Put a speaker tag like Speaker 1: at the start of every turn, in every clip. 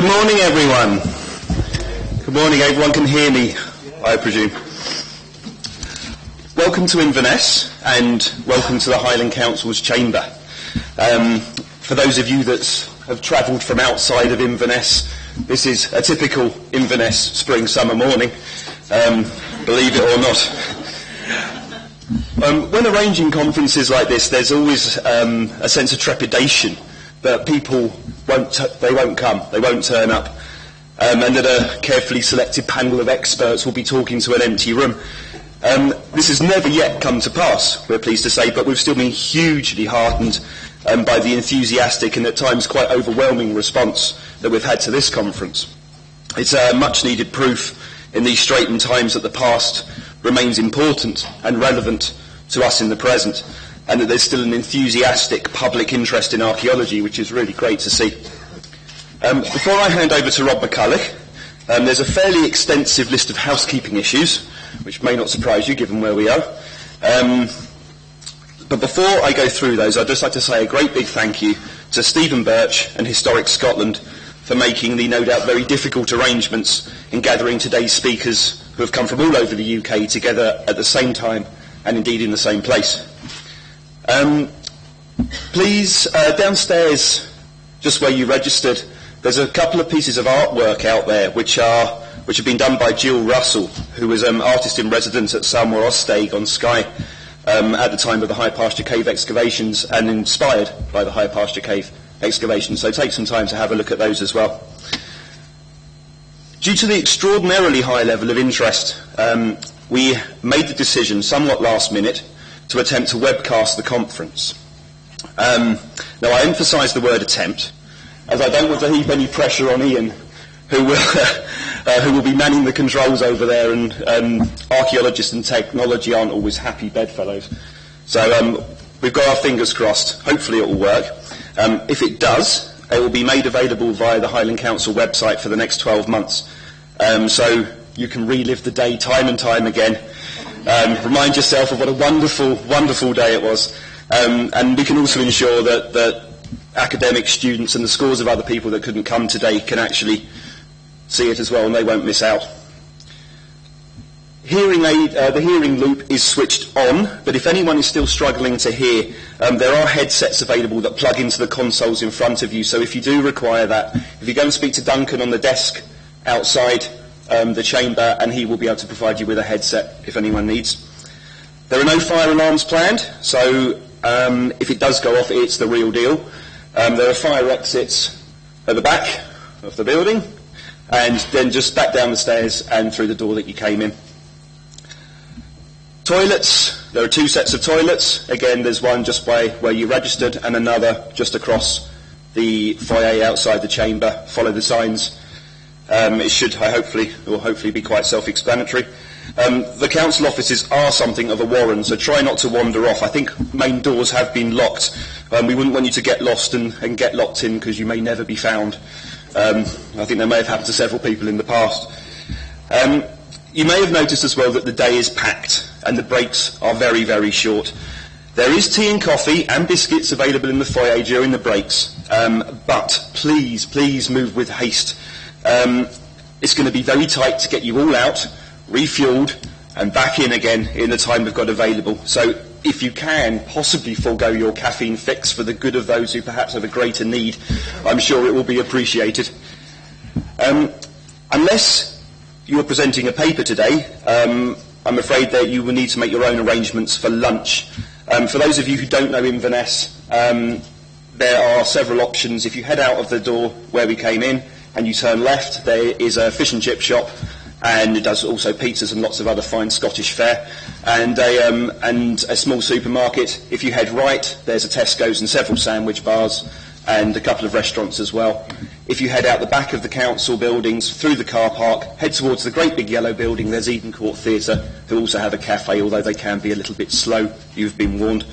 Speaker 1: Good morning, everyone. Good morning. Everyone can hear me, I presume. Welcome to Inverness, and welcome to the Highland Council's chamber. For those of you that have travelled from outside of Inverness, this is a typical Inverness spring-summer morning, believe it or not. When arranging conferences like this, there's always a sense of trepidation that people won't come, they won't turn up, and that a carefully selected panel of experts will be talking to an empty room. This has never yet come to pass, we're pleased to say, but we've still been hugely heartened by the enthusiastic and at times quite overwhelming response that we've had to this conference. It's much needed proof in these straitened times that the past remains important and relevant to us in the present, and that there's still an enthusiastic public interest in archaeology, which is really great to see. Before I hand over to Rob McCulloch, there's a fairly extensive list of housekeeping issues, which may not surprise you given where we are. But before I go through those, I'd just like to say a great big thank you to Stephen Birch and Historic Scotland for making the no doubt very difficult arrangements in gathering today's speakers who have come from all over the UK together at the same time and indeed in the same place. Please, downstairs, just where you registered, there's a couple of pieces of artwork out there which have been done by Jill Russell, who was artist in residence at Salmore Osteg on Skye at the time of the High Pasture Cave excavations, and inspired by the High Pasture Cave excavations. So take some time to have a look at those as well. Due to the extraordinarily high level of interest, we made the decision, somewhat last minute, to attempt to webcast the conference. Now, I emphasise the word attempt, as I don't want to heap any pressure on Ian, who will be manning the controls over there, and archaeologists and technology aren't always happy bedfellows. So we've got our fingers crossed. Hopefully it will work. If it does, it will be made available via the Highland Council website for the next 12 months. So you can relive the day time and time again. Remind yourself of what a wonderful, wonderful day it was. And we can also ensure that academic students and the scores of other people that couldn't come today can actually see it as well, and they won't miss out. The hearing loop is switched on, but if anyone is still struggling to hear, there are headsets available that plug into the consoles in front of you, so if you do require that, if you go and speak to Duncan on the desk outside the chamber, and he will be able to provide you with a headset if anyone needs. There are no fire alarms planned, so if it does go off, it's the real deal. There are fire exits at the back of the building, and then just back down the stairs and through the door that you came in. Toilets, there are two sets of toilets. Again, there's one just by where you registered and another just across the foyer outside the chamber. Follow the signs. It should hopefully be quite self-explanatory. The council offices are something of a warren, so try not to wander off. I think main doors have been locked. We wouldn't want you to get lost and get locked in, because you may never be found. I think that may have happened to several people in the past. You may have noticed as well that the day is packed and the breaks are very, very short. There is tea and coffee and biscuits available in the foyer during the breaks, but please move with haste. It's going to be very tight to get you all out, refuelled, and back in again in the time we've got available. So if you can possibly forego your caffeine fix for the good of those who perhaps have a greater need, I'm sure it will be appreciated. Unless you are presenting a paper today, I'm afraid that you will need to make your own arrangements for lunch. For those of you who don't know Inverness, there are several options. If you head out of the door where we came in and you turn left, there is a fish and chip shop, and it does also pizzas and lots of other fine Scottish fare, and a small supermarket. If you head right, there's a Tesco's and several sandwich bars, and a couple of restaurants as well. If you head out the back of the council buildings, through the car park, head towards the great big yellow building, there's Eden Court Theatre, who also have a cafe, although they can be a little bit slow, you've been warned.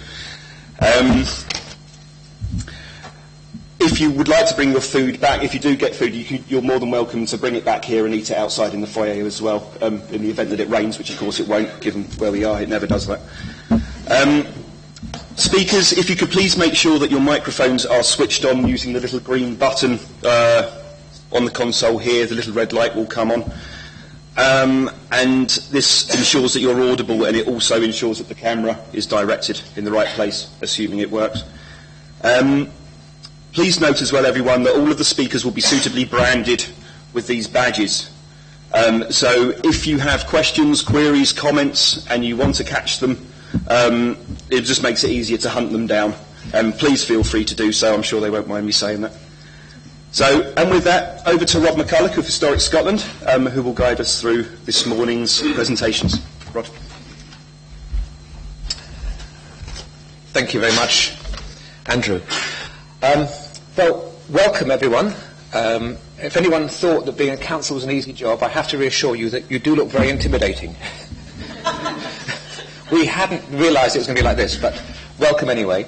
Speaker 1: If you would like to bring your food back, if you do get food, you're more than welcome to bring it back here and eat it outside in the foyer as well, in the event that it rains, which of course it won't, given where we are, it never does that. Speakers, if you could please make sure that your microphones are switched on using the little green button On the console here, the little red light will come on. And this ensures that you're audible, and it also ensures that the camera is directed in the right place, assuming it works. Please note as well, everyone, that all of the speakers will be suitably branded with these badges. So if you have questions, queries, comments, and you want to catch them, it just makes it easier to hunt them down. Please feel free to do so. I'm sure they won't mind me saying that. So, and with that, over to Rod McCulloch of Historic Scotland, who will guide us through this morning's presentations. Rod.
Speaker 2: Thank you very much, Andrew. Well, welcome everyone. If anyone thought that being a council was an easy job, I have to reassure you that you do look very intimidating. We hadn't realised it was going to be like this, but welcome anyway.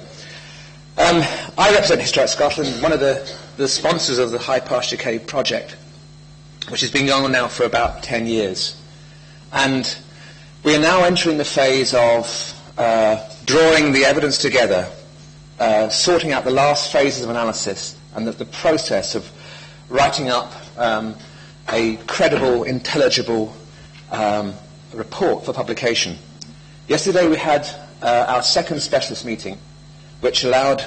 Speaker 2: I represent Historic Scotland, one of the sponsors of the High Pasture Cave project, which has been going on now for about 10 years. And we are now entering the phase of drawing the evidence together, sorting out the last phases of analysis, and the process of writing up a credible, intelligible report for publication. Yesterday we had our second specialist meeting, which allowed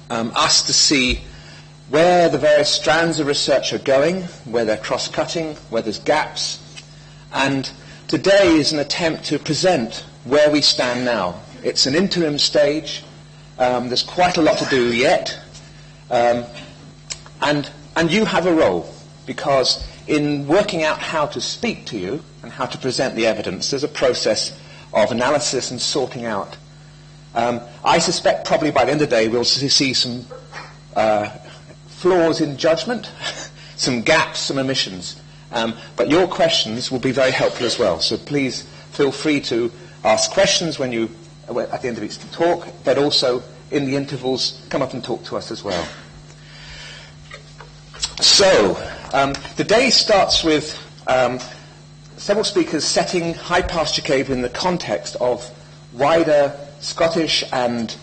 Speaker 2: us to see where the various strands of research are going, where they're cross-cutting, where there's gaps. And today is an attempt to present where we stand now. It's an interim stage. There's quite a lot to do yet. And you have a role, because in working out how to speak to you and how to present the evidence, there's a process of analysis and sorting out. I suspect probably by the end of the day we'll see some flaws in judgment, some gaps, some omissions. But your questions will be very helpful as well. So please feel free to ask questions when you, at the end of each talk, but also in the intervals, come up and talk to us as well. So, the day starts with several speakers setting High Pasture Cave in the context of wider Scottish and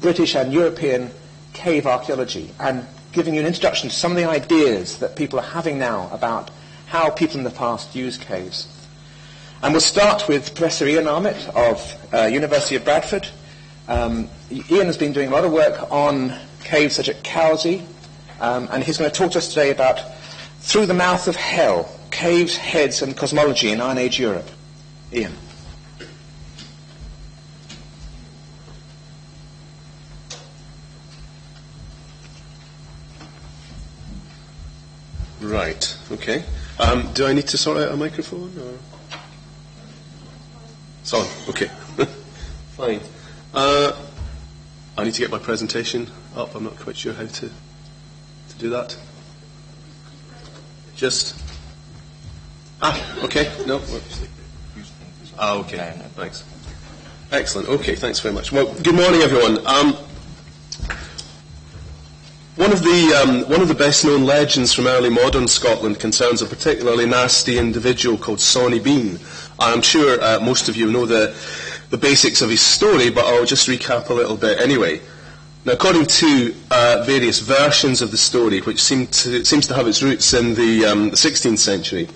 Speaker 2: British and European cave archaeology, and giving you an introduction to some of the ideas that people are having now about how people in the past used caves. And we'll start with Professor Ian Armitt of University of Bradford. Ian has been doing a lot of work on caves such as Cowsey, and he's going to talk to us today about Through the Mouth of Hell, Caves, Heads and Cosmology in Iron Age Europe. Ian.
Speaker 3: Right, okay. Do I need to sort out a microphone? Or? It's on, okay. Fine. I need to get my presentation up. I'm not quite sure how to do that. Just... okay, no. Okay, thanks. Excellent, okay, thanks very much. Well, good morning, everyone. One of the best-known legends from early modern Scotland concerns a particularly nasty individual called Sawney Bean. I'm sure most of you know the basics of his story, but I'll just recap a little bit anyway. Now, according to various versions of the story, which seems to have its roots in the 16th century,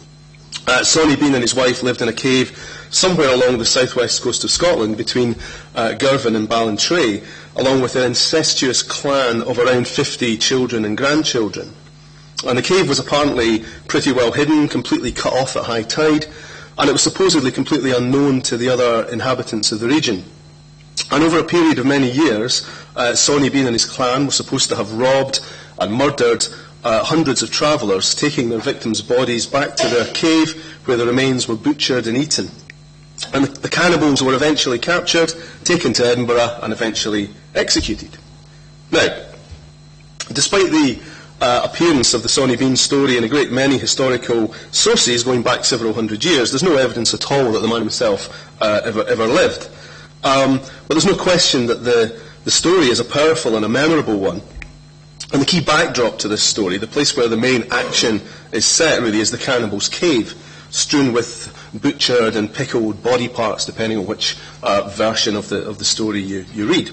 Speaker 3: Sawney Bean and his wife lived in a cave somewhere along the southwest coast of Scotland between Girvan and Ballantrae, along with an incestuous clan of around 50 children and grandchildren. And the cave was apparently pretty well hidden, completely cut off at high tide, and it was supposedly completely unknown to the other inhabitants of the region. And over a period of many years, Sawney Bean and his clan were supposed to have robbed and murdered hundreds of travellers, taking their victims' bodies back to their cave, where the remains were butchered and eaten. And the cannibals were eventually captured, taken to Edinburgh, and eventually executed. Now, despite the appearance of the Sawney Bean story in a great many historical sources going back several hundred years, there's no evidence at all that the man himself ever lived. But there's no question that the story is a powerful and a memorable one. And the key backdrop to this story, the place where the main action is set, really, is the cannibal's cave, strewn with butchered and pickled body parts, depending on which version of the story you read.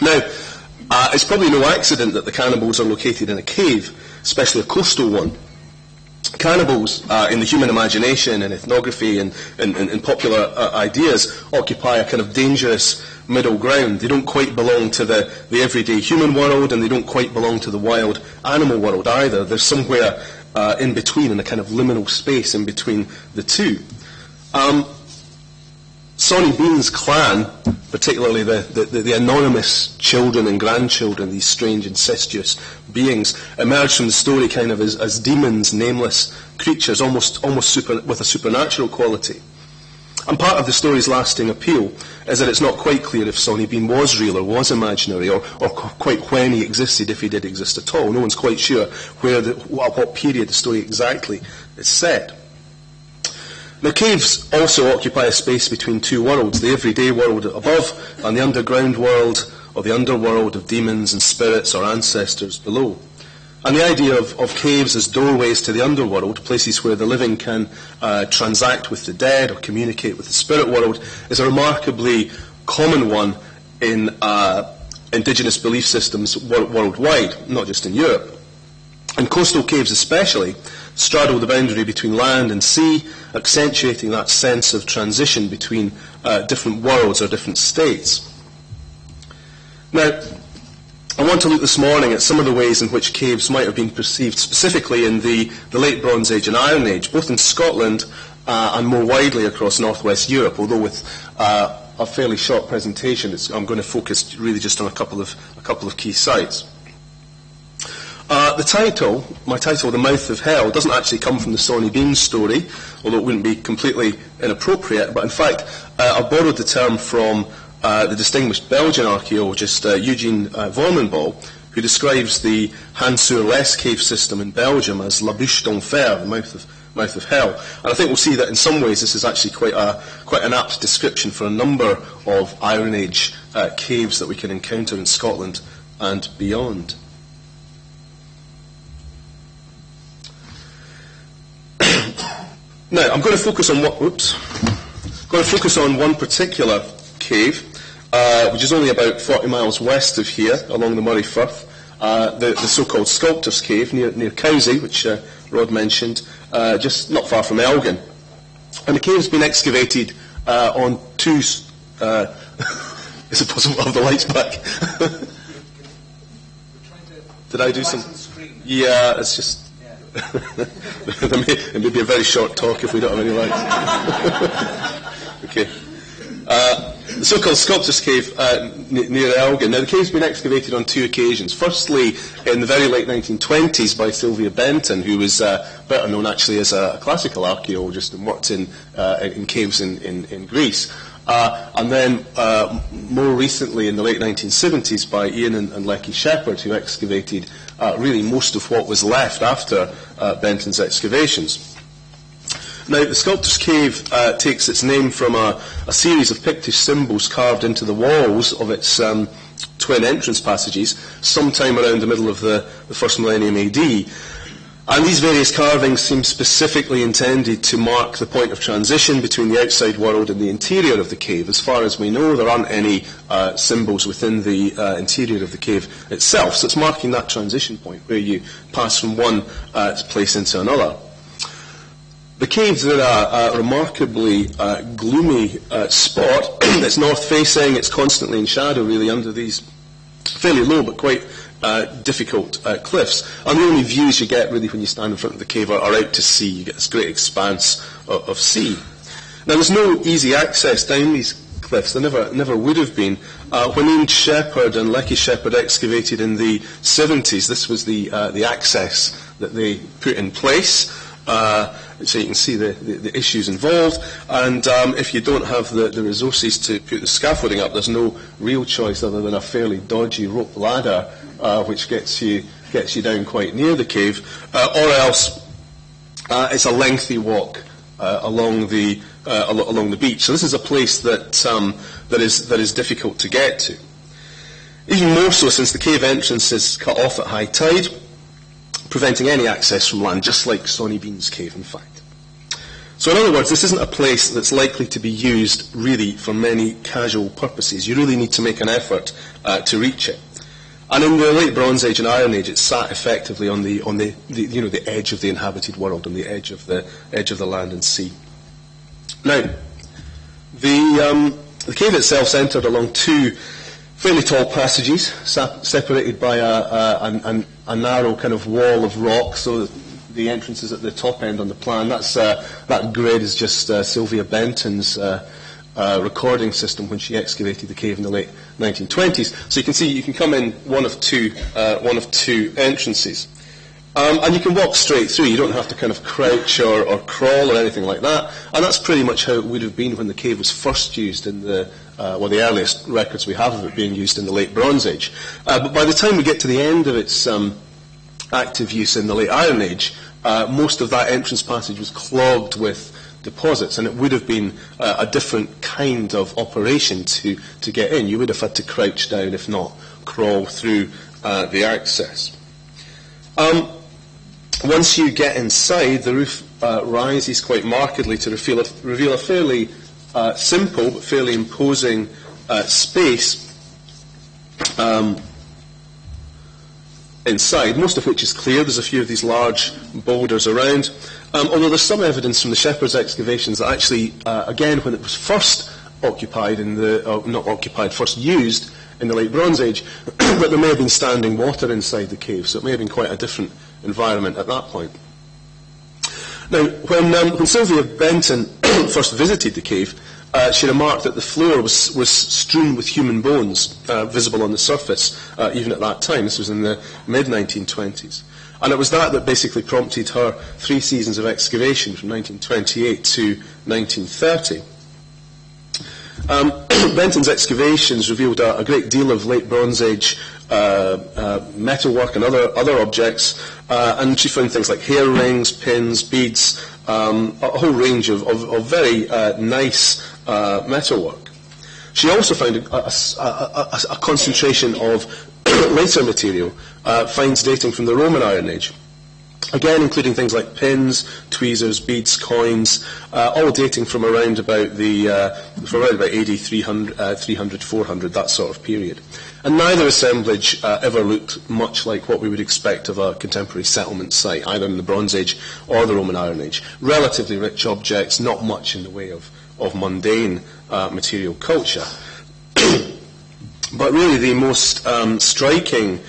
Speaker 3: Now, it's probably no accident that the cannibals are located in a cave, especially a coastal one. Cannibals, in the human imagination and ethnography and popular ideas, occupy a kind of dangerous middle ground. They don't quite belong to the everyday human world, and they don't quite belong to the wild animal world either. They're somewhere in between, in a kind of liminal space in between the two. Sonny Bean's clan, particularly the anonymous children and grandchildren, these strange incestuous beings, emerge from the story kind of as demons, nameless creatures, almost with a supernatural quality. And part of the story's lasting appeal is that it's not quite clear if Sonny Bean was real or was imaginary, or quite when he existed, if he did exist at all. No one's quite sure what period the story exactly is set. Now, caves also occupy a space between two worlds, the everyday world above and the underground world, or the underworld of demons and spirits or ancestors below. And the idea of caves as doorways to the underworld, places where the living can transact with the dead or communicate with the spirit world, is a remarkably common one in indigenous belief systems worldwide, not just in Europe. And coastal caves especially straddle the boundary between land and sea, accentuating that sense of transition between different worlds or different states. Now, I want to look this morning at some of the ways in which caves might have been perceived specifically in the Late Bronze Age and Iron Age, both in Scotland and more widely across northwest Europe, although with a fairly short presentation, I'm going to focus really just on a couple of key sites. My title, The Mouth of Hell, doesn't actually come from the Sonny Bean story, although it wouldn't be completely inappropriate, but in fact, I borrowed the term from the distinguished Belgian archaeologist Eugene Vormenbal, who describes the Han-sur-Lesse cave system in Belgium as La Bouche d'Enfer, the mouth of hell. And I think we'll see that in some ways this is actually quite an apt description for a number of Iron Age caves that we can encounter in Scotland and beyond. Now, I'm going to focus on one particular cave, which is only about 40 miles west of here, along the Moray Firth, the so-called Sculptor's Cave near Cowsey, which Rod mentioned, just not far from Elgin. And the cave's been excavated on two... is it possible to have the lights back? Did I do some... Yeah, it's just... It may be a very short talk if we don't have any lights. Okay. The so-called Sculptor's Cave near Elgin. Now, the cave's been excavated on two occasions. Firstly, in the very late 1920s by Sylvia Benton, who was better known actually as a classical archaeologist and worked in caves in Greece. And then more recently in the late 1970s by Ian and Lecky Shepherd, who excavated really most of what was left after Benton's excavations. Now, the Sculptor's Cave takes its name from a series of Pictish symbols carved into the walls of its twin entrance passages sometime around the middle of the first millennium AD. And these various carvings seem specifically intended to mark the point of transition between the outside world and the interior of the cave. As far as we know, there aren't any symbols within the interior of the cave itself, so it's marking that transition point where you pass from one place into another. The cave's in a remarkably gloomy spot. It's north-facing, it's constantly in shadow, really, under these fairly low but quite difficult cliffs. And the only views you get, really, when you stand in front of the cave are out to sea. You get this great expanse of sea. Now, there's no easy access down these cliffs. There never would have been. When Ian Shepherd and Lecky Shepherd excavated in the 70s, this was the access that they put in place. So you can see the issues involved, and if you don't have the resources to put the scaffolding up, there's no real choice other than a fairly dodgy rope ladder, which gets you down quite near the cave, or else it's a lengthy walk along the beach. So this is a place that is difficult to get to. Even more so since the cave entrance is cut off at high tide, preventing any access from land, just like Sonny Bean's cave, in fact. So in other words, this isn't a place that's likely to be used really for many casual purposes. You really need to make an effort to reach it. And in the late Bronze Age and Iron Age, it sat effectively on the edge of the inhabited world, on the edge of the land and sea. Now, the cave itself centred along two fairly tall passages, separated by a narrow kind of wall of rock. So the entrance is at the top end on the plan. That grid is just Sylvia Benton's recording system when she excavated the cave in the late 1920s. So you can see you can come in one of two entrances. And you can walk straight through. You don't have to kind of crouch or crawl or anything like that. And that's pretty much how it would have been when the cave was first used in the earliest records we have of it being used in the late Bronze Age. But by the time we get to the end of its active use in the late Iron Age, most of that entrance passage was clogged with deposits, and it would have been a different kind of operation to get in. You would have had to crouch down, if not crawl through the access. Once you get inside, the roof rises quite markedly to reveal a fairly simple but fairly imposing space inside, most of which is clear. There's a few of these large boulders around, although there's some evidence from the Shepherd's excavations that actually, again, when it was first occupied first used in the late Bronze Age, that there may have been standing water inside the cave, so it may have been quite a different environment at that point. Now, when Sylvia Benton first visited the cave, she remarked that the floor was strewn with human bones, visible on the surface, even at that time. This was in the mid-1920s. And it was that basically prompted her 3 seasons of excavation from 1928 to 1930. Benton's excavations revealed a great deal of late Bronze Age metalwork and other objects, and she found things like hair rings, pins, beads, a whole range of very nice metalwork. She also found a concentration of later material, finds dating from the Roman Iron Age. Again, including things like pins, tweezers, beads, coins, all dating from around about AD 300, 400, that sort of period. And neither assemblage ever looked much like what we would expect of a contemporary settlement site, either in the Bronze Age or the Roman Iron Age. Relatively rich objects, not much in the way of mundane material culture. But really the most striking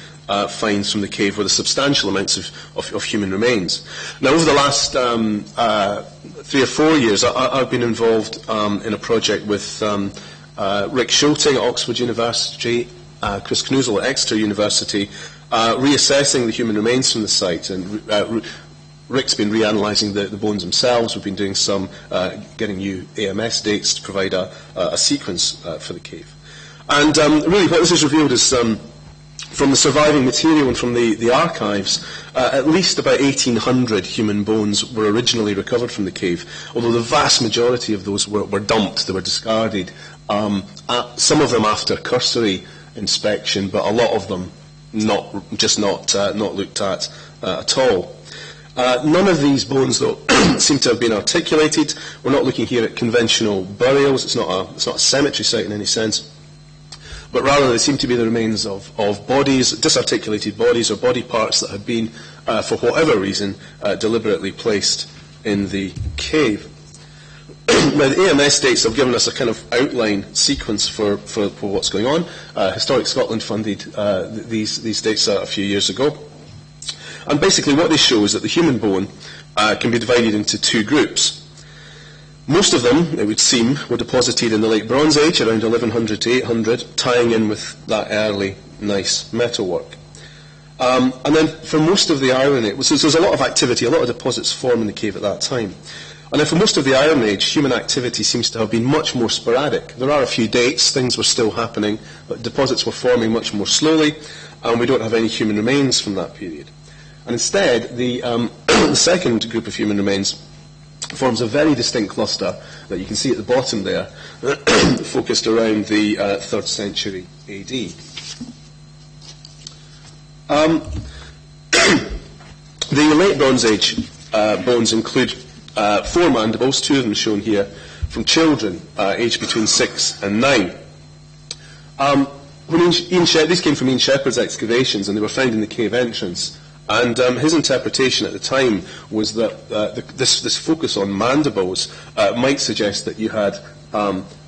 Speaker 3: finds from the cave were the substantial amounts of human remains. Now, over the last 3 or 4 years, I've been involved in a project with Rick Schulting at Oxford University, Chris Knuzel at Exeter University, reassessing the human remains from the site. And Rick's been reanalysing the bones themselves. We've been doing some, getting new AMS dates to provide a sequence for the cave. And really what this has revealed is from the surviving material and from the archives, at least about 1,800 human bones were originally recovered from the cave, although the vast majority of those were dumped, they were discarded, some of them after cursory inspection, but a lot of them not looked at all. None of these bones, though, seem to have been articulated. We're not looking here at conventional burials. It's not a cemetery site in any sense. But rather they seem to be the remains of bodies, disarticulated bodies or body parts that had been, for whatever reason, deliberately placed in the cave. Now, the AMS dates have given us a kind of outline sequence for what's going on. Historic Scotland funded these dates a few years ago. And basically what they show is that the human bone can be divided into 2 groups. Most of them, it would seem, were deposited in the late Bronze Age, around 1100 to 800, tying in with that early, nice metalwork. And then for most of the Iron Age, so there's a lot of activity, a lot of deposits form in the cave at that time. And then for most of the Iron Age, human activity seems to have been much more sporadic. There are a few dates, things were still happening, but deposits were forming much more slowly, and we don't have any human remains from that period. And instead, the second group of human remains forms a very distinct cluster that you can see at the bottom there, focused around the 3rd century AD. The late Bronze Age bones include 4 mandibles, 2 of them shown here, from children aged between 6 and 9. these came from Ian Shepherd's excavations, and they were found in the cave entrance. And his interpretation at the time was that this focus on mandibles might suggest that you had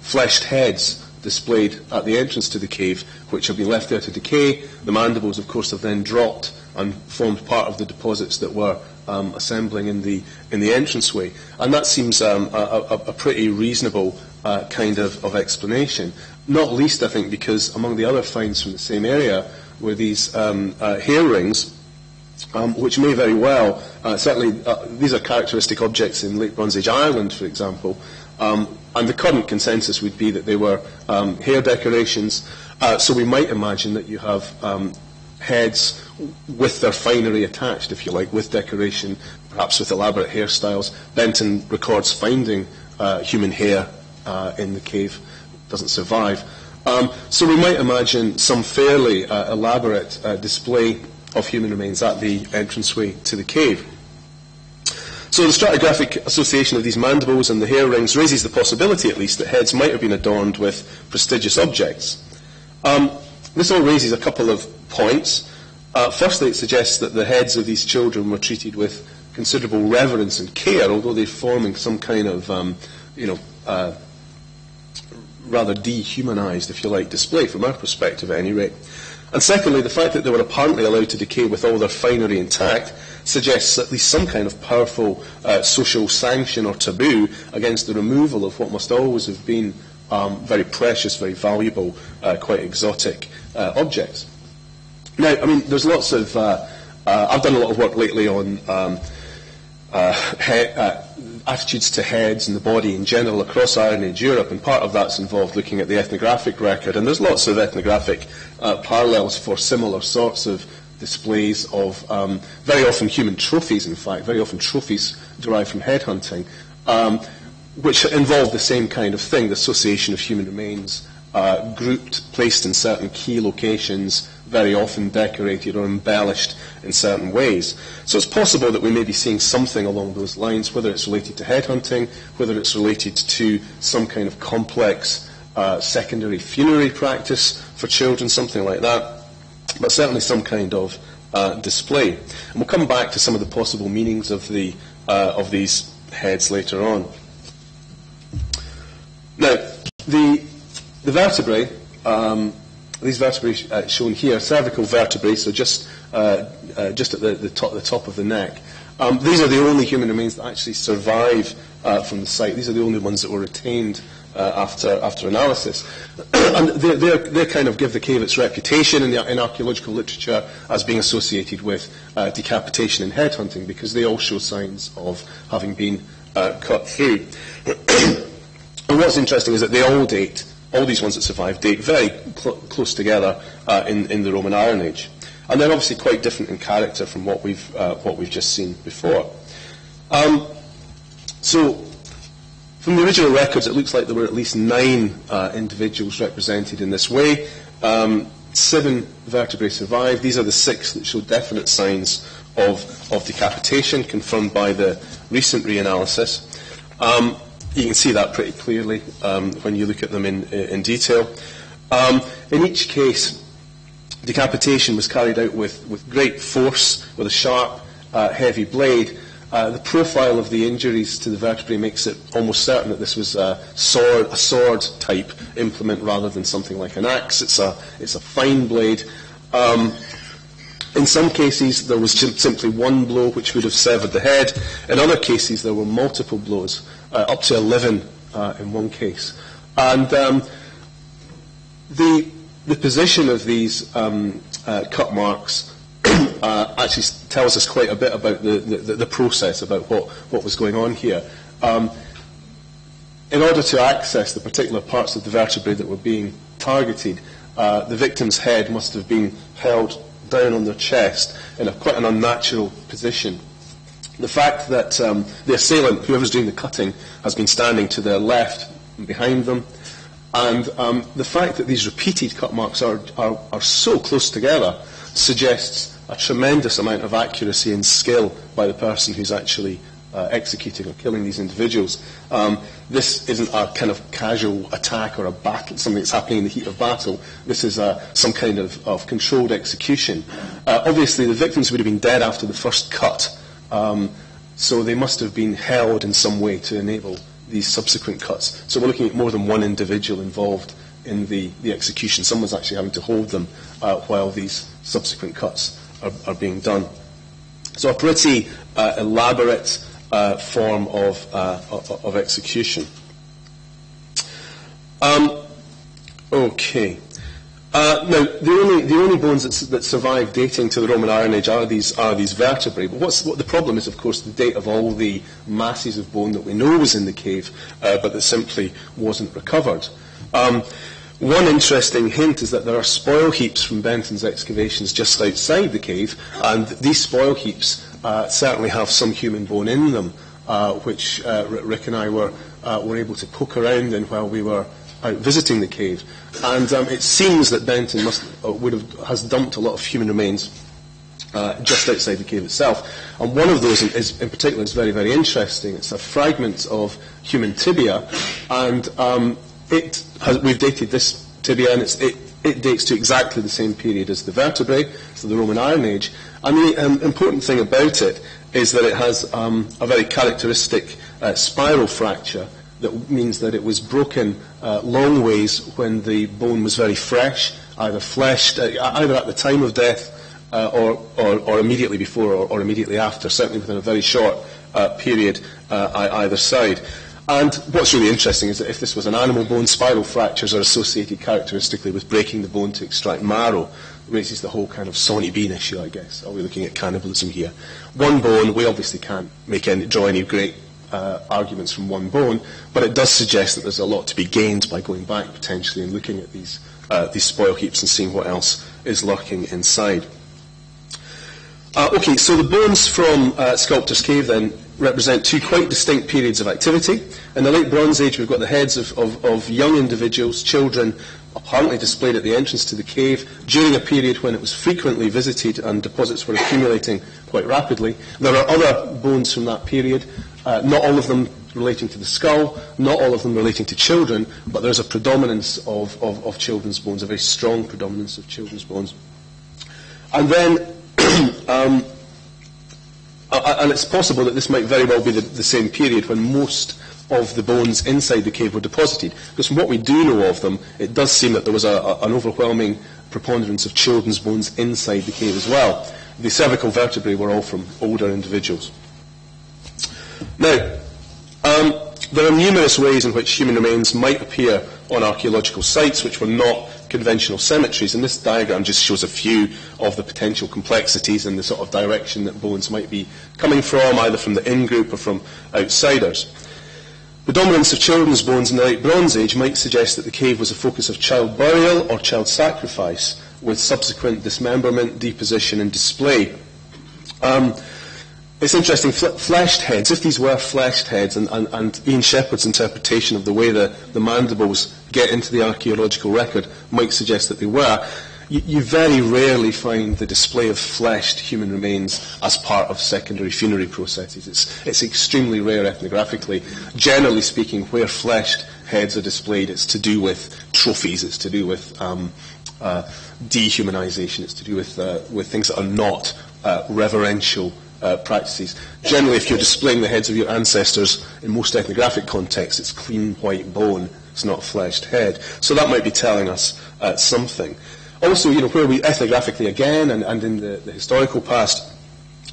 Speaker 3: fleshed heads displayed at the entrance to the cave, which have been left there to decay. The mandibles, of course, have then dropped and formed part of the deposits that were assembling in the entranceway. And that seems a pretty reasonable kind of explanation. Not least, I think, because among the other finds from the same area were these hair rings, which may very well, certainly these are characteristic objects in Late Bronze Age Ireland, for example, and the current consensus would be that they were hair decorations, so we might imagine that you have heads with their finery attached, if you like, with decoration, perhaps with elaborate hairstyles. Benton records finding human hair in the cave, doesn't survive. So we might imagine some fairly elaborate display of human remains at the entranceway to the cave. So the stratigraphic association of these mandibles and the hair rings raises the possibility, at least, that heads might have been adorned with prestigious objects. This all raises a couple of points. Firstly, it suggests that the heads of these children were treated with considerable reverence and care, although they're forming some kind of, rather dehumanized, if you like, display from our perspective at any rate. And secondly, the fact that they were apparently allowed to decay with all their finery intact suggests at least some kind of powerful social sanction or taboo against the removal of what must always have been very precious, very valuable, quite exotic objects. Now, I mean, there's lots of... I've done a lot of work lately on attitudes to heads and the body in general across Iron Age Europe, and part of that's involved looking at the ethnographic record, and there's lots of ethnographic parallels for similar sorts of displays of very often human trophies, in fact, very often trophies derived from headhunting, which involve the same kind of thing, the association of human remains grouped, placed in certain key locations, very often decorated or embellished in certain ways. So it's possible that we may be seeing something along those lines, whether it's related to headhunting, whether it's related to some kind of complex secondary funerary practice for children, something like that, but certainly some kind of display. And we'll come back to some of the possible meanings of these heads later on. Now, the vertebrae, these vertebrae shown here, cervical vertebrae, so just at the top of the neck. These are the only human remains that actually survive from the site. These are the only ones that were retained after analysis. And they kind of give the cave its reputation in archaeological literature as being associated with decapitation and headhunting, because they all show signs of having been cut through. And what's interesting is that they all date, all these ones that survive date very close together in the Roman Iron Age. And they're obviously quite different in character from what we've just seen before. So, from the original records, it looks like there were at least 9 individuals represented in this way. 7 vertebrae survive. These are the 6 that show definite signs of decapitation, confirmed by the recent reanalysis. You can see that pretty clearly when you look at them in detail. In each case, decapitation was carried out with great force, with a sharp, heavy blade. The profile of the injuries to the vertebrae makes it almost certain that this was a sword-type implement rather than something like an axe. It's a fine blade. In some cases, there was simply one blow which would have severed the head. In other cases, there were multiple blows, up to 11 in one case. And the position of these cut marks actually tells us quite a bit about the process, about what was going on here. In order to access the particular parts of the vertebrae that were being targeted, the victim's head must have been held down on their chest in quite an unnatural position. The fact that the assailant, whoever's doing the cutting, has been standing to their left and behind them, and the fact that these repeated cut marks are so close together suggests a tremendous amount of accuracy and skill by the person who's actually executing or killing these individuals. This isn't a kind of casual attack or a battle, something that's happening in the heat of battle. This is some kind of controlled execution. Obviously, the victims would have been dead after the first cut, so they must have been held in some way to enable these subsequent cuts. So we're looking at more than one individual involved in the execution. Someone's actually having to hold them while these subsequent cuts are being done. So a pretty elaborate form of execution. Okay. Now, the only bones that survive dating to the Roman Iron Age are these vertebrae. But what the problem is, of course, the date of all the masses of bone that we know was in the cave, but that simply wasn't recovered. One interesting hint is that there are spoil heaps from Benton's excavations just outside the cave, and these spoil heaps certainly have some human bone in them, which Rick and I were able to poke around in while we were out visiting the cave. And it seems that Benton has dumped a lot of human remains just outside the cave itself. And one of those in particular is very, very interesting. It's a fragment of human tibia, and we've dated this tibia, and it dates to exactly the same period as the vertebrae, so the Roman Iron Age. And the important thing about it is that it has a very characteristic spiral fracture that means that it was broken long ways when the bone was very fresh, either fleshed, either at the time of death or immediately before or immediately after, certainly within a very short period either side. And what's really interesting is that if this was an animal bone, spiral fractures are associated characteristically with breaking the bone to extract marrow. It raises the whole kind of Sawney Bean issue, I guess. Are we looking at cannibalism here? One bone, we obviously can't draw any great arguments from one bone, but it does suggest that there's a lot to be gained by going back potentially and looking at these spoil heaps and seeing what else is lurking inside. Okay, so the bones from Sculptor's Cave then represent two quite distinct periods of activity. In the late Bronze Age, we've got the heads of young individuals, children, apparently displayed at the entrance to the cave during a period when it was frequently visited and deposits were accumulating quite rapidly. There are other bones from that period, not all of them relating to the skull, not all of them relating to children, but there's a predominance of children's bones, a very strong predominance of children's bones. And then and it's possible that this might very well be the same period when most of the bones inside the cave were deposited. Because from what we do know of them, it does seem that there was an overwhelming preponderance of children's bones inside the cave as well. The cervical vertebrae were all from older individuals. Now, there are numerous ways in which human remains might appear on archaeological sites which were not conventional cemeteries, and this diagram just shows a few of the potential complexities and the sort of direction that bones might be coming from, either from the in-group or from outsiders. The dominance of children's bones in the late Bronze Age might suggest that the cave was a focus of child burial or child sacrifice, with subsequent dismemberment, deposition and display. It's interesting, fleshed heads, if these were fleshed heads, and Ian Shepherd's interpretation of the way the mandibles get into the archaeological record might suggest that they were, you very rarely find the display of fleshed human remains as part of secondary funerary processes. It's extremely rare ethnographically. Generally speaking, where fleshed heads are displayed, it's to do with trophies, it's to do with dehumanization, it's to do with things that are not reverential practices. Generally, if you're displaying the heads of your ancestors in most ethnographic contexts, it's clean white bone, it's not a fleshed head. So that might be telling us something. Also, where we ethnographically again, and in the historical past,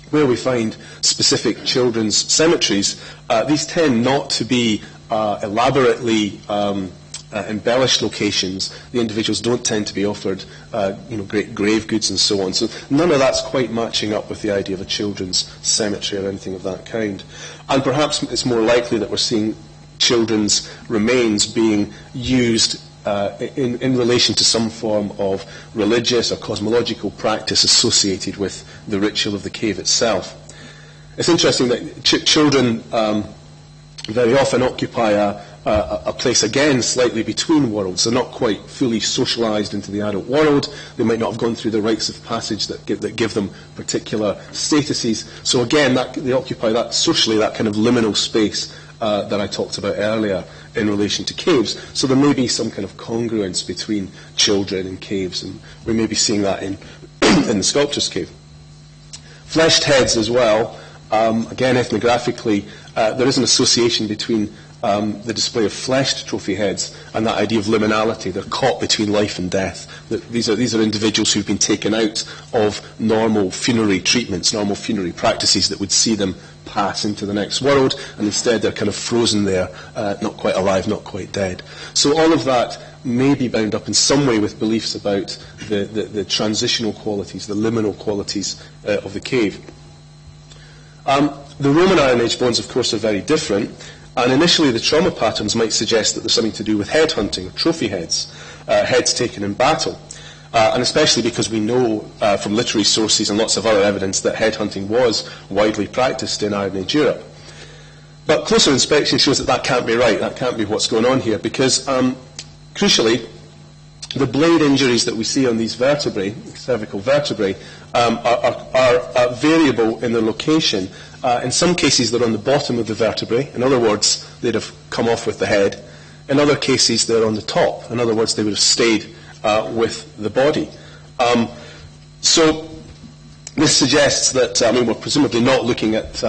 Speaker 3: where we find specific children's cemeteries, these tend not to be elaborately embellished locations. The individuals don't tend to be offered great grave goods and so on. So none of that's quite matching up with the idea of a children's cemetery or anything of that kind. And perhaps it's more likely that we're seeing children's remains being used in relation to some form of religious or cosmological practice associated with the ritual of the cave itself. It's interesting that children very often occupy a place again slightly between worlds. They're not quite fully socialised into the adult world. They might not have gone through the rites of passage that give them particular statuses. So again, they occupy that socially, that kind of liminal space that I talked about earlier in relation to caves. So there may be some kind of congruence between children and caves, and we may be seeing that in the sculptor's cave. Fleshed heads as well. Again, ethnographically, there is an association between the display of fleshed trophy heads and that idea of liminality. They're caught between life and death. These are individuals who've been taken out of normal funerary treatments, normal funerary practices that would see them pass into the next world, and instead they're kind of frozen there, not quite alive, not quite dead. So all of that may be bound up in some way with beliefs about the transitional qualities, the liminal qualities of the cave. The Roman Iron Age bones, of course, are very different, and initially the trauma patterns might suggest that there's something to do with head hunting, trophy heads, heads taken in battle. And especially because we know from literary sources and lots of other evidence that head hunting was widely practiced in Iron Age Europe. But closer inspection shows that that can't be right, that can't be what's going on here, because crucially, the blade injuries that we see on these vertebrae, cervical vertebrae, are variable in their location. In some cases, they're on the bottom of the vertebrae. In other words, they'd have come off with the head. In other cases, they're on the top. In other words, they would have stayed with the body. So this suggests that, we're presumably not looking at,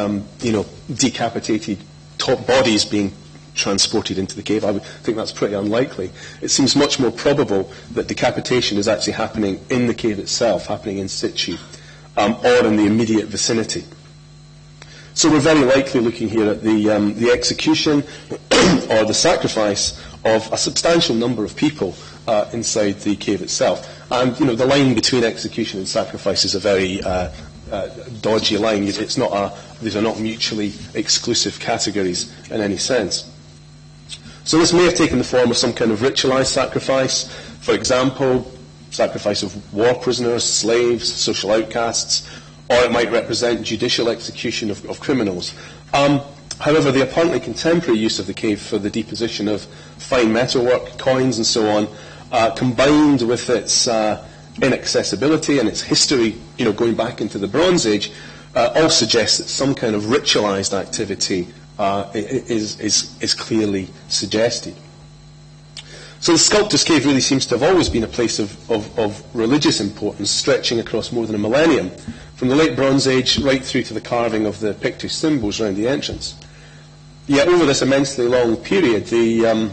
Speaker 3: decapitated top bodies being transported into the cave. I would think that's pretty unlikely. It seems much more probable that decapitation is actually happening in the cave itself, happening in situ, or in the immediate vicinity. So we're very likely looking here at the execution or the sacrifice of a substantial number of people inside the cave itself. And the line between execution and sacrifice is a very dodgy line. It's not these are not mutually exclusive categories in any sense. So this may have taken the form of some kind of ritualized sacrifice. For example, sacrifice of war prisoners, slaves, social outcasts, or it might represent judicial execution of criminals. However, the apparently contemporary use of the cave for the deposition of fine metalwork, coins and so on, combined with its inaccessibility and its history, going back into the Bronze Age, all suggests that some kind of ritualized activity is clearly suggested. So the sculptor's cave really seems to have always been a place of religious importance, stretching across more than a millennium, from the late Bronze Age right through to the carving of the Pictish symbols around the entrance. Yet over this immensely long period, the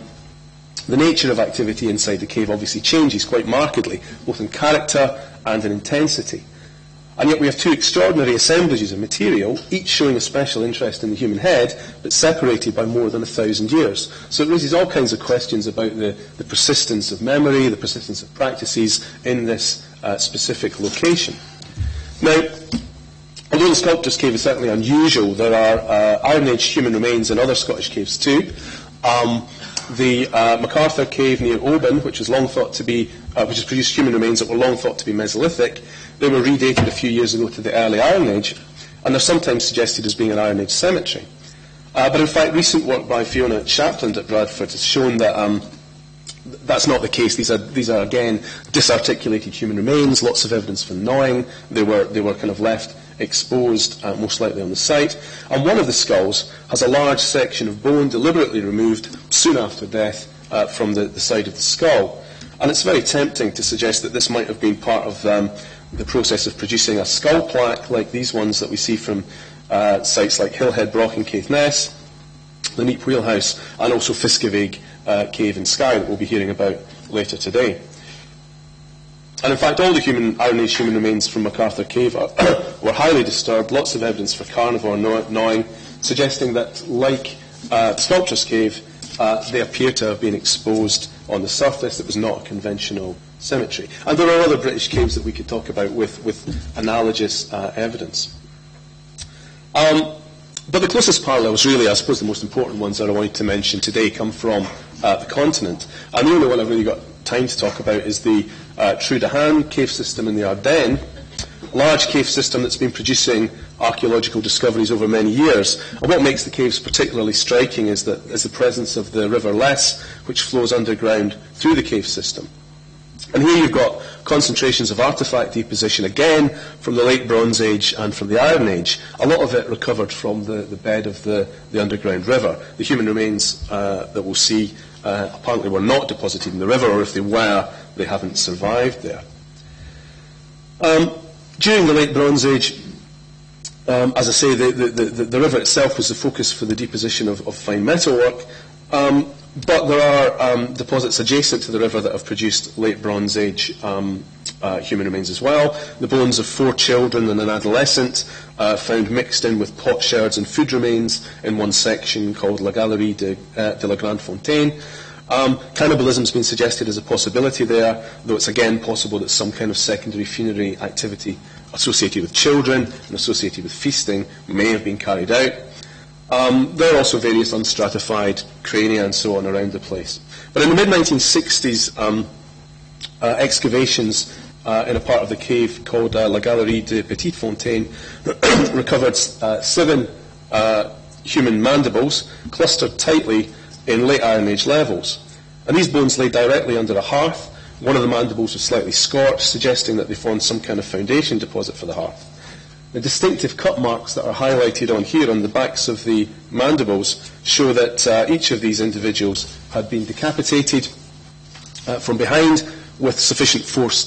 Speaker 3: nature of activity inside the cave obviously changes quite markedly, both in character and in intensity. And yet we have two extraordinary assemblages of material, each showing a special interest in the human head, but separated by more than 1,000 years. So it raises all kinds of questions about the persistence of memory, the persistence of practices in this specific location. Now, although the sculptor's cave is certainly unusual, there are Iron Age human remains in other Scottish caves too. The MacArthur cave near Oban, which has produced human remains that were long thought to be Mesolithic, they were redated a few years ago to the early Iron Age, and they're sometimes suggested as being an Iron Age cemetery. But in fact, recent work by Fiona Shapland at Bradford has shown that that's not the case. These are again disarticulated human remains. Lots of evidence for gnawing. They were kind of left exposed, most likely on the site. And one of the skulls has a large section of bone deliberately removed soon after death from the side of the skull. And it's very tempting to suggest that this might have been part of the process of producing a skull plaque like these ones that we see from sites like Hillhead Broch in Caithness, the Neep Wheelhouse, and also Fiskevig Cave in Skye that we'll be hearing about later today. And in fact, all the Iron Age human remains from MacArthur Cave were highly disturbed, lots of evidence for carnivore gnawing, suggesting that, like Sculptor's Cave, they appear to have been exposed on the surface. It was not a conventional cemetery. And there are other British caves that we could talk about with analogous evidence. But the closest parallels, really, I suppose the most important ones that I wanted to mention today come from the continent. And the only one I've really got time to talk about is the Trou de Han cave system in the Ardennes, large cave system that's been producing archaeological discoveries over many years. And what makes the caves particularly striking is the presence of the River Less, which flows underground through the cave system. And here you've got concentrations of artefact deposition, again from the Late Bronze Age and from the Iron Age. A lot of it recovered from the bed of the underground river. The human remains that we'll see apparently were not deposited in the river, or if they were, they haven't survived there. During the Late Bronze Age, as I say, the river itself was the focus for the deposition of fine metalwork. But there are deposits adjacent to the river that have produced Late Bronze Age human remains as well. The bones of 4 children and an adolescent found mixed in with potsherds and food remains in one section called La Galerie de la Grande Fontaine. Cannibalism has been suggested as a possibility there, though it's again possible that some kind of secondary funerary activity associated with children and associated with feasting may have been carried out. There are also various unstratified crania and so on around the place. But in the mid-1960s, excavations in a part of the cave called La Galerie de Petite Fontaine recovered 7 human mandibles clustered tightly in late Iron Age levels. And these bones lay directly under a hearth. One of the mandibles was slightly scorched, suggesting that they formed some kind of foundation deposit for the hearth. The distinctive cut marks that are highlighted on here on the backs of the mandibles show that each of these individuals had been decapitated from behind with sufficient force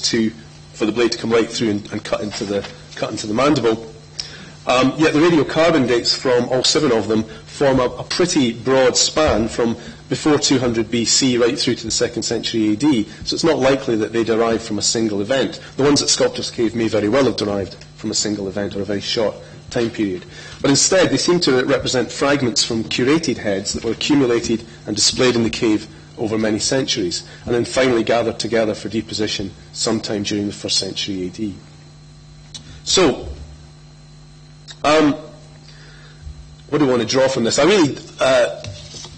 Speaker 3: for the blade to come right through and cut into the mandible. Yet the radiocarbon dates from all 7 of them form a pretty broad span from before 200 BC right through to the 2nd century AD, so it's not likely that they derived from a single event. The ones at Sculptor's Cave may very well have derived from a single event or a very short time period. But instead, they seem to represent fragments from curated heads that were accumulated and displayed in the cave over many centuries, and then finally gathered together for deposition sometime during the 1st century AD. So, what do I want to draw from this?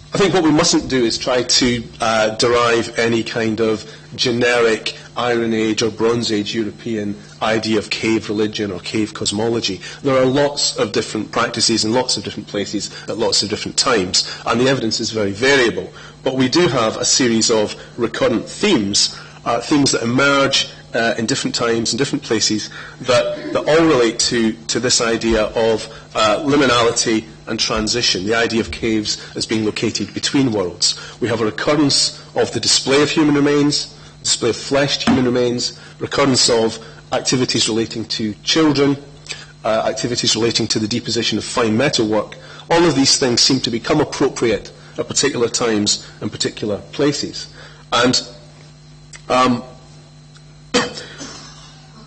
Speaker 3: I think what we mustn't do is try to derive any kind of generic Iron Age or Bronze Age European idea of cave religion or cave cosmology. There are lots of different practices in lots of different places at lots of different times, and the evidence is very variable. But we do have a series of recurrent themes that emerge in different times and different places that all relate to this idea of liminality and transition, the idea of caves as being located between worlds. We have a recurrence of the display of human remains, display of fleshed human remains, recurrence of activities relating to children, activities relating to the deposition of fine metalwork. All of these things seem to become appropriate at particular times and particular places. And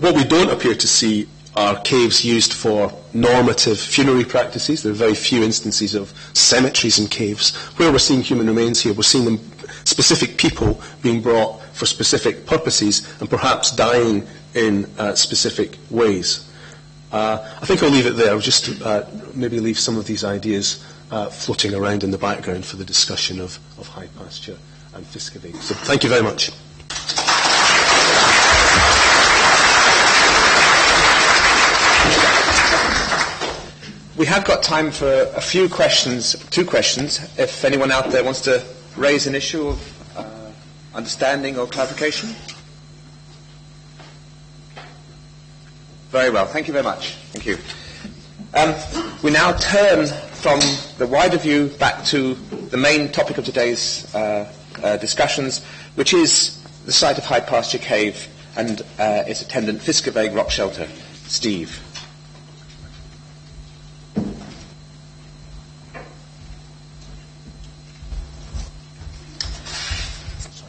Speaker 3: what we don't appear to see are caves used for normative funerary practices. There are very few instances of cemeteries in caves. Where we're seeing human remains here, we're seeing them, specific people being brought for specific purposes and perhaps dying in specific ways. I think I'll leave it there. I'll just maybe leave some of these ideas floating around in the background for the discussion of high pasture and Fiscavig. So thank you very much.
Speaker 2: We have got time for a few questions, 2 questions, if anyone out there wants to raise an issue of understanding or clarification. Very well, thank you very much. Thank you. We now turn from the wider view back to the main topic of today's discussions, which is the site of High Pasture Cave and its attendant Fiscavig rock shelter. Steve.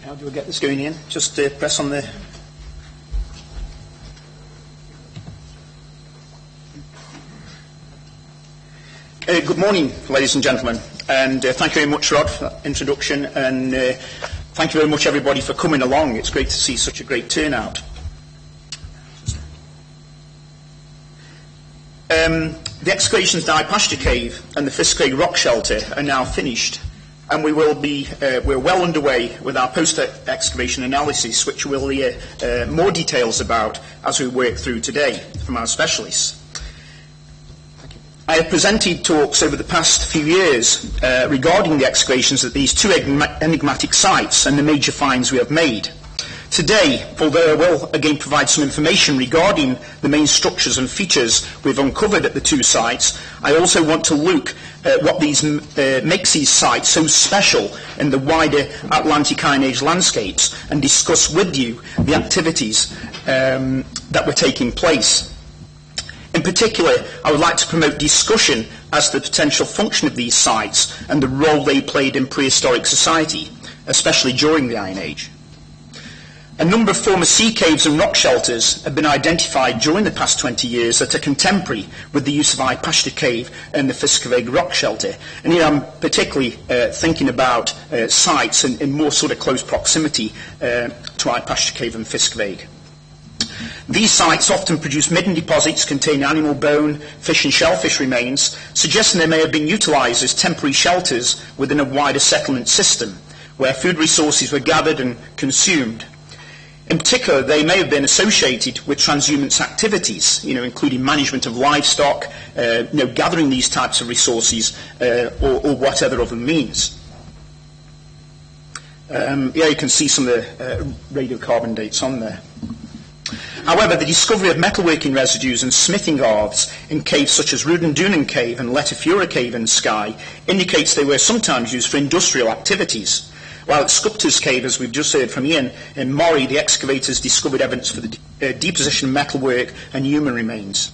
Speaker 4: How do I get this going in? Just press on the... good morning, ladies and gentlemen, and thank you very much, Rod, for that introduction, and thank you very much, everybody, for coming along. It's great to see such a great turnout. The excavations at High Pasture Cave and the Fiscavig rock shelter are now finished, and we're well underway with our post-excavation analysis, which we'll hear more details about as we work through today from our specialists. I have presented talks over the past few years regarding the excavations at these two enigmatic sites and the major finds we have made. Today, although I will again provide some information regarding the main structures and features we've uncovered at the two sites, I also want to look at what makes these sites so special in the wider Atlantic Iron Age landscapes and discuss with you the activities that were taking place. In particular, I would like to promote discussion as to the potential function of these sites and the role they played in prehistoric society, especially during the Iron Age. A number of former sea caves and rock shelters have been identified during the past 20 years that are contemporary with the use of High Pasture Cave and the Fiskeveg rock shelter. And here I'm particularly thinking about sites in more sort of close proximity to High Pasture Cave and Fiskeveg. These sites often produce midden deposits containing animal bone, fish and shellfish remains, suggesting they may have been utilised as temporary shelters within a wider settlement system, where food resources were gathered and consumed. In particular, they may have been associated with transhumance activities, including management of livestock, gathering these types of resources, or whatever other means. Here you can see some of the radiocarbon dates on there. However, the discovery of metalworking residues and smithing hearths in caves such as Rudendunen Cave and Letafura Cave in Skye indicates they were sometimes used for industrial activities. While at Sculptor's Cave, as we've just heard from Ian, in Moray, the excavators discovered evidence for the deposition of metalwork and human remains.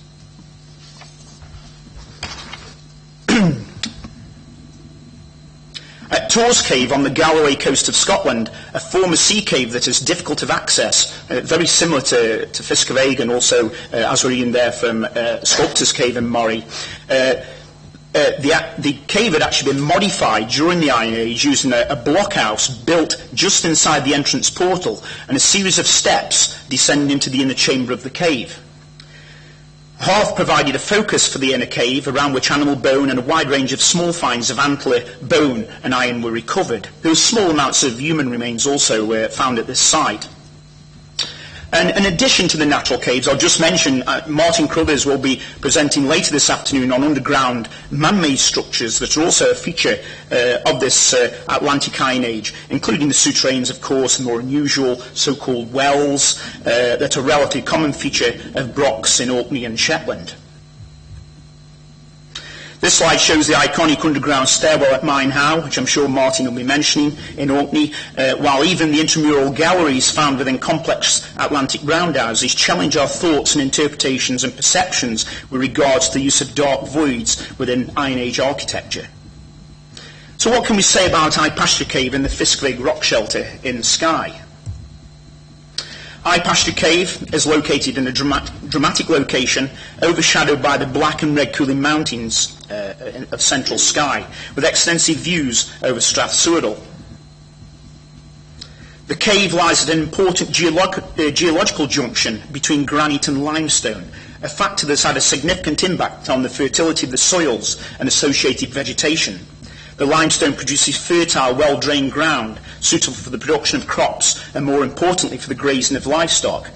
Speaker 4: At Torres Cave on the Galloway coast of Scotland, a former sea cave that is difficult of access, very similar to Fiskeveg and also, as we're in there from Sculptor's Cave in Moray, the cave had actually been modified during the Iron Age using a blockhouse built just inside the entrance portal and a series of steps descending into the inner chamber of the cave. Hearth provided a focus for the inner cave, around which animal bone and a wide range of small finds of antler, bone and iron were recovered. There were small amounts of human remains also found at this site. And in addition to the natural caves, I'll just mention Martin Crothers will be presenting later this afternoon on underground man-made structures that are also a feature of this Atlantic Iron Age, including the souterrains, of course, and more unusual so-called wells that are a relatively common feature of Brockes in Orkney and Shetland. This slide shows the iconic underground stairwell at Mine Howe, which I'm sure Martin will be mentioning, in Orkney, while even the intramural galleries found within complex Atlantic roundhouses challenge our thoughts and interpretations and perceptions with regards to the use of dark voids within Iron Age architecture. So what can we say about High Pasture Cave and the Fiskeveg rock shelter in Skye? High Pasture Cave is located in a dramatic location overshadowed by the black and red Cooling Mountains of central Skye, with extensive views over Strath Sewardle. The cave lies at an important geological junction between granite and limestone, a factor that's had a significant impact on the fertility of the soils and associated vegetation. The limestone produces fertile, well-drained ground, suitable for the production of crops and, more importantly, for the grazing of livestock,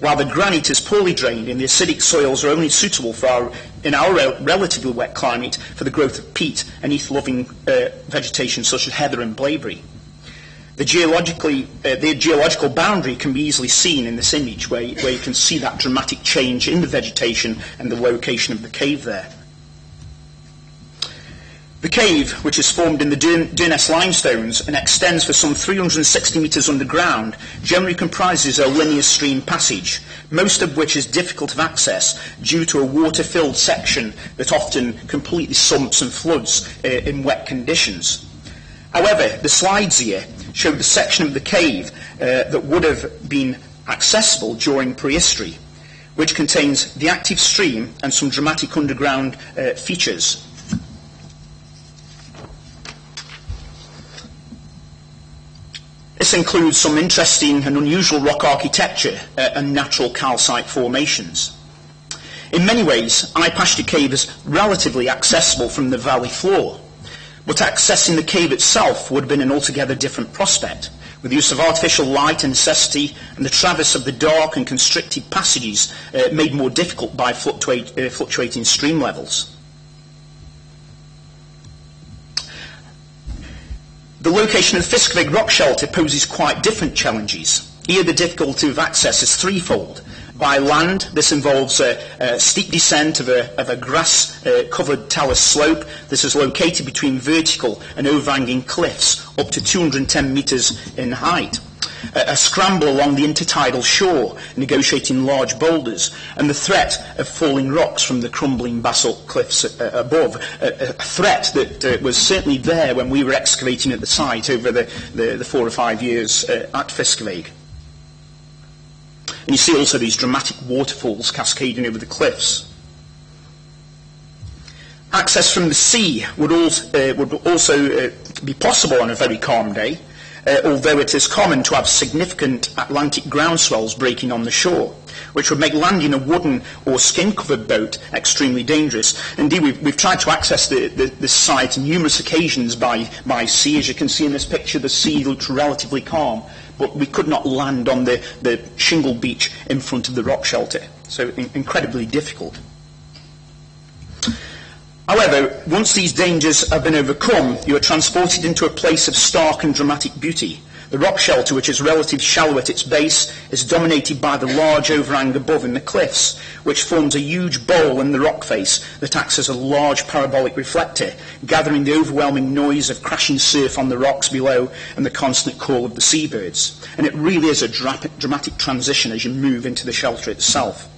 Speaker 4: while the granite is poorly drained and the acidic soils are only suitable in our relatively wet climate for the growth of peat and heath-loving vegetation such as heather and blaeberry. The geological boundary can be easily seen in this image, where you can see that dramatic change in the vegetation and the location of the cave there. The cave, which is formed in the Durness limestones and extends for some 360 metres underground, generally comprises a linear stream passage, most of which is difficult of access due to a water-filled section that often completely sumps and floods in wet conditions. However, the slides here show the section of the cave that would have been accessible during prehistory, which contains the active stream and some dramatic underground features. This includes some interesting and unusual rock architecture and natural calcite formations. In many ways, High Pasture Cave is relatively accessible from the valley floor, But accessing the cave itself would have been an altogether different prospect, with the use of artificial light and necessity, and the traverse of the dark and constricted passages made more difficult by fluctuating stream levels. The location of the Fiskevig rock shelter poses quite different challenges. Here the difficulty of access is threefold. By land, this involves a steep descent of a grass-covered talus slope. This is located between vertical and overhanging cliffs up to 210 metres in height. A scramble along the intertidal shore, negotiating large boulders, and the threat of falling rocks from the crumbling basalt cliffs above. A threat that was certainly there when we were excavating at the site over the 4 or 5 years at Fiskevig. And you see also these dramatic waterfalls cascading over the cliffs. Access from the sea would also be possible on a very calm day, although it is common to have significant Atlantic ground swells breaking on the shore, which would make landing a wooden or skin-covered boat extremely dangerous. Indeed, we've tried to access this site on numerous occasions by sea. As you can see in this picture, the sea looks relatively calm, but we could not land on the shingle beach in front of the rock shelter. So incredibly difficult. However, once these dangers have been overcome, you are transported into a place of stark and dramatic beauty. The rock shelter, which is relatively shallow at its base, is dominated by the large overhang above in the cliffs, which forms a huge bowl in the rock face that acts as a large parabolic reflector, gathering the overwhelming noise of crashing surf on the rocks below and the constant call of the seabirds. And it really is a dramatic transition as you move into the shelter itself.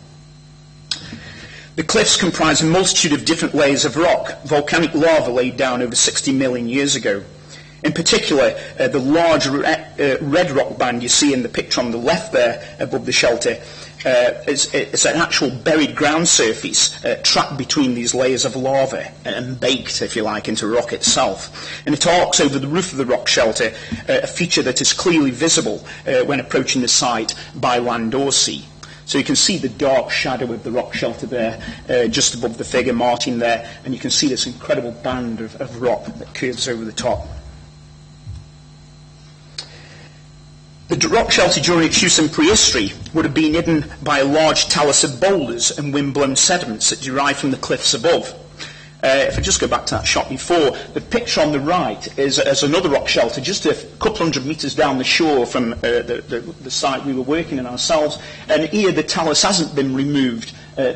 Speaker 4: The cliffs comprise a multitude of different layers of rock, volcanic lava laid down over 60 million years ago. In particular, the large red rock band you see in the picture on the left there above the shelter is an actual buried ground surface trapped between these layers of lava and baked, if you like, into rock itself. And it arcs over the roof of the rock shelter, a feature that is clearly visible when approaching the site by land or sea. So you can see the dark shadow of the rock shelter there, just above the figure Martin there, and you can see this incredible band of rock that curves over the top. The rock shelter during its use in prehistory would have been hidden by a large talus of boulders and wind-blown sediments that derive from the cliffs above. If I just go back to that shot before, the picture on the right is another rock shelter just a couple hundred metres down the shore from the site we were working in ourselves. And here the talus hasn't been removed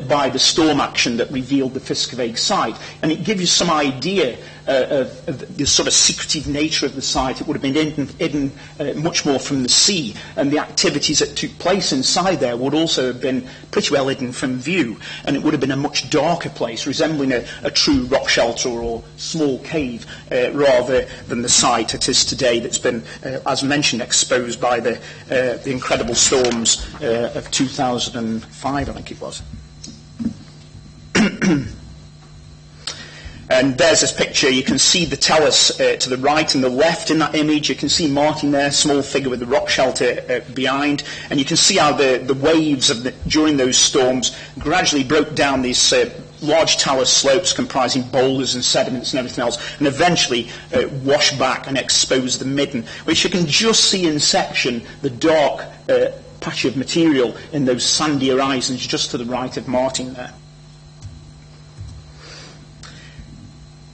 Speaker 4: by the storm action that revealed the Fiskevig site. And it gives you some idea of the sort of secretive nature of the site. It would have been hidden much more from the sea, and the activities that took place inside there would also have been pretty well hidden from view, and it would have been a much darker place, resembling a true rock shelter or small cave, rather than the site it is today that's been, as mentioned, exposed by the incredible storms of 2005, I think it was. And there's this picture. You can see the talus to the right and the left in that image. You can see Martin there, small figure with the rock shelter behind. And you can see how the waves during those storms gradually broke down these large talus slopes comprising boulders and sediments and everything else, and eventually washed back and exposed the midden, which you can just see in section the dark patch of material in those sandy horizons just to the right of Martin there.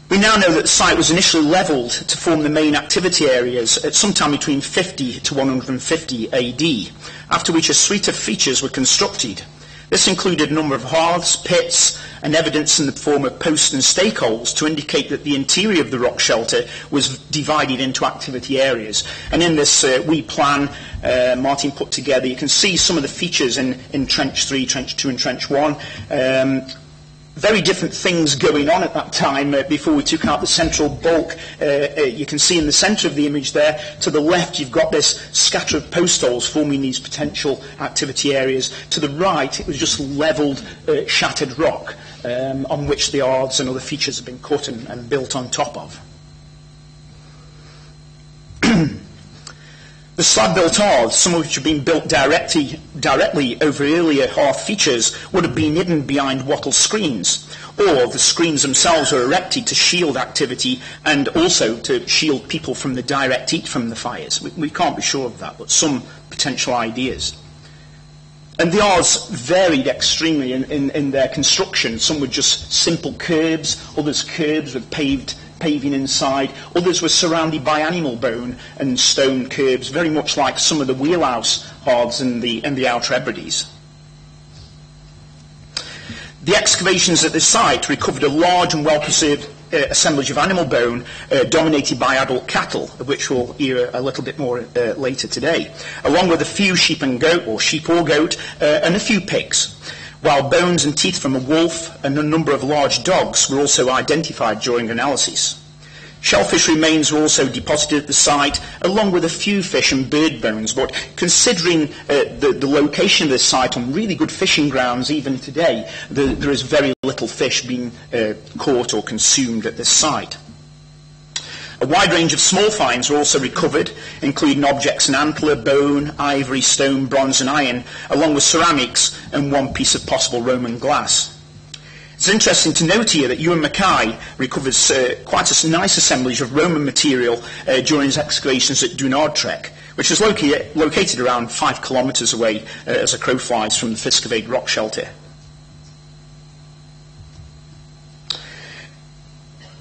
Speaker 4: We now know that the site was initially levelled to form the main activity areas at some time between 50 to 150 AD, after which a suite of features were constructed. This included a number of hearths, pits, and evidence in the form of posts and stake holes to indicate that the interior of the rock shelter was divided into activity areas. And in this wee plan Martin put together, you can see some of the features in Trench 3, Trench 2 and Trench 1. Very different things going on at that time before we took out the central bulk. You can see in the centre of the image there, to the left you've got this scatter of post holes forming these potential activity areas. To the right it was just levelled, shattered rock on which the hearths and other features have been cut and built on top of. The The slab-built hearths, some of which have been built directly over earlier hearth features, would have been hidden behind wattle screens, or the screens themselves were erected to shield activity and also to shield people from the direct heat from the fires. We can't be sure of that, but some potential ideas. And the hearths varied extremely in their construction. Some were just simple curbs, others curbs with paving inside, others were surrounded by animal bone and stone curbs, very much like some of the wheelhouse hearths in the Outer Hebrides. The excavations at the site recovered a large and well-preserved assemblage of animal bone dominated by adult cattle, of which we'll hear a little bit more later today, along with a few sheep or goat, and a few pigs, while bones and teeth from a wolf and a number of large dogs were also identified during analysis. Shellfish remains were also deposited at the site, along with a few fish and bird bones, but considering the location of this site on really good fishing grounds even today, there is very little fish being caught or consumed at this site. A wide range of small finds were also recovered, including objects in antler, bone, ivory, stone, bronze and iron, along with ceramics and one piece of possible Roman glass. It's interesting to note here that Ewan Mackay recovers quite a nice assemblage of Roman material during his excavations at Dunardtrek, which is located around 5 kilometres away as a crow flies from the Fiskevade rock shelter.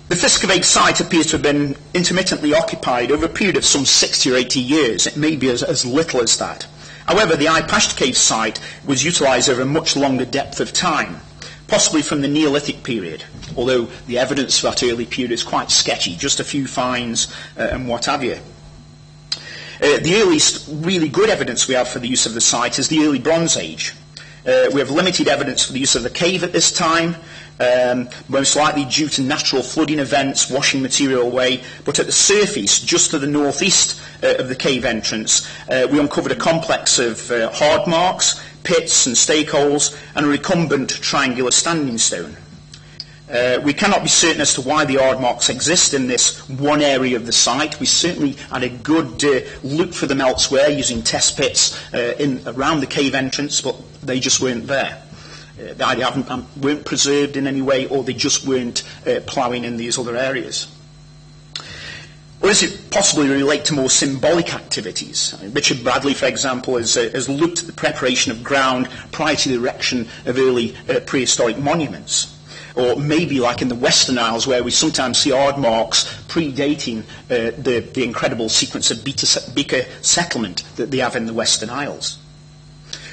Speaker 4: The Fiskevade site appears to have been intermittently occupied over a period of some 60 or 80 years. It may be as little as that. However, the Ipasht Cave site was utilised over a much longer depth of time, possibly from the Neolithic period, although the evidence for that early period is quite sketchy, just a few finds and what have you. The earliest really good evidence we have for the use of the site is the early Bronze Age. We have limited evidence for the use of the cave at this time, most likely due to natural flooding events washing material away, but at the surface, just to the northeast of the cave entrance, we uncovered a complex of hard marks, pits and stake holes, and a recumbent triangular standing stone. We cannot be certain as to why the hard marks exist in this one area of the site. We certainly had a good look for them elsewhere using test pits around the cave entrance, but they just weren't there. They either weren't preserved in any way, or they just weren't ploughing in these other areas. Or does it possibly relate to more symbolic activities? Richard Bradley, for example, has looked at the preparation of ground prior to the erection of early prehistoric monuments. Or maybe like in the Western Isles, where we sometimes see hard marks predating the incredible sequence of Beaker settlement that they have in the Western Isles.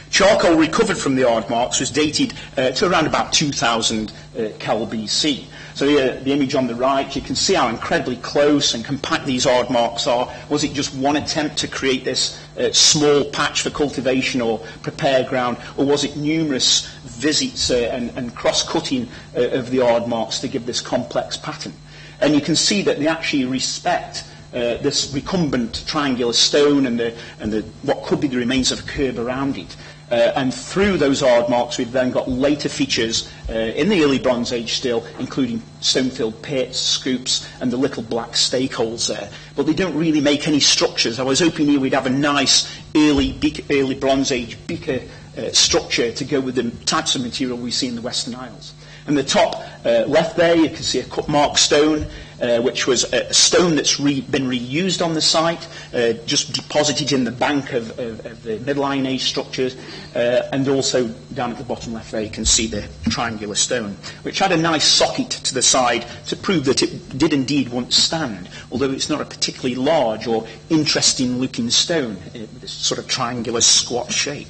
Speaker 4: Charcoal recovered from the hard marks was dated to around about 2000 Cal BC. So the image on the right, you can see how incredibly close and compact these hard marks are. Was it just one attempt to create this small patch for cultivation or prepare ground, or was it numerous visits and cross-cutting of the hard marks to give this complex pattern? And you can see that they actually respect this recumbent triangular stone and what could be the remains of a curb around it. And through those hard marks, we've then got later features in the early Bronze Age still, including stone-filled pits, scoops, and the little black stake holes there. But they don't really make any structures. I was hoping here we'd have a nice early Bronze Age beaker structure to go with the types of material we see in the Western Isles. And the top left there, you can see a cut mark stone, which was a stone that's been reused on the site, just deposited in the bank of the Middle Iron Age structures, and also down at the bottom left there you can see the triangular stone, which had a nice socket to the side to prove that it did indeed once stand, although it's not a particularly large or interesting looking stone, with this sort of triangular squat shape.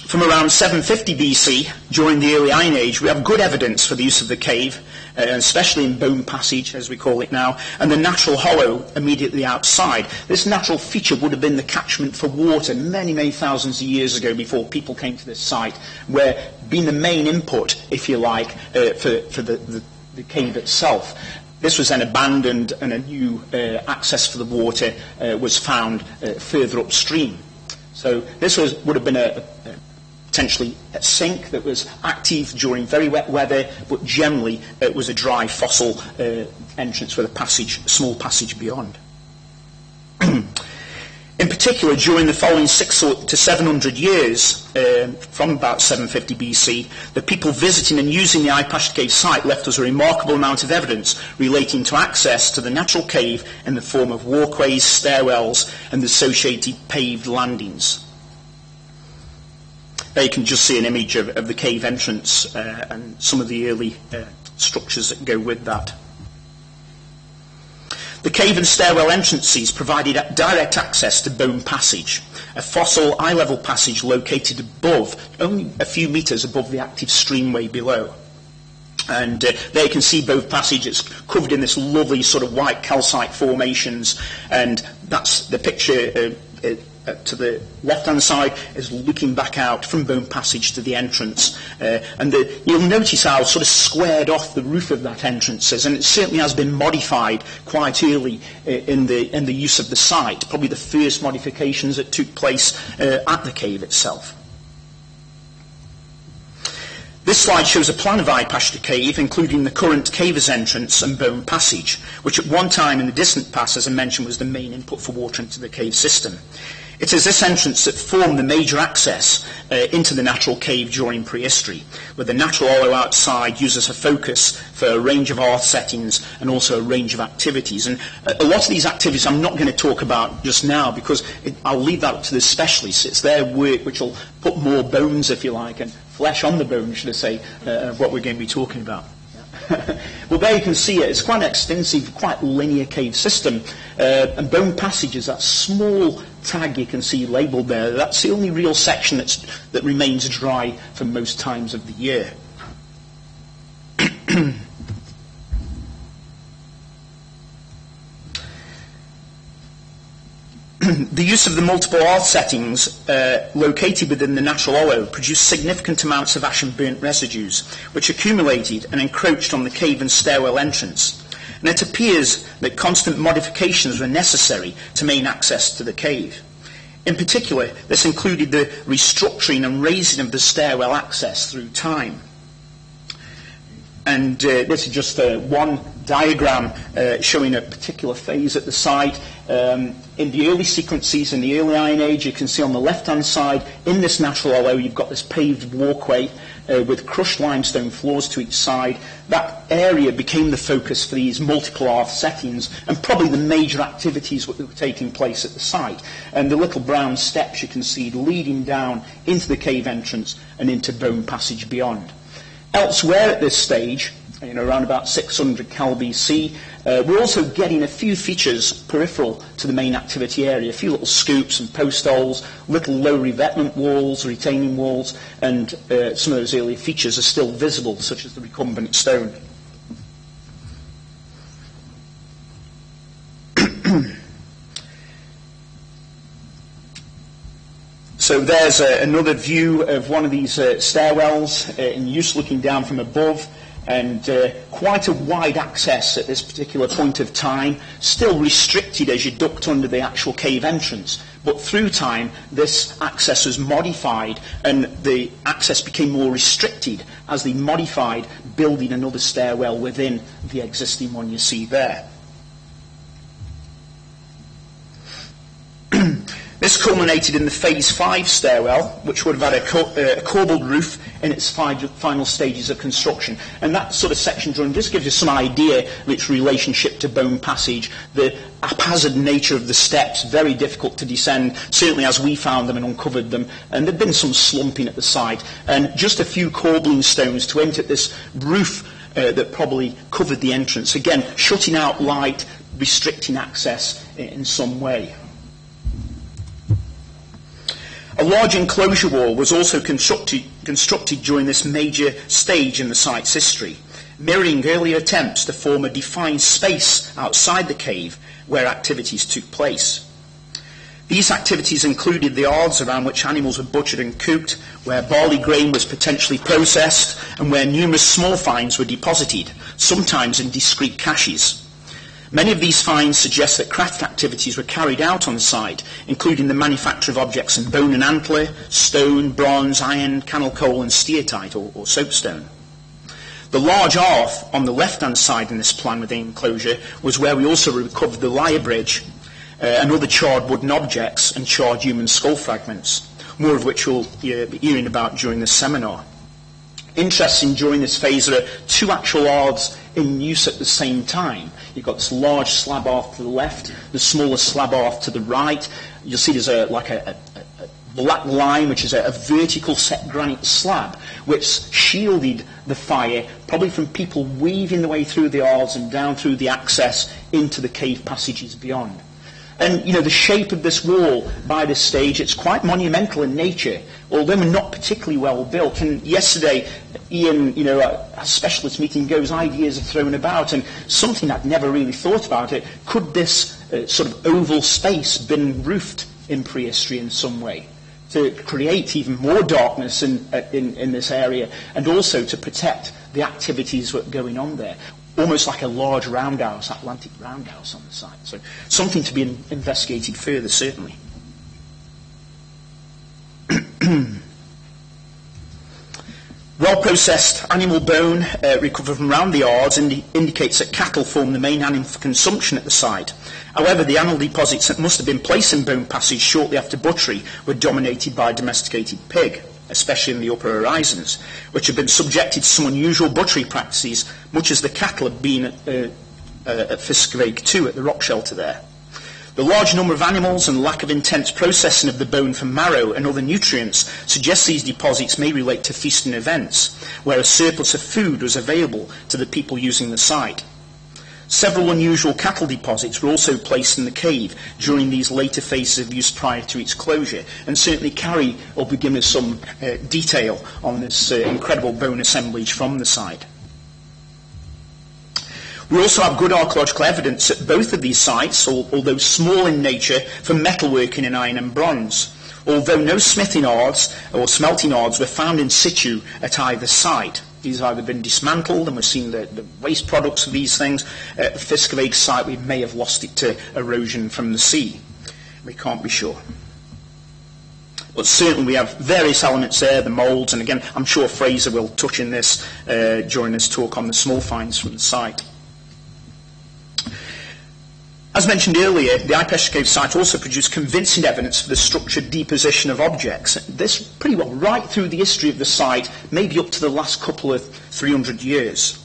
Speaker 4: From around 750 BC, during the early Iron Age, we have good evidence for the use of the cave, especially in Bone Passage, as we call it now, and the natural hollow immediately outside. This natural feature would have been the catchment for water many, many thousands of years ago before people came to this site, where being the main input, if you like, for the cave itself. This was then abandoned, and a new access for the water was found further upstream. So this would have been a potentially a sink that was active during very wet weather, but generally it was a dry fossil entrance with a small passage beyond. In particular, during the following 600 to 700 years, from about 750 BC, the people visiting and using the Eye-Pashta Cave site left us a remarkable amount of evidence relating to access to the natural cave in the form of walkways, stairwells, and the associated paved landings. There you can just see an image of the cave entrance and some of the early structures that go with that. The cave and stairwell entrances provided direct access to Bone Passage, a fossil eye-level passage located above, only a few metres above the active streamway below. And there you can see Bone Passage. It's covered in this lovely sort of white calcite formations, and that's the picture to the left-hand side is looking back out from Bone Passage to the entrance. And you'll notice how sort of squared off the roof of that entrance is, and it certainly has been modified quite early in the use of the site, probably the first modifications that took place at the cave itself. This slide shows a plan of Eye-Pashta Cave, including the current caver's entrance and Bone Passage, which at one time in the distant past, as I mentioned, was the main input for water into the cave system. It is this entrance that formed the major access into the natural cave during prehistory, with the natural hollow outside used as a focus for a range of art settings and also a range of activities. And a lot of these activities I'm not going to talk about just now, because I'll leave that up to the specialists. It's their work which will put more bones, if you like, and flesh on the bones, should I say, of what we're going to be talking about. Well, there you can see it. It's quite an extensive, quite linear cave system. And Bone Passage is that small tag you can see labelled there. That's the only real section that remains dry for most times of the year. The use of the multiple earth settings located within the natural hollow produced significant amounts of ash and burnt residues, which accumulated and encroached on the cave and stairwell entrance. And it appears that constant modifications were necessary to maintain access to the cave. In particular, this included the restructuring and raising of the stairwell access through time. And this is just one diagram showing a particular phase at the site. In the early sequences, in the early Iron Age, you can see on the left-hand side, in this natural hollow, you've got this paved walkway with crushed limestone floors to each side. That area became the focus for these multiple earth settings and probably the major activities that were taking place at the site. And the little brown steps you can see leading down into the cave entrance and into Bone Passage beyond. Elsewhere at this stage, around about 600 Cal BC, we're also getting a few features peripheral to the main activity area, a few little scoops and post holes, little low revetment walls, retaining walls, and some of those earlier features are still visible, such as the recumbent stone. So there's another view of one of these stairwells in use looking down from above, and quite a wide access at this particular point of time, still restricted as you ducked under the actual cave entrance. But through time, this access was modified and the access became more restricted as they modified, building another stairwell within the existing one you see there. This culminated in the Phase 5 stairwell, which would have had a corbelled roof in its final stages of construction. And that sort of section drawing just gives you some idea of its relationship to Bone Passage, the haphazard nature of the steps, very difficult to descend, certainly as we found them and uncovered them. And there'd been some slumping at the site, and just a few corbelling stones to enter this roof that probably covered the entrance. Again, shutting out light, restricting access in some way. A large enclosure wall was also constructed during this major stage in the site's history, mirroring earlier attempts to form a defined space outside the cave where activities took place. These activities included the yards around which animals were butchered and cooked, where barley grain was potentially processed, and where numerous small finds were deposited, sometimes in discrete caches. Many of these finds suggest that craft activities were carried out on the site, including the manufacture of objects in bone and antler, stone, bronze, iron, cannel coal and steatite or soapstone. The large arth on the left-hand side in this plan with the enclosure was where we also recovered the lyre bridge and other charred wooden objects and charred human skull fragments, more of which we'll be hearing about during this seminar. Interesting, during this phase there are two actual arths in use at the same time. You've got this large slab arth to the left, the smaller slab arth to the right. You'll see there's a black line, which is a vertical set granite slab, which shielded the fire, probably from people weaving their way through the arths and down through the access into the cave passages beyond. And, the shape of this wall by this stage, it's quite monumental in nature, although not particularly well built. And yesterday, Ian, at a specialist meeting goes, ideas are thrown about, and something I'd never really thought about it, could this sort of oval space been roofed in prehistory in some way, to create even more darkness in this area, and also to protect the activities that were going on there? Almost like a large roundhouse, Atlantic roundhouse on the site. So something to be investigated further, certainly. Well-processed animal bone recovered from around the arths indicates that cattle form the main animal for consumption at the site. However, the animal deposits that must have been placed in Bone Passage shortly after butchery were dominated by domesticated pig, especially in the upper horizons, which have been subjected to some unusual butchery practices, much as the cattle have been at Fiskevig 2 at the rock shelter there. The large number of animals and lack of intense processing of the bone for marrow and other nutrients suggests these deposits may relate to feasting events, where a surplus of food was available to the people using the site. Several unusual cattle deposits were also placed in the cave during these later phases of use prior to its closure, and certainly Carrie will be giving us some detail on this incredible bone assemblage from the site. We also have good archaeological evidence at both of these sites, although small in nature, for metalworking in iron and bronze, although no smithing arths or smelting arths were found in situ at either site. These have either been dismantled, and we've seen the waste products of these things. At the Fiskevig site, we may have lost it to erosion from the sea. We can't be sure. But certainly we have various elements there, the moulds, and again, I'm sure Fraser will touch on this during his talk on the small finds from the site. As mentioned earlier, the Archaeology Cave site also produced convincing evidence for the structured deposition of objects. This pretty well right through the history of the site, maybe up to the last couple of 300 years.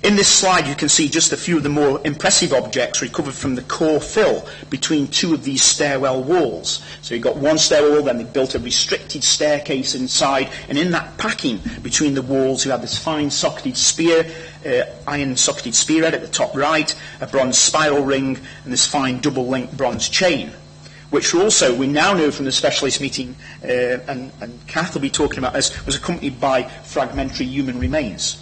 Speaker 4: In this slide you can see just a few of the more impressive objects recovered from the core fill between two of these stairwell walls. So you've got one stairwell, then they built a restricted staircase inside, and in that packing between the walls you have this fine socketed spear, iron socketed spearhead at the top right, a bronze spiral ring, and this fine double-linked bronze chain, which also we now know from the specialist meeting, and Kath will be talking about this, was accompanied by fragmentary human remains.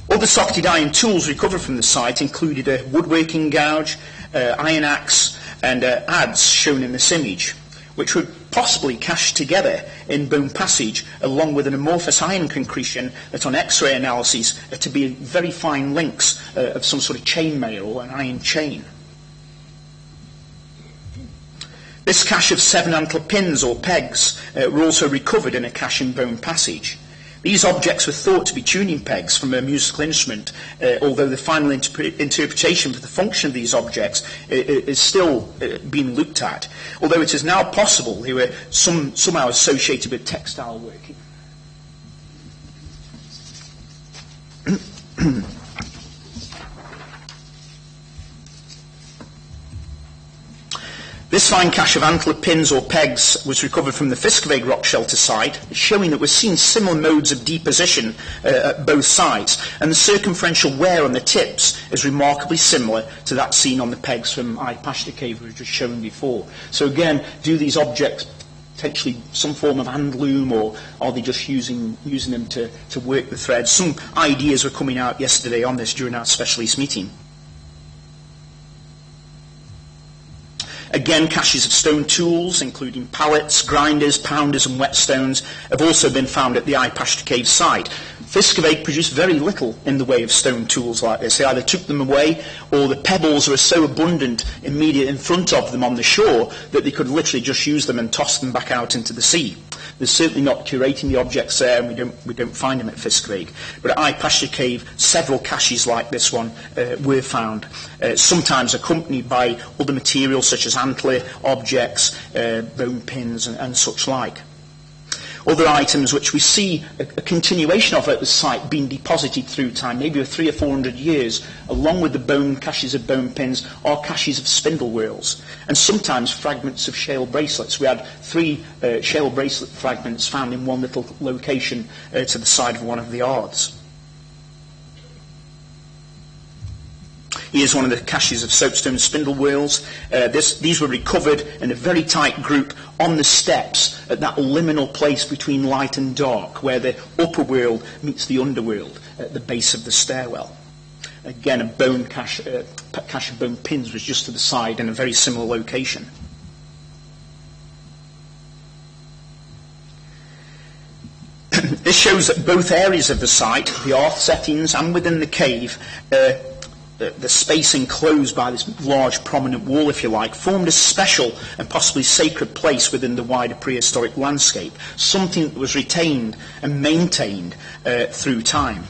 Speaker 4: Other socketed iron tools recovered from the site included a woodworking gouge, iron axe, and adze shown in this image, which were possibly cached together in Bone Passage along with an amorphous iron concretion that on X-ray analysis are to be very fine links of some sort of chainmail or an iron chain. This cache of 7 antler pins or pegs were also recovered in a cache in Bone Passage. These objects were thought to be tuning pegs from a musical instrument, although the final interpretation for the function of these objects is still being looked at, although it is now possible they were somehow associated with textile working. This fine cache of antler pins or pegs was recovered from the Fiskevig rock shelter site, showing that we're seeing similar modes of deposition at both sites, and the circumferential wear on the tips is remarkably similar to that seen on the pegs from Archaeology Cave we were just shown before. So again, do these objects potentially some form of hand loom, or are they just using them to work the threads? Some ideas were coming out yesterday on this during our specialist meeting. Again, caches of stone tools, including pallets, grinders, pounders and whetstones, have also been found at the Eye-Pashta Cave site. Fiskevig produced very little in the way of stone tools like this. They either took them away, or the pebbles were so abundant immediately in front of them on the shore that they could literally just use them and toss them back out into the sea. They're certainly not curating the objects there, and we don't find them at Fiskevig. But at Eye-Pashta Cave, several caches like this one were found, sometimes accompanied by other materials such as antler objects, bone pins and such like. Other items which we see a continuation of at the site being deposited through time, maybe 300 or 400 years, along with the caches of bone pins, are caches of spindle whorls, and sometimes fragments of shale bracelets. We had 3 shale bracelet fragments found in one little location to the side of one of the yards. Here's one of the caches of soapstone spindle whorls. These were recovered in a very tight group on the steps at that liminal place between light and dark, where the upper world meets the underworld at the base of the stairwell. Again, a cache of bone pins was just to the side in a very similar location. This shows that both areas of the site, the earth settings and within the cave, the space enclosed by this large prominent wall, if you like, formed a special and possibly sacred place within the wider prehistoric landscape, something that was retained and maintained through time.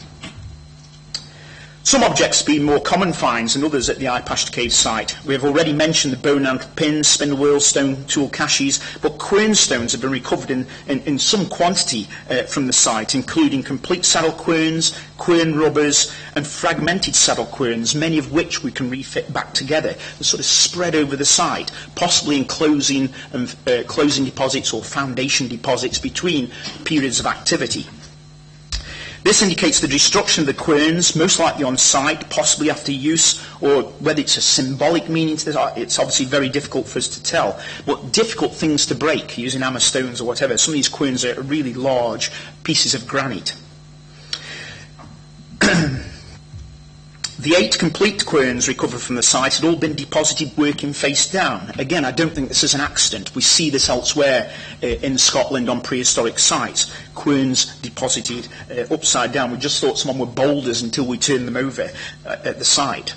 Speaker 4: Some objects being more common finds than others at the Eye-Pashta Cave site. We have already mentioned the bone antler pins, spindle whorls, stone tool caches, but quern stones have been recovered in some quantity from the site, including complete saddle querns, quern rubbers, and fragmented saddle querns, many of which we can refit back together and sort of spread over the site, possibly enclosing closing deposits or foundation deposits between periods of activity. This indicates the destruction of the querns, most likely on site, possibly after use, or whether it's a symbolic meaning to this. It's obviously very difficult for us to tell. But difficult things to break using hammer stones or whatever. Some of these querns are really large pieces of granite. The 8 complete querns recovered from the site had all been deposited working face down. Again, I don't think this is an accident. We see this elsewhere in Scotland on prehistoric sites. Querns deposited upside down. We just thought someone were boulders until we turned them over at the site.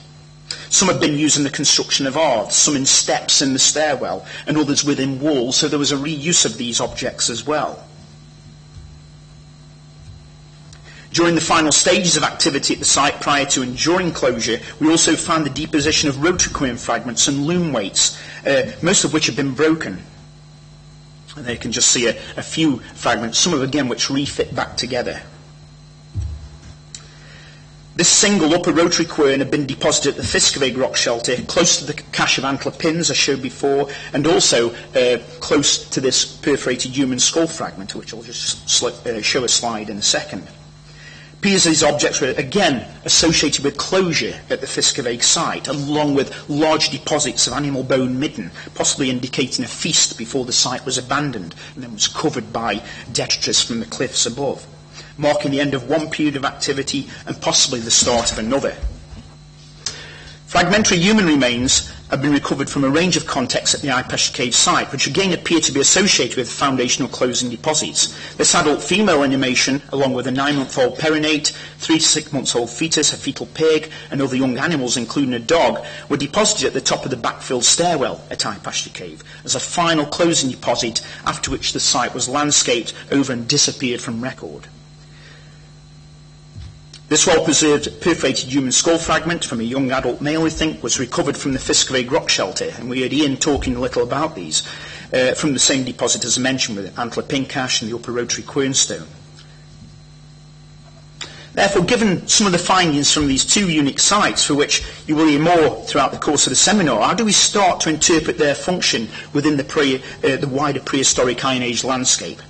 Speaker 4: Some have been used in the construction of arts, some in steps in the stairwell, and others within walls, so there was a reuse of these objects as well. During the final stages of activity at the site prior to and during closure, we also found the deposition of rotary quern fragments and loom weights, most of which have been broken. And there you can just see a few fragments, some of again which refit back together. This single upper rotary quern had been deposited at the Fiskevig rock shelter, close to the cache of antler pins I showed before, and also close to this perforated human skull fragment, which I'll just show a slide in a second. Appears these objects were again associated with closure at the Fiskevig site, along with large deposits of animal bone midden, possibly indicating a feast before the site was abandoned and then was covered by detritus from the cliffs above, marking the end of one period of activity and possibly the start of another. Fragmentary human remains have been recovered from a range of contexts at the Eye-Pashta Cave site, which again appear to be associated with foundational closing deposits. This adult female animation, along with a 9-month-old perinate, 3 to 6 months old fetus, a fetal pig, and other young animals, including a dog, were deposited at the top of the backfill stairwell at Eye-Pashta Cave as a final closing deposit, after which the site was landscaped over and disappeared from record. This well-preserved perforated human skull fragment from a young adult male, we think, was recovered from the Fiskevig rock shelter, and we heard Ian talking a little about these, from the same deposit as I mentioned, with the antler pin cache and the upper rotary quernstone. Therefore, given some of the findings from these 2 unique sites, for which you will hear more throughout the course of the seminar, how do we start to interpret their function within the wider prehistoric Iron Age landscape?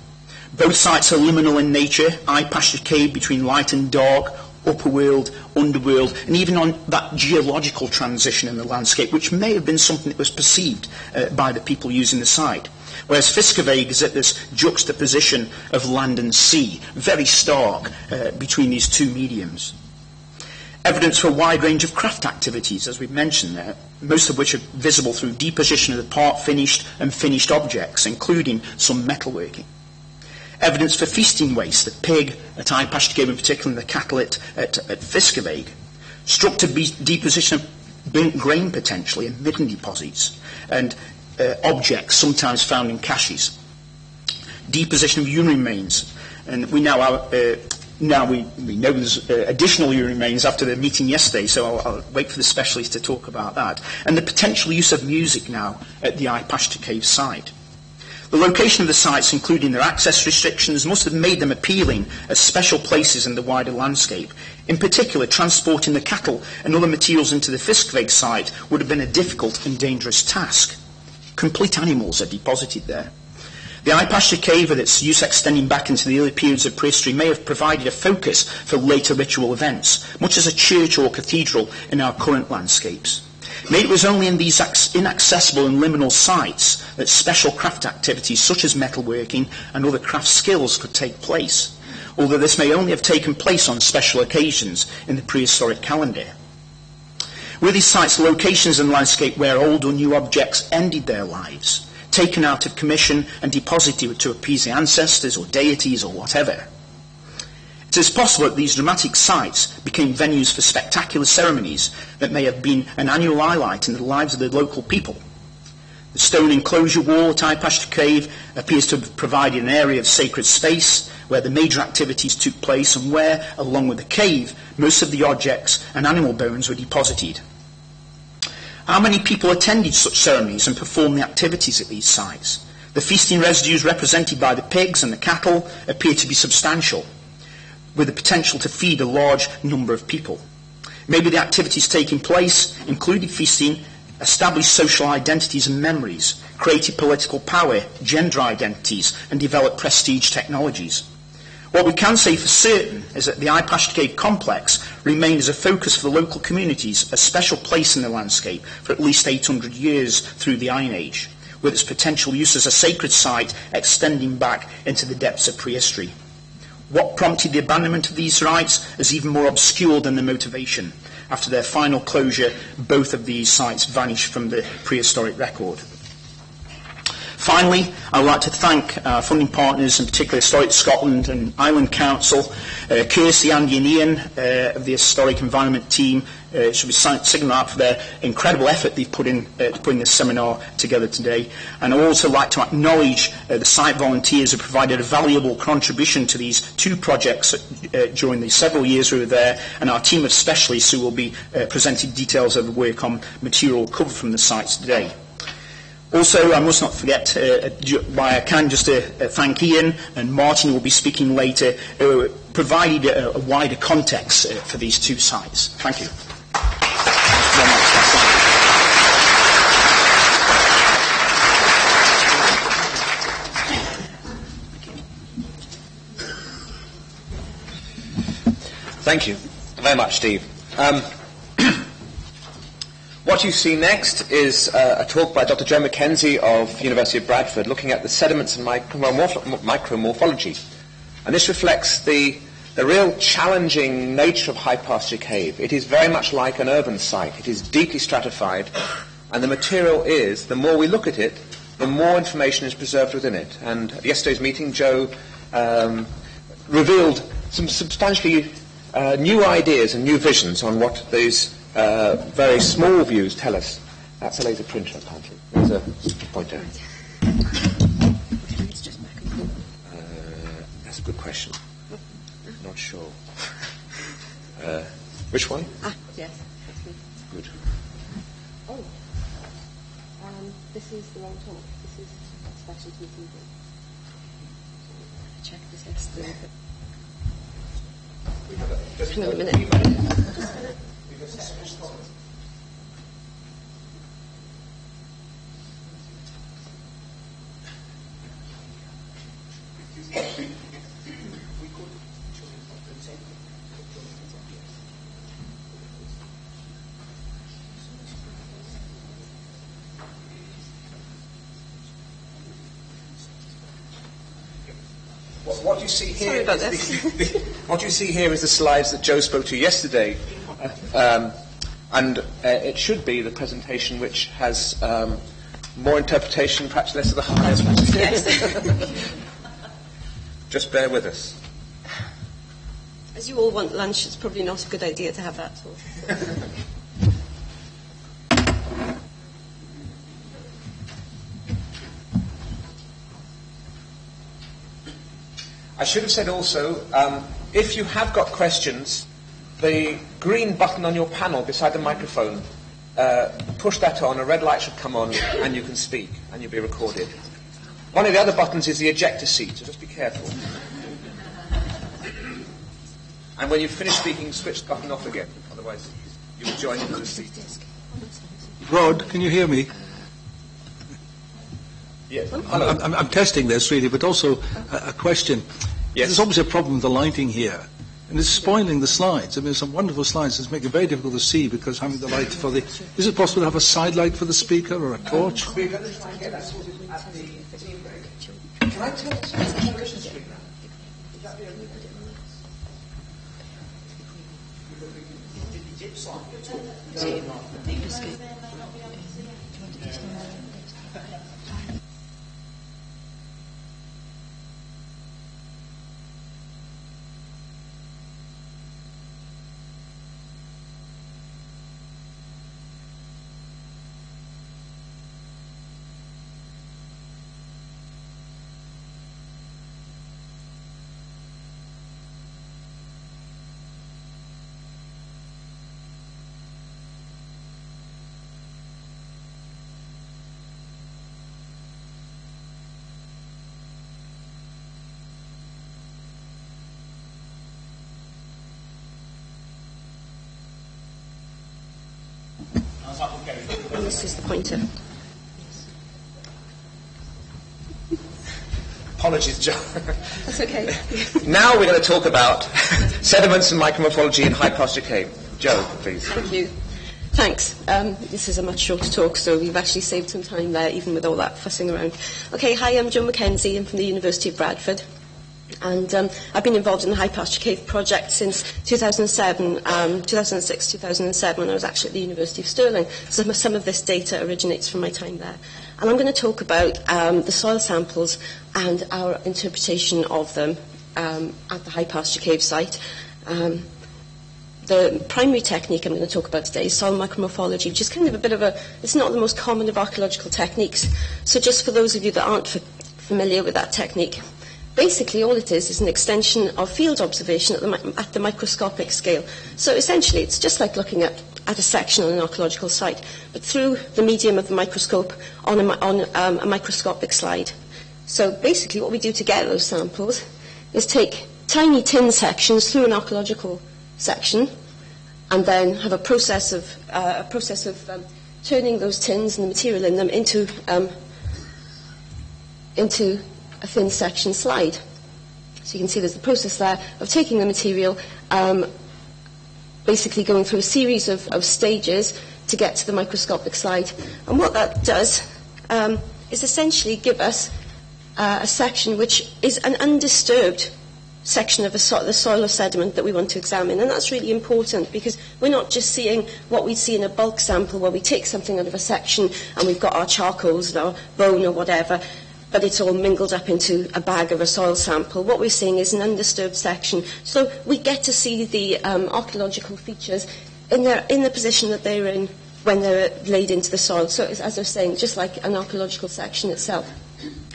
Speaker 4: Both sites are liminal in nature, Eye-Pashta Cave between light and dark, upper world, underworld, and even on that geological transition in the landscape, which may have been something that was perceived by the people using the site. Whereas Fiskevig is at this juxtaposition of land and sea, very stark between these 2 mediums. Evidence for a wide range of craft activities, as we've mentioned there, most of which are visible through deposition of the part-finished and finished objects, including some metalworking. Evidence for feasting waste, the pig at High Pasture Cave, in particular, and the cattle at Fiskeveg. Structured deposition of burnt grain, potentially, and midden deposits, and objects sometimes found in caches. Deposition of urine remains, and we now have, we know there's additional urine remains after the meeting yesterday, so I'll wait for the specialist to talk about that. And the potential use of music now at the High Pasture Cave site. The location of the sites, including their access restrictions, must have made them appealing as special places in the wider landscape. In particular, transporting the cattle and other materials into the Fiskeveg site would have been a difficult and dangerous task. Complete animals are deposited there. The High Pasture Cave, with its use extending back into the early periods of prehistory, may have provided a focus for later ritual events, much as a church or cathedral in our current landscapes. Maybe it was only in these inaccessible and liminal sites that special craft activities such as metalworking and other craft skills could take place, although this may only have taken place on special occasions in the prehistoric calendar. Were these sites locations in the landscape where old or new objects ended their lives, taken out of commission and deposited to appease the ancestors or deities or whatever? It is possible that these dramatic sites became venues for spectacular ceremonies that may have been an annual highlight in the lives of the local people. The stone enclosure wall at High Pasture Cave appears to have provided an area of sacred space where the major activities took place and where, along with the cave, most of the objects and animal bones were deposited. How many people attended such ceremonies and performed the activities at these sites? The feasting residues represented by the pigs and the cattle appear to be substantial, with the potential to feed a large number of people. Maybe the activities taking place, including feasting, established social identities and memories, created political power, gender identities, and developed prestige technologies. What we can say for certain is that the High Pasture Cave complex remained as a focus for the local communities, a special place in the landscape for at least 800 years through the Iron Age, with its potential use as a sacred site extending back into the depths of prehistory. What prompted the abandonment of these rites is even more obscure than the motivation. After their final closure, both of these sites vanished from the prehistoric record. Finally, I would like to thank our funding partners, in particular Historic Scotland and Highland Council, Kirsty, Andy and Ian of the Historic Environment team, should be signalled out for their incredible effort they've put in putting this seminar together today. And I would also like to acknowledge the site volunteers who provided a valuable contribution to these two projects during the several years we were there, and our team of specialists who will be presenting details of the work on material covered from the sites today. Also, I must not forget, why I can just thank Ian and Martin, who will be speaking later, who provided a wider context for these two sites. Thank you.
Speaker 2: Thank you very much, Steve. What you see next is a talk by Dr. Joe Mackenzie of the University of Bradford looking at the sediments and micromorphology. And this reflects the real challenging nature of High Pasture Cave. It is very much like an urban site. It is deeply stratified, and the material is, the more we look at it, the more information is preserved within it. And at yesterday's meeting, Joe revealed some substantially new ideas and new visions on what these very small views tell us. That's a laser printer, apparently. There's a pointer. That's a good question. Not sure. Which one?
Speaker 5: Yes, that's good.
Speaker 2: Good.
Speaker 5: Oh, this is the wrong talk. This is specialty TV. Check this yesterday. Hang on a minute.
Speaker 2: What you see here,
Speaker 5: Sorry about this.
Speaker 2: What you see here is the slides that Joe spoke to yesterday And it should be the presentation which has more interpretation, perhaps less of the highest.
Speaker 5: Yes.
Speaker 2: Just bear with us.
Speaker 5: As you all want lunch, it's probably not a good idea to have that sort of.
Speaker 2: I should have said also, if you have got questions, the green button on your panel beside the microphone, push that on, a red light should come on, and you can speak, and you'll be recorded. One of the other buttons is the ejector seat, so just be careful. And when you finish speaking, switch the button off again, otherwise you'll join into the seat.
Speaker 6: Rod, can you hear me?
Speaker 2: Yes.
Speaker 6: I'm testing this really, but also a question.
Speaker 2: Yes.
Speaker 6: There's obviously a problem with the lighting here, and it's spoiling the slides. I mean, some wonderful slides. It's making it very difficult to see because having the light for the... Is it possible to have a side light for the speaker or a torch?
Speaker 2: We're going to try and get that sorted at the team break. Can I turn the television screen round? Would that be okay?
Speaker 5: And this is the pointer.
Speaker 2: Apologies, Joe.
Speaker 5: That's okay.
Speaker 2: Now we're going to talk about sediments and micromorphology in high pasture cave. Joe, please.
Speaker 5: Thank you. Thanks. This is a much shorter talk, so we've actually saved some time there, even with all that fussing around. Okay, hi, I'm Joe Mackenzie. I'm from the University of Bradford. And I've been involved in the High Pasture Cave project since 2007, 2006, 2007, when I was actually at the University of Stirling. So some of this data originates from my time there. And I'm going to talk about the soil samples and our interpretation of them at the High Pasture Cave site. The primary technique I'm going to talk about today is soil micromorphology, which is kind of a bit of a, it's not the most common of archaeological techniques. So just for those of you that aren't familiar with that technique, basically all it is an extension of field observation at the microscopic scale. So essentially it's just like looking at a section on an archaeological site, but through the medium of the microscope on a microscopic slide. So basically what we do to get those samples is take tiny tin sections through an archaeological section and then have a process of turning those tins and the material in them into a thin section slide. So you can see there's the process there of taking the material, basically going through a series of stages to get to the microscopic slide. And what that does is essentially give us a section which is an undisturbed section of the soil or sediment that we want to examine. And that's really important because we're not just seeing what we'd see in a bulk sample where we take something out of a section and we've got our charcoals and our bone or whatever, but it's all mingled up into a bag of a soil sample. What we're seeing is an undisturbed section. So we get to see the archaeological features in the position that they're in when they're laid into the soil. So it's, as I was saying, just like an archaeological section itself.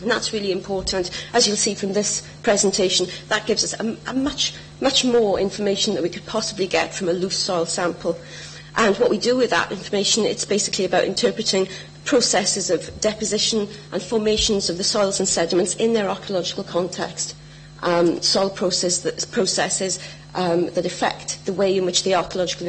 Speaker 5: And that's really important. As you'll see from this presentation, that gives us a much more information than we could possibly get from a loose soil sample. And what we do with that information, it's basically about interpreting processes of deposition and formations of the soils and sediments in their archaeological context. Soil processes that affect the way in which the archaeological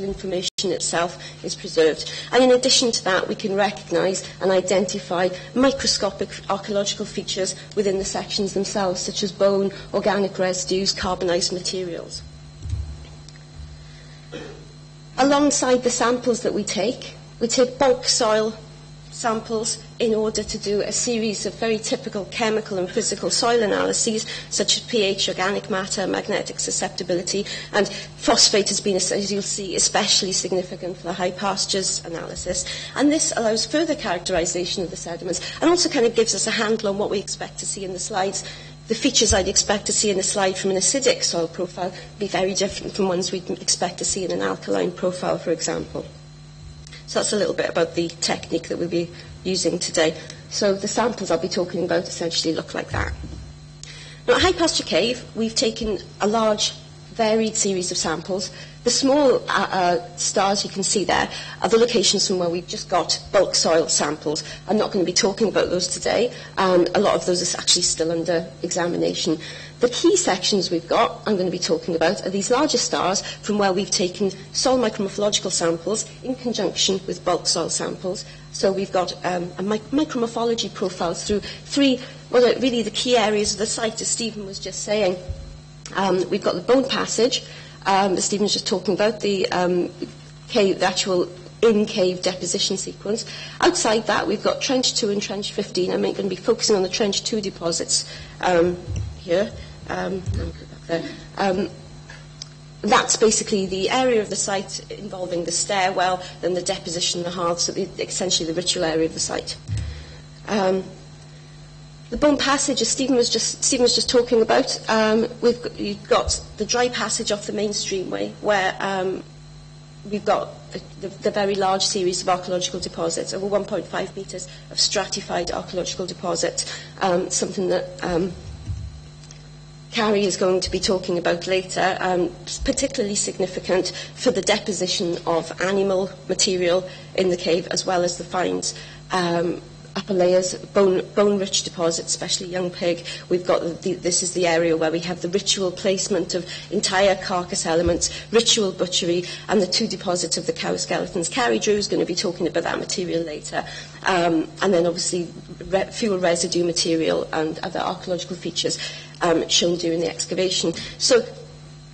Speaker 5: information itself is preserved. And in addition to that, we can recognise and identify microscopic archaeological features within the sections themselves, such as bone, organic residues, carbonised materials. Alongside the samples that we take bulk soil samples in order to do a series of very typical chemical and physical soil analyses, such as pH, organic matter, magnetic susceptibility, and phosphate has been, as you'll see, especially significant for the high pastures analysis. And this allows further characterization of the sediments and also kind of gives us a handle on what we expect to see in the slides. The features I'd expect to see in a slide from an acidic soil profile would be very different from ones we'd expect to see in an alkaline profile, for example. So that's a little bit about the technique that we'll be using today. So the samples I'll be talking about essentially look like that. Now at High Pasture Cave, we've taken a large, varied series of samples. The small stars you can see there are the locations from where we've just got bulk soil samples. I'm not going to be talking about those today. A lot of those are actually still under examination. The key sections we've got, I'm going to be talking about, are these larger stars from where we've taken soil micromorphological samples in conjunction with bulk soil samples. So we've got a micromorphology profile through three, well, really the key areas of the site, as Stephen was just saying. We've got the bone passage, that Stephen was just talking about, the cave, the actual in-cave deposition sequence. Outside that, we've got Trench 2 and Trench 15. I'm going to be focusing on the Trench 2 deposits here. That's basically the area of the site involving the stairwell, then the deposition, the hearths, so essentially the ritual area of the site. The bone passage, as Stephen was just talking about, you've got the dry passage off the main streamway, where we've got the very large series of archaeological deposits, over 1.5 metres of stratified archaeological deposits, something that Carrie is going to be talking about later, particularly significant for the deposition of animal material in the cave, as well as the finds. Upper layers, bone-rich deposits, especially young pig. We've got this is the area where we have the ritual placement of entire carcass elements, ritual butchery, and the two deposits of the cow skeletons. Carrie Drew is going to be talking about that material later. And then obviously fuel residue material and other archaeological features shown during the excavation. So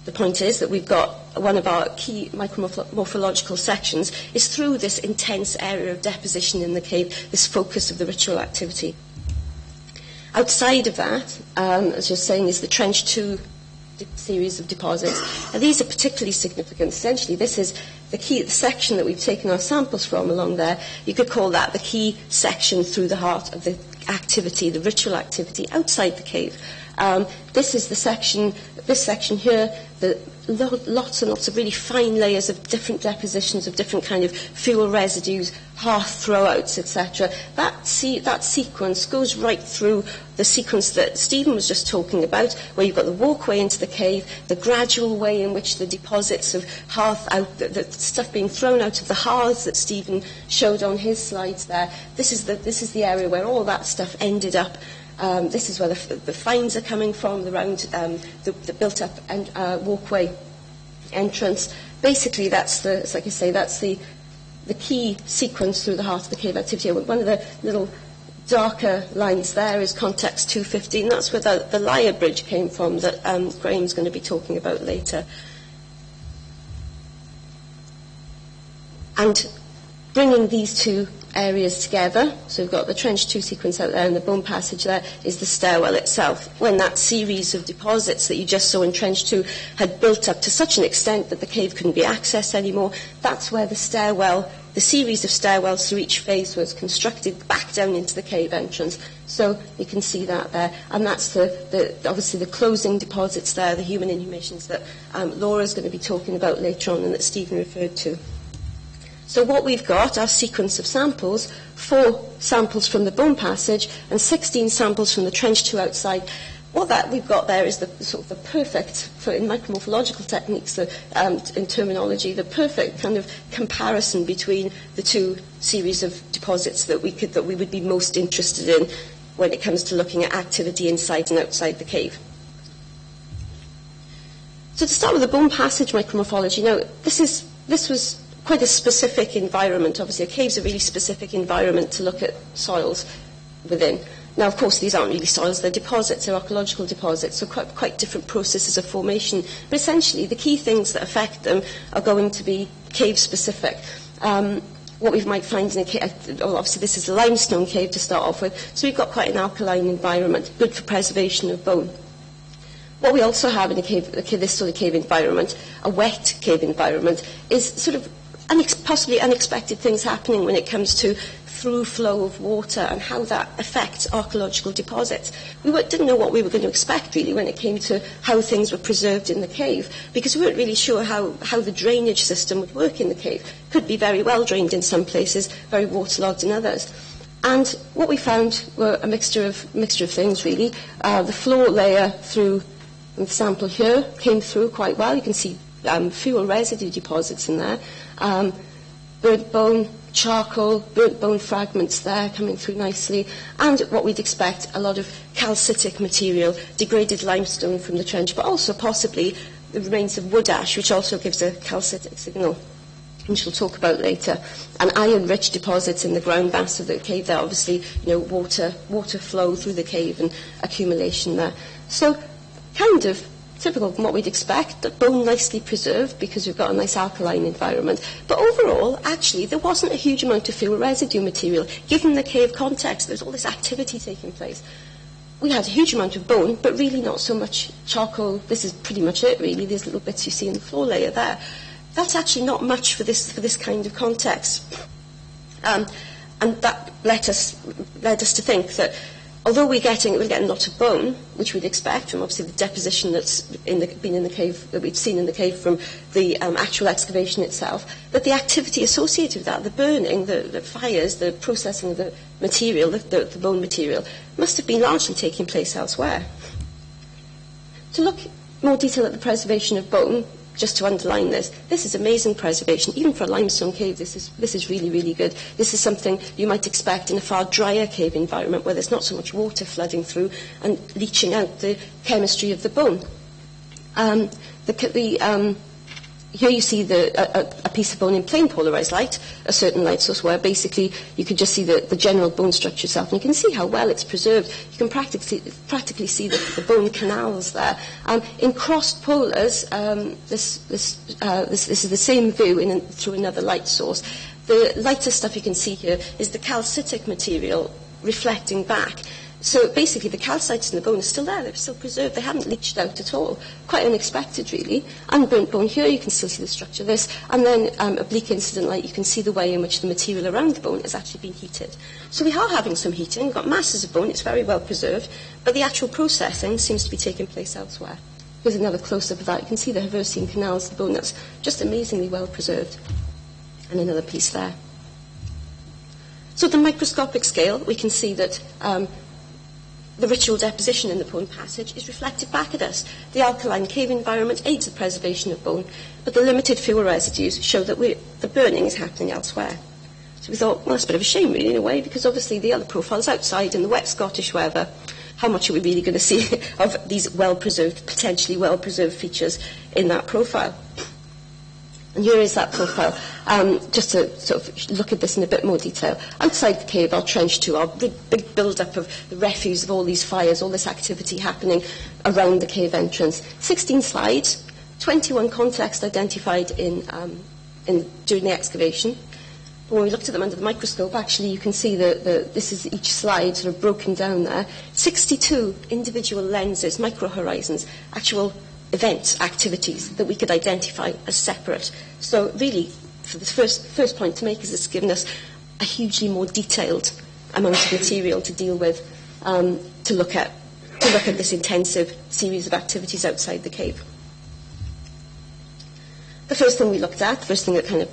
Speaker 5: the point is that we've got one of our key micromorphological sections is through this intense area of deposition in the cave, this focus of the ritual activity. Outside of that, as you're saying, is the Trench 2 series of deposits. And these are particularly significant. Essentially, this is the section that we've taken our samples from along there. You could call that the key section through the heart of the activity, the ritual activity outside the cave. This is this section here, lots and lots of really fine layers of different depositions of different kind of fuel residues, hearth throwouts, etc. That sequence goes right through the sequence that Stephen was just talking about, where you've got the walkway into the cave, the gradual way in which the deposits of hearth out, the stuff being thrown out of the hearths that Stephen showed on his slides there. This is the area where all that stuff ended up. This is where the finds are coming from, around the built-up walkway entrance. Basically, that's the key sequence through the heart of the cave activity. One of the little darker lines there is context 215. That's where the Lyre Bridge came from that Graham's going to be talking about later. And bringing these two areas together, so we've got the Trench 2 sequence out there and the bone passage there, is the stairwell itself. When that series of deposits that you just saw in Trench 2 had built up to such an extent that the cave couldn't be accessed anymore, that's where the stairwell, the series of stairwells through each phase was constructed back down into the cave entrance. So you can see that there. And that's obviously the closing deposits there, the human inhumations that Laura's going to be talking about later on and that Stephen referred to. So what we've got are a sequence of samples, 4 samples from the bone passage and 16 samples from the Trench 2 outside. What that we've got there is the perfect, in micromorphological techniques, in terminology, the perfect kind of comparison between the two series of deposits that we would be most interested in when it comes to looking at activity inside and outside the cave. So to start with the bone passage micromorphology, now this was quite a specific environment. Obviously, a cave's a really specific environment to look at soils within. Now, of course, these aren't really soils, they're deposits, they're archaeological deposits, so quite different processes of formation. But essentially, the key things that affect them are going to be cave-specific. what we might find in a cave. Well, obviously this is a limestone cave to start off with, so we've got quite an alkaline environment, good for preservation of bone. What we also have in this sort of cave environment, a wet cave environment, is sort of possibly unexpected things happening when it comes to through flow of water and how that affects archaeological deposits. We didn't know what we were going to expect, really, when it came to how things were preserved in the cave, because we weren't really sure how the drainage system would work in the cave. Could be very well drained in some places, very waterlogged in others. And what we found were a mixture of things, really. The floor layer through the sample here came through quite well. You can see fuel residue deposits in there. Burnt bone, charcoal, burnt bone fragments there coming through nicely, and what we'd expect, a lot of calcitic material, degraded limestone from the trench, but also possibly the remains of wood ash, which also gives a calcitic signal, which we'll talk about later. And iron-rich deposits in the ground mass of the cave there, obviously, water flow through the cave and accumulation there. So, kind of typical of what we'd expect, the bone nicely preserved because we've got a nice alkaline environment. But overall, actually, there wasn't a huge amount of fuel residue material. Given the cave context, there's all this activity taking place. We had a huge amount of bone, but really not so much charcoal. This is pretty much it, really. These little bits you see in the floor layer there. That's actually not much for this kind of context. And that led us to think that although we're getting a lot of bone, which we'd expect from obviously the deposition that's been in the cave, that we've seen in the cave from the actual excavation itself, that the activity associated with that, the burning, the fires, the processing of the material, the bone material, must have been largely taking place elsewhere. To look more detail at the preservation of bone, just to underline this is amazing preservation. Even for a limestone cave, this is really, really good. This is something you might expect in a far drier cave environment where there's not so much water flooding through and leaching out the chemistry of the bone. Here you see a piece of bone in plain polarized light, a certain light source, where basically you can just see the general bone structure itself, and you can see how well it's preserved. You can practically see the bone canals there. In crossed polars, this is the same view through another light source. The lighter stuff you can see here is the calcitic material reflecting back. So basically the calcites in the bone are still there, they're still preserved, they haven't leached out at all. Quite unexpected, really. Unburnt bone here, you can still see the structure of this, and then oblique incident light, you can see the way in which the material around the bone has actually been heated. So we are having some heating, we've got masses of bone, it's very well preserved, but the actual processing seems to be taking place elsewhere. Here's another close-up of that. You can see the Haversian canals, the bone that's just amazingly well preserved. And another piece there. So at the microscopic scale, we can see that the ritual deposition in the bone passage is reflected back at us. The alkaline cave environment aids the preservation of bone, but the limited fuel residues show that the burning is happening elsewhere. So we thought, well, that's a bit of a shame, really, in a way, because obviously the other profiles outside in the wet Scottish weather, how much are we really going to see of these well-preserved, potentially well-preserved features in that profile? And here is that profile, just to sort of look at this in a bit more detail. Outside the cave, our trench 2, our big build-up of the refuse of all these fires, all this activity happening around the cave entrance. 16 slides, 21 contexts identified during the excavation. But when we looked at them under the microscope, actually you can see this is each slide sort of broken down there. 62 individual lenses, micro-horizons, actual events, activities that we could identify as separate. So really, for the first point to make is it's given us a hugely more detailed amount of material to deal with, to look at this intensive series of activities outside the cave. The first thing we looked at, the first thing that kind of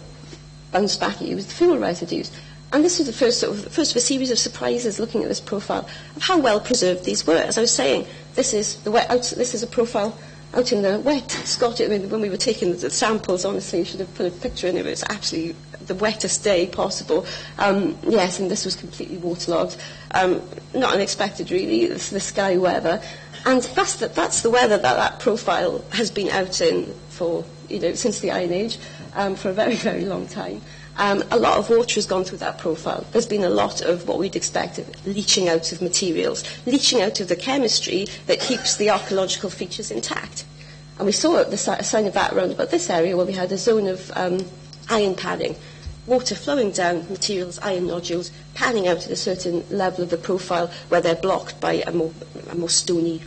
Speaker 5: bounced back at you was the fuel residues. And this was the first of a series of surprises looking at this profile of how well preserved these were. As I was saying, this is a profile out in the wet Scottish. I mean, when we were taking the samples, honestly, you should have put a picture in it. It was absolutely the wettest day possible. Yes, and this was completely waterlogged. Not unexpected, really. It's the sky weather. And that's the weather that profile has been out in for, since the Iron Age, for a very, very long time. A lot of water has gone through that profile. There's been a lot of what we'd expect of leaching out of materials, leaching out of the chemistry that keeps the archaeological features intact. And we saw a sign of that around about this area where we had a zone of iron padding. water flowing down materials, iron nodules, panning out at a certain level of the profile where they're blocked by a more stony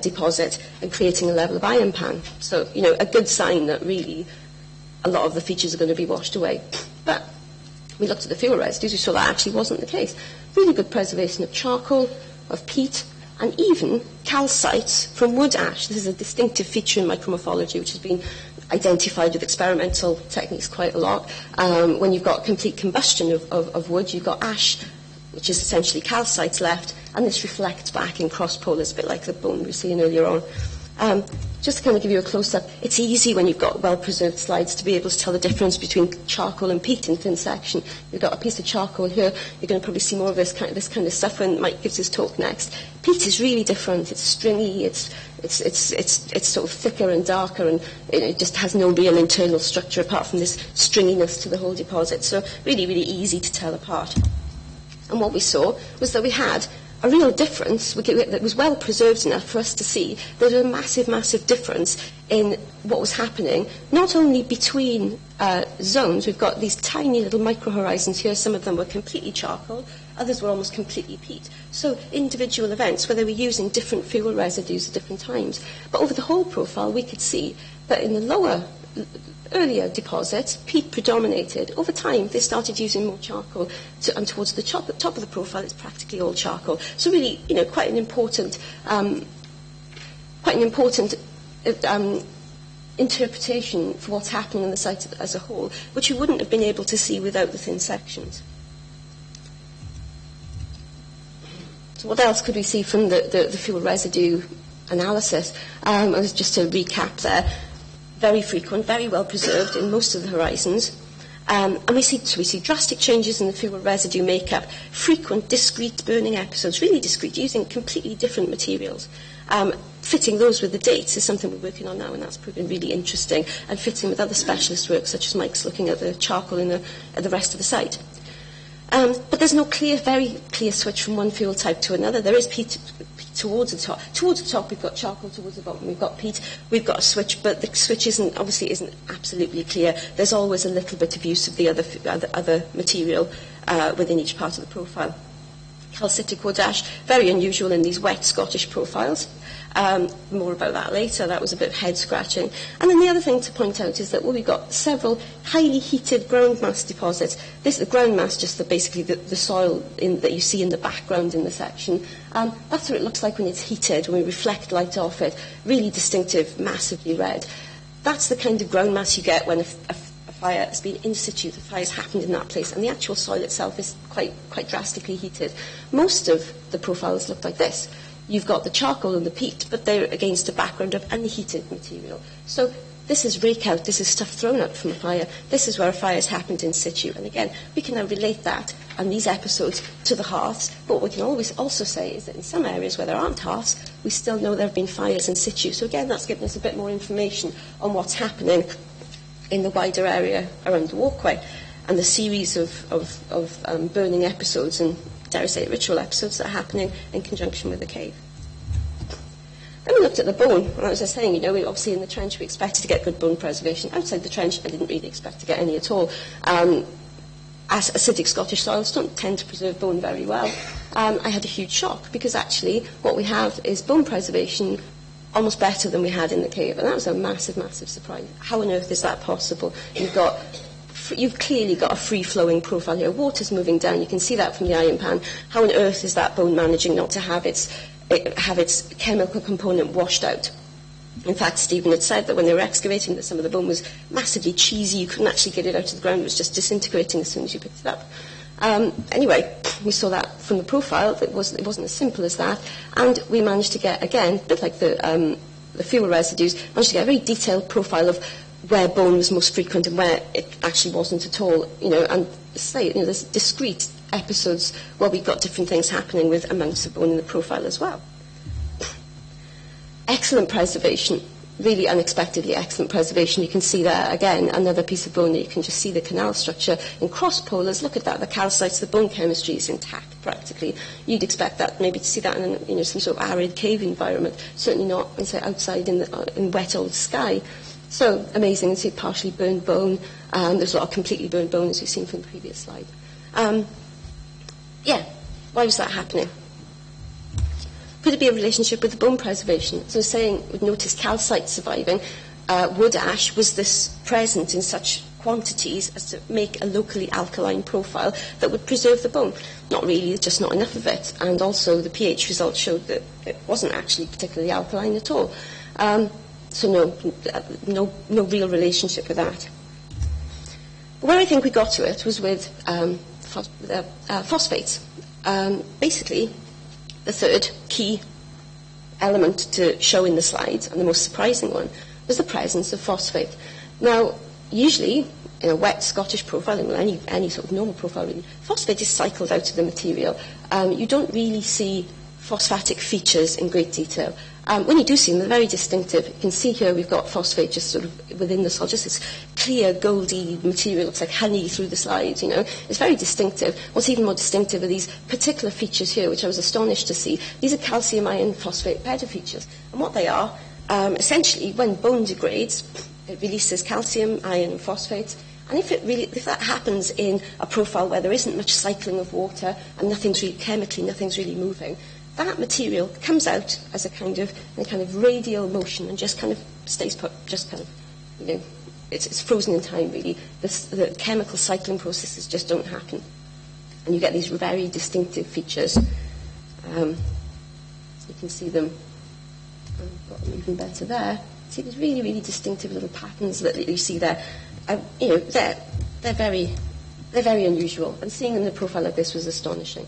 Speaker 5: deposit and creating a level of iron pan. So, a good sign that really a lot of the features are going to be washed away. But we looked at the fuel residues, we saw that actually wasn't the case. Really good preservation of charcoal, of peat, and even calcites from wood ash. This is a distinctive feature in micromorphology which has been identified with experimental techniques quite a lot. When you've got complete combustion of wood, you've got ash, which is essentially calcites left, and this reflects back in cross-polars, a bit like the bone we were seeing earlier on. Just to kind of give you a close-up, it's easy when you've got well-preserved slides to be able to tell the difference between charcoal and peat in thin section. You've got a piece of charcoal here, you're going to probably see more of this kind of stuff when Mike gives his talk next. Peat is really different. It's stringy, it's sort of thicker and darker, and it just has no real internal structure apart from this stringiness to the whole deposit. So really, really easy to tell apart. And what we saw was that we had a real difference that was well preserved enough for us to see there was a massive, massive difference in what was happening, not only between zones. We've got these tiny little micro-horizons here. Some of them were completely charcoal, others were almost completely peat. So individual events where they were using different fuel residues at different times. But over the whole profile, we could see that in the earlier deposits, peat predominated. Over time, they started using more charcoal, and towards the top of the profile, it's practically all charcoal. So really, quite an important interpretation for what's happening on the site as a whole, which you wouldn't have been able to see without the thin sections. So what else could we see from the fuel residue analysis? Just to recap there. Very frequent, very well preserved in most of the horizons. And we see drastic changes in the fuel residue makeup, frequent discrete burning episodes, really discrete, using completely different materials. Fitting those with the dates is something we're working on now, and that's proven really interesting, and fitting with other specialist work, such as Mike's looking at the charcoal at the rest of the site. But there's no very clear switch from one fuel type to another. There is peat towards the top. Towards the top, we've got charcoal. Towards the bottom, we've got peat. We've got a switch, but the switch isn't absolutely clear. There's always a little bit of use of the other material within each part of the profile. Calcitic wood ash, very unusual in these wet Scottish profiles. More about that later. That was a bit of head scratching. And then the other thing to point out is that we've got several highly heated ground mass deposits. This is the ground mass, just basically the soil that you see in the background in the section. That's what it looks like when it's heated, when we reflect light off it. Really distinctive, massively red. That's the kind of ground mass you get when a fire has been in situ, the fire's happened in that place, and the actual soil itself is quite drastically heated. Most of the profiles look like this. You've got the charcoal and the peat, but they're against a background of unheated material. So this is rake out, this is stuff thrown out from a fire. This is where a fire has happened in situ. And again, we can now relate that and these episodes to the hearths. But what we can always also say is that in some areas where there aren't hearths, we still know there have been fires in situ. So again, that's giving us a bit more information on what's happening in the wider area around the walkway, and the series of burning episodes and, dare I say, ritual episodes that are happening in conjunction with the cave. Then we looked at the bone, and as I was saying, we obviously in the trench we expected to get good bone preservation. Outside the trench, I didn't really expect to get any at all. As acidic Scottish soils don't tend to preserve bone very well. I had a huge shock, because actually what we have is bone preservation almost better than we had in the cave, and that was a massive, massive surprise. How on earth is that possible? You've clearly got a free-flowing profile here. Water's moving down. You can see that from the iron pan. How on earth is that bone managing not to have its chemical component washed out? In fact, Stephen had said that when they were excavating that some of the bone was massively cheesy. You couldn't actually get it out of the ground. It was just disintegrating as soon as you picked it up. Anyway, we saw that from the profile. It wasn't as simple as that. And we managed to get, again, a bit like the fuel residues, managed to get a very detailed profile of where bone was most frequent and where it actually wasn't at all, and there's discrete episodes where we've got different things happening with amounts of bone in the profile as well. Excellent preservation, really unexpectedly excellent preservation. You can see there, again, another piece of bone that you can just see the canal structure in cross-polars. Look at that, the calcites, the bone chemistry is intact practically. You'd expect that maybe to see that in some sort of arid cave environment, certainly not outside in wet old sky. So amazing to see partially burned bone. There's a lot of completely burned bone, as we've seen from the previous slide. Why was that happening? Could it be a relationship with the bone preservation? As I was saying, we'd noticed calcite surviving. Wood ash, was this present in such quantities as to make a locally alkaline profile that would preserve the bone? Not really, there's just not enough of it. And also the pH results showed that it wasn't actually particularly alkaline at all. So no real relationship with that. But where I think we got to it was with phosphates. Basically, the third key element to show in the slides, and the most surprising one, was the presence of phosphate. Now, usually, in a wet Scottish profile, in any sort of normal profile really, phosphate is cycled out of the material. You don't really see phosphatic features in great detail. When you do see them, they're very distinctive. You can see here we've got phosphate just sort of within the soil, just this clear, goldy material. Looks like honey through the slides, you know. It's very distinctive. What's even more distinctive are these particular features here, which I was astonished to see. These are calcium iron phosphate beta features. And what they are, essentially, when bone degrades, it releases calcium, iron, and phosphate. And if that happens in a profile where there isn't much cycling of water and nothing's really moving, that material comes out as a kind of radial motion and just kind of stays put, just kind of, you know, it's frozen in time really. The chemical cycling processes just don't happen. And you get these very distinctive features. You can see them, I've got them even better there. See these really, really distinctive little patterns that you see there. You know, they're very unusual. And seeing them in a profile like this was astonishing.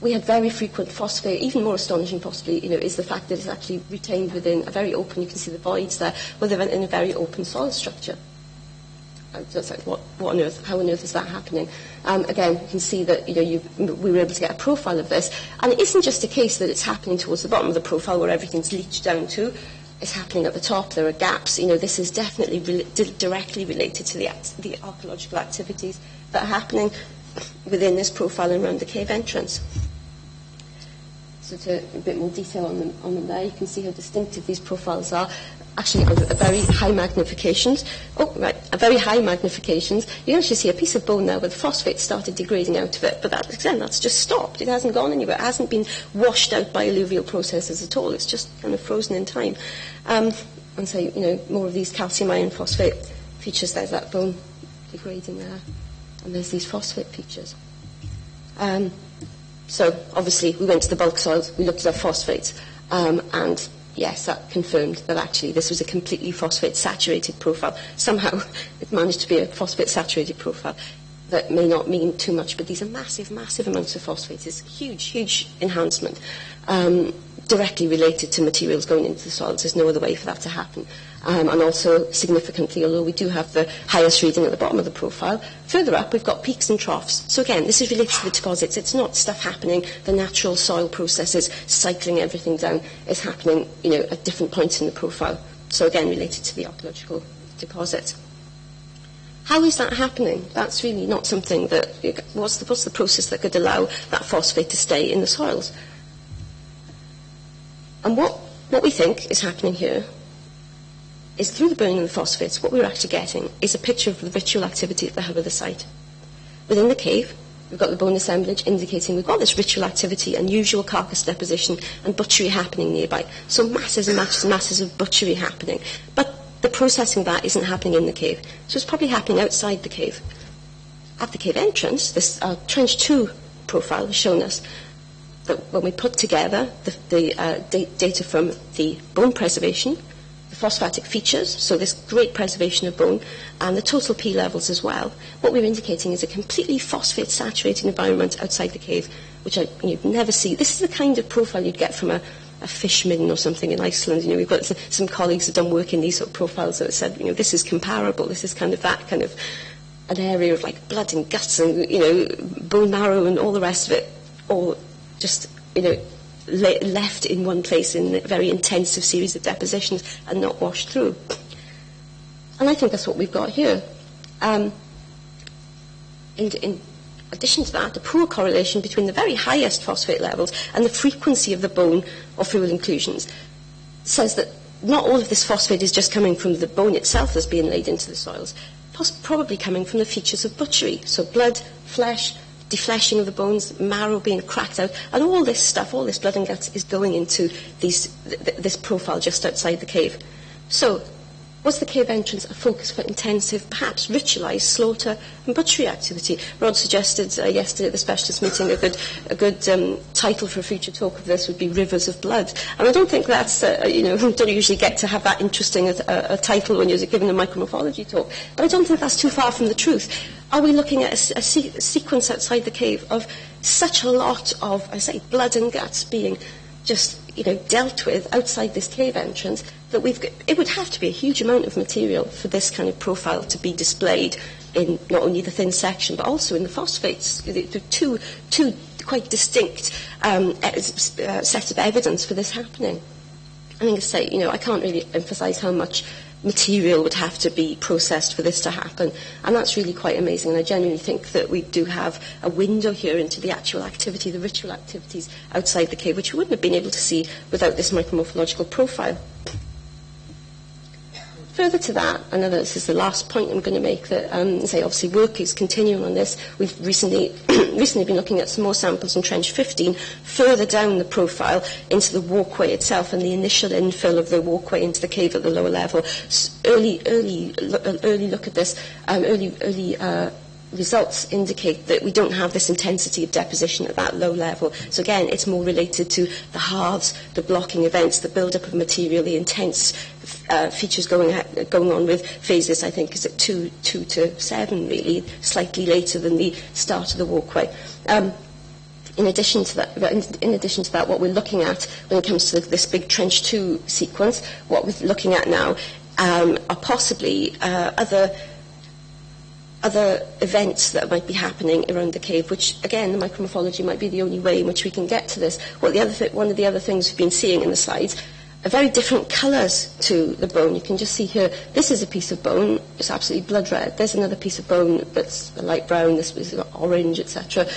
Speaker 5: We had very frequent phosphate. Even more astonishing, possibly, you know, is the fact that it's actually retained within a very open. You can see the voids there, where they're in a very open soil structure. Just like, what on earth? How on earth is that happening? Again, you can see that, you know, we were able to get a profile of this, and it isn't just a case that it's happening towards the bottom of the profile where everything's leached down to. It's happening at the top. There are gaps. You know, this is definitely directly related to the archaeological activities that are happening within this profile and around the cave entrance. So to a bit more detail on them there, you can see how distinctive these profiles are. Actually, a very high magnifications. A very high magnifications. You can actually see a piece of bone there where the phosphate started degrading out of it, but that's just stopped. It hasn't gone anywhere. It hasn't been washed out by alluvial processes at all. It's just kind of frozen in time. And so, you know, more of these calcium iron phosphate features. There's that bone degrading there, and there's these phosphate features. So obviously we went to the bulk soils, we looked at our phosphates, and yes, that confirmed that actually this was a completely phosphate-saturated profile. Somehow it managed to be a phosphate-saturated profile. That may not mean too much, but these are massive, massive amounts of phosphate. It's huge, huge enhancement, directly related to materials going into the soils. There's no other way for that to happen. And also, significantly, although we do have the highest reading at the bottom of the profile, further up we've got peaks and troughs. So again, this is related to the deposits. It's not stuff happening, the natural soil processes, cycling everything down. It's happening, you know, at different points in the profile. So again, related to the archaeological deposits. How is that happening? That's really not something that... What's the process that could allow that phosphate to stay in the soils? And what we think is happening here is through the burning of the phosphates, what we're actually getting is a picture of the ritual activity at the hub of the site. Within the cave, we've got the bone assemblage indicating we've got this ritual activity, unusual carcass deposition, and butchery happening nearby. So masses and masses and masses of butchery happening. But the processing of that isn't happening in the cave. So it's probably happening outside the cave. At the cave entrance, this Trench 2 profile has shown us that when we put together the data from the bone preservation, the phosphatic features, so this great preservation of bone, and the total P levels as well, what we're indicating is a completely phosphate-saturated environment outside the cave, which you'd never see. This is the kind of profile you'd get from a fish midden or something in Iceland. You know, we've got some colleagues who've done work in these sort of profiles that said, you know, this is comparable. This is kind of that kind of an area of like blood and guts and, you know, bone marrow and all the rest of it, all just, you know, left in one place in a very intensive series of depositions and not washed through. And I think that's what we've got here. In addition to that, a poor correlation between the very highest phosphate levels and the frequency of the bone or fluid inclusions says that not all of this phosphate is just coming from the bone itself that's being laid into the soils. Probably coming from the features of butchery. So blood, flesh, defleshing of the bones, marrow being cracked out, and all this stuff, all this blood and guts is going into this profile just outside the cave. So, was the cave entrance a focus for intensive, perhaps ritualised slaughter and butchery activity? Rod suggested yesterday at the specialist meeting a good title for a future talk of this would be Rivers of Blood. And I don't think that's, don't usually get to have that interesting a title when you're giving a micromorphology talk. But I don't think that's too far from the truth. Are we looking at a sequence outside the cave of such a lot of, I say, blood and guts being just, dealt with outside this cave entrance, that it would have to be a huge amount of material for this kind of profile to be displayed in not only the thin section, but also in the phosphates. There are two quite distinct sets of evidence for this happening. I think I say, I can't really emphasise how much material would have to be processed for this to happen, and that's really quite amazing. And I genuinely think that we do have a window here into the actual activity, the ritual activities outside the cave, which we wouldn't have been able to see without this micromorphological profile. Further to that, I know that this is the last point I'm going to make, that obviously work is continuing on this. We've recently been looking at some more samples in Trench 15, further down the profile into the walkway itself and the initial infill of the walkway into the cave at the lower level. Early look at this, early results indicate that we don't have this intensity of deposition at that low level. So again, it's more related to the halves, the blocking events, the build-up of material, the intense features going on with phases, I think, is at 2 to 7, really, slightly later than the start of the walkway. In addition to that, what we're looking at when it comes to this big Trench 2 sequence, what we're looking at now are possibly other events that might be happening around the cave, which, again, the micromorphology might be the only way in which we can get to this. One of the other things we've been seeing in the slides are very different colours to the bone. You can just see here, this is a piece of bone, it's absolutely blood red. There's another piece of bone that's a light brown, this is orange, etc.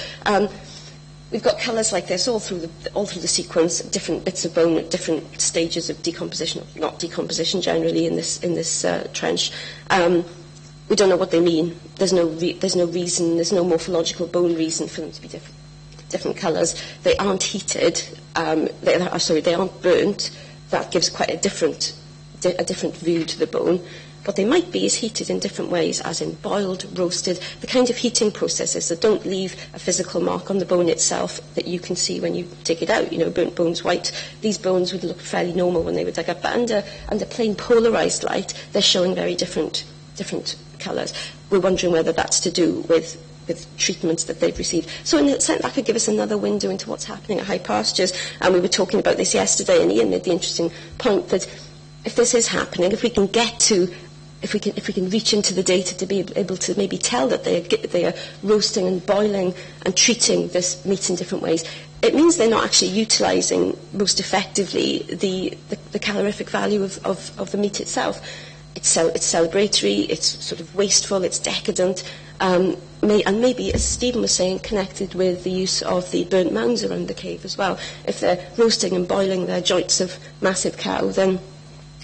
Speaker 5: We've got colours like this all through the sequence, different bits of bone at different stages of decomposition, not decomposition generally in this trench. We don't know what they mean. There's no reason, there's no morphological bone reason for them to be different colours. They aren't heated, they aren't burnt. That gives quite a different view to the bone. What they might be is heated in different ways, as in boiled, roasted, the kind of heating processes that don't leave a physical mark on the bone itself that you can see when you dig it out. Burnt bones white. These bones would look fairly normal when they were dug up, but under plain polarised light, they're showing very different colours. We're wondering whether that's to do with treatments that they've received. So in that sense, that could give us another window into what's happening at high pastures. And we were talking about this yesterday, and Ian made the interesting point that if this is happening, if we can reach into the data to be able to maybe tell that they are roasting and boiling and treating this meat in different ways, it means they're not actually utilising most effectively the calorific value of the meat itself. It's celebratory, it's sort of wasteful, it's decadent, and maybe, as Stephen was saying, connected with the use of the burnt mounds around the cave as well. If they're roasting and boiling their joints of massive cow, then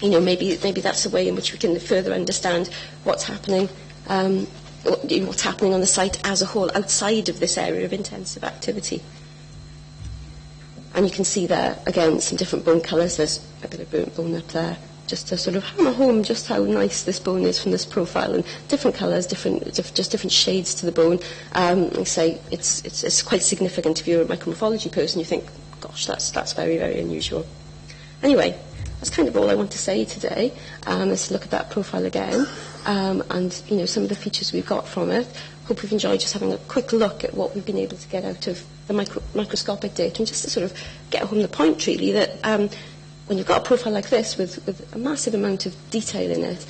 Speaker 5: maybe that's a way in which we can further understand what's happening on the site as a whole, outside of this area of intensive activity. And you can see there, again, some different bone colours. There's a bit of burnt bone up there, just to sort of hammer home just how nice this bone is from this profile, and different colours, just different shades to the bone. I say it's quite significant. If you're a micromorphology person, you think, gosh, that's very, very unusual. Anyway, that's kind of all I want to say today. Let's look at that profile again, and some of the features we've got from it. Hope you've enjoyed just having a quick look at what we've been able to get out of the microscopic data, and just to sort of get home the point, really, that when you've got a profile like this with a massive amount of detail in it,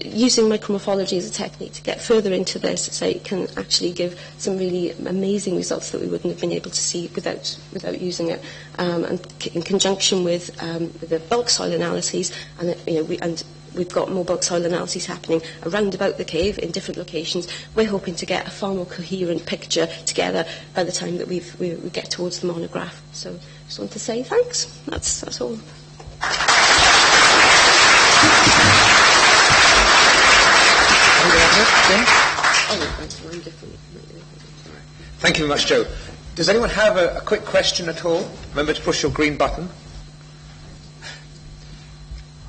Speaker 5: using micromorphology as a technique to get further into this, can actually give some really amazing results that we wouldn't have been able to see without using it. And in conjunction with the bulk soil analyses, and we've got more bulk soil analyses happening around about the cave in different locations. We're hoping to get a far more coherent picture together by the time that we get towards the monograph. So just want to say thanks. That's all. Oh, that's one different.
Speaker 2: Thank you very much, Joe. Does anyone have a quick question at all? Remember to push your green button.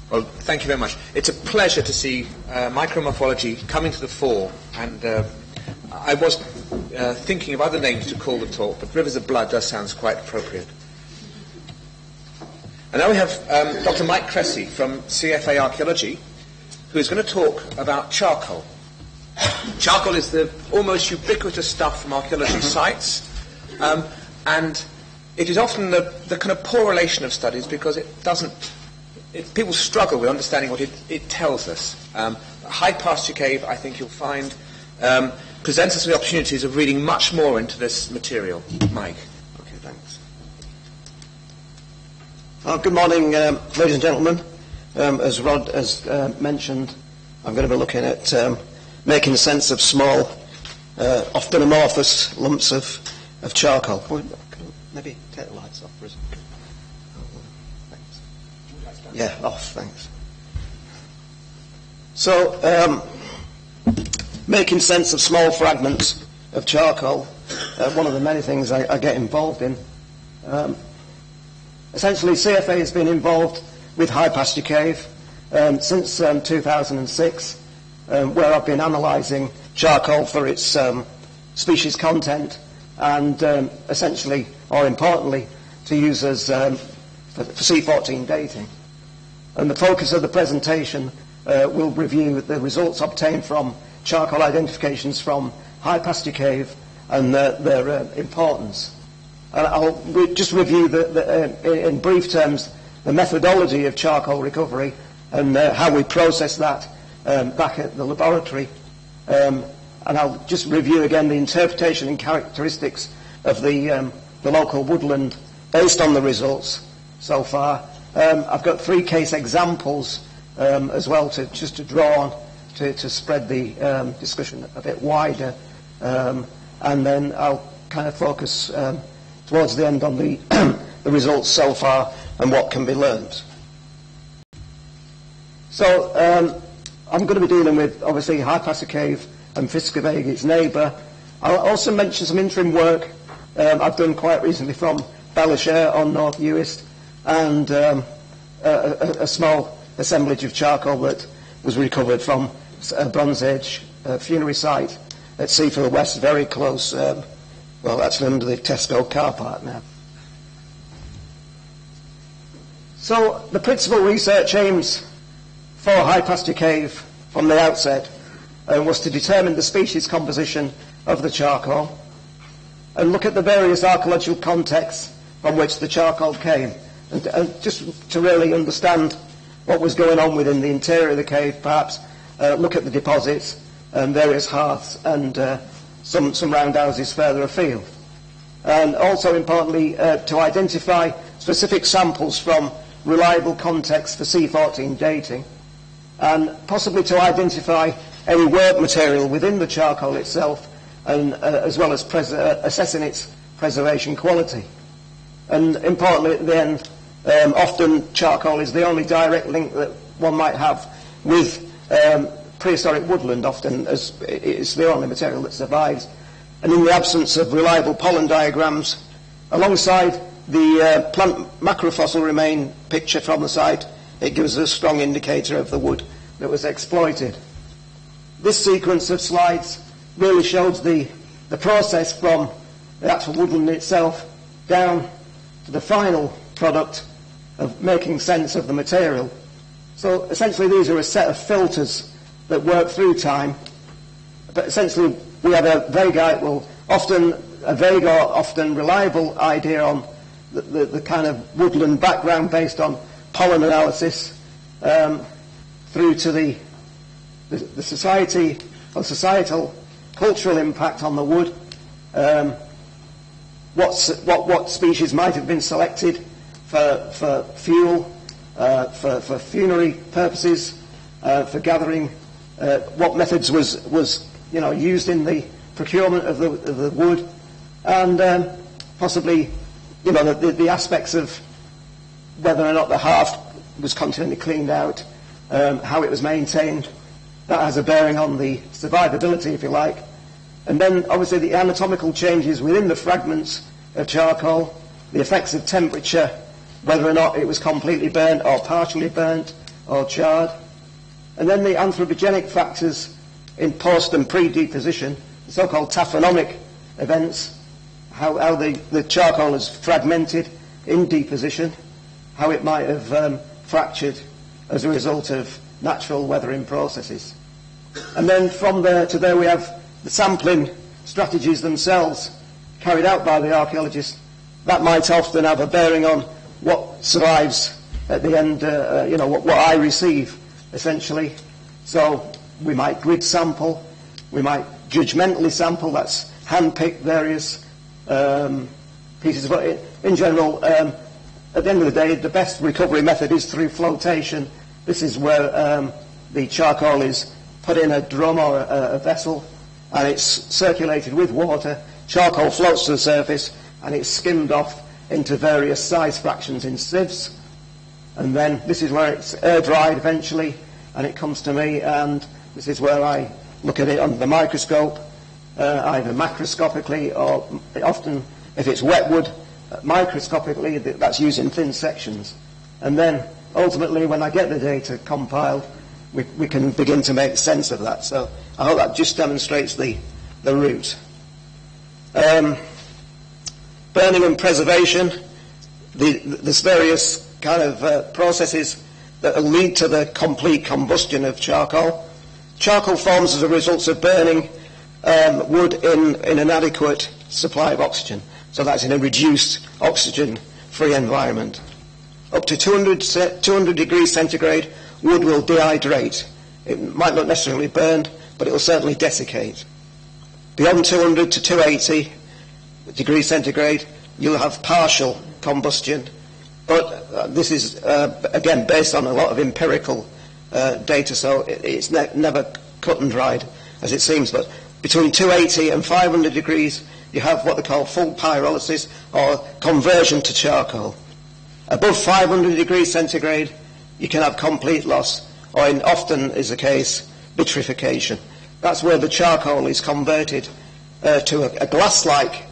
Speaker 2: Well, thank you very much. It's a pleasure to see micromorphology coming to the fore, and I was thinking of other names to call the talk, but Rivers of Blood does sound quite appropriate. And now we have Dr. Mike Cressy from CFA Archaeology, who is going to talk about charcoal. Charcoal is the almost ubiquitous stuff from archaeology sites, and it is often the kind of poor relation of studies because it doesn't. People struggle with understanding what it tells us. High Pasture Cave, I think you'll find, presents us with opportunities of reading much more into this material. Mike.
Speaker 7: Okay, thanks. Good morning, ladies and gentlemen. As Rod has mentioned, I'm going to be looking at making sense of small, often amorphous lumps of charcoal. Maybe take the lights off for a second. Yeah, off, thanks. So, making sense of small fragments of charcoal, one of the many things I get involved in. Essentially, CFA has been involved with High Pasture Cave since 2006, where I've been analysing charcoal for its species content and essentially, or importantly, to use as for C14 dating. And the focus of the presentation will review the results obtained from charcoal identifications from High Pasture Cave and their importance. I'll just review in brief terms the methodology of charcoal recovery and how we process that back at the laboratory. And I'll just review again the interpretation and characteristics of the local woodland based on the results so far. I've got 3 case examples as well to draw on to spread the discussion a bit wider, and then I'll kind of focus towards the end on the the results so far and what can be learned. So I'm going to be dealing with obviously High Pasture Cave and Fiskeveg, its neighbour. I'll also mention some interim work I've done quite recently from Bellashare on North Uist, and a small assemblage of charcoal that was recovered from a Bronze Age funerary site at Seafield West, very close, well, actually under the Tesco car park now. So the principal research aims for High Pasture Cave from the outset was to determine the species composition of the charcoal and look at the various archaeological contexts from which the charcoal came, and just to really understand what was going on within the interior of the cave, perhaps look at the deposits and various hearths and some roundhouses further afield. And also importantly, to identify specific samples from reliable contexts for C14 dating, and possibly to identify any work material within the charcoal itself, and as well as assessing its preservation quality. And importantly at the end, often charcoal is the only direct link that one might have with prehistoric woodland, often as it's the only material that survives. And in the absence of reliable pollen diagrams, alongside the plant macrofossil remain picture from the site, it gives us a strong indicator of the wood that was exploited. This sequence of slides really shows the process from the actual woodland itself down to the final product of making sense of the material. So essentially these are a set of filters that work through time, but essentially we have a vague or often reliable idea on the kind of woodland background based on pollen analysis, through to the society or societal cultural impact on the wood, what species might have been selected for fuel, for funerary purposes, for gathering, what methods was used in the procurement of the wood, and possibly the aspects of whether or not the hearth was continually cleaned out, how it was maintained, that has a bearing on the survivability, if you like. And then, obviously, the anatomical changes within the fragments of charcoal, the effects of temperature, whether or not it was completely burnt or partially burnt or charred. And then the anthropogenic factors in post and pre-deposition, the so-called taphonomic events, how the charcoal is fragmented in deposition, how it might have fractured as a result of natural weathering processes. And then from there to there we have the sampling strategies themselves carried out by the archaeologists. That might often have a bearing on what survives at the end, what I receive, essentially. So we might grid sample, we might judgmentally sample, that's hand-pick various pieces. But in general, at the end of the day, the best recovery method is through flotation. This is where the charcoal is put in a drum or a vessel, and it's circulated with water. Charcoal floats to the surface, and it's skimmed off into various size fractions in sieves. And then this is where it's air-dried eventually, and it comes to me, and this is where I look at it under the microscope, either macroscopically or often, if it's wet wood, microscopically, that's used in thin sections. And then, ultimately, when I get the data compiled, we can begin to make sense of that. So I hope that just demonstrates the route. Burning and preservation, there's various kind of processes that will lead to the complete combustion of charcoal. Charcoal forms as a result of burning wood in an inadequate supply of oxygen. So that's in a reduced oxygen-free environment. Up to 200 degrees centigrade, wood will dehydrate. It might not necessarily burn, but it will certainly desiccate. Beyond 200 to 280 degrees centigrade, you'll have partial combustion. But this is, again, based on a lot of empirical data, so it's never cut and dried, as it seems. But between 280 and 500 degrees, you have what they call full pyrolysis, or conversion to charcoal. Above 500 degrees centigrade, you can have complete loss, or often is the case, vitrification. That's where the charcoal is converted to a glass-like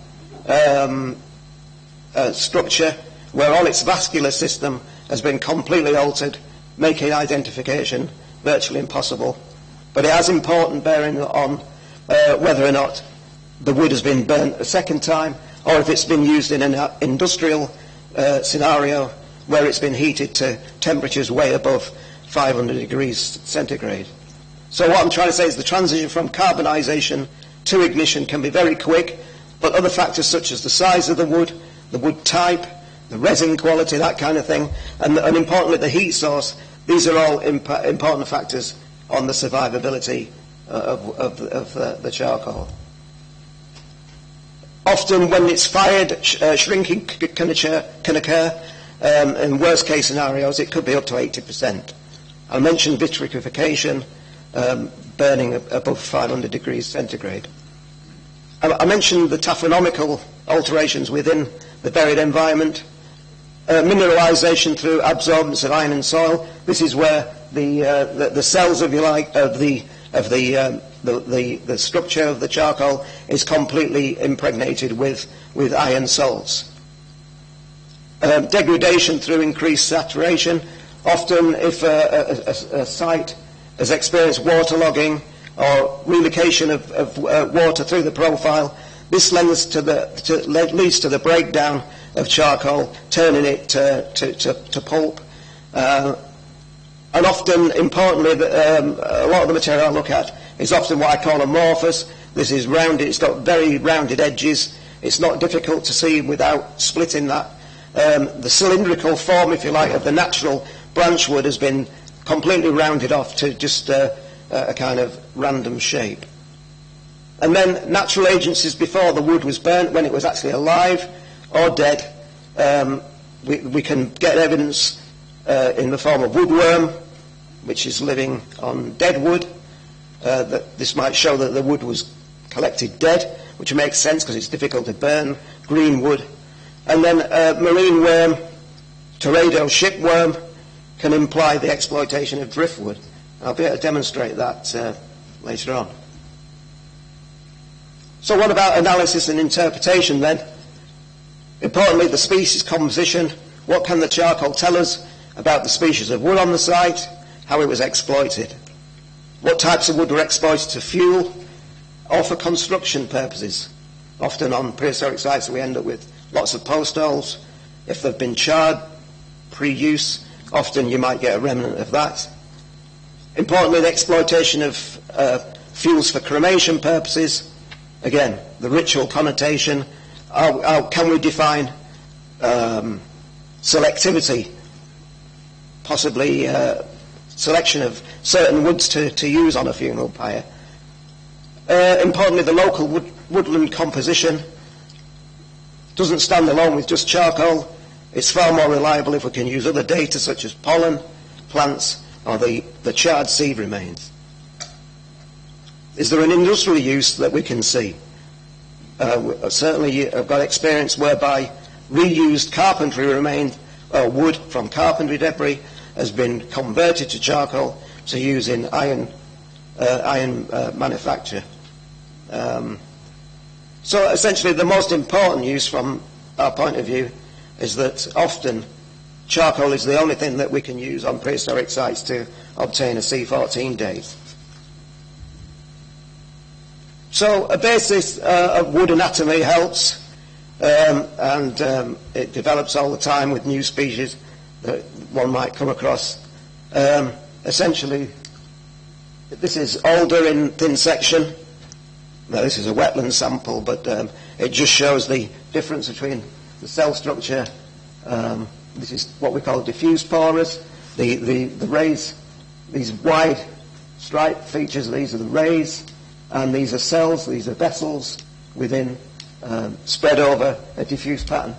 Speaker 7: structure, where all its vascular system has been completely altered, making identification virtually impossible. But it has important bearing on whether or not the wood has been burnt a second time, or if it's been used in an industrial scenario where it's been heated to temperatures way above 500 degrees centigrade. So what I'm trying to say is the transition from carbonisation to ignition can be very quick, but other factors such as the size of the wood type, the resin quality, that kind of thing, and importantly the heat source, these are all important factors on the survivability of the charcoal. Often when it's fired, shrinking can occur. In worst case scenarios, it could be up to 80%. I mentioned vitrification, burning above 500 degrees centigrade. I mentioned the taphonomical alterations within the buried environment. Mineralisation through absorbance of iron and soil. This is where the cells, if you like, of the structure of the charcoal is completely impregnated with iron salts. Degradation through increased saturation. Often if a site has experienced waterlogging or relocation of water through the profile, this leads to the breakdown of charcoal, turning it to pulp. And often, importantly, a lot of the material I look at is often what I call amorphous. This is rounded, it's got very rounded edges. It's not difficult to see without splitting that. The cylindrical form, if you like, of the natural branch wood has been completely rounded off to just a kind of random shape. And then natural agencies before the wood was burnt, when it was actually alive or dead, we can get evidence in the form of woodworm, which is living on dead wood. That this might show that the wood was collected dead, which makes sense because it's difficult to burn. Green wood. And then marine worm, Teredo shipworm, can imply the exploitation of driftwood. I'll be able to demonstrate that later on. So what about analysis and interpretation then? Importantly, the species composition. What can the charcoal tell us about the species of wood on the site, how it was exploited? What types of wood were exploited to fuel or for construction purposes? Often on prehistoric sites we end up with lots of post holes. If they've been charred pre-use, often you might get a remnant of that. Importantly, the exploitation of fuels for cremation purposes. Again, the ritual connotation. How can we define selectivity? Possibly selection of certain woods to use on a funeral pyre. Importantly, the local woodland composition doesn't stand alone with just charcoal. It's far more reliable if we can use other data such as pollen, plants, or the charred seed remains. Is there an industrial use that we can see? Certainly I've got experience whereby reused carpentry remains, wood from carpentry debris has been converted to charcoal to use in iron manufacture. So essentially the most important use from our point of view is that often charcoal is the only thing that we can use on prehistoric sites to obtain a C14 date. So a basis of wood anatomy helps, and it develops all the time with new species that one might come across. Essentially, this is alder in thin section. Now this is a wetland sample, but it just shows the difference between the cell structure. This is what we call diffuse porous. The rays, these wide stripe features, these are the rays, and these are cells, these are vessels within, spread over a diffuse pattern.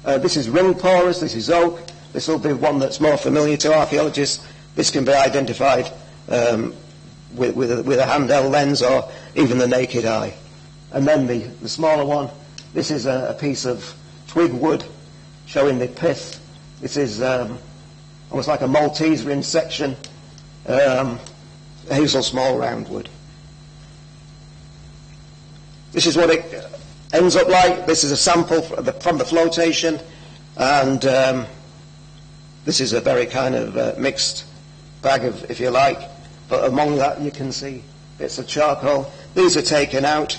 Speaker 7: This is ring porous, this is oak. This will be one that's more familiar to archaeologists. This can be identified with a handheld lens or even the naked eye. And then the smaller one, this is a piece of twig wood showing the pith. This is almost like a Malteser in section, hazel small round wood. This is what it ends up like. This is a sample from the flotation, and this is a very kind of mixed bag of, if you like, but among that you can see bits of charcoal. These are taken out,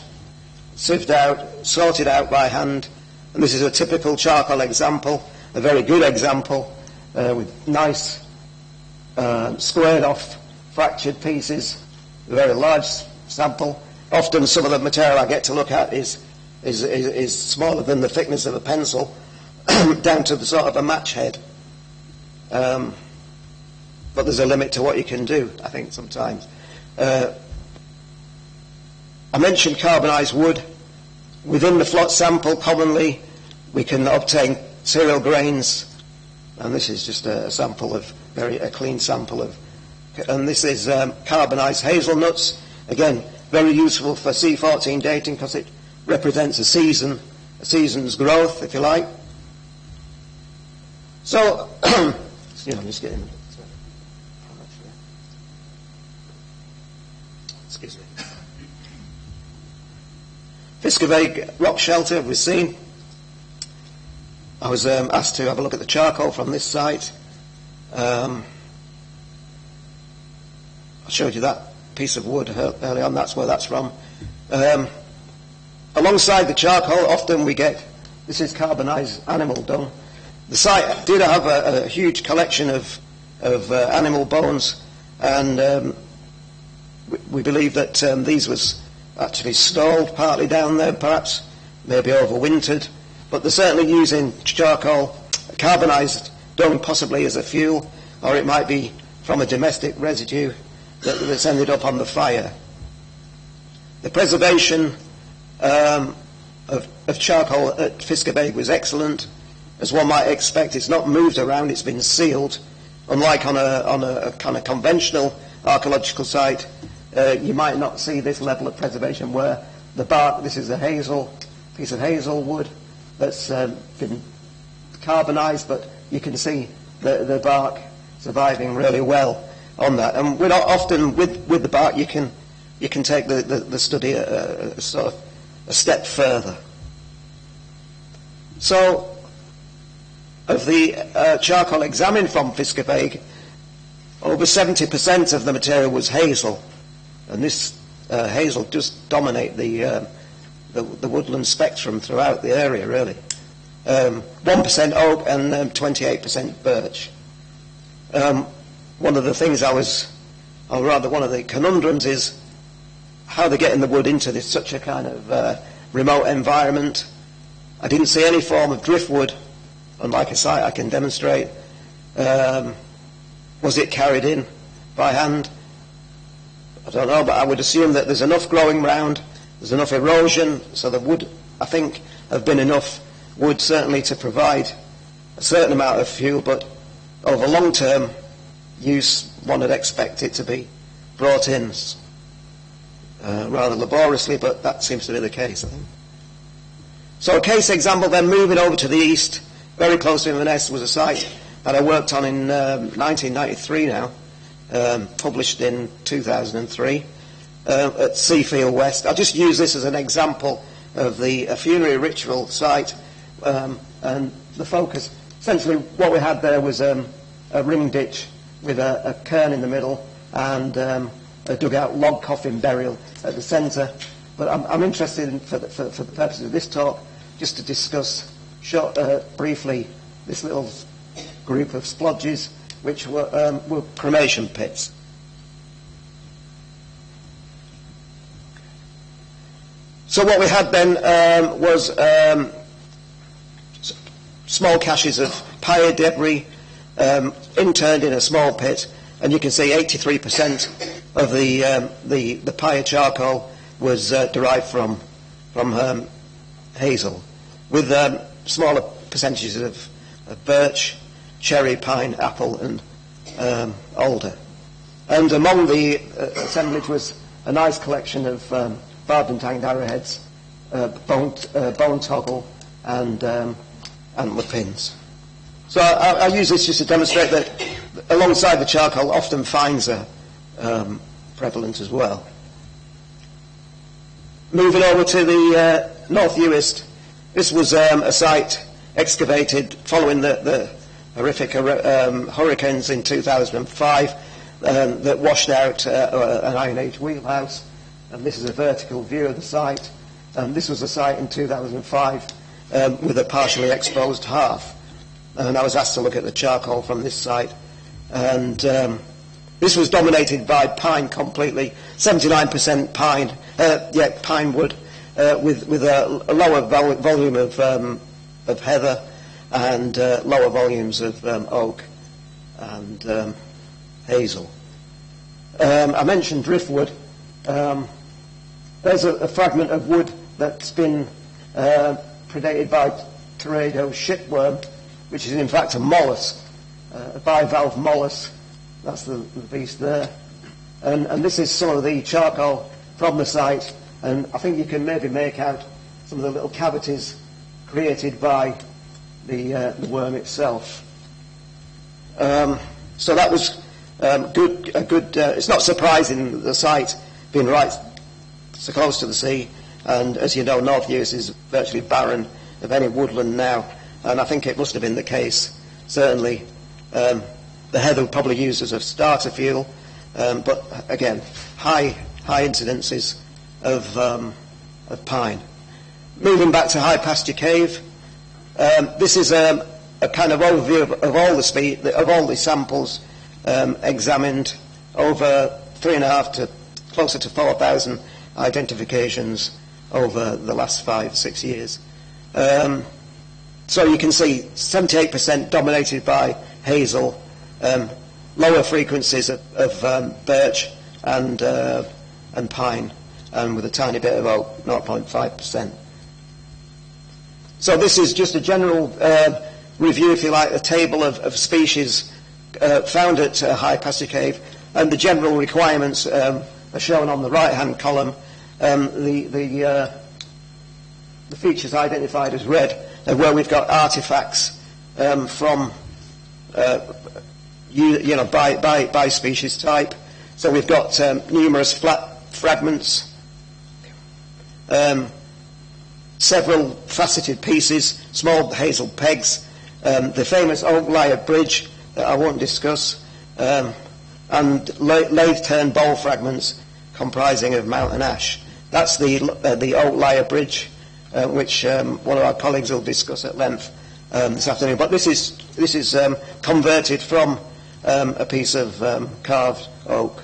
Speaker 7: sieved out, sorted out by hand, and this is a typical charcoal example, a very good example, with nice squared off fractured pieces, a very large sample. Often some of the material I get to look at is smaller than the thickness of a pencil, down to the sort of a match head. But there's a limit to what you can do, I think, sometimes. I mentioned carbonised wood. Within the flot sample, commonly, we can obtain cereal grains, and this is just a sample of, a clean sample of, and this is carbonised hazelnuts. Again, very useful for C14 dating because it represents a season's growth, if you like. So, I'm just getting. Excuse me. Fiskevague rock shelter we've seen. I was asked to have a look at the charcoal from this site. I showed you that piece of wood early on, that's where that's from. Alongside the charcoal, often we get, this is carbonised animal dung. The site did have a huge collection of animal bones, and we believe that these was actually stalled partly down there, perhaps, maybe overwintered, but they're certainly using charcoal, carbonised dung possibly as a fuel, or it might be from a domestic residue that's ended up on the fire. The preservation of charcoal at Fiskevague was excellent. As one might expect, it's not moved around, it's been sealed. Unlike on a kind of conventional archaeological site, you might not see this level of preservation where the bark, this is a piece of hazel wood that's been carbonised, but you can see the bark surviving really well. on that. And we're not often with the bark. You can take the study a sort of a step further. So, of the charcoal examined from Fiskervig, over 70% of the material was hazel, and this hazel does dominate the woodland spectrum throughout the area, really. 1% oak and 28% birch. One of the things one of the conundrums is how they're getting the wood into this such a kind of remote environment. I didn't see any form of driftwood, unlike a site I can demonstrate. Was it carried in by hand? I don't know, but I would assume that there's enough growing round, there's enough erosion, so there would, I think, have been enough wood certainly to provide a certain amount of fuel, but over long-term use, one would expect it to be brought in rather laboriously, but that seems to be the case, I think. So a case example then, moving over to the east, very close to Inverness, was a site that I worked on in 1993 now, published in 2003, at Seafield West. I'll just use this as an example of a funerary ritual site, and the focus, essentially what we had there was a ring ditch with a cairn in the middle and a dugout log coffin burial at the centre. But I'm interested in, for the purposes of this talk, just to discuss briefly this little group of splodges, which were cremation pits. So what we had then was small caches of pyre debris interned in a small pit, and you can see 83% of the pyre charcoal was derived from hazel, with smaller percentages of birch, cherry, pine, apple, and alder. And among the assemblage was a nice collection of barbed and tanged arrowheads, bone toggle, and antler pins. So I use this just to demonstrate that alongside the charcoal, often fines are prevalent as well. Moving over to the North Uist, this was a site excavated following the horrific hurricanes in 2005 that washed out an Iron Age wheelhouse, and this is a vertical view of the site. This was a site in 2005 with a partially exposed hearth, and I was asked to look at the charcoal from this site, and this was dominated by pine completely, 79% pine, pine wood, with a lower volume of heather and lower volumes of oak and hazel. I mentioned driftwood. There's a fragment of wood that's been predated by Teredo shipworm, which is in fact a mollusk, a bivalve mollusk. That's the beast there. And this is some of the charcoal from the site, and I think you can maybe make out some of the little cavities created by the worm itself. So that was good. It's not surprising the site being right so close to the sea, and as you know, North Uist is virtually barren of any woodland now, and I think it must have been the case. Certainly, the heather probably used as a starter fuel, but again, high incidences of pine. Moving back to High Pasture Cave, this is a kind of overview of all the samples examined, over 3.5 to closer to 4,000 identifications over the last 5-6 years. So you can see 78% dominated by hazel, lower frequencies of birch and pine, and with a tiny bit of oak, 0.5%. So this is just a general review, if you like, a table of species found at High Pasture Cave, and the general requirements are shown on the right-hand column. The features identified as red are where we've got artefacts from by species type. So we've got numerous flat fragments, several faceted pieces, small hazel pegs, the famous oak layered bridge that I won't discuss, and lathe-turned bowl fragments comprising of mountain ash. That's the oak layer bridge, which one of our colleagues will discuss at length this afternoon. But this is converted from a piece of carved oak.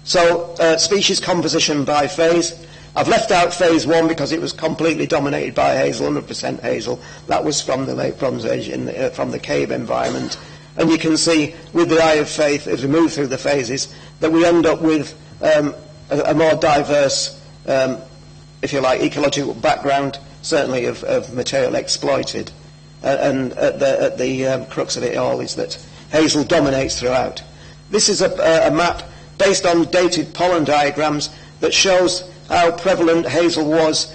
Speaker 7: So species composition by phase. I've left out phase 1 because it was completely dominated by hazel, 100% hazel. That was from the late Bronze Age, from the cave environment. And you can see with the eye of faith, as we move through the phases, that we end up with a more diverse, if you like, ecological background, certainly of material exploited. And at the crux of it all is that hazel dominates throughout. This is a map based on dated pollen diagrams that shows how prevalent hazel was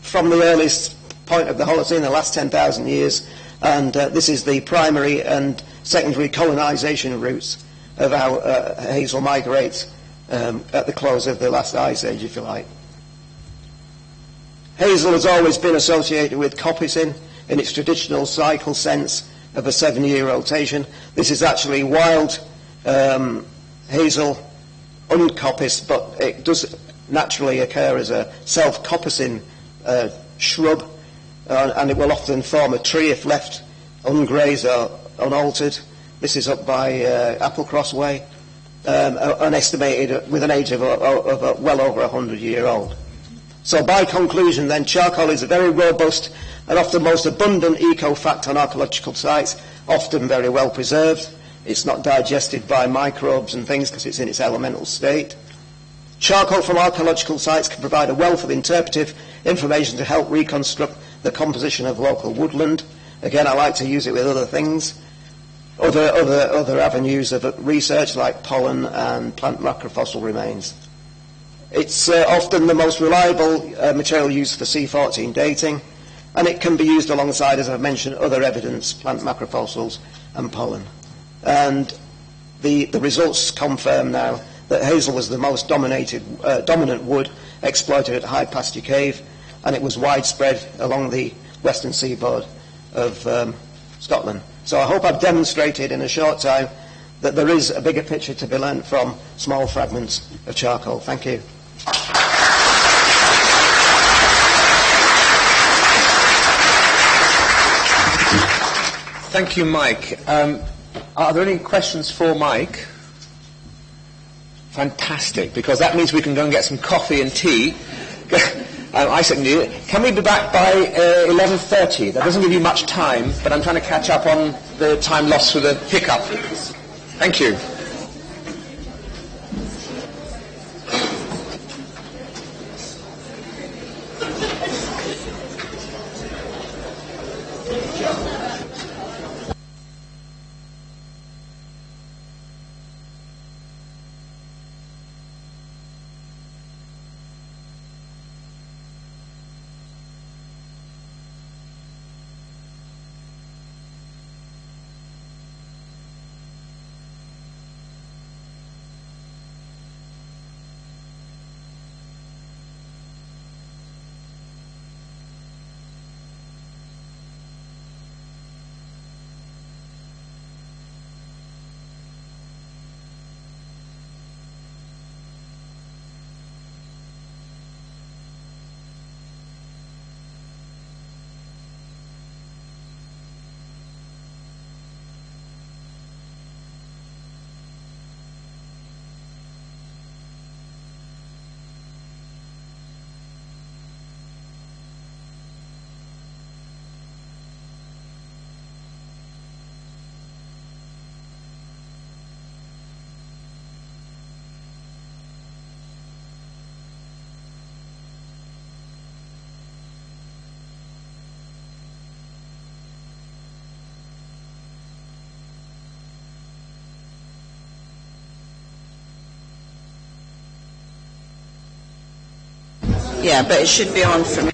Speaker 7: from the earliest point of the Holocene, the last 10,000 years, and this is the primary and secondary colonisation routes of how hazel migrates at the close of the last ice age, if you like. Hazel has always been associated with coppicing in its traditional cycle sense of a 7-year rotation. This is actually wild hazel, uncoppiced, but it does naturally occur as a self-coppicing shrub, and it will often form a tree if left ungrazed or unaltered. This is up by Applecross Way, unestimated with an age of well over 100-year-old. So by conclusion then, charcoal is a very robust and often most abundant eco-fact on archaeological sites, often very well preserved. It's not digested by microbes and things because it's in its elemental state. Charcoal from archaeological sites can provide a wealth of interpretive information to help reconstruct the composition of local woodland. Again, I like to use it with other things. Other avenues of research like pollen and plant macrofossil remains. It's often the most reliable material used for C14 dating, and it can be used alongside, as I've mentioned, other evidence, plant macrofossils and pollen. And the results confirm now that hazel was the most dominant wood exploited at High Pasture Cave, and it was widespread along the western seaboard of Scotland. So I hope I've demonstrated in a short time that there is a bigger picture to be learnt from small fragments of charcoal. Thank you.
Speaker 2: Thank you, Mike. Are there any questions for Mike? Fantastic, because that means we can go and get some coffee and tea. I certainly do. Can we be back by 11:30? That doesn't give you much time, but I'm trying to catch up on the time lost with the hiccup. Thank you.
Speaker 8: Yeah, but it should be on for me.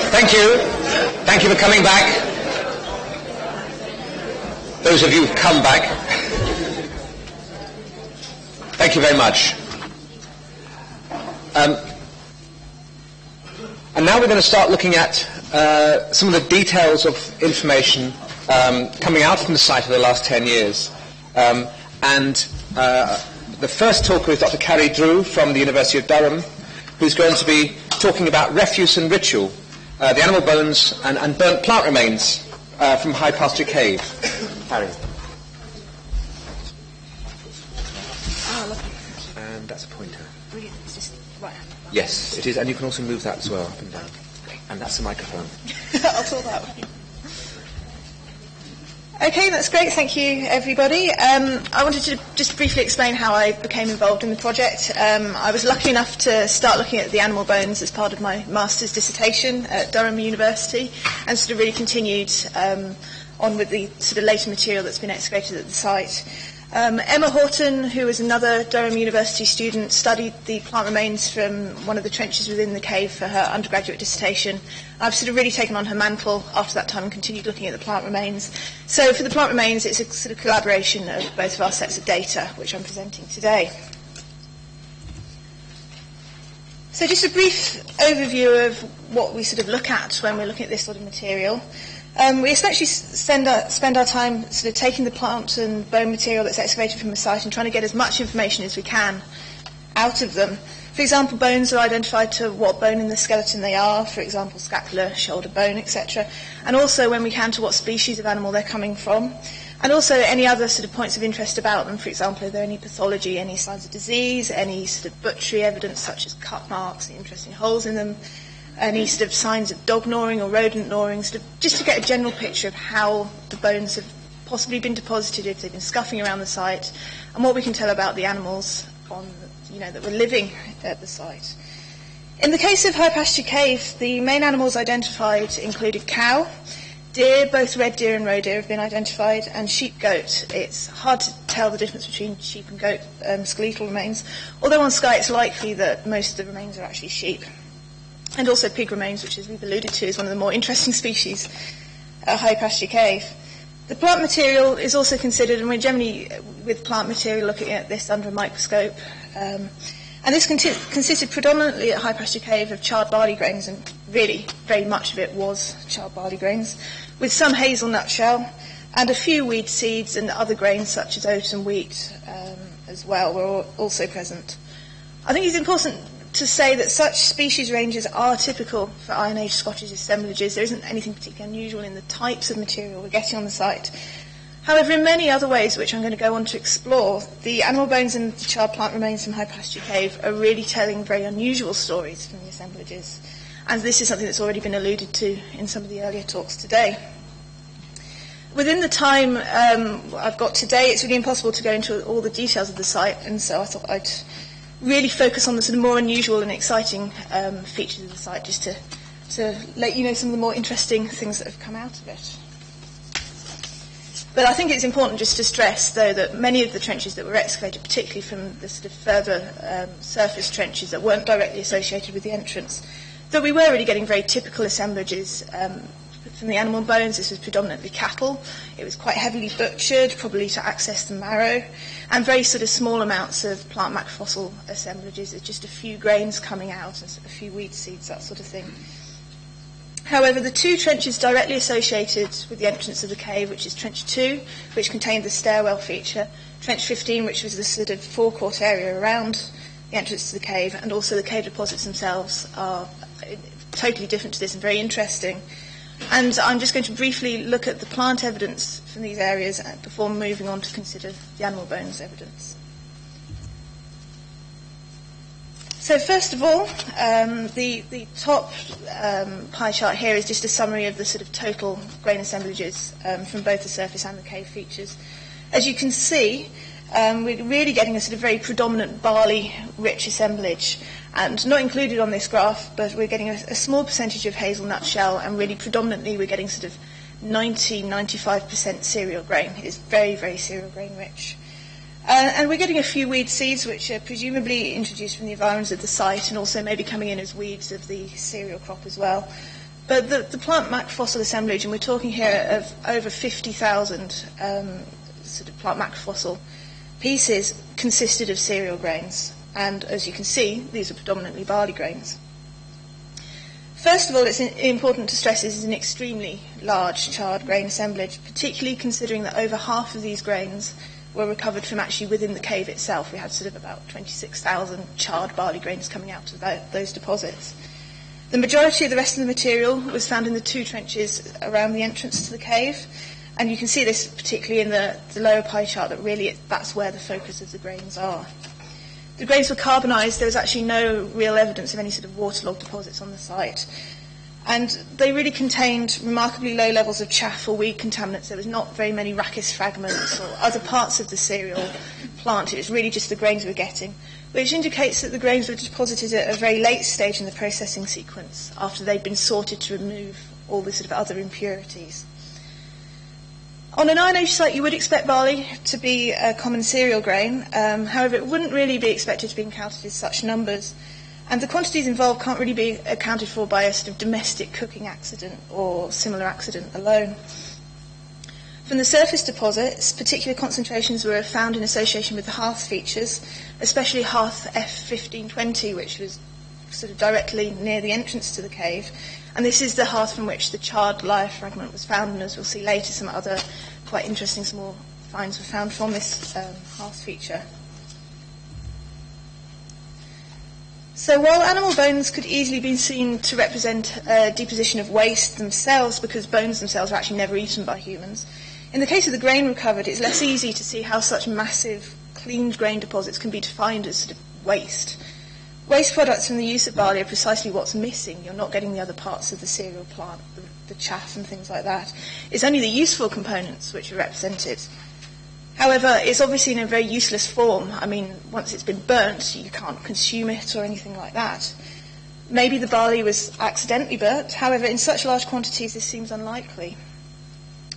Speaker 2: Thank you. Thank you for coming back. Those of you who've come back, thank you very much. And now we're going to start looking at some of the details of information coming out from the site over the last 10 years. The first talker is Dr. Carrie Drew from the University of Durham, who's going to be talking about refuse and ritual, the animal bones and burnt plant remains from High Pasture Cave. Carrie. And that's a pointer.
Speaker 9: Brilliant. It's just right.
Speaker 2: Yes, it is, and you can also move that as well, up and down. And that's the microphone.
Speaker 9: I'll sort that out. Okay, that's great. Thank you, everybody. I wanted to just briefly explain how I became involved in the project. I was lucky enough to start looking at the animal bones as part of my master's dissertation at Durham University, and sort of really continued on with the sort of later material that's been excavated at the site. Emma Horton, who was another Durham University student, studied the plant remains from one of the trenches within the cave for her undergraduate dissertation. I've sort of really taken on her mantle after that time and continued looking at the plant remains. So for the plant remains, it's a sort of collaboration of both of our sets of data, which I'm presenting today. So just a brief overview of what we sort of look at when we're looking at this sort of material. We essentially spend our time sort of taking the plant and bone material that's excavated from the site and trying to get as much information as we can out of them. For example, bones are identified to what bone in the skeleton they are, for example, scapula, shoulder bone, etc. And also, when we can, to what species of animal they're coming from. And also any other sort of points of interest about them. For example, are there any pathology, any signs of disease, any sort of butchery evidence such as cut marks, interesting holes in them, any sort of signs of dog gnawing or rodent gnawing, sort of just to get a general picture of how the bones have possibly been deposited, if they've been scuffing around the site, and what we can tell about the animals that were living at the site. In the case of High Pasture Cave, the main animals identified included cow, deer, both red deer and roe deer have been identified, and sheep, goat. It's hard to tell the difference between sheep and goat skeletal remains, although on Skye it's likely that most of the remains are actually sheep. And also pig remains, which, as we've alluded to, is one of the more interesting species at High Pasture Cave. The plant material is also considered, and we're generally, with plant material, looking at this under a microscope. And this consisted predominantly at High Pasture Cave of charred barley grains, and really very much of it was charred barley grains, with some hazelnut shell, and a few weed seeds and other grains such as oat and wheat as well were also present. I think it's important to say that such species ranges are typical for Iron Age Scottish assemblages. There isn't anything particularly unusual in the types of material we're getting on the site. However, in many other ways, which I'm going to go on to explore, the animal bones and the charred plant remains from High Pasture Cave are really telling very unusual stories from the assemblages. And this is something that's already been alluded to in some of the earlier talks today. Within the time I've got today, it's really impossible to go into all the details of the site, and so I thought I'd really focus on the sort of more unusual and exciting features of the site, just to let you know some of the more interesting things that have come out of it. But I think it's important just to stress, though, that many of the trenches that were excavated, particularly from the sort of further surface trenches that weren't directly associated with the entrance, that we were really getting very typical assemblages from the animal bones. This was predominantly cattle. It was quite heavily butchered, probably to access the marrow, and very sort of small amounts of plant macrofossil assemblages. It's just a few grains coming out, and a few weed seeds, that sort of thing. However, the two trenches directly associated with the entrance of the cave, which is Trench 2, which contained the stairwell feature, Trench 15, which was the sort of forecourt area around the entrance to the cave, and also the cave deposits themselves, are totally different to this and very interesting. And I'm just going to briefly look at the plant evidence from these areas before moving on to consider the animal bones evidence. So first of all, the top pie chart here is just a summary of the sort of total grain assemblages from both the surface and the cave features. As you can see, we're really getting a sort of very predominant barley-rich assemblage. And not included on this graph, but we're getting a small percentage of hazelnut shell, and really predominantly we're getting sort of 90-95% cereal grain. It is very, very cereal grain rich. And we're getting a few weed seeds, which are presumably introduced from the environs of the site, and also maybe coming in as weeds of the cereal crop as well. But the plant macrofossil assemblage, and we're talking here of over 50,000 sort of plant macrofossil pieces, consisted of cereal grains. And as you can see, these are predominantly barley grains. First of all, it's important to stress this is an extremely large charred grain assemblage, particularly considering that over half of these grains were recovered from actually within the cave itself. We had sort of about 26,000 charred barley grains coming out of those deposits. The majority of the rest of the material was found in the 2 trenches around the entrance to the cave, and you can see this particularly in the lower pie chart, that really that's where the focus of the grains are. The grains were carbonised. There was actually no real evidence of any sort of waterlogged deposits on the site. And they really contained remarkably low levels of chaff or weed contaminants. There was not very many rachis fragments or other parts of the cereal plant. It was really just the grains we were getting, which indicates that the grains were deposited at a very late stage in the processing sequence, after they'd been sorted to remove all the sort of other impurities. On an Iron Age site, you would expect barley to be a common cereal grain. However, it wouldn't really be expected to be encountered in such numbers. And the quantities involved can't really be accounted for by a sort of domestic cooking accident or similar accident alone. From the surface deposits, particular concentrations were found in association with the hearth features, especially hearth F1520, which was sort of directly near the entrance to the cave. And this is the hearth from which the charred lyre fragment was found, and as we'll see later, some other quite interesting small finds were found from this hearth feature. So while animal bones could easily be seen to represent deposition of waste themselves, because bones themselves are actually never eaten by humans, in the case of the grain recovered, it's less easy to see how such massive cleaned grain deposits can be defined as sort of waste. Waste products from the use of barley are precisely what's missing. You're not getting the other parts of the cereal plant, the chaff and things like that. It's only the useful components which are represented. However, it's obviously in a very useless form. I mean, once it's been burnt, you can't consume it or anything like that. Maybe the barley was accidentally burnt. However, in such large quantities, this seems unlikely.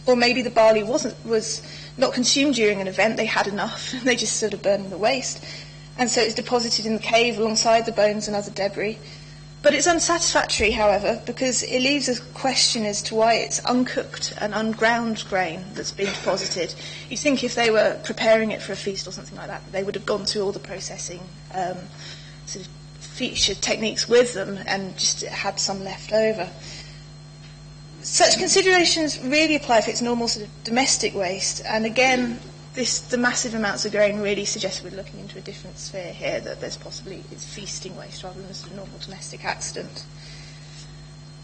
Speaker 9: Or maybe the barley was not consumed during an event. They had enough. They just sort of burned in the waste. And so it's deposited in the cave alongside the bones and other debris. But it's unsatisfactory, however, because it leaves a question as to why it's uncooked and unground grain that's being deposited. You'd think if they were preparing it for a feast or something like that, they would have gone through all the processing sort of feature techniques with them and just had some left over. Such considerations really apply if it's normal sort of domestic waste, and again, the massive amounts of grain really suggest we're looking into a different sphere here, that there's possibly it's feasting waste rather than a sort of normal domestic accident.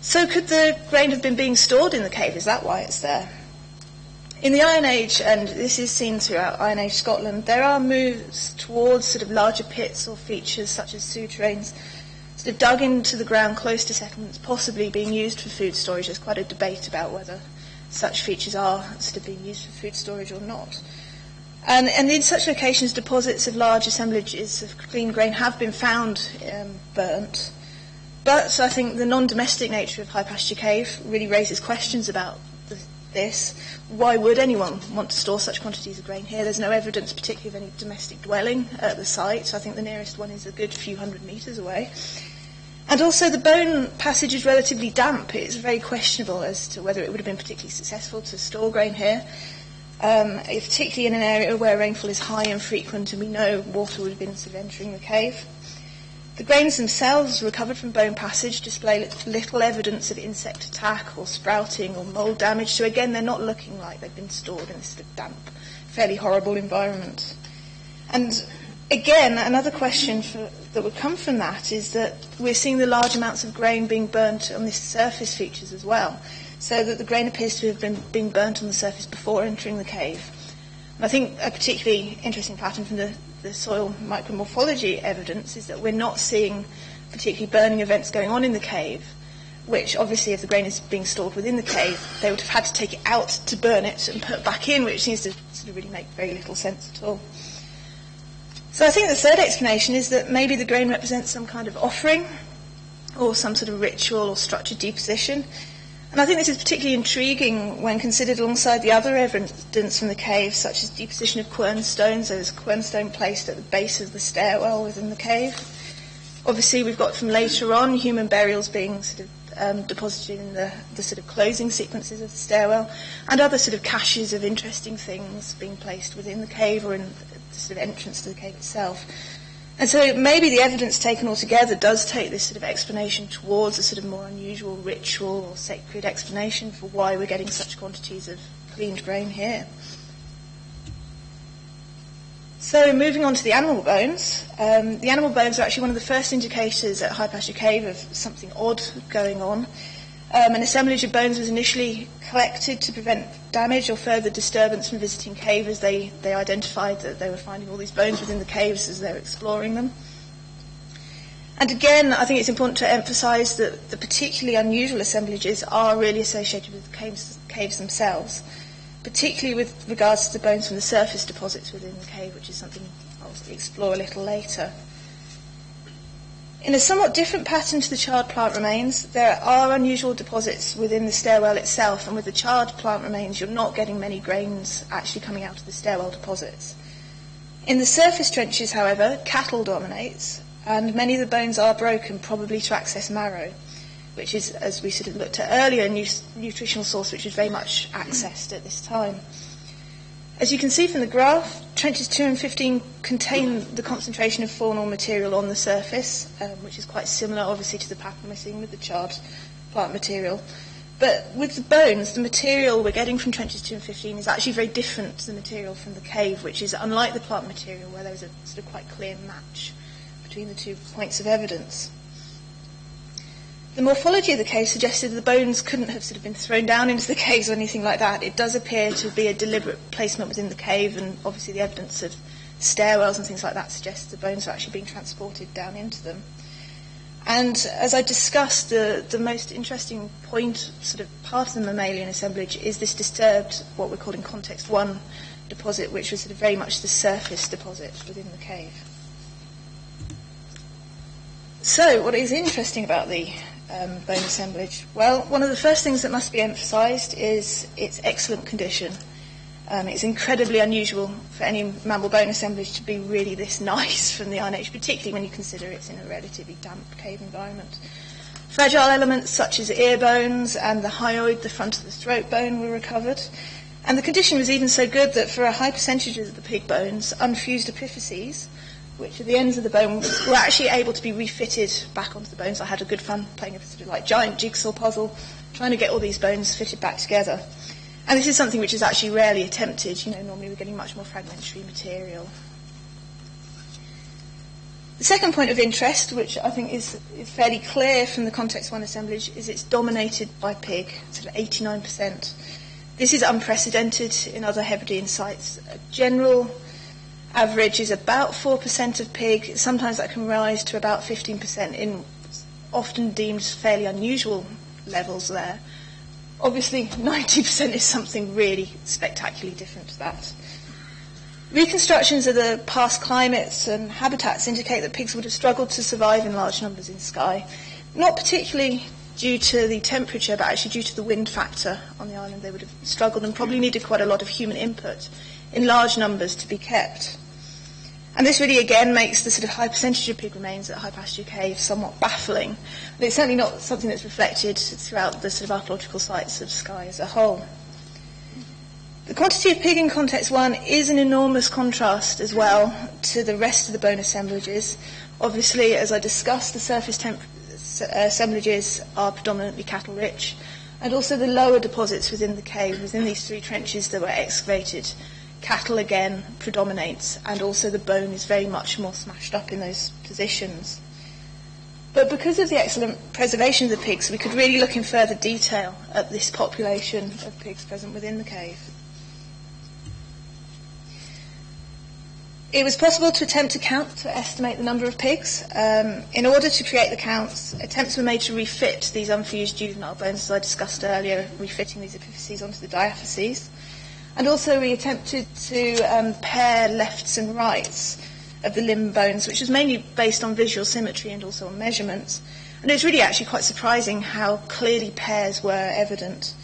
Speaker 9: So could the grain have been being stored in the cave? Is that why it's there? In the Iron Age, and this is seen throughout Iron Age Scotland, there are moves towards sort of larger pits or features such as souterrains, sort of dug into the ground close to settlements, possibly being used for food storage. There's quite a debate about whether such features are sort of being used for food storage or not. And in such locations, deposits of large assemblages of clean grain have been found burnt. But I think the non-domestic nature of High Pasture Cave really raises questions about this. Why would anyone want to store such quantities of grain here? There's no evidence particularly of any domestic dwelling at the site. I think the nearest one is a good few hundred metres away. And also the bone passage is relatively damp. It's very questionable as to whether it would have been particularly successful to store grain here. Particularly in an area where rainfall is high and frequent, and we know water would have been sort of entering the cave. The grains themselves recovered from bone passage display little evidence of insect attack or sprouting or mould damage, so again they're not looking like they've been stored in this sort of damp, fairly horrible environment. And again, another question that would come from that is that we're seeing the large amounts of grain being burnt on the surface features as well, so that the grain appears to have been being burnt on the surface before entering the cave. And I think a particularly interesting pattern from the soil micromorphology evidence is that we're not seeing particularly burning events going on in the cave, which obviously if the grain is being stored within the cave, they would have had to take it out to burn it and put it back in, which seems to sort of really make very little sense at all. So I think the third explanation is that maybe the grain represents some kind of offering or some sort of ritual or structured deposition. And I think this is particularly intriguing when considered alongside the other evidence from the cave, such as deposition of quernstones. There's a quernstone placed at the base of the stairwell within the cave. Obviously, we've got from later on human burials being sort deposited in the sort of closing sequences of the stairwell, and other sort of caches of interesting things being placed within the cave or in the sort of entrance to the cave itself. And so maybe the evidence taken all together does take this sort of explanation towards a sort of more unusual ritual or sacred explanation for why we're getting such quantities of cleaned grain here. So moving on to the animal bones. The animal bones are actually one of the first indicators at High Pasture Cave of something odd going on. An assemblage of bones was initially collected to prevent damage or further disturbance from visiting cavers. They identified that they were finding all these bones within the caves as they were exploring them. And again, I think it's important to emphasise that the particularly unusual assemblages are really associated with the caves themselves, particularly with regards to the bones from the surface deposits within the cave, which is something I'll explore a little later. In a somewhat different pattern to the charred plant remains, there are unusual deposits within the stairwell itself, and with the charred plant remains, you're not getting many grains actually coming out of the stairwell deposits. In the surface trenches, however, cattle dominates, and many of the bones are broken, probably to access marrow, which is, as we sort of looked at earlier, a nutritional source which is very much accessed at this time. As you can see from the graph, trenches 2 and 15 contain the concentration of faunal material on the surface, which is quite similar, obviously, to the pattern we're seeing with the charred plant material. But with the bones, the material we're getting from trenches 2 and 15 is actually very different to the material from the cave, which is unlike the plant material, where there's a sort of quite clear match between the 2 points of evidence. The morphology of the cave suggested that the bones couldn't have sort of been thrown down into the caves or anything like that. It does appear to be a deliberate placement within the cave, and obviously the evidence of stairwells and things like that suggests the bones are actually being transported down into them. And as I discussed, the most interesting point, sort of part of the mammalian assemblage, is this disturbed, what we're calling context 1 deposit, which was sort of very much the surface deposit within the cave. So, what is interesting about the bone assemblage? Well, one of the first things that must be emphasised is its excellent condition. It's incredibly unusual for any mammal bone assemblage to be really this nice from the Iron Age, particularly when you consider it's in a relatively damp cave environment. Fragile elements such as ear bones and the hyoid, the front of the throat bone, were recovered. And the condition was even so good that for a high percentage of the pig bones, unfused epiphyses, which are the ends of the bone, were actually able to be refitted back onto the bones. I had a good fun playing a sort of like giant jigsaw puzzle, trying to get all these bones fitted back together. And this is something which is actually rarely attempted. Normally we're getting much more fragmentary material. The second point of interest, which I think is fairly clear from the context 1 assemblage, is it's dominated by pig, sort of 89%. This is unprecedented in other Hebridean sites. A general average is about 4% of pig. Sometimes that can rise to about 15% in often deemed fairly unusual levels there. Obviously, 90% is something really spectacularly different to that. Reconstructions of the past climates and habitats indicate that pigs would have struggled to survive in large numbers in Skye, not particularly due to the temperature, but actually due to the wind factor on the island. They would have struggled and probably needed quite a lot of human input in large numbers to be kept. And this really, again, makes the sort of high percentage of pig remains at High Pasture Cave somewhat baffling. But it's certainly not something that's reflected throughout the sort of archaeological sites of Skye as a whole. The quantity of pig in context 1 is an enormous contrast as well to the rest of the bone assemblages. Obviously, as I discussed, the surface assemblages are predominantly cattle-rich, and also the lower deposits within the cave, within these 3 trenches that were excavated, cattle again predominates, and also the bone is very much more smashed up in those positions. But because of the excellent preservation of the pigs, we could really look in further detail at this population of pigs present within the cave. It was possible to attempt to count, to estimate the number of pigs. In order to create the counts, attempts were made to refit these unfused juvenile bones, as I discussed earlier, refitting these epiphyses onto the diaphyses. And also we attempted to pair lefts and rights of the limb bones, which was mainly based on visual symmetry and also on measurements. And it's really actually quite surprising how clearly pairs were evident.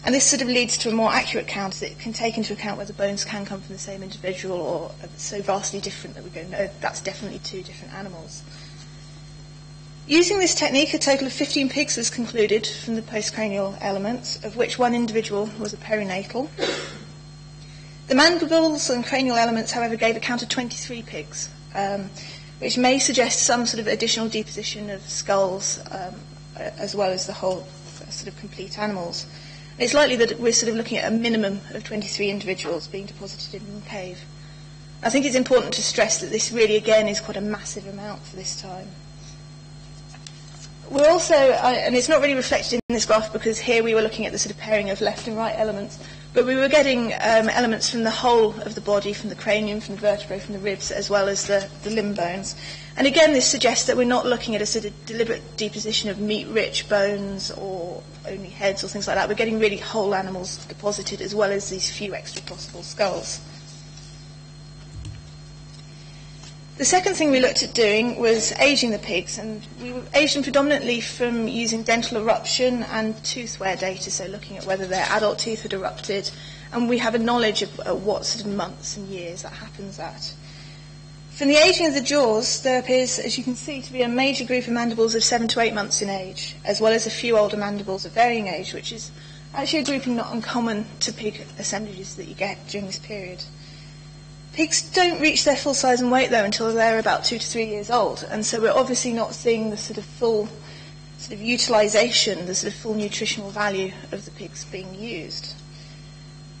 Speaker 9: And this sort of leads to a more accurate count that can take into account whether bones can come from the same individual or are so vastly different that we go, no, that's definitely 2 different animals. Using this technique, a total of 15 pigs was concluded from the postcranial elements, of which one individual was a perinatal. The mandibles and cranial elements, however, gave a count of 23 pigs, which may suggest some sort of additional deposition of skulls, as well as the whole sort of complete animals. It's likely that we're sort of looking at a minimum of 23 individuals being deposited in the cave. I think it's important to stress that this really, again, is quite a massive amount for this time. We're also, and it's not really reflected in this graph because here we were looking at the sort of pairing of left and right elements, but we were getting elements from the whole of the body, from the cranium, from the vertebrae, from the ribs, as well as the limb bones. And again, this suggests that we're not looking at a sort of deliberate deposition of meat-rich bones or only heads or things like that. We're getting really whole animals deposited, as well as these few extra possible skulls. The second thing we looked at doing was aging the pigs, and we aged them predominantly from using dental eruption and tooth wear data, so looking at whether their adult teeth had erupted, and we have a knowledge of what sort of months and years that happens at. From the aging of the jaws, there appears, as you can see, to be a major group of mandibles of 7 to 8 months in age, as well as a few older mandibles of varying age, which is actually a grouping not uncommon to pig assemblages that you get during this period. Pigs don't reach their full size and weight, though, until they're about 2 to 3 years old, and so we're obviously not seeing the sort of full sort of utilisation, the sort of full nutritional value of the pigs being used.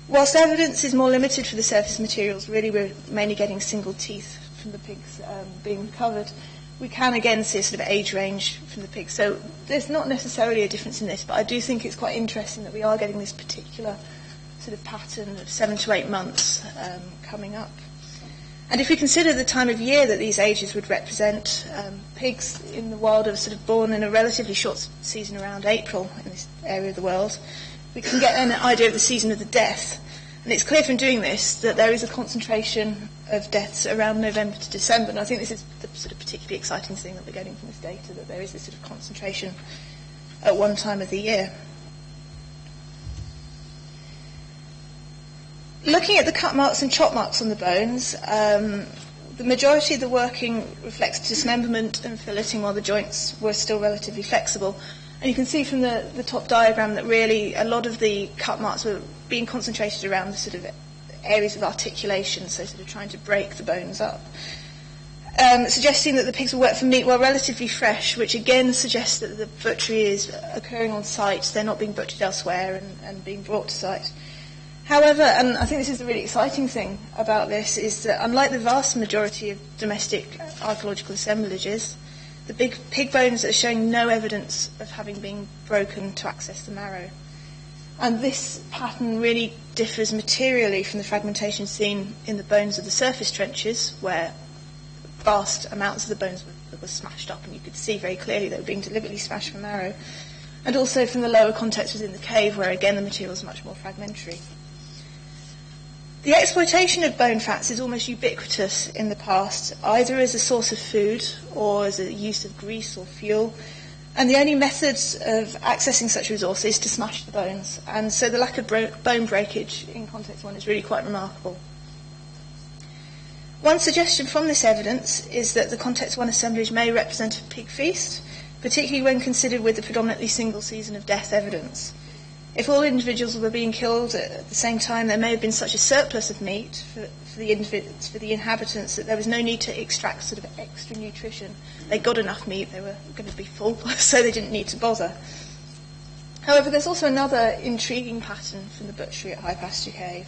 Speaker 9: Whilst evidence is more limited for the surface materials, really we're mainly getting single teeth from the pigs being recovered. We can again see a sort of age range from the pigs, so there's not necessarily a difference in this, but I do think it's quite interesting that we are getting this particular sort of pattern of 7 to 8 months coming up. And if we consider the time of year that these ages would represent, pigs in the wild are sort of born in a relatively short season around April in this area of the world, we can get an idea of the season of the death. And it's clear from doing this that there is a concentration of deaths around November to December, and I think this is the sort of particularly exciting thing that we're getting from this data, that there is this sort of concentration at one time of the year. Looking at the cut marks and chop marks on the bones, the majority of the working reflects dismemberment and filleting while the joints were still relatively flexible. And you can see from the top diagram that really a lot of the cut marks were being concentrated around the sort of areas of articulation, so sort of trying to break the bones up. Suggesting that the pigs were worked for meat while relatively fresh, which again suggests that the butchery is occurring on site, they're not being butchered elsewhere and being brought to site. However, and I think this is the really exciting thing about this, is that unlike the vast majority of domestic archaeological assemblages, the big pig bones are showing no evidence of having been broken to access the marrow. And this pattern really differs materially from the fragmentation seen in the bones of the surface trenches, where vast amounts of the bones were smashed up, and you could see very clearly they were being deliberately smashed for marrow, and also from the lower contexts within the cave, where again the material is much more fragmentary. The exploitation of bone fats is almost ubiquitous in the past, either as a source of food or as a use of grease or fuel, and the only methods of accessing such a resource is to smash the bones, and so the lack of bone breakage in context 1 is really quite remarkable. One suggestion from this evidence is that the context 1 assemblage may represent a pig feast, particularly when considered with the predominantly single season of death evidence. If all individuals were being killed at the same time, there may have been such a surplus of meat for the inhabitants that there was no need to extract sort of extra nutrition. They got enough meat, they were going to be full, so they didn't need to bother. However, there's also another intriguing pattern from the butchery at High Pasture Cave,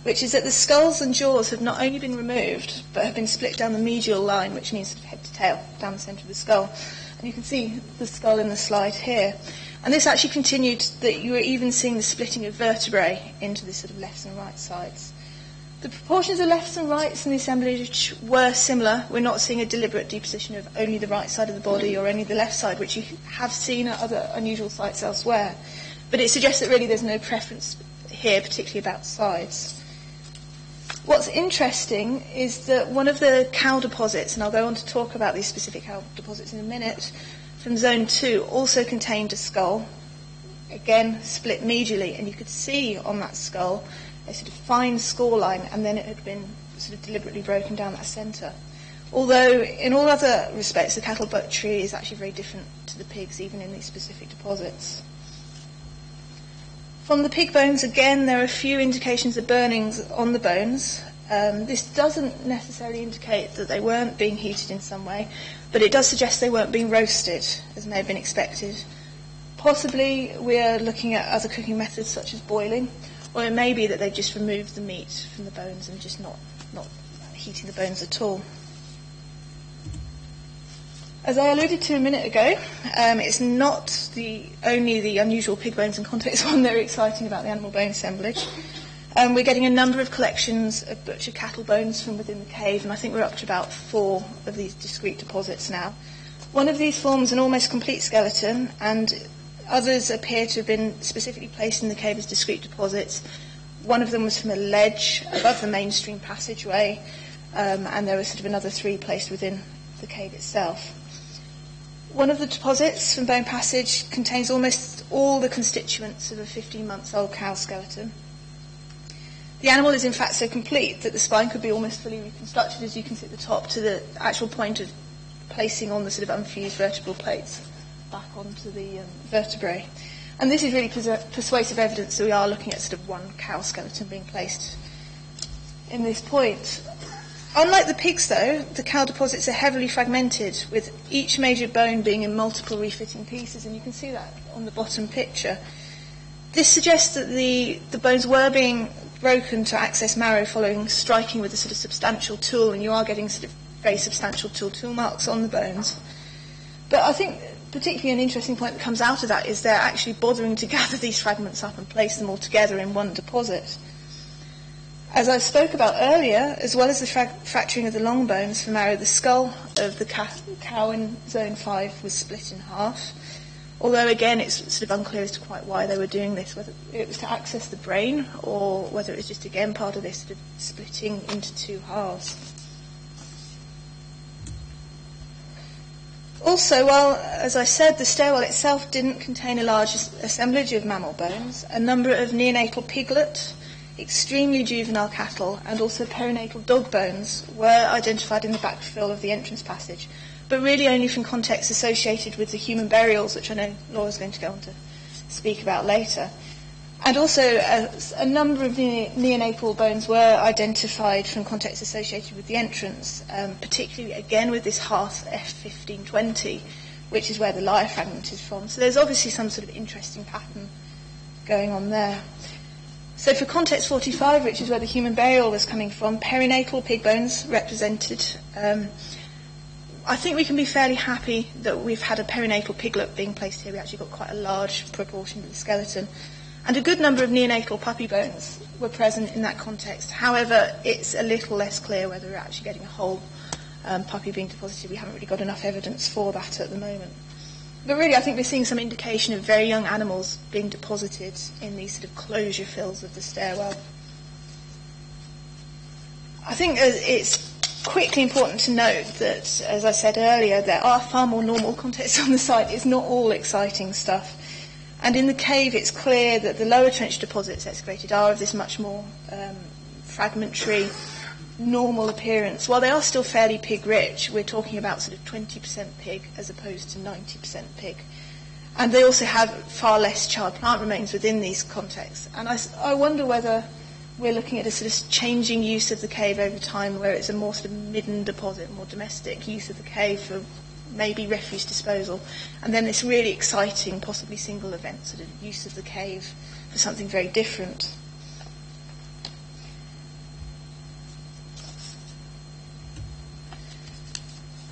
Speaker 9: which is that the skulls and jaws have not only been removed, but have been split down the medial line, which means sort of head to tail, down the centre of the skull. And you can see the skull in the slide here. And this actually continued, that you were even seeing the splitting of vertebrae into the sort of left and right sides. The proportions of lefts and rights in the assemblage were similar. We're not seeing a deliberate deposition of only the right side of the body or only the left side, which you have seen at other unusual sites elsewhere. But it suggests that really there's no preference here, particularly about sides. What's interesting is that one of the cow deposits, and I'll go on to talk about these specific cow deposits in a minute, from Zone 2 also contained a skull, again split medially, and you could see on that skull a sort of fine score line, and then it had been sort of deliberately broken down that centre. Although, in all other respects, the cattle butchery is actually very different to the pigs, even in these specific deposits. From the pig bones, again, there are a few indications of burnings on the bones. This doesn't necessarily indicate that they weren't being heated in some way, but it does suggest they weren't being roasted, as may have been expected. Possibly we're looking at other cooking methods such as boiling, or it may be that they've just removed the meat from the bones and just not heating the bones at all. As I alluded to a minute ago, it's not only the unusual pig bones and context one that are exciting about the animal bone assemblage. We're getting a number of collections of butchered cattle bones from within the cave, and I think we're up to about 4 of these discrete deposits now. One of these forms an almost complete skeleton, and others appear to have been specifically placed in the cave as discrete deposits. One of them was from a ledge above the mainstream passageway, and there were sort of another 3 placed within the cave itself. One of the deposits from Bone Passage contains almost all the constituents of a 15-month-old cow skeleton. The animal is in fact so complete that the spine could be almost fully reconstructed, as you can see at the top, to the actual point of placing on the sort of unfused vertebral plates back onto the vertebrae. And this is really persuasive evidence that we are looking at sort of one cow skeleton being placed in this point. Unlike the pigs, though, the cow deposits are heavily fragmented, with each major bone being in multiple refitting pieces, and you can see that on the bottom picture. This suggests that the bones were being broken to access marrow following striking with a sort of substantial tool, and you are getting sort of very substantial tool marks on the bones. But I think particularly an interesting point that comes out of that is they're actually bothering to gather these fragments up and place them all together in one deposit. As I spoke about earlier, as well as the fracturing of the long bones for marrow, the skull of the cow in Zone 5 was split in half. Although, again, it's sort of unclear as to quite why they were doing this, whether it was to access the brain or whether it was just, again, part of this sort of splitting into 2 halves. Also, while, as I said, the stairwell itself didn't contain a large assemblage of mammal bones, a number of neonatal piglet, extremely juvenile cattle, and also perinatal dog bones were identified in the backfill of the entrance passage, but really only from contexts associated with the human burials, which I know Laura's going to go on to speak about later. And also a number of neonatal bones were identified from contexts associated with the entrance, particularly again with this hearth F1520, which is where the lyre fragment is from. So there's obviously some sort of interesting pattern going on there. So for context 45, which is where the human burial was coming from, perinatal pig bones represented. I think we can be fairly happy that we've had a perinatal piglet being placed here. We actually got quite a large proportion of the skeleton. And a good number of neonatal puppy bones were present in that context. However, it's a little less clear whether we're actually getting a whole puppy being deposited. We haven't really got enough evidence for that at the moment. But really, I think we're seeing some indication of very young animals being deposited in these sort of closure fills of the stairwell. I think it's quickly important to note that, as I said earlier, there are far more normal contexts on the site. It's not all exciting stuff. And in the cave, it's clear that the lower trench deposits excavated are of this much more fragmentary, normal appearance. While they are still fairly pig-rich, we're talking about sort of 20% pig as opposed to 90% pig. And they also have far less charred plant remains within these contexts. And I wonder whether we're looking at a sort of changing use of the cave over time, where it's a more sort of midden deposit, more domestic use of the cave for maybe refuse disposal, and then this really exciting, possibly single event sort of use of the cave for something very different.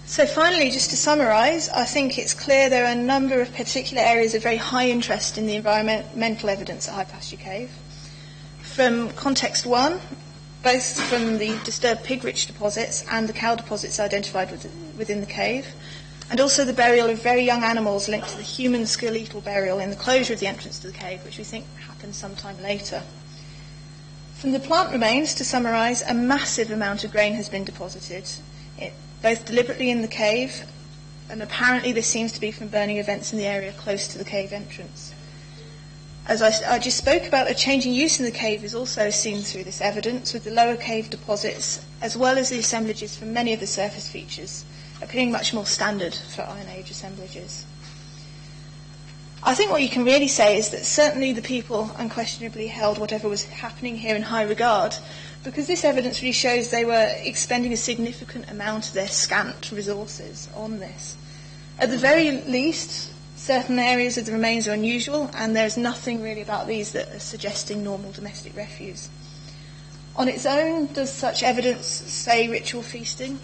Speaker 9: So finally, just to summarise, I think it's clear there are a number of particular areas of very high interest in the environmental evidence at High Pasture Cave. From context 1, both from the disturbed pig-rich deposits and the cow deposits identified within the cave, and also the burial of very young animals linked to the human skeletal burial in the closure of the entrance to the cave, which we think happened sometime later. From the plant remains, to summarise, a massive amount of grain has been deposited, both deliberately in the cave, and apparently this seems to be from burning events in the area close to the cave entrance. As I just spoke about, a changing use in the cave is also seen through this evidence, with the lower cave deposits, as well as the assemblages from many of the surface features, appearing much more standard for Iron Age assemblages. I think what you can really say is that certainly the people unquestionably held whatever was happening here in high regard, because this evidence really shows they were expending a significant amount of their scant resources on this. At the very least, certain areas of the remains are unusual, and there's nothing really about these that are suggesting normal domestic refuse. On its own, does such evidence say ritual feasting?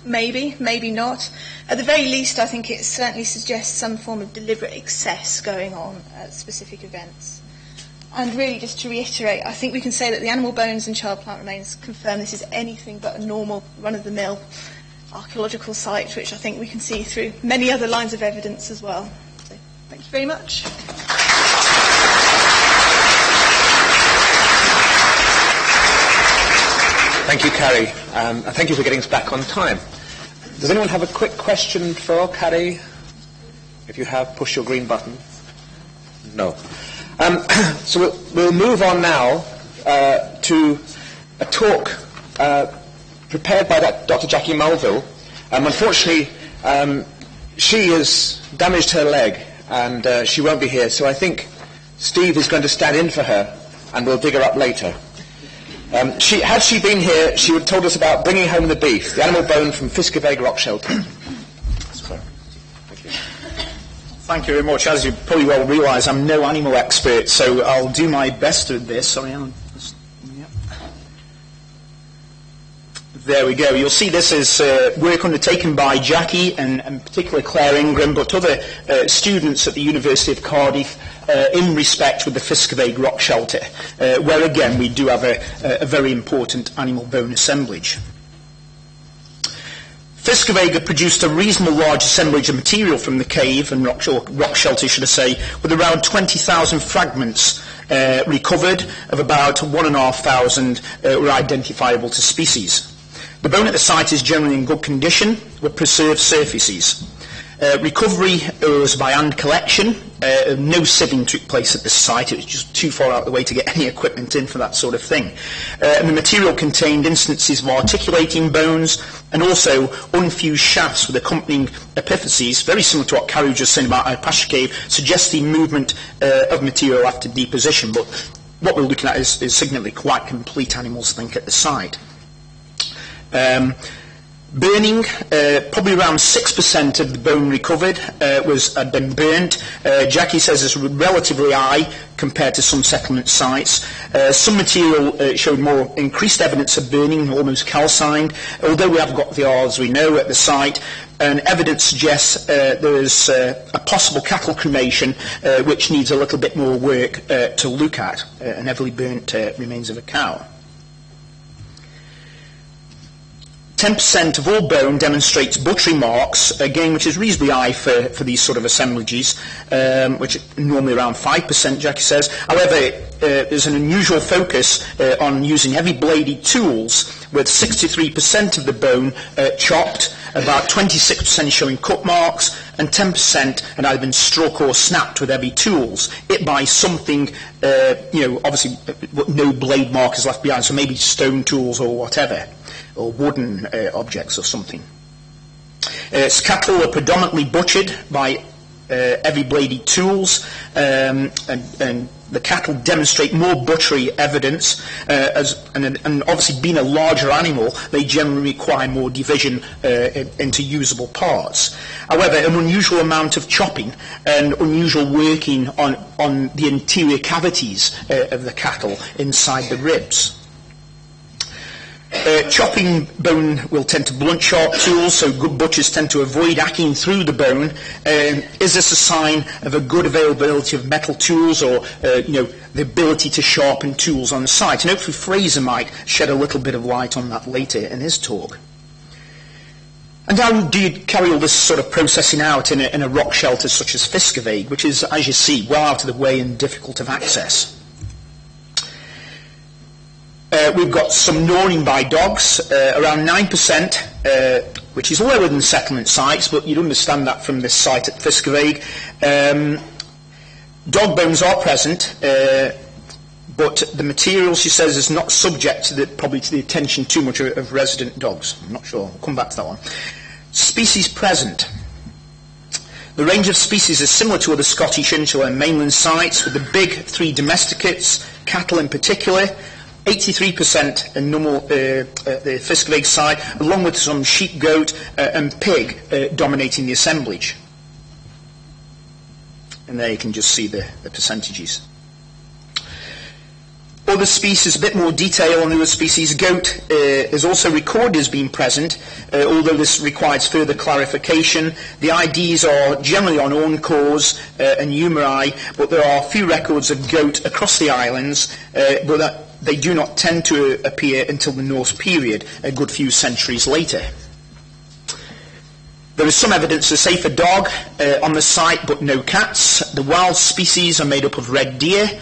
Speaker 9: Maybe, maybe not. At the very least, I think it certainly suggests some form of deliberate excess going on at specific events. And really, just to reiterate, I think we can say that the animal bones and child plant remains confirm this is anything but a normal run-of-the-mill archaeological site, which I think we can see through many other lines of evidence as well. So, thank you very much.
Speaker 2: Thank you, Carrie. And thank you for getting us back on time. Does anyone have a quick question for Carrie? If you have, push your green button. No. So we'll move on now to a talk prepared by Dr. Jackie Mulville. Unfortunately, she has damaged her leg, and she won't be here, so I think Steve is going to stand in for her, and we'll dig her up later. Had she been here, she would have told us about bringing home the beef, the animal bone from Fiskeveg rock shelter. Thank you.
Speaker 4: Thank you very much. As you probably well realise, I'm no animal expert, so I'll do my best with this. Sorry, Alan. There we go. You'll see this is work undertaken by Jackie and particularly Claire Ingram, but other students at the University of Cardiff in respect with the Fiskeveg rock shelter, where again we do have a very important animal bone assemblage. Fiskeveg had produced a reasonable large assemblage of material from the cave and rock shelter, should I say, with around 20,000 fragments recovered, of about 1,500 were identifiable to species. The bone at the site is generally in good condition, with preserved surfaces. Recovery was by hand collection. No sieving took place at this site. It was just too far out of the way to get any equipment in for that sort of thing. And the material contained instances of articulating bones and also unfused shafts with accompanying epiphyses, very similar to what Carrie was just saying about Hypatia Cave, suggesting movement of material after deposition. But what we're looking at is significantly quite complete animals, I think, at the site. Burning, probably around 6% of the bone recovered had been burnt. Jackie says it's relatively high compared to some settlement sites. Some material showed more increased evidence of burning, almost calcined, although we have got the R's we know at the site. And evidence suggests there is a possible cattle cremation which needs a little bit more work to look at, and heavily burnt remains of a cow. 10% of all bone demonstrates buttery marks, again, which is reasonably high for these sort of assemblages, which are normally around 5%, Jackie says. However, there's an unusual focus on using heavy bladed tools, with 63% of the bone chopped, about 26% showing cut marks, and 10% had either been struck or snapped with heavy tools, hit by something, obviously no blade markers left behind, so maybe stone tools or whatever, or wooden objects or something. Cattle are predominantly butchered by heavy bladed tools, and the cattle demonstrate more butchery evidence, and obviously being a larger animal, they generally require more division into usable parts. However, an unusual amount of chopping and unusual working on the interior cavities of the cattle inside the ribs. Chopping bone will tend to blunt sharp tools, so good butchers tend to avoid hacking through the bone. Is this a sign of a good availability of metal tools, or the ability to sharpen tools on the site? And hopefully Fraser might shed a little bit of light on that later in his talk. And how do you carry all this sort of processing out in a rock shelter such as Fiskeveg, which is, as you see, well out of the way and difficult of access? We've got some gnawing by dogs, around 9%, which is lower than settlement sites, but you'd understand that from this site at Fiskeveg. Dog bones are present, but the material, she says, is not subject to probably to the attention too much of resident dogs. I'm not sure. I'll come back to that one. Species present. The range of species is similar to other Scottish insular and mainland sites, with the big three domesticates, cattle in particular, 83% in normal, the Fiskevig side, along with some sheep, goat and pig dominating the assemblage. And there you can just see the percentages. Other species, a bit more detail on the other species. Goat is also recorded as being present, although this requires further clarification. The IDs are generally on Orncores and Umeri, but there are few records of goat across the islands, but they do not tend to appear until the Norse period, a good few centuries later. There is some evidence of safer dog on the site, but no cats. The wild species are made up of red deer,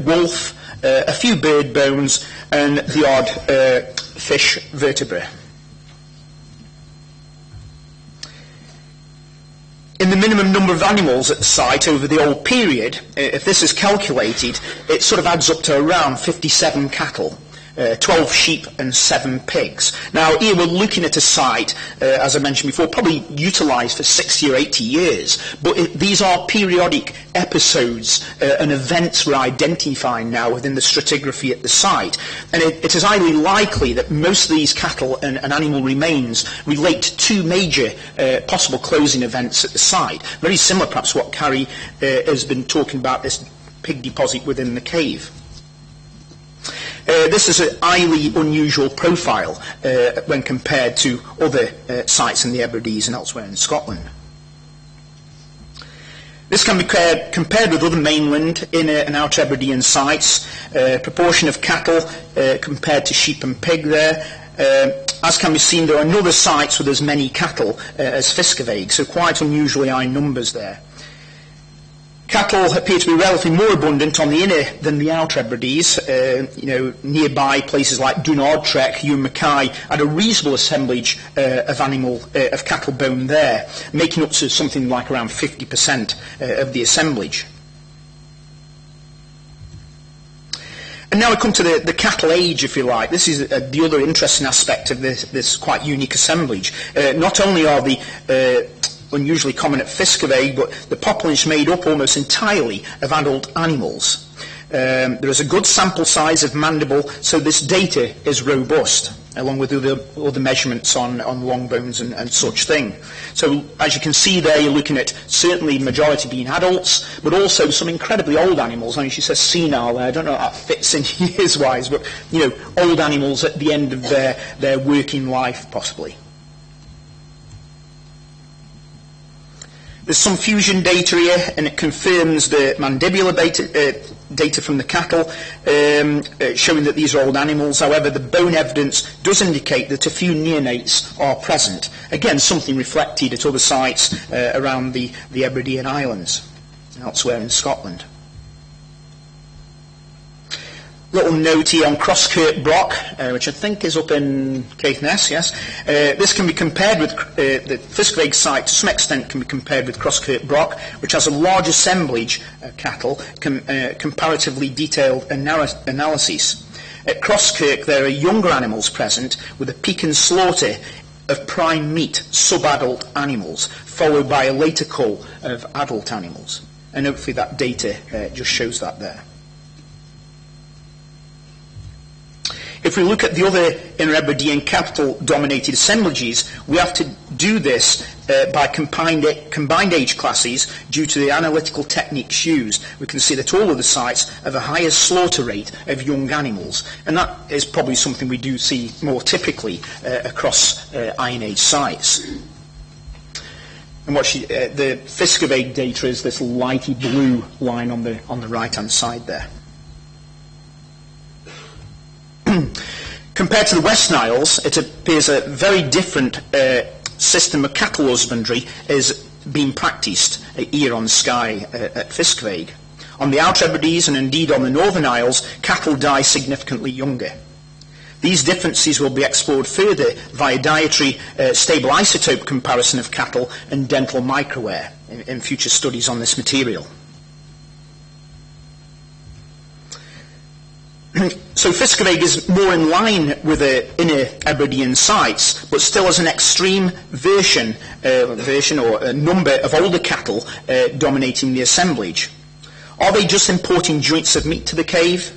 Speaker 4: wolf, a few bird bones, and the odd fish vertebra. In the minimum number of animals at the site over the old period, if this is calculated, it sort of adds up to around 57 cattle, 12 sheep and 7 pigs. Now here we're looking at a site, as I mentioned before, probably utilised for 60 or 80 years, but these are periodic episodes and events we're identifying now within the stratigraphy at the site. And it is highly likely that most of these cattle and animal remains relate to two major possible closing events at the site. Very similar perhaps to what Carrie has been talking about, this pig deposit within the cave. This is a highly unusual profile when compared to other sites in the Hebrides and elsewhere in Scotland. This can be compared with other mainland, inner and outer Hebridean sites. Proportion of cattle compared to sheep and pig there. As can be seen, there are no other sites with as many cattle as Fiskevig, so quite unusually high numbers there. Cattle appear to be relatively more abundant on the inner than the outer Hebrides. Nearby places like Dunardtrek, Ewan Mackay had a reasonable assemblage of cattle bone there, making up to something like around 50% of the assemblage. And now we come to the cattle age, if you like. This is the other interesting aspect of this quite unique assemblage. Not only are the unusually common at Fiskevig, but the population made up almost entirely of adult animals. There is a good sample size of mandible, so this data is robust, along with other measurements on long bones and such thing. So as you can see there, you're looking at certainly majority being adults, but also some incredibly old animals. I mean, she says senile there. I don't know how that fits in years-wise, but old animals at the end of their working life, possibly. There's some fusion data here, and it confirms the mandibular data from the cattle, showing that these are old animals. However, the bone evidence does indicate that a few neonates are present. Again, something reflected at other sites around the Hebridean Islands, elsewhere in Scotland. Little note here on Crosskirk Brock, which I think is up in Caithness, yes. This can be compared with, the Fiskevig site to some extent can be compared with Crosskirk Brock, which has a large assemblage of cattle, comparatively detailed analyses. At Crosskirk there are younger animals present, with a peak and slaughter of prime meat, sub-adult animals, followed by a later cull of adult animals. And hopefully that data just shows that there. If we look at the other inner Hebridean capital-dominated assemblages, we have to do this by combined age classes due to the analytical techniques used. We can see that all of the sites have a higher slaughter rate of young animals, and that is probably something we do see more typically across Iron Age sites. And the Fiskevig data is this lighty blue line on the right-hand side there. Compared to the West Niles, it appears a very different system of cattle husbandry is being practised here on Skye at Fiskevig. On the Outer Hebrides and indeed on the Northern Isles, cattle die significantly younger. These differences will be explored further via dietary stable isotope comparison of cattle and dental microwear in future studies on this material. So Fiskeveg is more in line with the inner Hebridean sites, but still has an extreme version or a number of older cattle dominating the assemblage. Are they just importing joints of meat to the cave?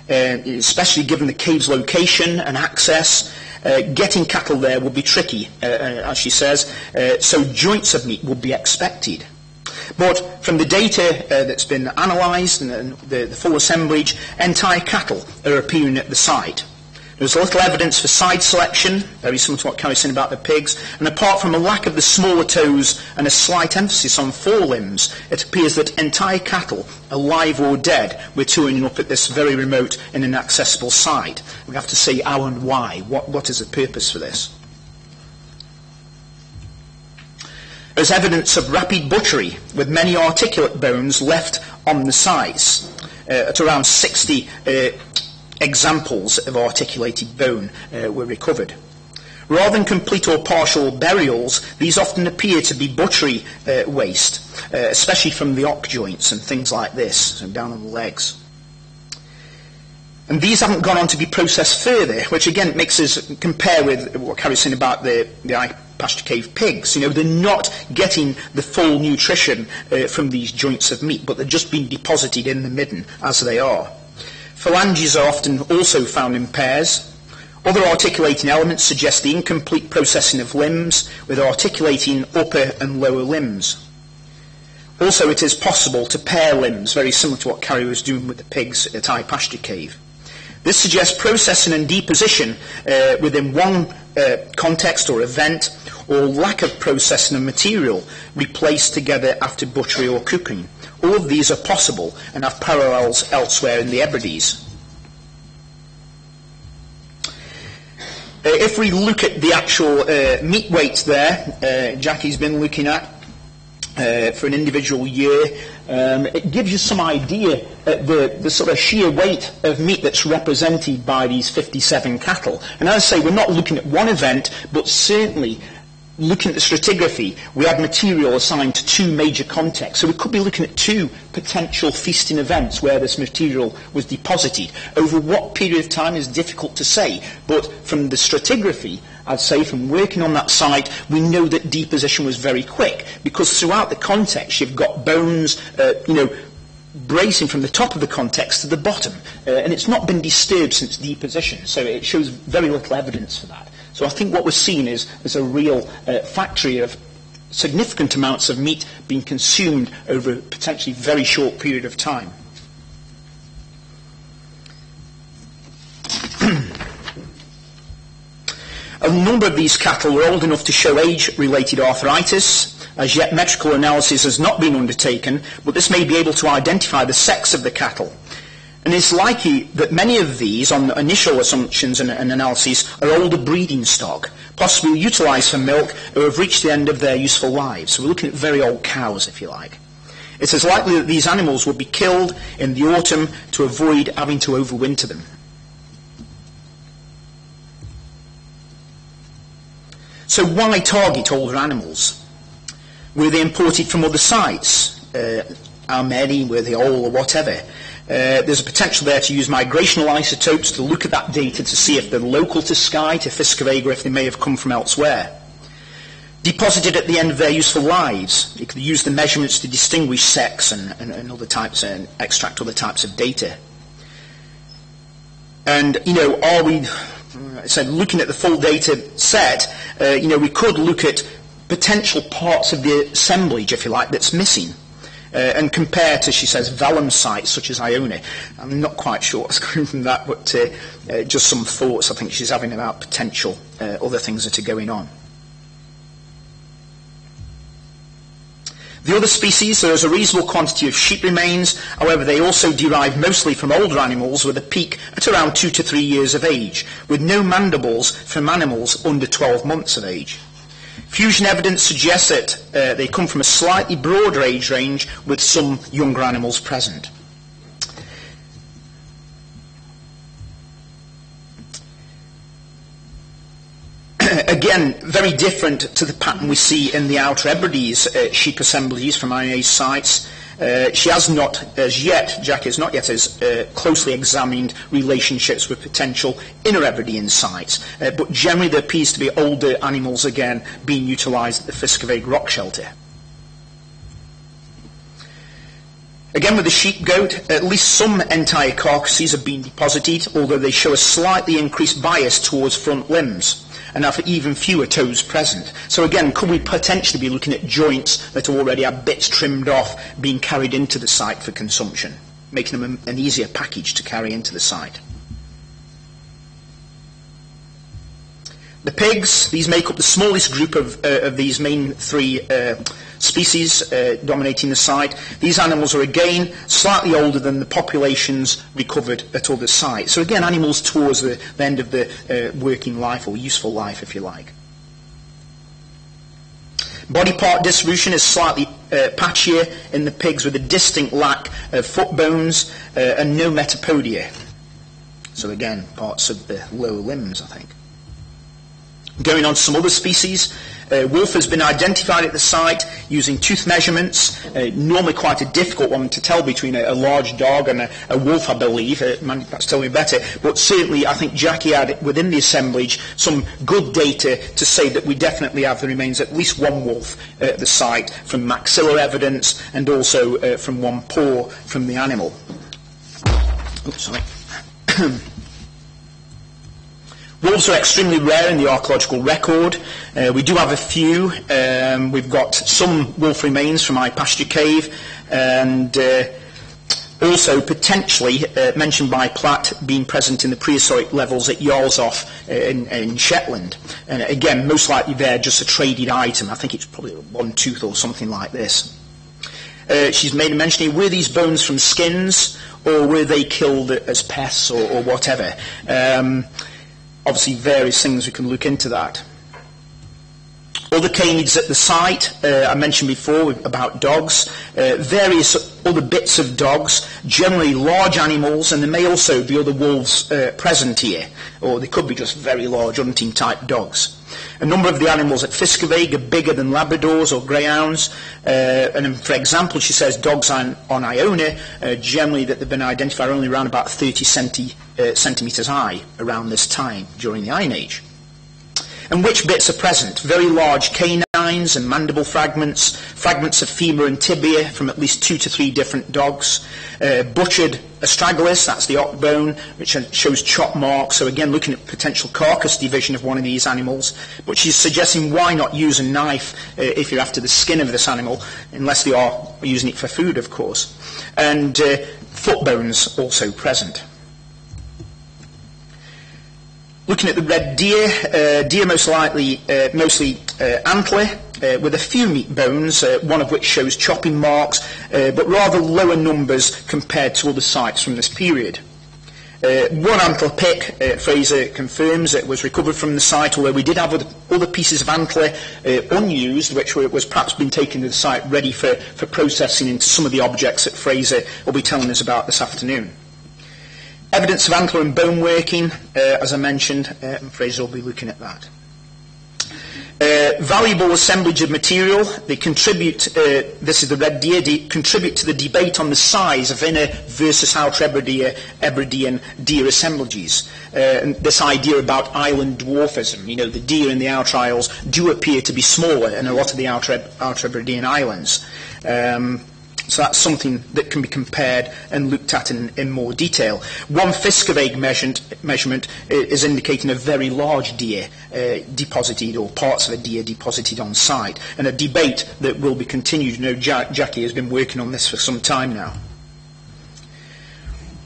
Speaker 4: Especially given the cave's location and access, getting cattle there would be tricky, as she says, so joints of meat would be expected. But from the data that's been analysed and the full assemblage, entire cattle are appearing at the site. There's little evidence for side selection, very similar to what Carrie's saying about the pigs, and apart from a lack of the smaller toes and a slight emphasis on forelimbs, it appears that entire cattle, alive or dead, were turning up at this very remote and inaccessible site. We have to say how and why. What is the purpose for this? There's evidence of rapid butchery, with many articulate bones left on the sites, at around 60 examples of articulated bone were recovered. Rather than complete or partial burials, these often appear to be butchery waste, especially from the hock joints and things like this, so down on the legs. And these haven't gone on to be processed further, which again makes us compare with what Carrie's saying about the high pasture cave pigs. You know, they're not getting the full nutrition from these joints of meat, but they're just being deposited in the midden as they are. Phalanges are often also found in pairs. Other articulating elements suggest the incomplete processing of limbs, with articulating upper and lower limbs. Also, it is possible to pair limbs, very similar to what Carrie was doing with the pigs at High Pasture Cave. This suggests processing and deposition within one context or event, or lack of processing of material replaced together after butchery or cooking. All of these are possible and have parallels elsewhere in the Hebrides. If we look at the actual meat weights there, Jackie's been looking at for an individual year, it gives you some idea of the sort of sheer weight of meat that's represented by these 57 cattle. And as I say, we're not looking at one event, but certainly looking at the stratigraphy, we had material assigned to two major contexts. So we could be looking at two potential feasting events where this material was deposited. Over what period of time is difficult to say, but from the stratigraphy, I'd say from working on that site, we know that deposition was very quick, because throughout the context you've got bones, bracing from the top of the context to the bottom, and it's not been disturbed since deposition, so it shows very little evidence for that. So I think what we're seeing is a real factory of significant amounts of meat being consumed over a potentially very short period of time. A number of these cattle were old enough to show age-related arthritis. As yet, metrical analysis has not been undertaken, but this may be able to identify the sex of the cattle. And it's likely that many of these, on initial assumptions and analyses, are older breeding stock, possibly utilised for milk, or have reached the end of their useful lives. So we're looking at very old cows, if you like. It is likely that these animals will be killed in the autumn to avoid having to overwinter them. So why target older animals? Were they imported from other sites? How many? Were they all or whatever? There's a potential there to use migrational isotopes to look at that data to see if they're local to Skye, to Fiskeveg, or if they may have come from elsewhere. Deposited at the end of their useful lives, you could use the measurements to distinguish sex and other types, and extract other types of data. And, are we... So looking at the full data set, we could look at potential parts of the assemblage, if you like, that's missing, and compare to, she says, vellum sites such as Iona. I'm not quite sure what's coming from that, but just some thoughts I think she's having about potential other things that are going on. The other species, there is a reasonable quantity of sheep remains. However, they also derive mostly from older animals with a peak at around 2 to 3 years of age, with no mandibles from animals under 12 months of age. Fusion evidence suggests that they come from a slightly broader age range with some younger animals present. Again, very different to the pattern we see in the Outer Hebrides sheep assemblies from IA's sites. She has not as yet, Jackie has not yet as closely examined relationships with potential inner Hebridean sites, but generally there appears to be older animals again being utilised at the Fiskevig rock shelter. Again with the sheep-goat, at least some entire carcasses have been deposited, although they show a slightly increased bias towards front limbs, and have even fewer toes present. So again, could we potentially be looking at joints that already have bits trimmed off being carried into the site for consumption, making them an easier package to carry into the site? The pigs, these make up the smallest group of these main three species dominating the site. These animals are again slightly older than the populations recovered at other sites. So again, animals towards the end of the working life, or useful life, if you like. Body part distribution is slightly patchier in the pigs, with a distinct lack of foot bones and no metapodia. So again, parts of the lower limbs, I think. Going on to some other species, wolf has been identified at the site using tooth measurements, normally quite a difficult one to tell between a large dog and a wolf, I believe. That's tell me better. But certainly I think Jackie had within the assemblage some good data to say that we definitely have the remains at least one wolf at the site, from maxillar evidence and also from one paw from the animal. Oops, sorry. Wolves are extremely rare in the archaeological record. We do have a few. We've got some wolf remains from High Pasture Cave, and also potentially mentioned by Platt being present in the prehistoric levels at Jarlshof in Shetland. And again, most likely they're just a traded item. I think it's probably one tooth or something like this. She's made a mention here, were these bones from skins, or were they killed as pests or whatever? Obviously various things we can look into that. Other canids at the site, I mentioned before about dogs, various other bits of dogs, generally large animals, and there may also be other wolves present here, or they could be just very large hunting type dogs. A number of the animals at Fiskevig are bigger than Labradors or Greyhounds, and for example, she says dogs on Iona, generally that they've been identified only around about 30 centimetres high around this time during the Iron Age. And which bits are present? Very large canines and mandible fragments, fragments of femur and tibia from at least 2 to 3 different dogs, butchered astragalus, that's the oct bone, which shows chop marks, so again looking at potential carcass division of one of these animals. But she's suggesting why not use a knife if you're after the skin of this animal, unless they are using it for food, of course. And foot bones also present. Looking at the red deer most likely mostly antler, with a few meat bones, one of which shows chopping marks, but rather lower numbers compared to other sites from this period. One antler pick, Fraser confirms, it was recovered from the site, although we did have other pieces of antler unused, which was perhaps been taken to the site ready for processing into some of the objects that Fraser will be telling us about this afternoon. Evidence of antler and bone working, as I mentioned, and Fraser will be looking at that. Valuable assemblage of material. They contribute, this is the red deer, contribute to the debate on the size of inner versus outer Hebridean deer assemblages. And this idea about island dwarfism, you know, the deer in the outer isles do appear to be smaller in a lot of the outer Hebridean islands. So that's something that can be compared and looked at in more detail. One Fiskevig measurement is indicating a very large deer deposited, or parts of a deer deposited on site, and a debate that will be continued. You know, Jackie has been working on this for some time now.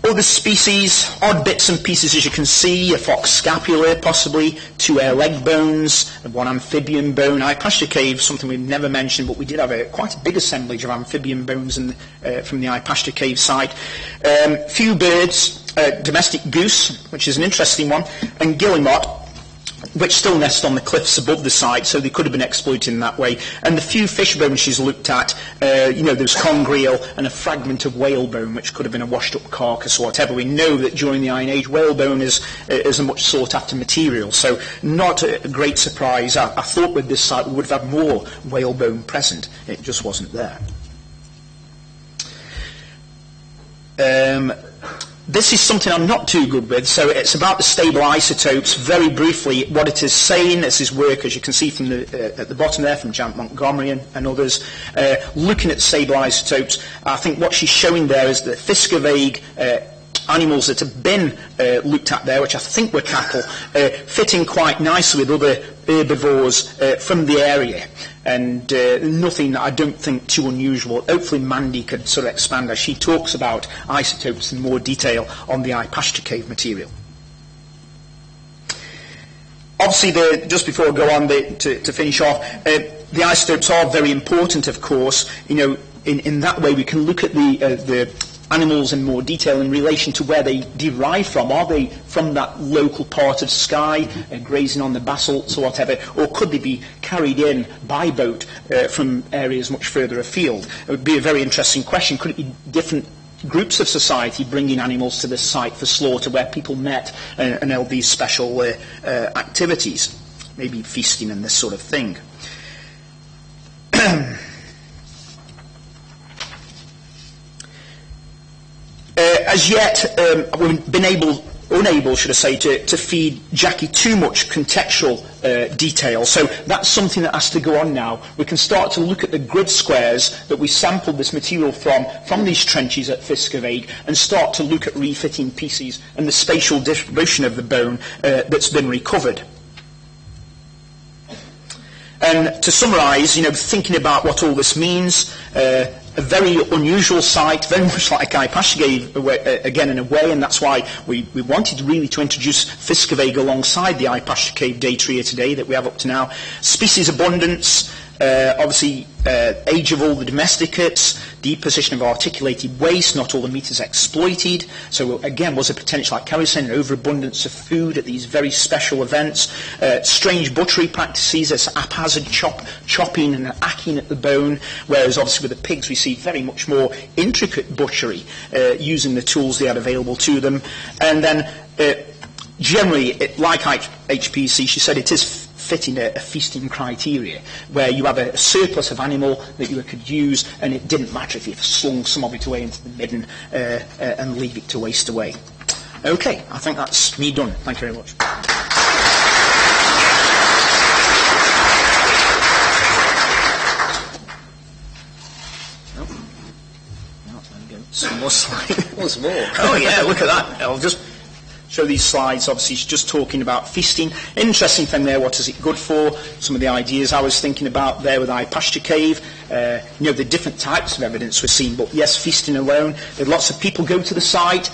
Speaker 4: Other species, odd bits and pieces as you can see, a fox scapula possibly, 2 leg bones, 1 amphibian bone. High Pasture Cave, something we've never mentioned, but we did have quite a big assemblage of amphibian bones from the High Pasture Cave site. Few birds, domestic goose, which is an interesting one, and guillemot, which still nest on the cliffs above the site, so they could have been exploited in that way. And the few fish bones she's looked at, you know, there's congreel and a fragment of whalebone, which could have been a washed-up carcass or whatever. We know that during the Iron Age, whalebone is a much sought-after material, so not a great surprise. I thought with this site we would have had more whalebone present. It just wasn't there. This is something I'm not too good with, so it's about the stable isotopes. Very briefly, what it is saying, this is work, as you can see from at the bottom there, from Janet Montgomery and others, looking at stable isotopes. I think what she's showing there is that Fiscovage animals that have been looked at there, which I think were cattle, fit in quite nicely with other herbivores from the area. And nothing, I don't think, too unusual. Hopefully Mandy could sort of expand as she talks about isotopes in more detail on the High Pasture Cave material. Obviously, just before I go on to finish off, the isotopes are very important, of course. You know, in that way we can look at the animals in more detail in relation to where they derive from. Are they from that local part of Skye, grazing on the basalts or whatever, or could they be carried in by boat from areas much further afield? It would be a very interesting question. Could it be different groups of society bringing animals to the site for slaughter where people met and held these special activities, maybe feasting and this sort of thing? As yet, we've been unable, should I say, to feed Jackie too much contextual detail. So that's something that has to go on now. We can start to look at the grid squares that we sampled this material from these trenches at Fiscovage, and start to look at refitting pieces and the spatial distribution of the bone that's been recovered. And to summarise, you know, thinking about what all this means, a very unusual site, very much like High Pasture Cave, again in a way, and that's why we wanted really to introduce Fiscovage alongside the High Pasture Cave data here today that we have up to now. Species abundance, obviously age of all the domesticates, deposition of articulated waste, not all the meat is exploited. So again, was a potential, like Carrie said, an overabundance of food at these very special events. Strange butchery practices, as haphazard chopping and hacking at the bone, whereas obviously with the pigs we see very much more intricate butchery using the tools they had available to them. And then generally, like HPC, she said it is fitting a feasting criteria, where you have a surplus of animal that you could use, and it didn't matter if you slung some of it away into the midden and leave it to waste away. Okay, I think that's me done. Thank you very much. Some more slides.
Speaker 2: What's more?
Speaker 4: Oh yeah, look at that. I'll just show these slides. Obviously, she's just talking about feasting. Interesting thing there, what is it good for? Some of the ideas I was thinking about there with High Pasture Cave. You know, the different types of evidence we're seeing, but yes, feasting alone. There lots of people go to the site.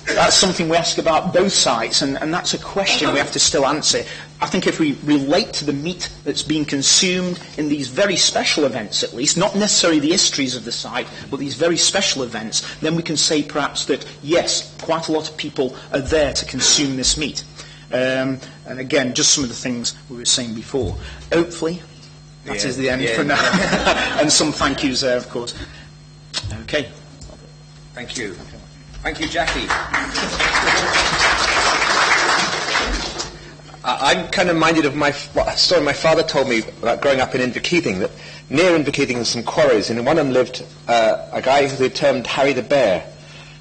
Speaker 4: That's something we ask about both sites, and that's a question we have to still answer. I think if we relate to the meat that's being consumed in these very special events, at least, not necessarily the histories of the site, but these very special events, then we can say perhaps that, yes, quite a lot of people are there to consume this meat. And again, just some of the things we were saying before. Hopefully, that is the end for now. And some thank yous there, of course. Okay.
Speaker 2: Thank you. Thank you, Jackie. I'm kind of minded of a story my father told me about growing up in Inverkeithing, that near Inverkeithing there's some quarries, and in one of them lived a guy who they termed Harry the Bear,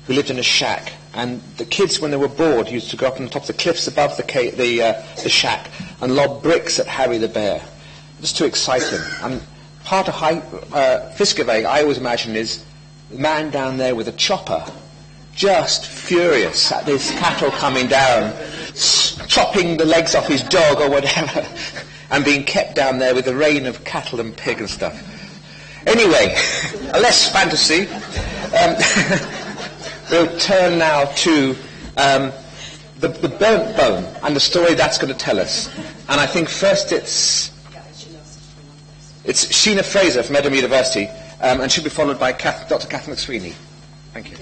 Speaker 2: who lived in a shack. And the kids, when they were bored, used to go up on the top of the cliffs above the shack and lob bricks at Harry the Bear, just to excite him. And part of Fiscovage, I always imagine, is the man down there with a chopper, just furious at this cattle coming down, chopping the legs off his dog or whatever, and being kept down there with a rain of cattle and pig and stuff. Anyway, less fantasy. We'll turn now to the burnt bone and the story that's going to tell us. And I think first it's Sheena Fraser from Edinburgh University, and she'll be followed by Dr. Catherine McSweeney. Thank you.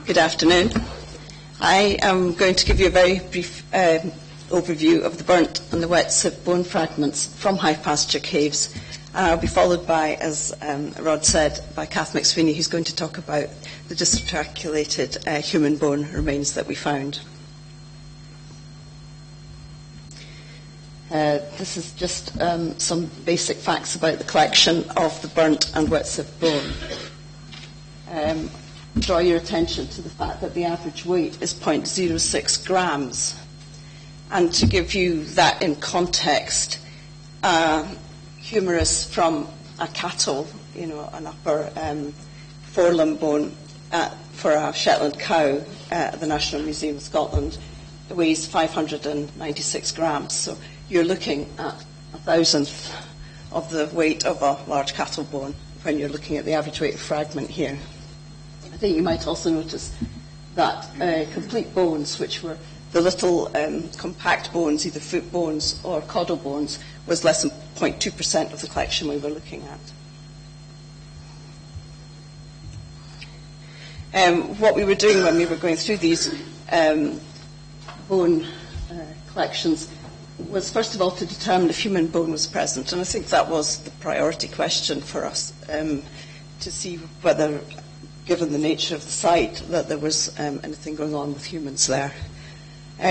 Speaker 8: Good afternoon. I am going to give you a very brief overview of the burnt and the wet sieve bone fragments from High Pasture Caves. I'll be followed by, as Rod said, by Kath McSweeney, who's going to talk about the dysarticulated human bone remains that we found. This is just some basic facts about the collection of the burnt and wet sieve bone. Draw your attention to the fact that the average weight is 0.06 grams. And to give you that in context, humerus from a cattle, an upper forelimb bone for a Shetland cow at the National Museum of Scotland weighs 596 grams. So you're looking at 1,000th of the weight of a large cattle bone when you're looking at the average weight fragment here. I think you might also notice that complete bones, which were the little compact bones, either foot bones or caudal bones, was less than 0.2% of the collection we were looking at. What we were doing when we were going through these bone collections was, first of all, to determine if human bone was present. And I think that was the priority question for us, to see whether, given the nature of the site, that there was anything going on with humans there.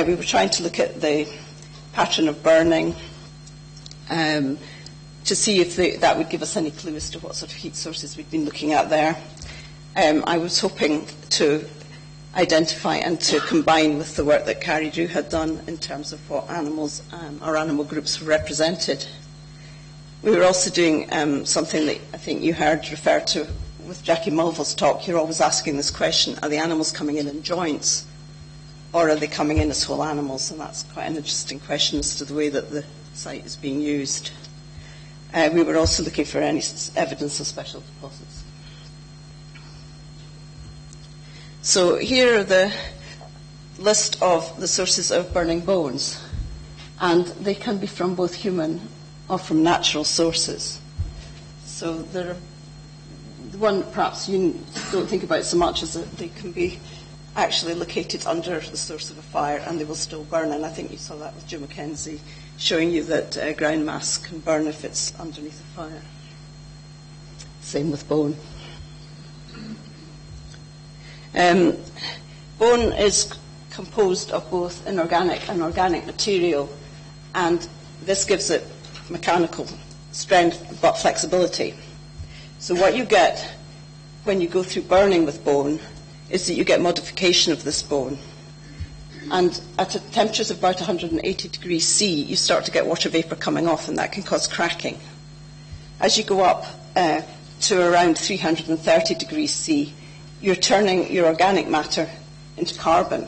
Speaker 8: We were trying to look at the pattern of burning to see if that would give us any clue as to what sort of heat sources we'd been looking at there. I was hoping to identify and to combine with the work that Carrie Drew had done in terms of what animals or animal groups were represented. We were also doing something that I think you heard referred to with Jackie Mulville's talk. You're always asking this question, are the animals coming in joints, or are they coming in as whole animals? And that's quite an interesting question as to the way that the site is being used. We were also looking for any evidence of special deposits. So here are the list of the sources of burning bones, and they can be from both human or from natural sources. So the one perhaps you don't think about so much is that they can be actually located under the source of a fire and they will still burn. And I think you saw that with Joe Mackenzie, showing you that ground mass can burn if it's underneath a fire. Same with bone. Bone is composed of both inorganic and organic material, and this gives it mechanical strength but flexibility. So what you get when you go through burning with bone is that you get modification of this bone. And at temperatures of about 180 degrees C, you start to get water vapour coming off, and that can cause cracking. As you go up to around 330 degrees C, you're turning your organic matter into carbon.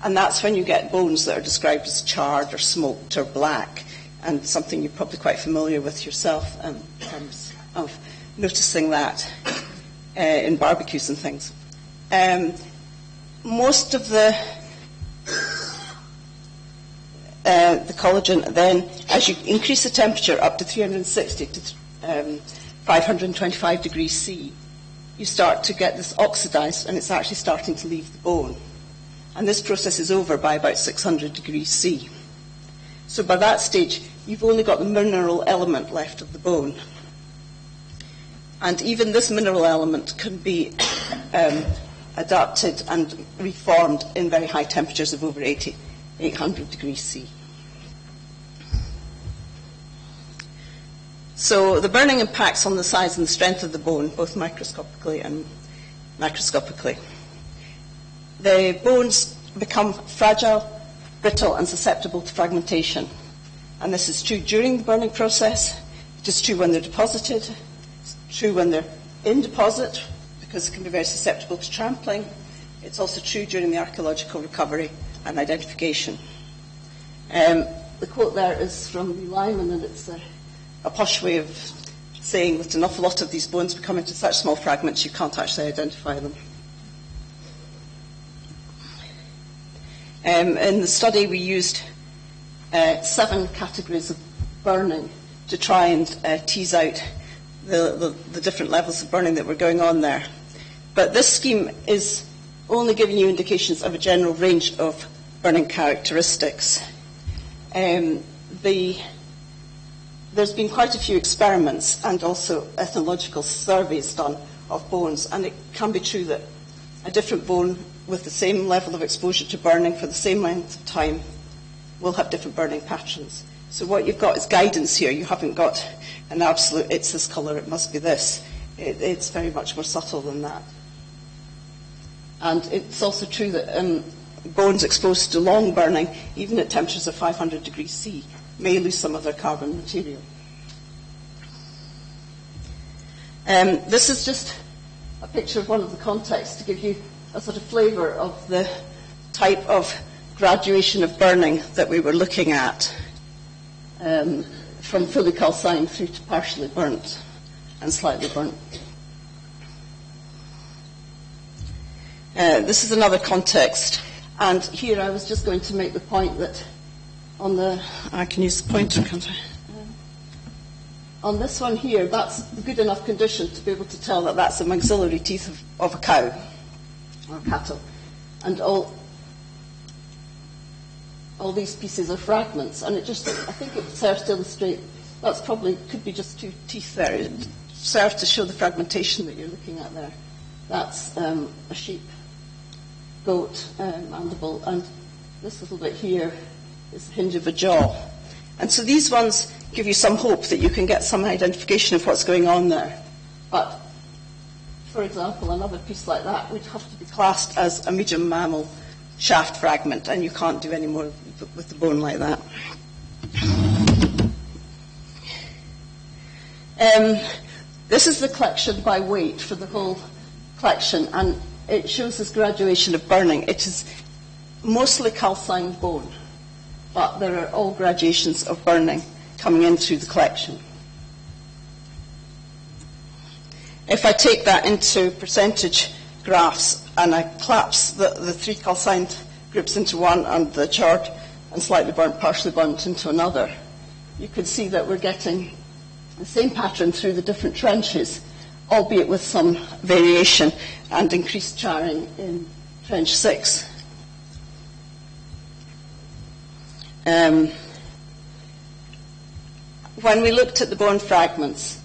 Speaker 8: And that's when you get bones that are described as charred or smoked or black, and something you're probably quite familiar with yourself in terms of noticing that in barbecues and things. Most of the collagen then, as you increase the temperature up to 360 to 525 degrees C, you start to get this oxidized, and it's actually starting to leave the bone. And this process is over by about 600 degrees C. So by that stage, you've only got the mineral element left of the bone. And even this mineral element can be adapted and reformed in very high temperatures of over 800 degrees C. So the burning impacts on the size and the strength of the bone, both microscopically and macroscopically. The bones become fragile, brittle, and susceptible to fragmentation. And this is true during the burning process. It is true when they're deposited. It's true when they're in deposit, because it can be very susceptible to trampling. It's also true during the archaeological recovery and identification. The quote there is from Lee Lyman, and it's a posh way of saying that an awful lot of these bones become into such small fragments you can't actually identify them. In the study, we used 7 categories of burning to try and tease out the different levels of burning that were going on there. But this scheme is only giving you indications of a general range of burning characteristics. There's been quite a few experiments and also ethnological surveys done of bones, and it can be true that a different bone with the same level of exposure to burning for the same length of time will have different burning patterns. So what you've got is guidance here. You haven't got an absolute, it's this colour, it must be this. It's very much more subtle than that. And it's also true that bones exposed to long burning, even at temperatures of 500 degrees C, may lose some of their carbon material. This is just a picture of one of the contexts to give you a sort of flavour of the type of graduation of burning that we were looking at, from fully calcined through to partially burnt and slightly burnt. This is another context, and here I was just going to make the point that I can use the pointer, can't I? On this one here, that's good enough condition to be able to tell that that's the maxillary teeth of a cow or cattle, and all these pieces are fragments, and I think it serves to illustrate, that's probably, could be just two teeth there. It serves to show the fragmentation that you're looking at there. That's a sheep, goat, mandible, and this little bit here is the hinge of a jaw. And so these ones give you some hope that you can get some identification of what's going on there. But, for example, another piece like that would have to be classed as a medium mammal shaft fragment, and you can't do any more with the bone like that. This is the collection by weight for the whole collection, and it shows this graduation of burning. It is mostly calcined bone, but there are all gradations of burning coming in through the collection. If I take that into percentage graphs and I collapse the three calcined groups into one and the charred and slightly burnt, partially burnt into another, you can see that we're getting the same pattern through the different trenches, albeit with some variation and increased charring in trench 6. When we looked at the bone fragments,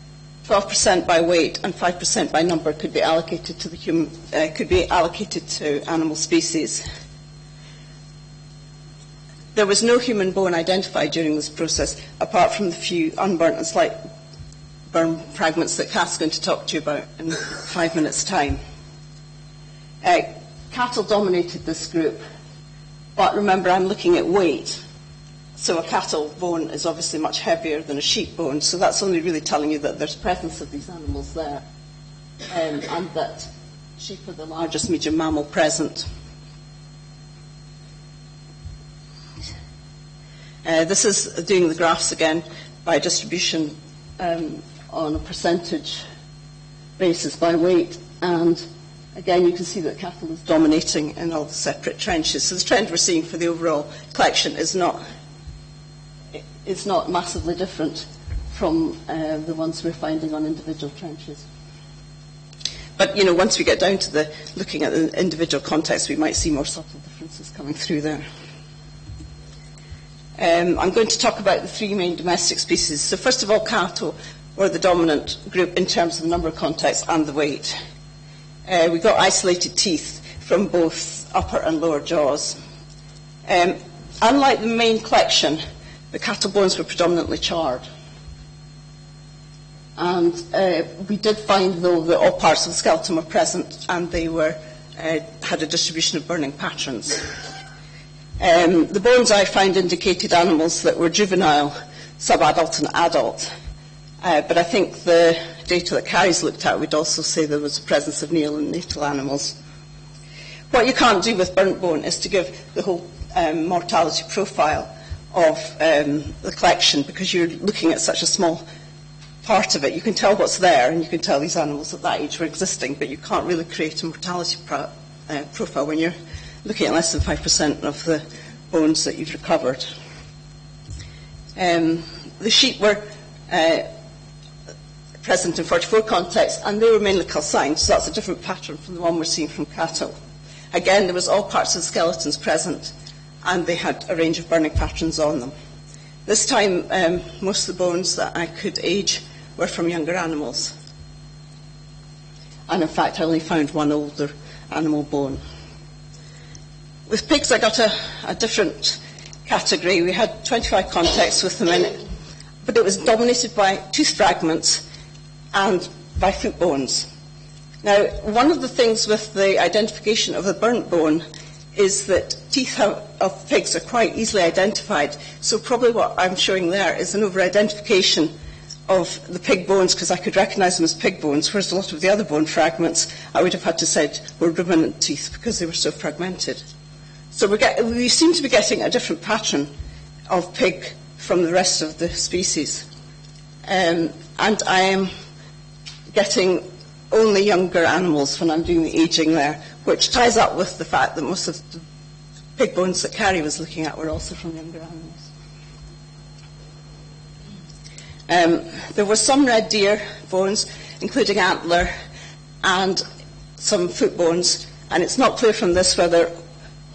Speaker 8: 12% by weight and 5% by number could be allocated to animal species. There was no human bone identified during this process, apart from the few unburnt and slight burn fragments that Kath's going to talk to you about in 5 minutes' time. Cattle dominated this group, but remember, I'm looking at weight. So a cattle bone is obviously much heavier than a sheep bone, so that's only really telling you that there's presence of these animals there, and that sheep are the largest medium mammal present. This is doing the graphs again by distribution on a percentage basis by weight, and again you can see that cattle is dominating in all the separate trenches. So the trend we're seeing for the overall collection is not massively different from the ones we're finding on individual trenches. But, once we get down to looking at the individual context, we might see more subtle differences coming through there. I'm going to talk about the three main domestic species. So first of all, cattle were the dominant group in terms of the number of contexts and the weight. We got isolated teeth from both upper and lower jaws. Unlike the main collection, the cattle bones were predominantly charred. And we did find, though, that all parts of the skeleton were present and they had a distribution of burning patterns. The bones I found indicated animals that were juvenile, subadult and adult. But I think the data that Carrie's looked at would also say there was a presence of neonatal animals. What you can't do with burnt bone is to give the whole mortality profile of the collection, because you're looking at such a small part of it. You can tell what's there, and you can tell these animals at that age were existing, but you can't really create a mortality profile when you're looking at less than 5% of the bones that you've recovered. The sheep were present in 44 contexts, and they were mainly calcined, so that's a different pattern from the one we're seeing from cattle. Again, there was all parts of the skeletons present, and they had a range of burning patterns on them. This time, most of the bones that I could age were from younger animals. And in fact, I only found one older animal bone. With pigs, I got a different category. We had 25 contacts with them in it, but it was dominated by tooth fragments and by foot bones. Now, one of the things with the identification of the burnt bone is that teeth of pigs are quite easily identified, so probably what I'm showing there is an over-identification of the pig bones, because I could recognise them as pig bones, whereas a lot of the other bone fragments I would have had to said were ruminant teeth because they were so fragmented. So we seem to be getting a different pattern of pig from the rest of the species. And I am getting only younger animals when I'm doing the ageing there, which ties up with the fact that most of the pig bones that Carrie was looking at were also from younger animals. There were some red deer bones, including antler, and some foot bones, and it's not clear from this whether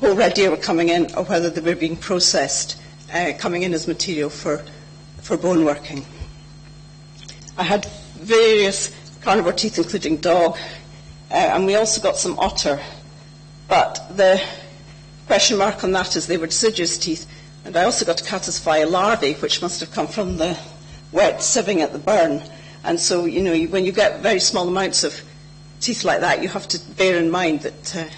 Speaker 8: whole red deer were coming in or whether they were being processed, coming in as material for bone working. I had various carnivore teeth, including dog, and we also got some otter, but the question mark on that is they were deciduous teeth, and I also got a caddisfly larvae, which must have come from the wet sieving at the burn. And so, when you get very small amounts of teeth like that, you have to bear in mind that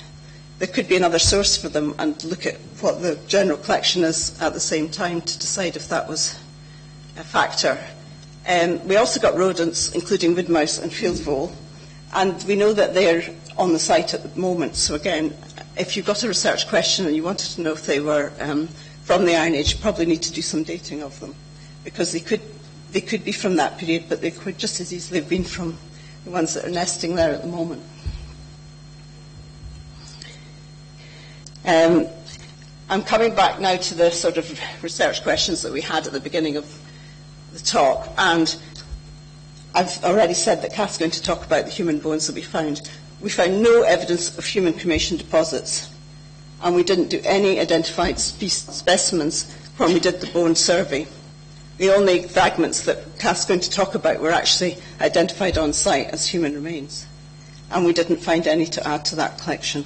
Speaker 8: there could be another source for them and look at what the general collection is at the same time to decide if that was a factor. We also got rodents, including wood mouse and field vole, and we know that they're on the site at the moment. So again, if you've got a research question and you wanted to know if they were from the Iron Age, you probably need to do some dating of them, because they could be from that period, but they could just as easily have been from the ones that are nesting there at the moment. I'm coming back now to the sort of research questions that we had at the beginning of the talk, and I've already said that Kath's going to talk about the human bones that we found. We found no evidence of human cremation deposits, and we didn't do any identified specimens when we did the bone survey. The only fragments that Kath's going to talk about were actually identified on site as human remains, and we didn't find any to add to that collection.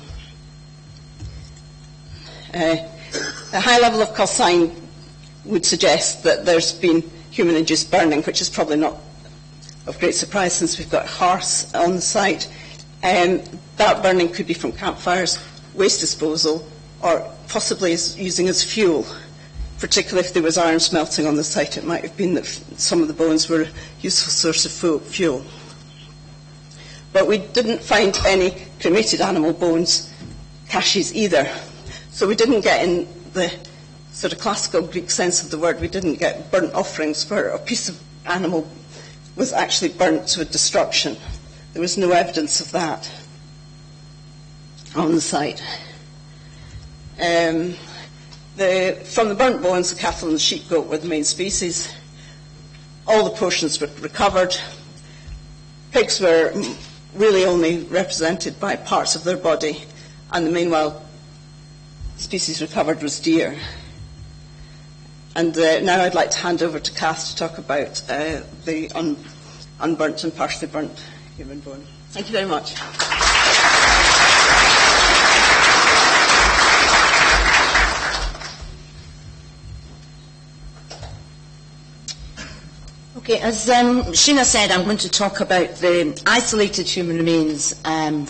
Speaker 8: A high level of calcine would suggest that there's been human-induced burning, which is probably not of great surprise since we've got hearths on the site. That burning could be from campfires, waste disposal, or possibly using as fuel. Particularly if there was iron smelting on the site, it might have been that some of the bones were a useful source of fuel. But we didn't find any cremated animal bones caches either. So we didn't get, in the sort of classical Greek sense of the word, we didn't get burnt offerings where a piece of animal was actually burnt to a destruction. There was no evidence of that on the site. From the burnt bones, the cattle and the sheep goat were the main species. All the portions were recovered. Pigs were really only represented by parts of their body, and the main wild species recovered was deer. And now I'd like to hand over to Kath to talk about the unburnt and partially burnt human bone. Thank you very much.
Speaker 10: Okay, as Sheena said, I'm going to talk about the isolated human remains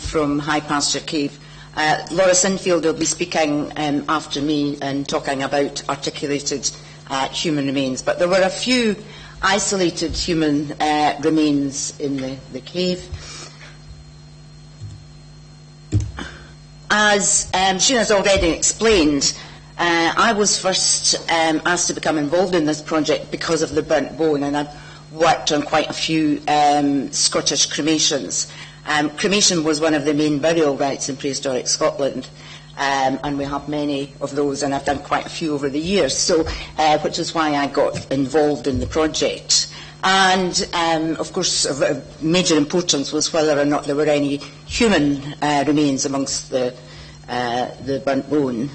Speaker 10: from High Pasture Cave. Laura Sinfield will be speaking after me and talking about articulated human remains. But there were a few isolated human remains in the cave. As Sheena's already explained, I was first asked to become involved in this project because of the burnt bone, and I've worked on quite a few Scottish cremations. Cremation was one of the main burial rites in prehistoric Scotland, and we have many of those, and I've done quite a few over the years, so which is why I got involved in the project. And, of course, of major importance was whether or not there were any human remains amongst the burnt bone,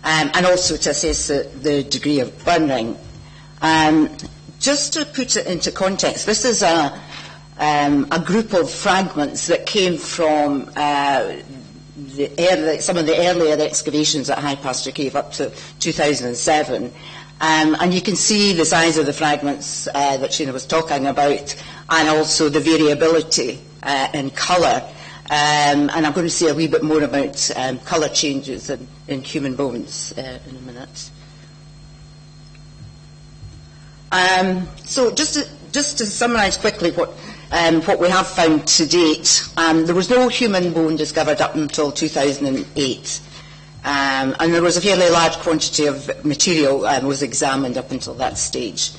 Speaker 10: and also to assess the degree of burning. Just to put it into context, this is a group of fragments that came from the some of the earlier excavations at High Pasture Cave up to 2007. And you can see the size of the fragments that Sheena was talking about, and also the variability in colour. And I'm going to say a wee bit more about colour changes in human bones in a minute. So just to summarise quickly what we have found to date, there was no human bone discovered up until 2008. And there was a fairly large quantity of material was examined up until that stage.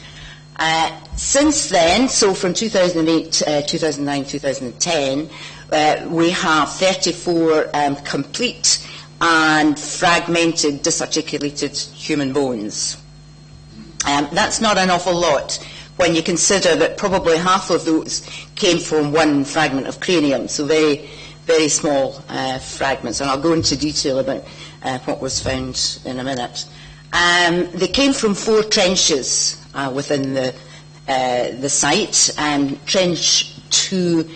Speaker 10: Since then, so from 2008, 2009, 2010, we have 34 complete and fragmented, disarticulated human bones. That's not an awful lot when you consider that probably half of those came from one fragment of cranium, so very, very small fragments. And I'll go into detail about what was found in a minute. They came from 4 trenches within the site. Trench 2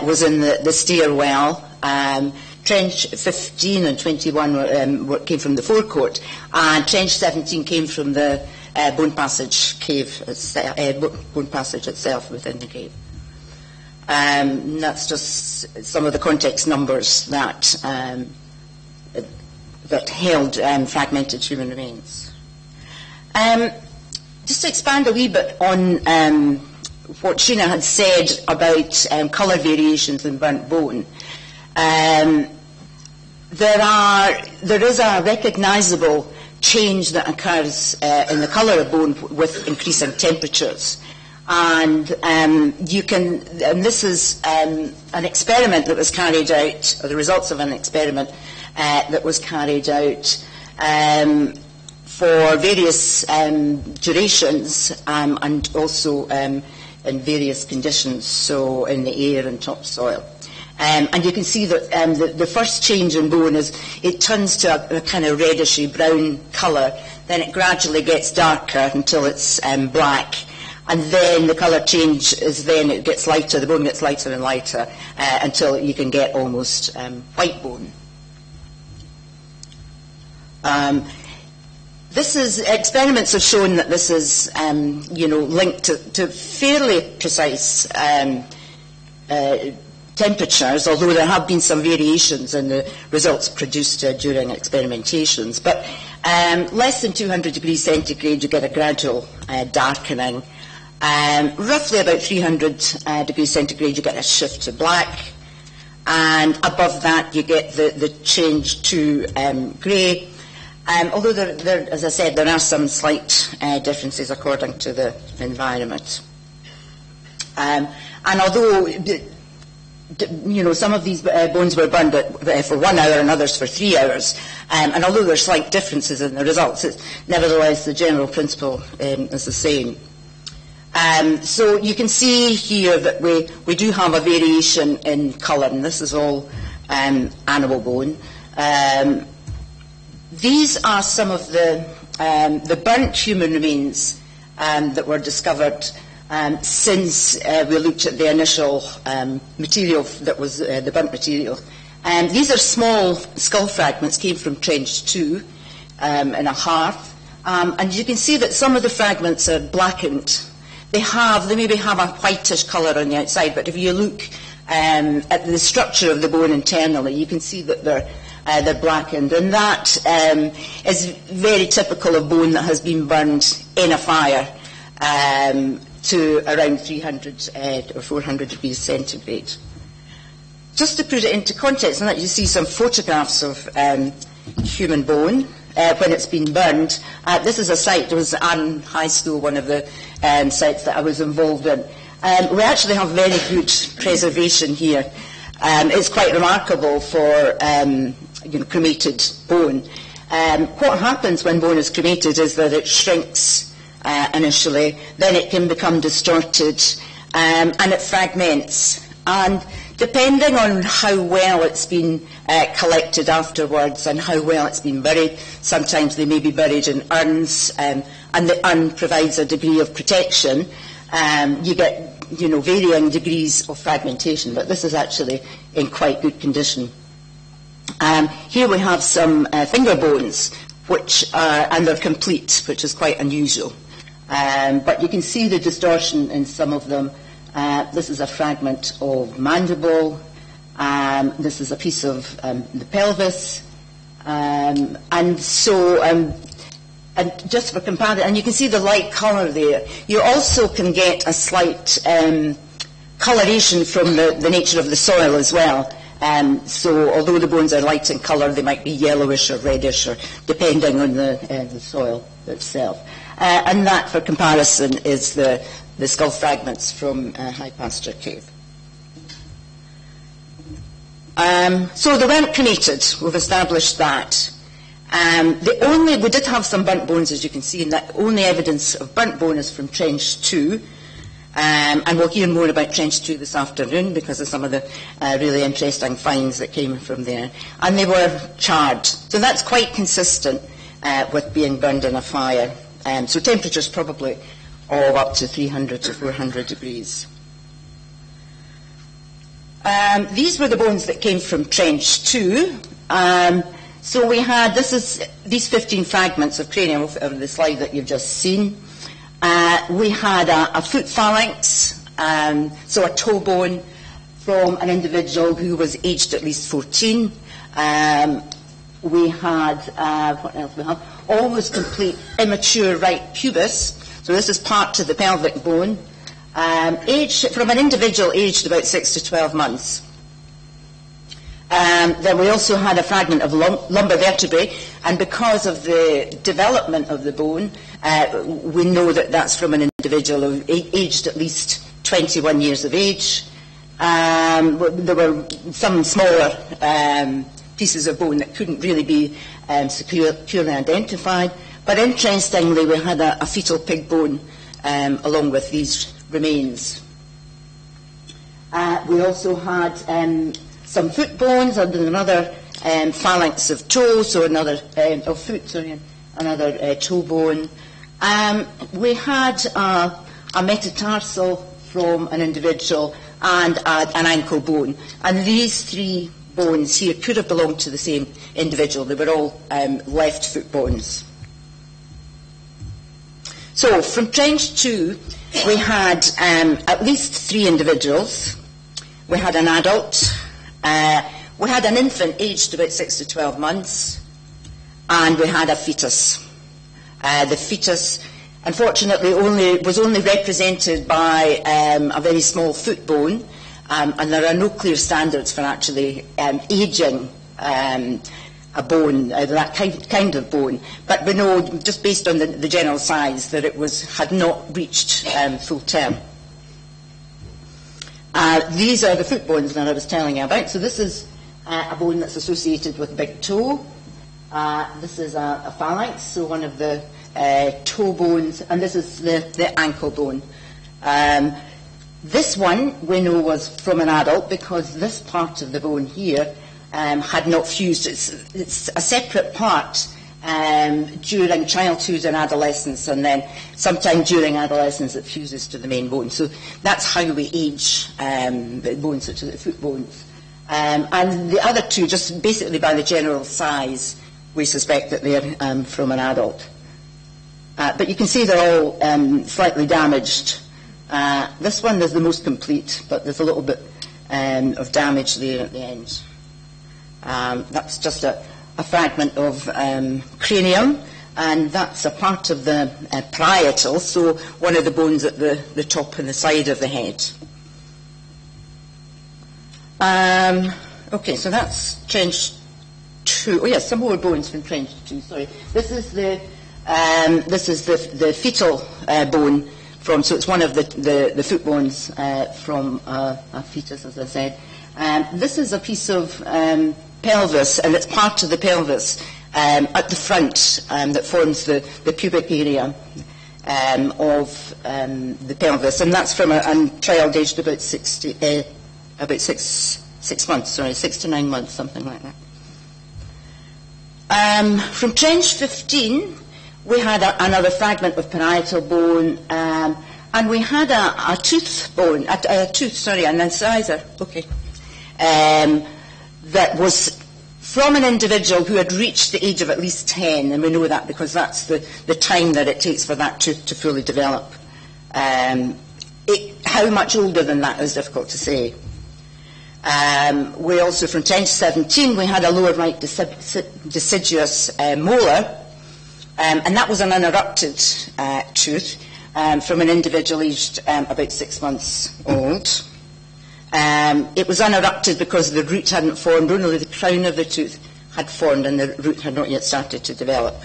Speaker 10: was in the stairwell. Trench 15 and 21 came from the forecourt, and Trench 17 came from the bone passage cave, bone passage itself within the cave. That's just some of the context numbers that held fragmented human remains. Just to expand a wee bit on what Sheena had said about colour variations in burnt bone, there is a recognisable change that occurs in the colour of bone with increasing temperatures. And this is an experiment that was carried out, or the results of an experiment that was carried out for various durations and also in various conditions, so in the air and topsoil. And you can see that the first change in bone is it turns to a kind of redishy brown colour, then it gradually gets darker until it's black, and then the colour change is then it gets lighter, the bone gets lighter and lighter until you can get almost white bone. Experiments have shown that this is linked to fairly precise temperatures, although there have been some variations in the results produced during experimentations. But less than 200 degrees centigrade, you get a gradual darkening. Roughly about 300 degrees centigrade, you get a shift to black. And above that, you get the change to grey. Although, as I said, there are some slight differences according to the environment. And although some of these bones were burned for 1 hour and others for 3 hours, and although there are slight differences in the results, nevertheless the general principle is the same. So you can see here that we do have a variation in colour, and this is all animal bone. These are some of the burnt human remains that were discovered since we looked at the initial material that was the burnt material. These are small skull fragments, came from Trench 2 in a hearth, and you can see that some of the fragments are blackened. They maybe have a whitish colour on the outside, but if you look at the structure of the bone internally, you can see that they're blackened, and that is very typical of bone that has been burned in a fire to around 300 or 400 degrees centigrade. Just to put it into context, and let you see some photographs of human bone when it's been burned. This is a site, it was Arran High School, one of the sites that I was involved in. We actually have very good preservation here. It's quite remarkable for cremated bone. What happens when bone is cremated is that it shrinks initially, then it can become distorted, and it fragments. And depending on how well it's been collected afterwards and how well it's been buried, sometimes they may be buried in urns, and the urn provides a degree of protection. You get varying degrees of fragmentation, but this is actually in quite good condition. Here we have some finger bones, and they're complete, which is quite unusual. But you can see the distortion in some of them. This is a fragment of mandible. This is a piece of the pelvis. And just for comparison, and you can see the light colour there. You also can get a slight coloration from the nature of the soil as well. So although the bones are light in colour, they might be yellowish or reddish, or depending on the soil itself. And that, for comparison, is the skull fragments from High Pasture Cave. So they weren't cremated. We've established that. We did have some burnt bones, as you can see, and the only evidence of burnt bone is from Trench 2. And we'll hear more about Trench 2 this afternoon because of some of the really interesting finds that came from there. And they were charred. So that's quite consistent with being burned in a fire. So temperatures probably of up to 300 to 400 degrees. These were the bones that came from Trench 2. So we had, these 15 fragments of cranium of the slide that you've just seen. We had a foot phalanx, so a toe bone from an individual who was aged at least 14. We had, what else we have? Almost complete immature right pubis. So this is part of the pelvic bone. From an individual aged about 6 to 12 months. Then we also had a fragment of lumbar vertebrae, and because of the development of the bone, we know that that's from an individual who aged at least 21 years of age. There were some smaller pieces of bone that couldn't really be securely identified, but interestingly we had a fetal pig bone along with these remains. We also had some foot bones and another phalanx of toe, so another another toe bone. We had a metatarsal from an individual and an ankle bone, and these three bones here could have belonged to the same individual. They were all left foot bones. So from Trench 2 we had at least 3 individuals. We had an adult. We had an infant aged about 6 to 12 months, and we had a fetus. The fetus, unfortunately, was only represented by a very small foot bone, and there are no clear standards for actually aging a bone, that kind of bone. But we know, just based on the general size, that it had not reached full term. These are the foot bones that I was telling you about. So this is a bone that's associated with big toe. This is a phalanx, so one of the toe bones, and this is the ankle bone. This one we know was from an adult because this part of the bone here had not fused. It's a separate part during childhood and adolescence, and then sometime during adolescence it fuses to the main bone. So that's how we age the bones, such as the foot bones. And the other two, just basically by the general size, we suspect that they're from an adult. But you can see they're all slightly damaged. This one is the most complete, but there's a little bit of damage there at the end. That's just a fragment of cranium, and that's a part of the parietal, so one of the bones at the top and the side of the head. Okay, so that's Trench 2. Oh yes, some more bones from Trench 2. Sorry, this is the fetal bone from. So it's one of the foot bones from a fetus, as I said. This is a piece of pelvis, and it's part of the pelvis at the front that forms the pubic area of the pelvis, and that's from a child aged about 6 months, 6 to 9 months, something like that. From Trench 15, we had another fragment of parietal bone, and we had a tooth bone, an incisor, okay, that was from an individual who had reached the age of at least 10, and we know that because that's the time that it takes for that tooth to fully develop. How much older than that is difficult to say. We also, from 10 to 17, we had a lower right deciduous molar, and that was an unerupted tooth from an individual aged about 6 months old. It was unerupted because the root hadn't formed, only the crown of the tooth had formed and the root had not yet started to develop.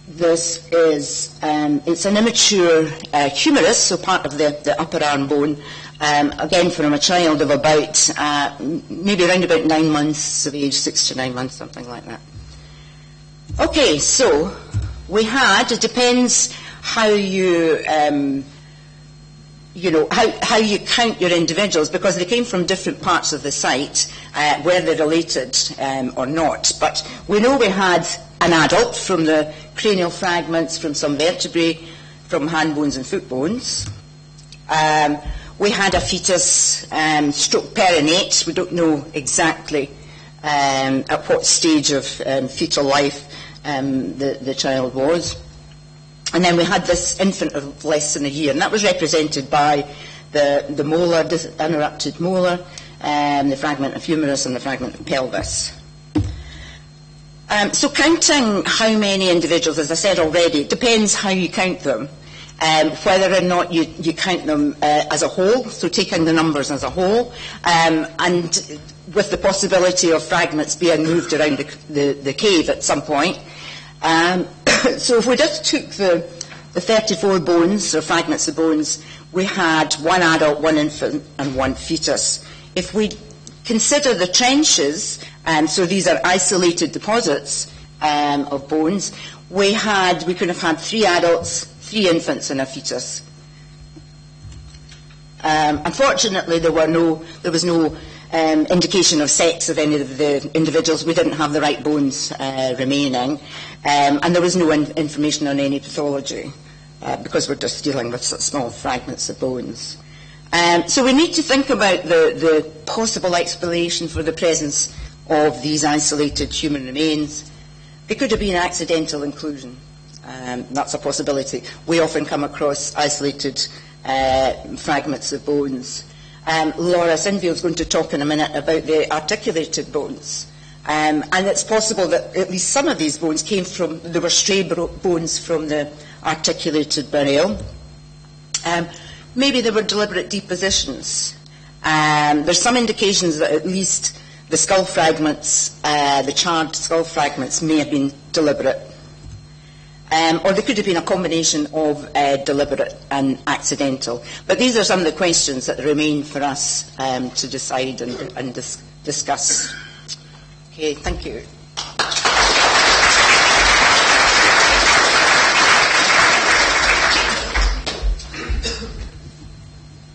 Speaker 10: This is, it's an immature humerus, so part of the upper arm bone, again from a child of about, maybe around about 9 months of age, 6 to 9 months, something like that. Okay, so we had, it depends how you, how you count your individuals, because they came from different parts of the site, whether related or not. But we know we had an adult from the cranial fragments, from some vertebrae, from hand bones and foot bones. We had a fetus stroke perinate. We don't know exactly at what stage of fetal life the child was. And then we had this infant of less than a year, and that was represented by the molar, the unerupted molar, the fragment of humerus and the fragment of pelvis. So counting how many individuals, as I said already, it depends how you count them. Whether or not you count them as a whole, so taking the numbers as a whole, and with the possibility of fragments being moved around the cave at some point. So if we just took the 34 bones, or fragments of bones, we had one adult, one infant, and one fetus. If we consider the trenches, so these are isolated deposits of bones, we could have had 3 adults, 3 infants, and a fetus. Unfortunately, there was no indication of sex of any of the individuals. We didn't have the right bones remaining, and there was no information on any pathology because we're just dealing with such small fragments of bones. So we need to think about the possible explanation for the presence of these isolated human remains. It could have been accidental inclusion. That's a possibility. We often come across isolated fragments of bones. Laura Sinfield is going to talk in a minute about the articulated bones. And it's possible that at least some of these bones there were stray bones from the articulated burial. Maybe there were deliberate depositions. There's some indications that at least the skull fragments, the charred skull fragments, may have been deliberate. Or there could have been a combination of deliberate and accidental. But these are some of the questions that remain for us to decide and discuss. Okay, thank you.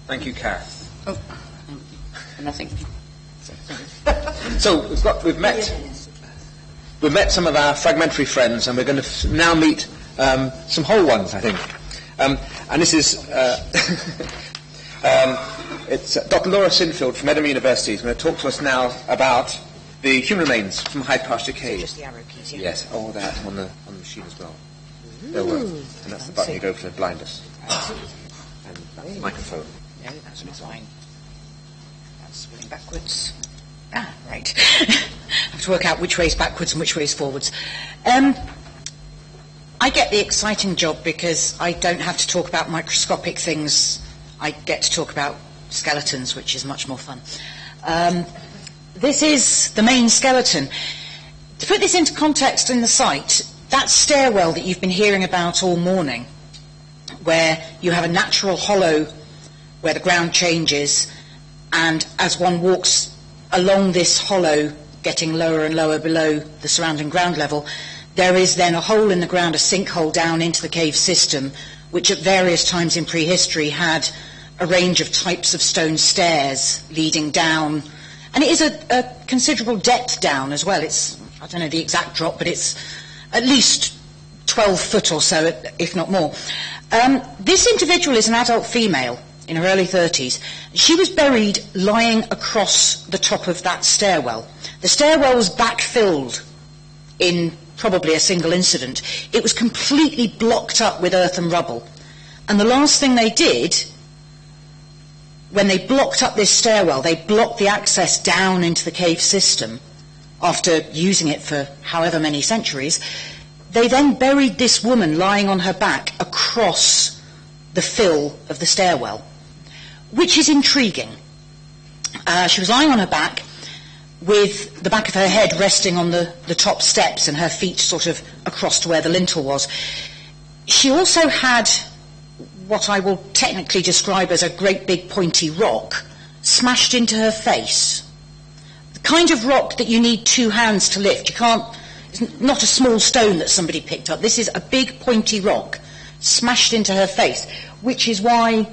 Speaker 2: Thank you, Kath.
Speaker 10: Oh, nothing.
Speaker 2: So we've met some of our fragmentary friends, and we're going to now meet some whole ones, I think. And this is it's Dr. Laura Sinfield from Edinburgh University is going to talk to us now about the human remains from High Pasture Cave.
Speaker 11: Just the arrow keys, yeah.
Speaker 2: Yes, all that on the machine as well. There were, and that's the button you go for to blind us. And that's the microphone.
Speaker 11: No, that's not fine. That's going backwards. Ah, right. I have to work out which way is backwards and which way is forwards. I get the exciting job because I don't have to talk about microscopic things. I get to talk about skeletons, which is much more fun. This is the main skeleton. To put this into context in the site, that stairwell that you've been hearing about all morning, where you have a natural hollow where the ground changes, and as one walks along this hollow, getting lower and lower below the surrounding ground level, there is then a hole in the ground, a sinkhole down into the cave system, which at various times in prehistory had a range of types of stone stairs leading down. And it is a considerable depth down as well. It's, I don't know the exact drop, but it's at least 12 foot or so, if not more. This individual is an adult female. in her early 30s. She was buried lying across the top of that stairwell. The stairwell was backfilled in probably a single incident. It was completely blocked up with earth and rubble. And the last thing they did, when they blocked up this stairwell, they blocked the access down into the cave system after using it for however many centuries. They then buried this woman lying on her back across the fill of the stairwell, which is intriguing. She was lying on her back with the back of her head resting on the top steps and her feet sort of across to where the lintel was. She also had what I will technically describe as a great big pointy rock smashed into her face. The kind of rock that you need two hands to lift. It's not a small stone that somebody picked up. This is a big pointy rock smashed into her face, which is why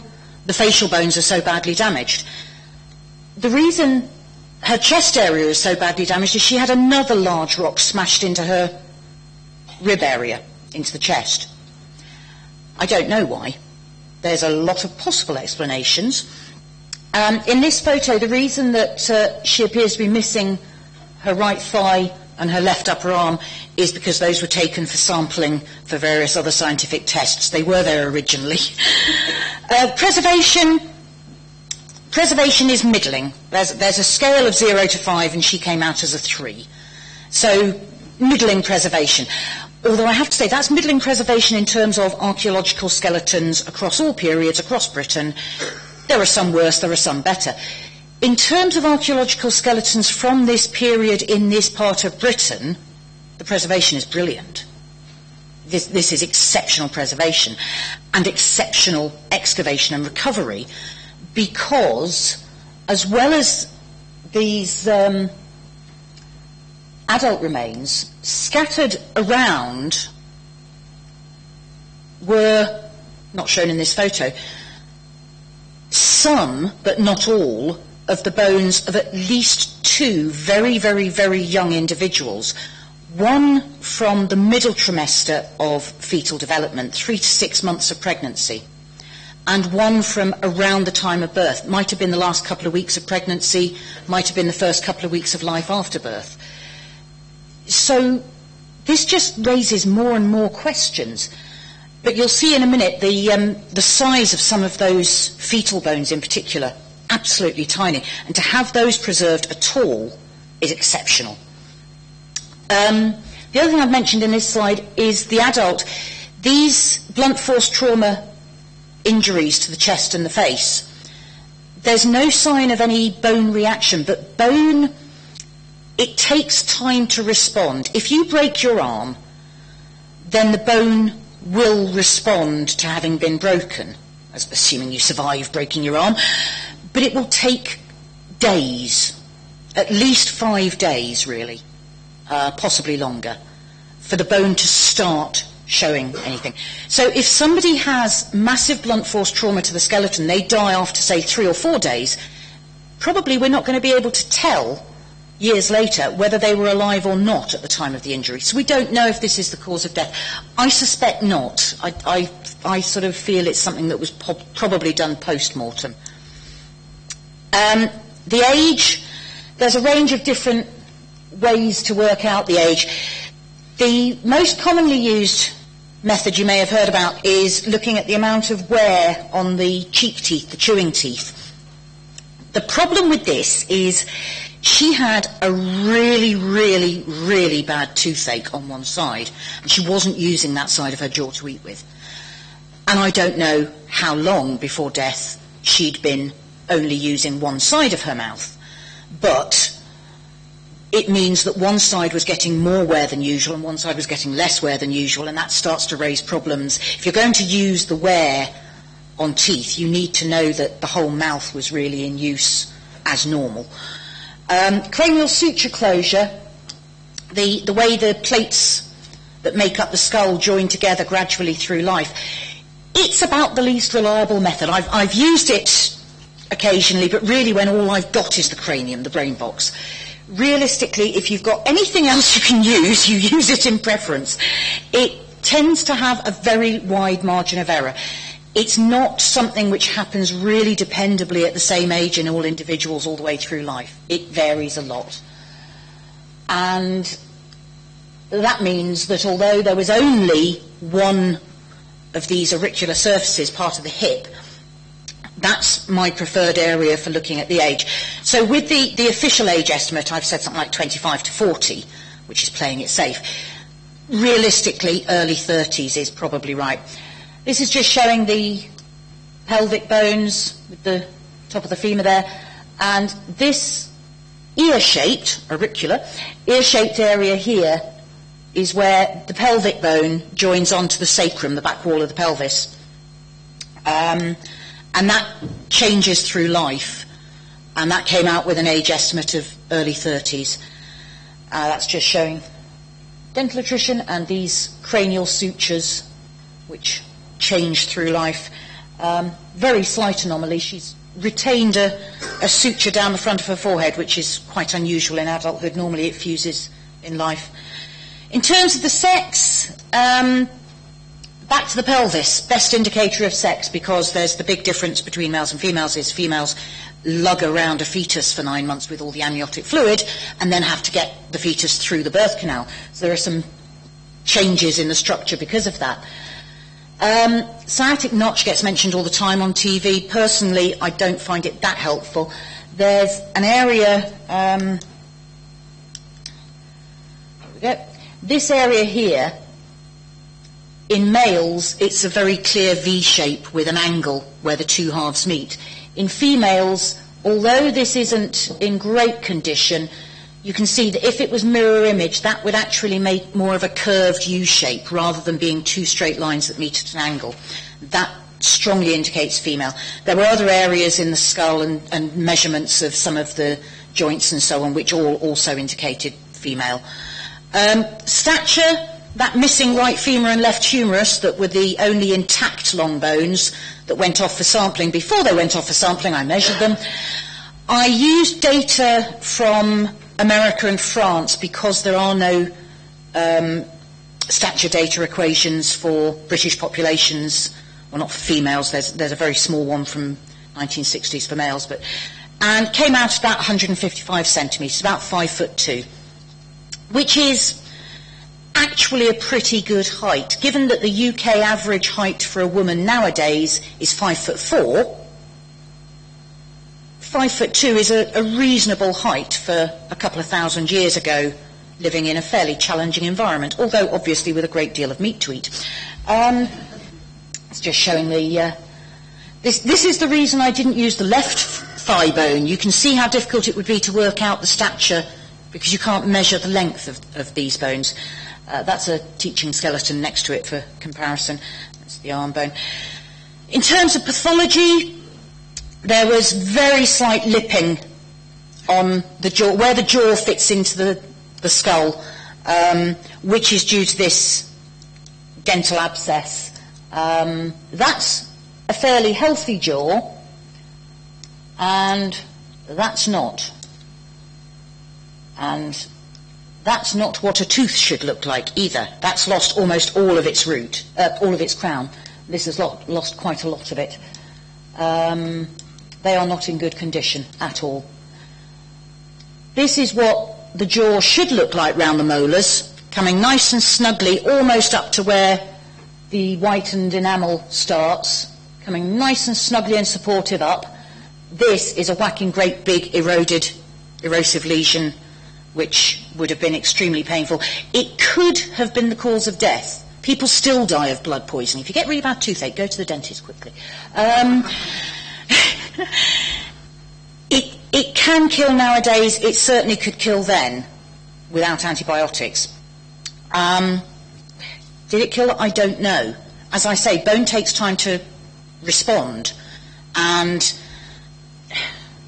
Speaker 11: the facial bones are so badly damaged. The reason her chest area is so badly damaged is she had another large rock smashed into her rib area, into the chest. I don't know why. There's a lot of possible explanations. In this photo, the reason that she appears to be missing her right thigh and her left upper arm is because those were taken for sampling for various other scientific tests. They were there originally. Preservation is middling. There's a scale of 0 to 5, and she came out as a 3. So, middling preservation. Although I have to say, that's middling preservation in terms of archaeological skeletons across all periods, across Britain. There are some worse, there are some better. In terms of archaeological skeletons from this period in this part of Britain, the preservation is brilliant. This is exceptional preservation and exceptional excavation and recovery, because as well as these adult remains, scattered around were, not shown in this photo, some, but not all, of the bones of at least 2 very, very, very young individuals. One from the middle trimester of fetal development, 3 to 6 months of pregnancy, and one from around the time of birth. Might have been the last couple of weeks of pregnancy, might have been the first couple of weeks of life after birth. So this just raises more and more questions. But you'll see in a minute the size of some of those fetal bones in particular, absolutely tiny. And to have those preserved at all is exceptional. The other thing I've mentioned in this slide is the adult. These blunt force trauma injuries to the chest and the face, there's no sign of any bone reaction, but bone, it takes time to respond. If you break your arm, then the bone will respond to having been broken, assuming you survive breaking your arm, but it will take days, at least 5 days really, possibly longer, for the bone to start showing anything. So if somebody has massive blunt force trauma to the skeleton, they die after, say, 3 or 4 days, probably we're not going to be able to tell years later whether they were alive or not at the time of the injury. So we don't know if this is the cause of death. I suspect not. I sort of feel it's something that was probably done post-mortem. The age, there's a range of different ways to work out the age. The most commonly used method you may have heard about is looking at the amount of wear on the cheek teeth, the chewing teeth. The problem with this is she had a really, really, really bad toothache on one side, and she wasn't using that side of her jaw to eat with. And I don't know how long before death she'd been only using one side of her mouth. But it means that one side was getting more wear than usual and one side was getting less wear than usual, and that starts to raise problems. If you're going to use the wear on teeth, you need to know that the whole mouth was really in use as normal. Cranial suture closure, the way the plates that make up the skull join together gradually through life, it's about the least reliable method. I've used it occasionally, but really when all I've got is the cranium, the brain box. Realistically, if you've got anything else you can use, you use it in preference. It tends to have a very wide margin of error. It's not something which happens really dependably at the same age in all individuals all the way through life. It varies a lot. And that means that although there was only one of these auricular surfaces, part of the hip, that's my preferred area for looking at the age. So with the official age estimate, I've said something like 25 to 40, which is playing it safe. Realistically, early 30s is probably right. This is just showing the pelvic bones with the top of the femur there, and this ear-shaped, auricular, ear-shaped area here is where the pelvic bone joins onto the sacrum, the back wall of the pelvis. And that changes through life. And that came out with an age estimate of early 30s. That's just showing dental attrition and these cranial sutures, which change through life. Very slight anomaly. She's retained a suture down the front of her forehead, which is quite unusual in adulthood. Normally it fuses in life. In terms of the sex, back to the pelvis, best indicator of sex, because there's the big difference between males and females is females lug around a fetus for 9 months with all the amniotic fluid and then have to get the fetus through the birth canal. So there are some changes in the structure because of that. Sciatic notch gets mentioned all the time on TV. Personally, I don't find it that helpful. There's an area, here we go. This area here, in males, it's a very clear V shape with an angle where the two halves meet. In females, although this isn't in great condition, you can see that if it was mirror image, that would actually make more of a curved U shape rather than being two straight lines that meet at an angle. That strongly indicates female. There were other areas in the skull and measurements of some of the joints and so on, which all also indicated female. Stature, that missing right femur and left humerus that were the only intact long bones that went off for sampling. Before they went off for sampling, I measured them. I used data from America and France because there are no stature data equations for British populations, well, not for females. There's a very small one from 1960s for males, and came out at about 155 centimetres, about 5'2", which is actually a pretty good height, given that the UK average height for a woman nowadays is 5'4". 5'2" is a reasonable height for a couple of thousand years ago, living in a fairly challenging environment, although obviously with a great deal of meat to eat. It's just showing the... This is the reason I didn't use the left thigh bone. You can see how difficult it would be to work out the stature because you can't measure the length of these bones. That's a teaching skeleton next to it for comparison. That's the arm bone. In terms of pathology, there was very slight lipping on the jaw, where the jaw fits into the skull, which is due to this dental abscess. That's a fairly healthy jaw, and that's not. And that's not what a tooth should look like either. That's lost almost all of its root, all of its crown. This has lost quite a lot of it. They are not in good condition at all. This is what the jaw should look like round the molars, coming nice and snugly almost up to where the whitened enamel starts, coming nice and snugly and supportive up. This is a whacking great big erosive lesion, which would have been extremely painful. It could have been the cause of death. People still die of blood poisoning. If you get really bad toothache, go to the dentist quickly. It can kill nowadays. It certainly could kill then without antibiotics. Did it kill? I don't know. As I say, bone takes time to respond. And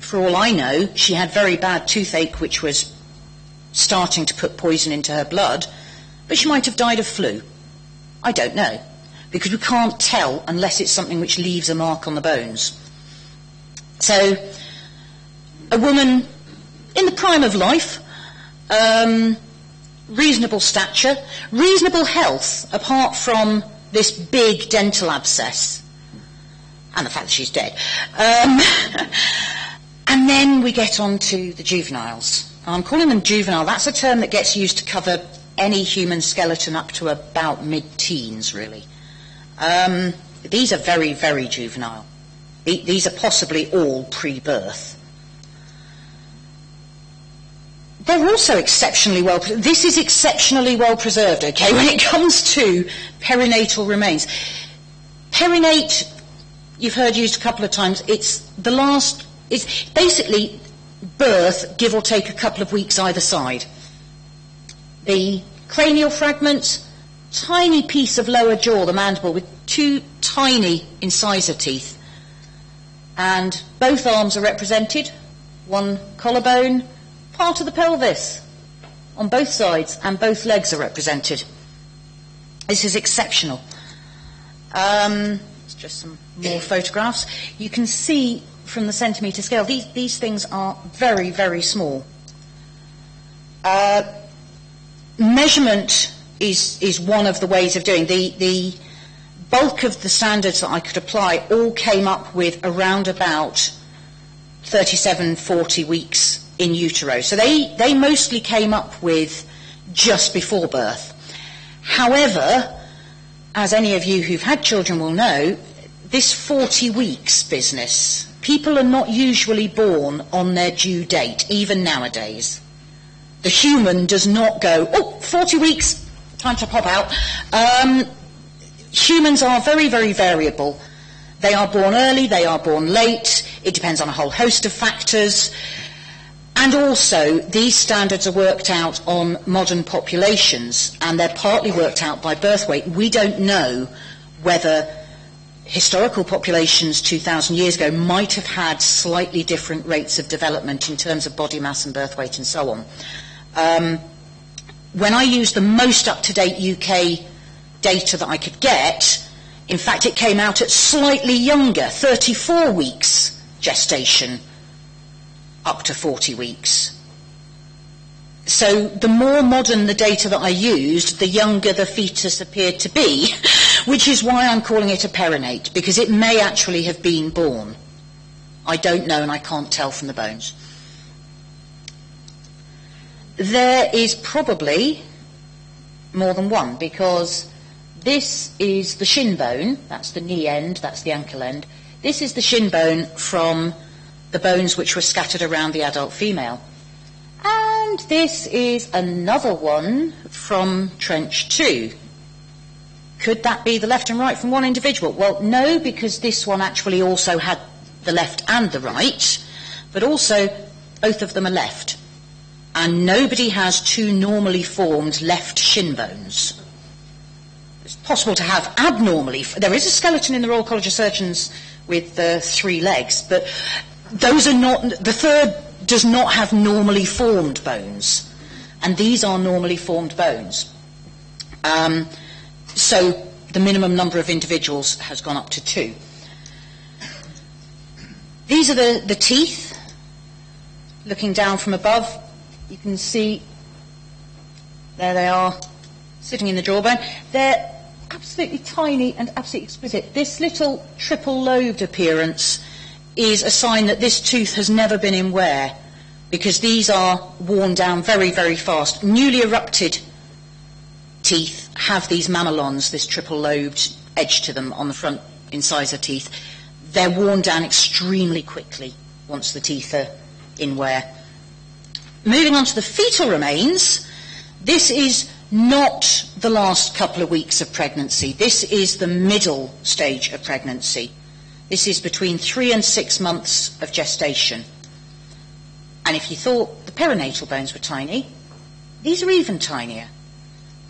Speaker 11: for all I know, she had very bad toothache, which was starting to put poison into her blood, but she might have died of flu. I don't know, because we can't tell unless it's something which leaves a mark on the bones. So, a woman in the prime of life, reasonable stature, reasonable health, apart from this big dental abscess. and the fact that she's dead. And then we get on to the juveniles. I'm calling them juvenile. That's a term that gets used to cover any human skeleton up to about mid-teens, really. These are very, very juvenile. These are possibly all pre-birth. They're also exceptionally well preserved. This is exceptionally well preserved, okay, when it comes to perinatal remains. Perinate, you've heard used a couple of times, it's basically birth, give or take a couple of weeks either side. The cranial fragment, tiny piece of lower jaw, the mandible, with two tiny incisor teeth. And both arms are represented, one collarbone, part of the pelvis on both sides, and both legs are represented. This is exceptional. It's just some more photographs. You can see from the centimetre scale, these things are very, very small. Measurement is one of the ways of doing. The bulk of the standards that I could apply all came up with around about 37, 40 weeks in utero. So they mostly came up with just before birth. However, as any of you who've had children will know, this 40 weeks business, people are not usually born on their due date, even nowadays. The human does not go, 40 weeks, time to pop out. Humans are very, very variable. They are born early, they are born late, it depends on a whole host of factors. And also, these standards are worked out on modern populations, and they're partly worked out by birth weight. We don't know whether historical populations 2,000 years ago might have had slightly different rates of development in terms of body mass and birth weight and so on. When I used the most up-to-date UK data that I could get, in fact it came out at slightly younger, 34 weeks gestation, up to 40 weeks. So the more modern the data that I used, the younger the fetus appeared to be, which is why I'm calling it a perinate, because it may actually have been born. I don't know, and I can't tell from the bones. There is probably more than one, because this is the shin bone, that's the knee end, that's the ankle end. This is the shin bone from the bones which were scattered around the adult female. And this is another one from trench 2. Could that be the left and right from one individual? Well, no, because this one actually also had the left and the right, but also both of them are left. And nobody has two normally formed left shin bones. It's possible to have abnormally... There is a skeleton in the Royal College of Surgeons with 3 legs, but those are not... The third does not have normally formed bones, and these are normally formed bones. So the minimum number of individuals has gone up to 2. These are the teeth. Looking down from above, you can see there they are, sitting in the jawbone. They're absolutely tiny and absolutely exquisite. This little triple-lobed appearance is a sign that this tooth has never been in wear, because these are worn down very, very fast. Newly erupted teeth have these mamelons, this triple-lobed edge to them on the front incisor teeth. They're worn down extremely quickly once the teeth are in wear. Moving on to the fetal remains, this is not the last couple of weeks of pregnancy. This is the middle stage of pregnancy. This is between 3 and 6 months of gestation. And if you thought the perinatal bones were tiny, these are even tinier.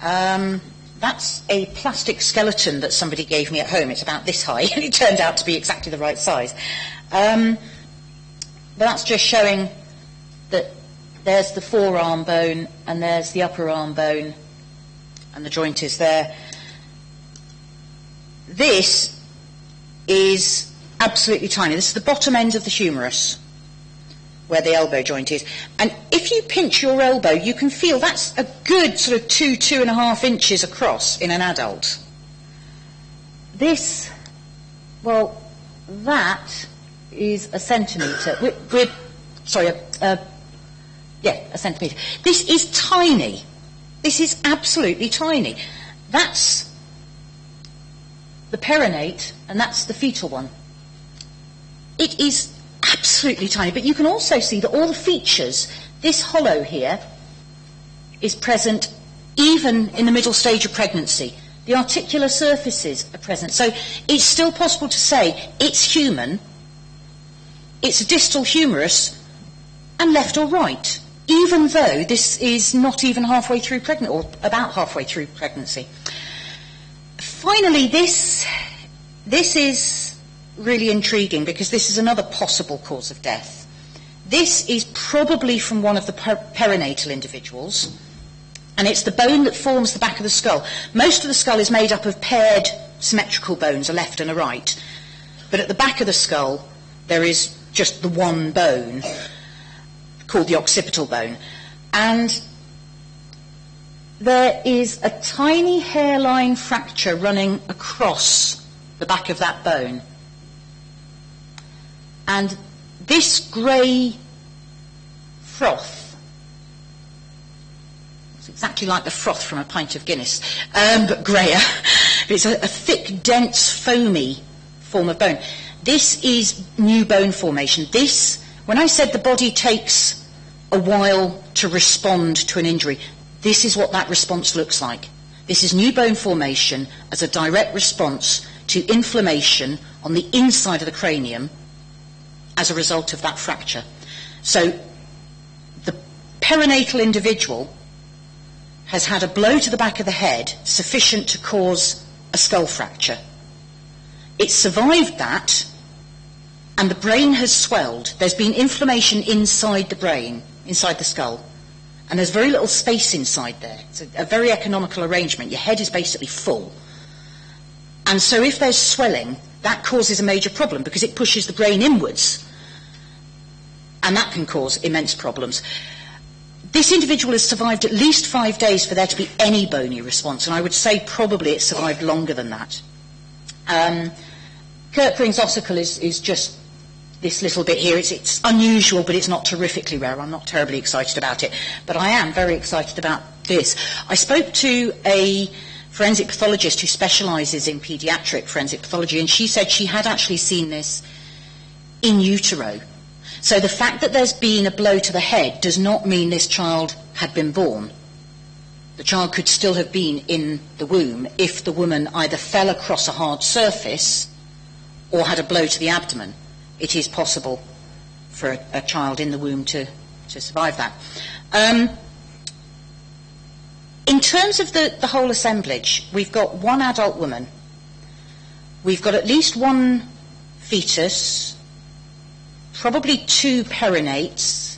Speaker 11: That's a plastic skeleton that somebody gave me at home. It's about this high, and it turned out to be exactly the right size. But that's just showing that there's the forearm bone, and there's the upper arm bone, and the joint is there. This is absolutely tiny. This is the bottom end of the humerus, where the elbow joint is. And if you pinch your elbow, you can feel that's a good sort of 2.5 inches across in an adult. This, well, that is a centimetre. A centimetre. This is tiny. This is absolutely tiny. That's the perinate, and that's the fetal one. It is absolutely tiny, but you can also see that all the features, this hollow here, is present even in the middle stage of pregnancy. The articular surfaces are present. So it's still possible to say it's human, it's a distal humerus, and left or right, even though this is not even halfway through pregnancy, or about halfway through pregnancy. Finally, this is really intriguing because this is another possible cause of death. This is probably from one of the perinatal individuals, and it's the bone that forms the back of the skull. Most of the skull is made up of paired symmetrical bones, a left and a right. But at the back of the skull, there is just the one bone, called the occipital bone. And there is a tiny hairline fracture running across the back of that bone. And this grey froth, it's exactly like the froth from a pint of Guinness, but greyer. It's a thick, dense, foamy form of bone. This is new bone formation. This, when I said the body takes a while to respond to an injury, this is what that response looks like. This is new bone formation as a direct response to inflammation on the inside of the cranium as a result of that fracture. So the perinatal individual has had a blow to the back of the head sufficient to cause a skull fracture. It survived that, and the brain has swelled. There's been inflammation inside the brain, inside the skull, and there's very little space inside there. It's a very economical arrangement. Your head is basically full. And so if there's swelling, that causes a major problem because it pushes the brain inwards, and that can cause immense problems. This individual has survived at least 5 days for there to be any bony response, and I would say probably it survived longer than that. Kirkring's ossicle is just this little bit here. It's unusual, but it's not terrifically rare. I'm not terribly excited about it, but I am very excited about this. I spoke to a forensic pathologist who specialises in paediatric forensic pathology, and she said she had actually seen this in utero. So the fact that there's been a blow to the head does not mean this child had been born. The child could still have been in the womb if the woman either fell across a hard surface or had a blow to the abdomen. It is possible for a child in the womb to survive that. In terms of the whole assemblage, we've got one adult woman, we've got at least one fetus, probably 2 perinates,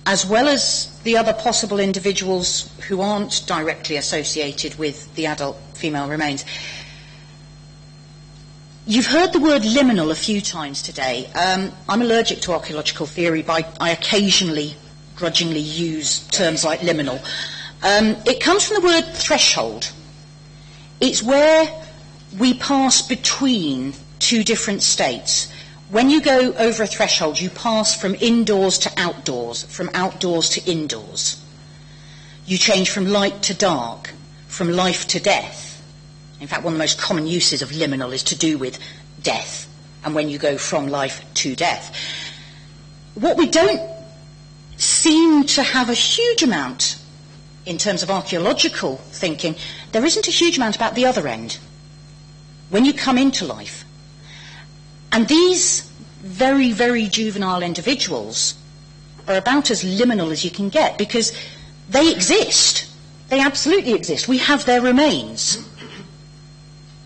Speaker 11: as well as the other possible individuals who aren't directly associated with the adult female remains. You've heard the word liminal a few times today. I'm allergic to archaeological theory, but I occasionally, grudgingly use terms like liminal. It comes from the word threshold. It's where we pass between 2 different states. When you go over a threshold, you pass from indoors to outdoors, from outdoors to indoors. You change from light to dark, from life to death. In fact, one of the most common uses of liminal is to do with death, and when you go from life to death. What we don't seem to have a huge amount in terms of archaeological thinking, there isn't a huge amount about the other end, when you come into life. And these very, very juvenile individuals are about as liminal as you can get, because they exist. They absolutely exist. We have their remains.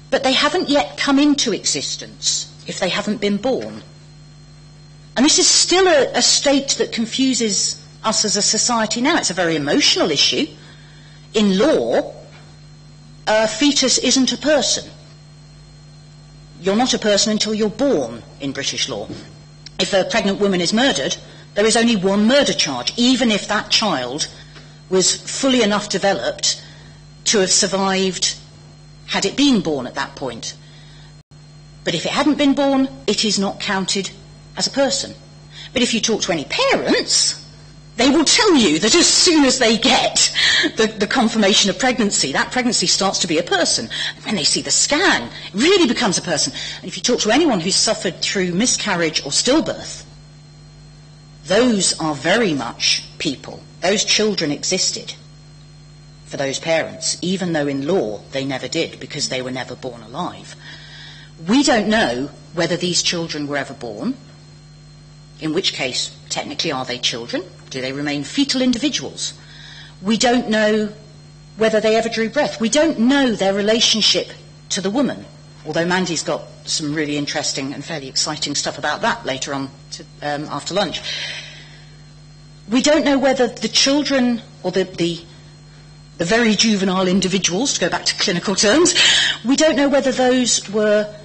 Speaker 11: But they haven't yet come into existence if they haven't been born. And this is still a state that confuses us as a society now. It's a very emotional issue. In law, a fetus isn't a person. You're not a person until you're born in British law. If a pregnant woman is murdered, there is only one murder charge, even if that child was fully enough developed to have survived had it been born at that point. But if it hadn't been born, it is not counted as a person. But if you talk to any parents, they will tell you that as soon as they get the confirmation of pregnancy, that pregnancy starts to be a person. When they see the scan, it really becomes a person. And if you talk to anyone who's suffered through miscarriage or stillbirth, those are very much people. Those children existed for those parents, even though in law they never did, because they were never born alive. We don't know whether these children were ever born, in which case, technically, are they children? Do they remain fetal individuals? We don't know whether they ever drew breath. We don't know their relationship to the woman, although Mandy's got some really interesting and fairly exciting stuff about that later on after lunch. We don't know whether the children or the very juvenile individuals, to go back to clinical terms, we don't know whether those were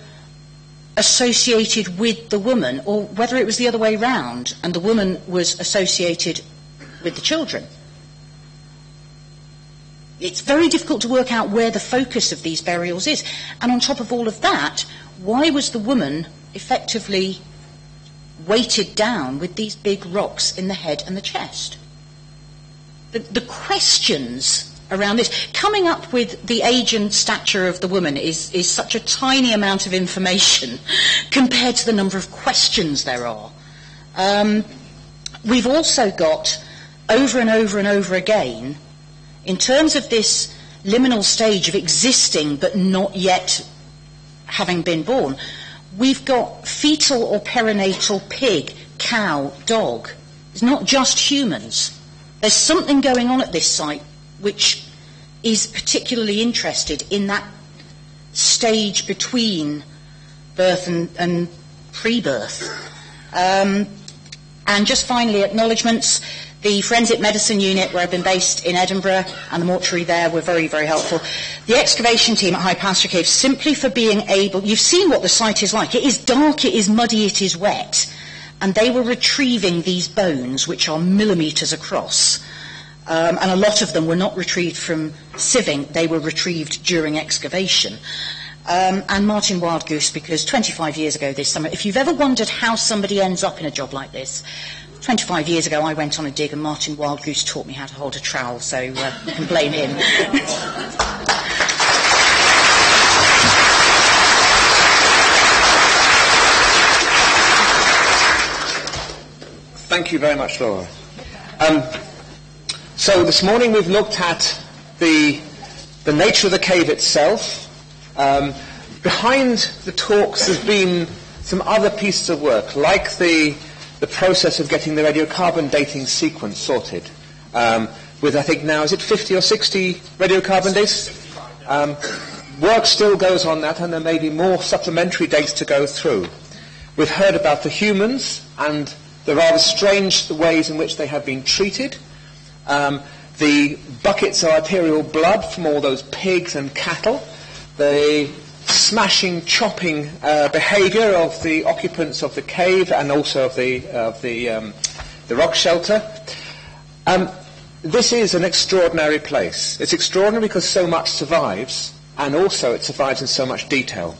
Speaker 11: associated with the woman or whether it was the other way round and the woman was associated with the children. It's very difficult to work out where the focus of these burials is. And on top of all of that, why was the woman effectively weighted down with these big rocks in the head and the chest? The questions around this, coming up with the age and stature of the woman is such a tiny amount of information compared to the number of questions there are. We've also got, over and over and over again, in terms of this liminal stage of existing but not yet having been born, we've got fetal or perinatal pig, cow, dog. It's not just humans. There's something going on at this site which is particularly interested in that stage between birth and pre-birth. And just finally, acknowledgements. The Forensic Medicine Unit, where I've been based in Edinburgh, and the mortuary there were very, very helpful. The excavation team at High Pasture Cave, simply for being able... You've seen what the site is like. It is dark, it is muddy, it is wet. And they were retrieving these bones, which are millimetres across. And a lot of them were not retrieved from sieving, they were retrieved during excavation. And Martin Wildgoose, because 25 years ago this summer, if you've ever wondered how somebody ends up in a job like this, 25 years ago I went on a dig and Martin Wildgoose taught me how to hold a trowel, so you can blame him.
Speaker 2: Thank you very much, Laura. So this morning we've looked at the nature of the cave itself. Behind the talks there's been some other pieces of work, like the process of getting the radiocarbon dating sequence sorted. With, I think now, is it 50 or 60 radiocarbon dates? Work still goes on that, and there may be more supplementary dates to go through. We've heard about the humans and the rather strange ways in which they have been treated. The buckets of arterial blood from all those pigs and cattle, the smashing, chopping behaviour of the occupants of the cave and also of the rock shelter. This is an extraordinary place. It's extraordinary because so much survives, and also it survives in so much detail.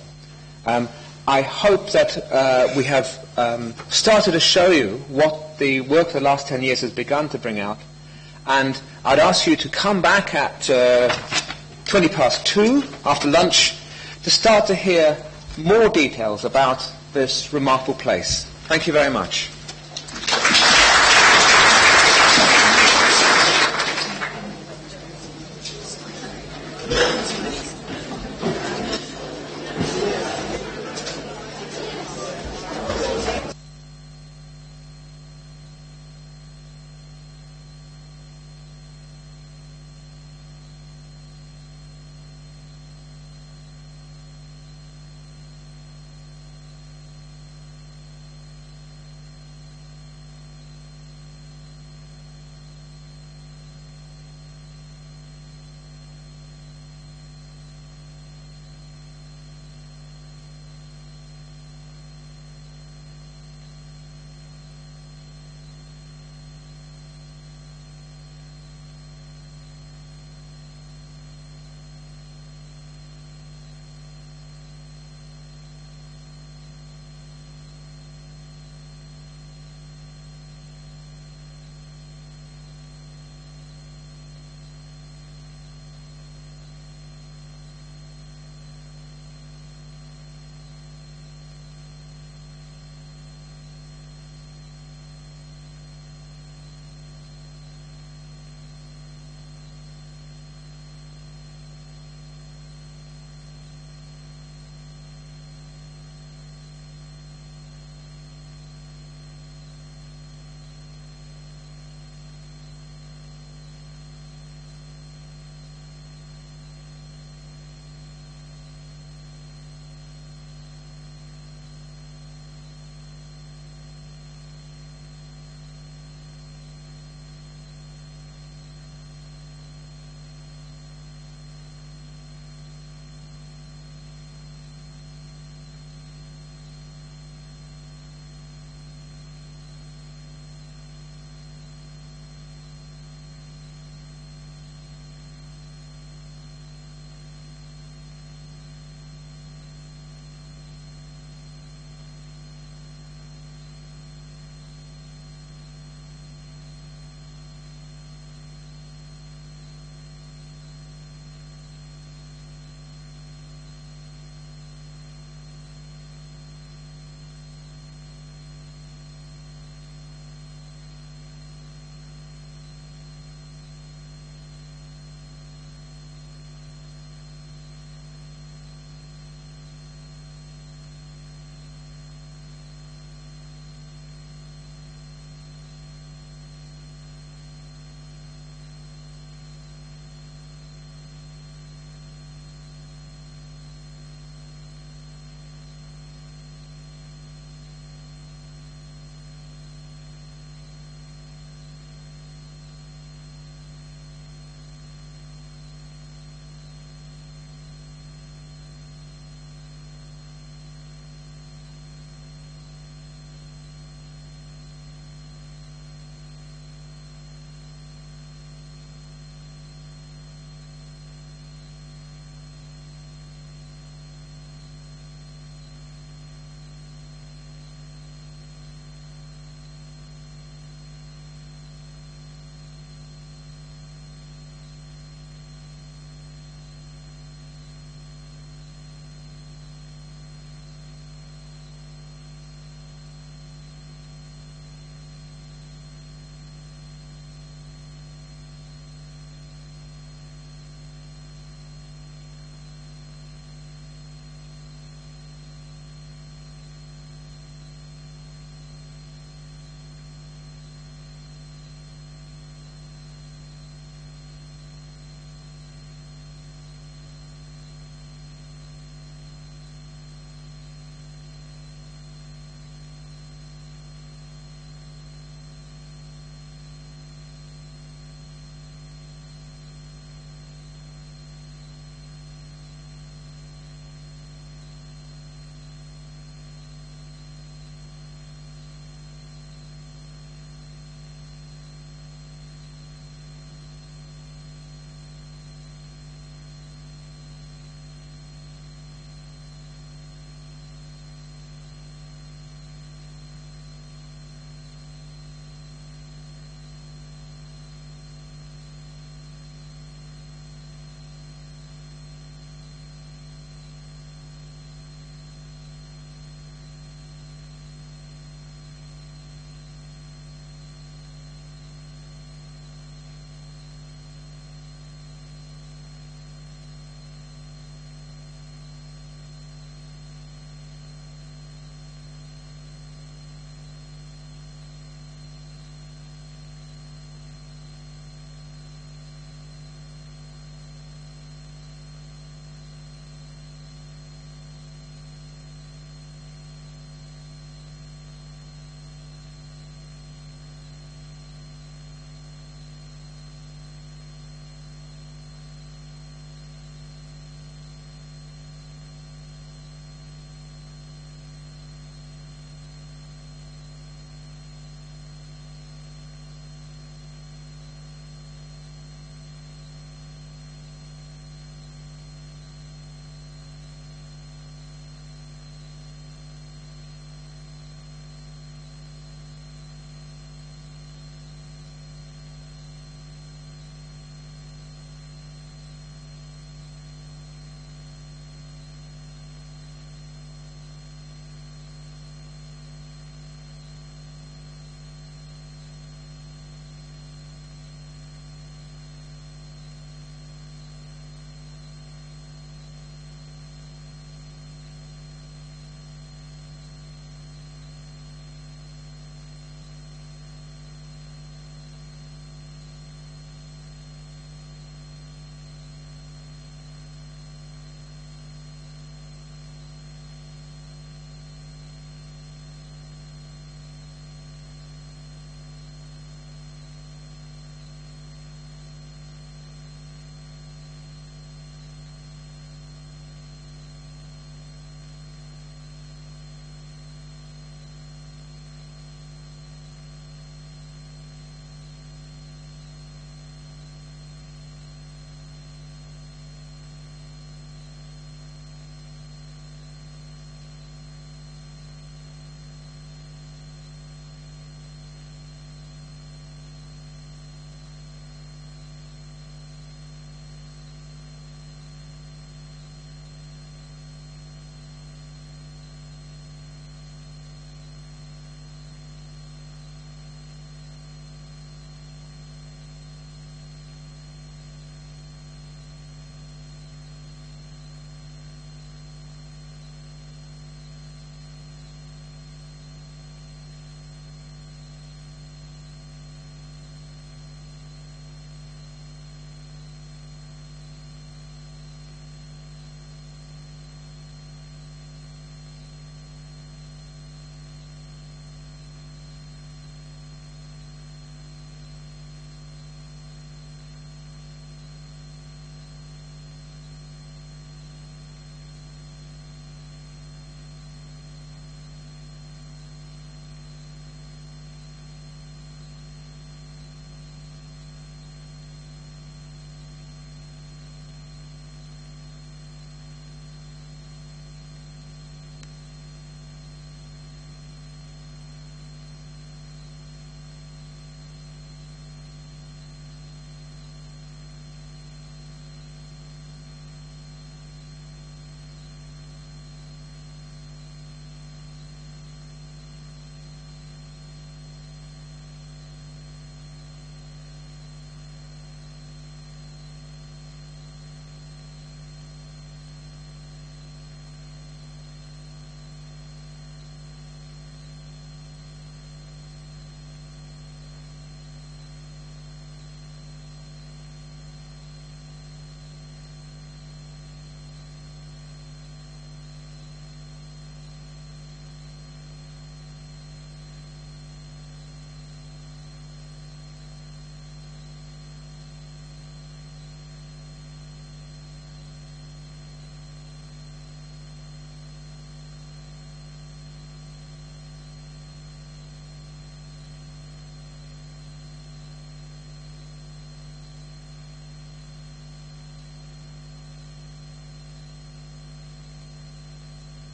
Speaker 2: I hope that we have started to show you what the work of the last 10 years has begun to bring out. And I'd ask you to come back at 2:20 after lunch to start to hear more details about this remarkable place. Thank you very much.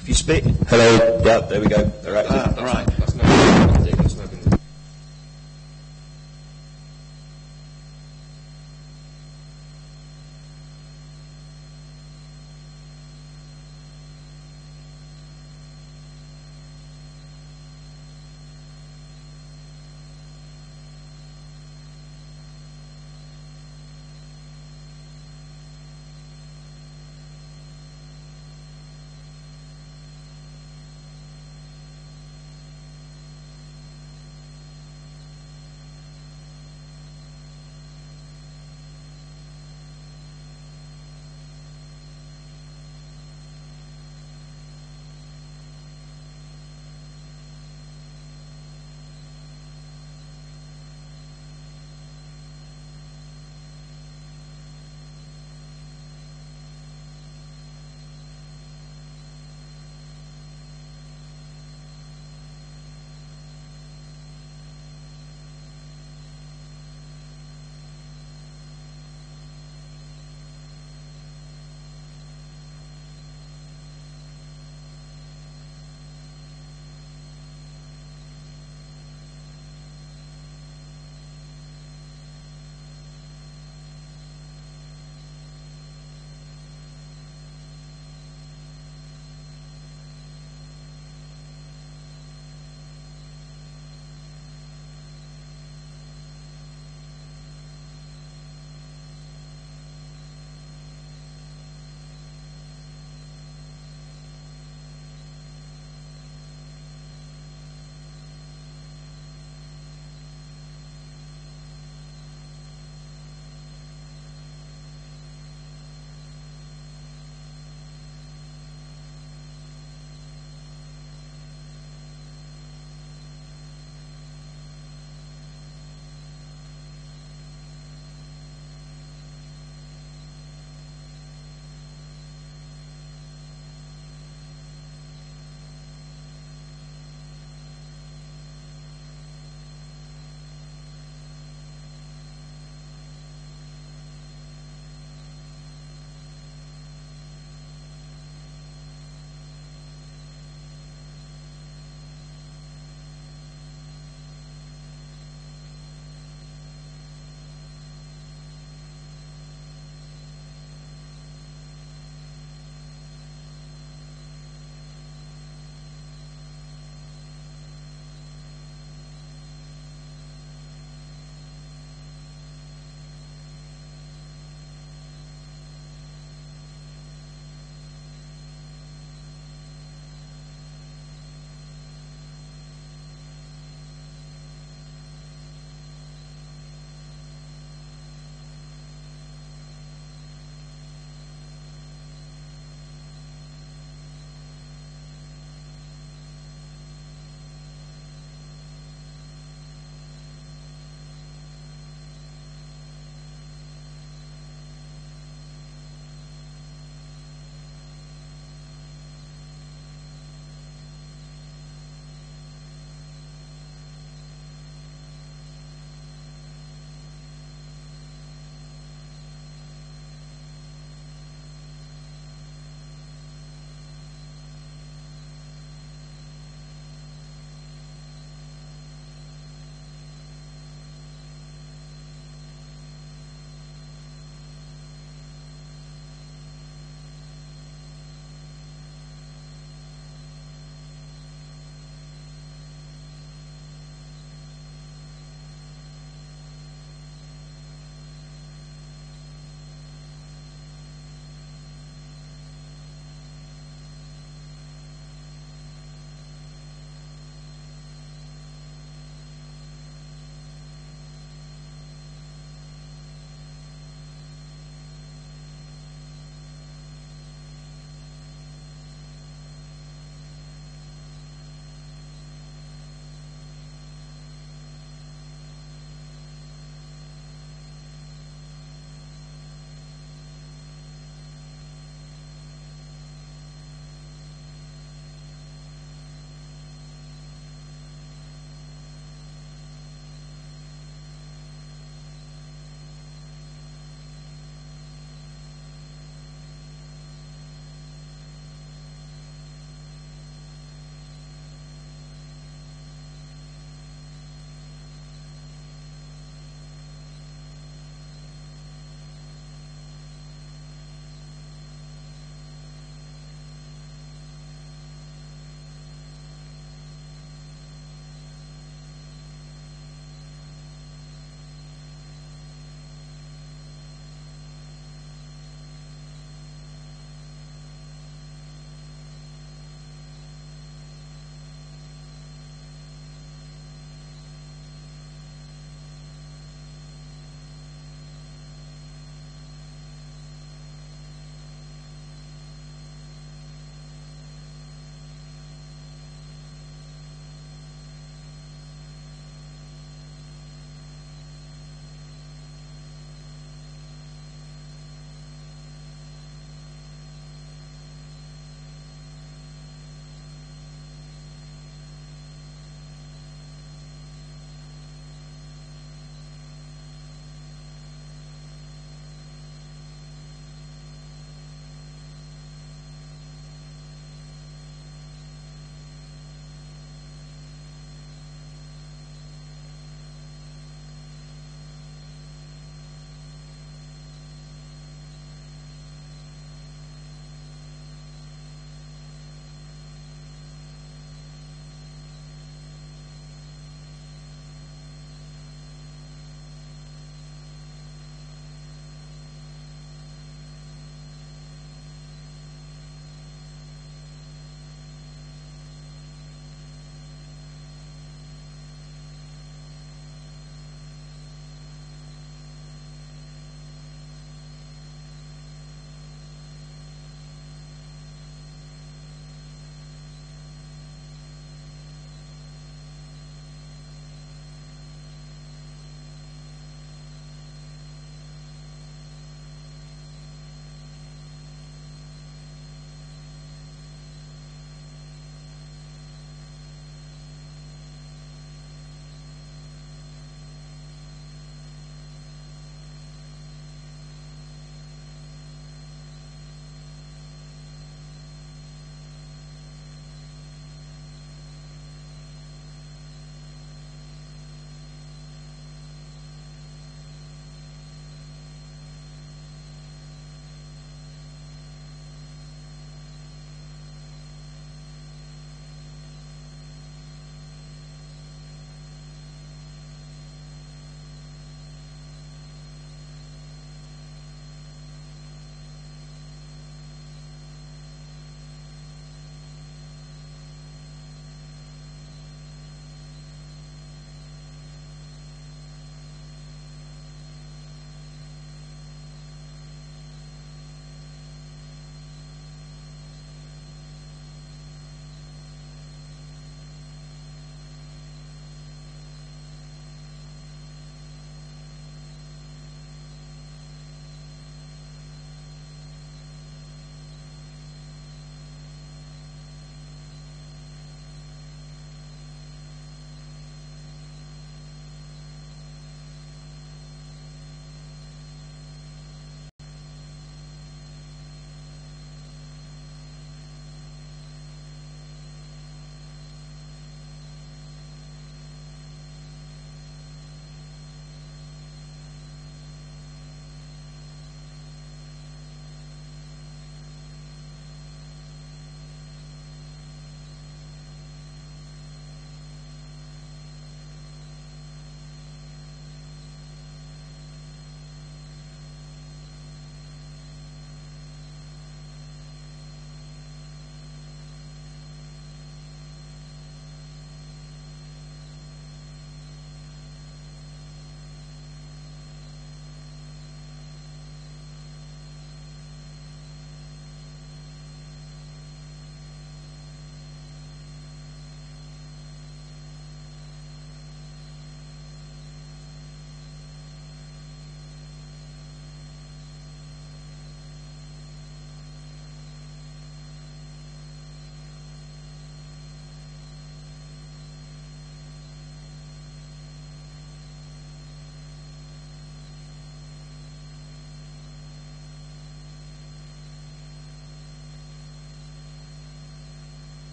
Speaker 12: If you speak... Hello, yeah, there we go. All right.
Speaker 2: All right.
Speaker 3: That's not been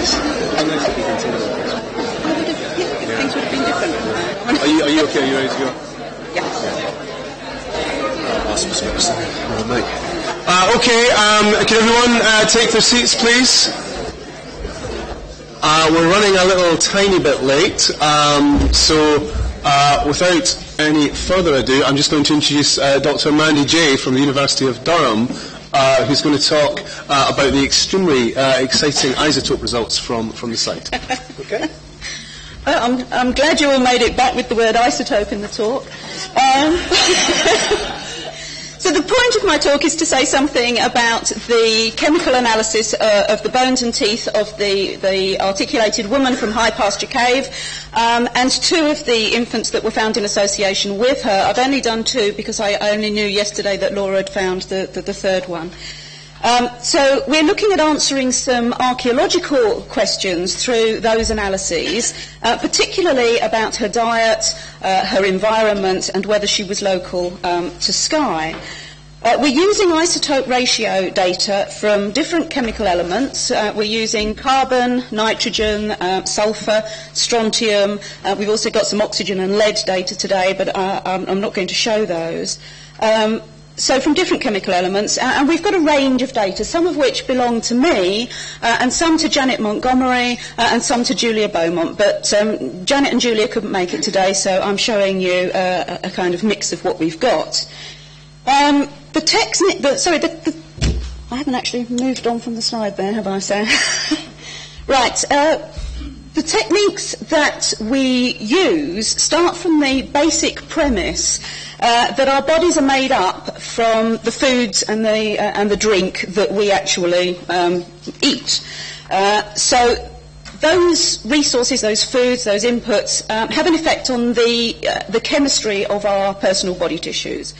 Speaker 3: nice. How nice if you continue.
Speaker 8: Things would have been different.
Speaker 3: Are you okay? Are you ready to go? Okay, can everyone take their seats, please? We're running a little tiny bit late, so without any further ado, I'm just going to introduce Dr. Mandy Jay from the University of Durham, who's going to talk about the extremely exciting isotope results from the site. Okay.
Speaker 8: I'm glad you all made it back with the word isotope in the talk. So the point of my talk is to say something about the chemical analysis of the bones and teeth of the articulated woman from High Pasture Cave, and two of the infants that were found in association with her. I've only done two because I only knew yesterday that Laura had found the third one. So we're looking at answering some archaeological questions through those analyses, particularly about her diet, her environment, and whether she was local to Skye. We're using isotope ratio data from different chemical elements. We're using carbon, nitrogen, sulfur, strontium. We've also got some oxygen and lead data today, but I'm not going to show those. So from different chemical elements, and we've got a range of data, some of which belong to me, and some to Janet Montgomery, and some to Julia Beaumont. But Janet and Julia couldn't make it today, so I'm showing you a kind of mix of what we've got. I haven't actually moved on from the slide there, have I, Sam? Right. The techniques that we use start from the basic premise that our bodies are made up from the foods and the drink that we actually eat. So those resources, those foods, those inputs have an effect on the chemistry of our personal body tissues.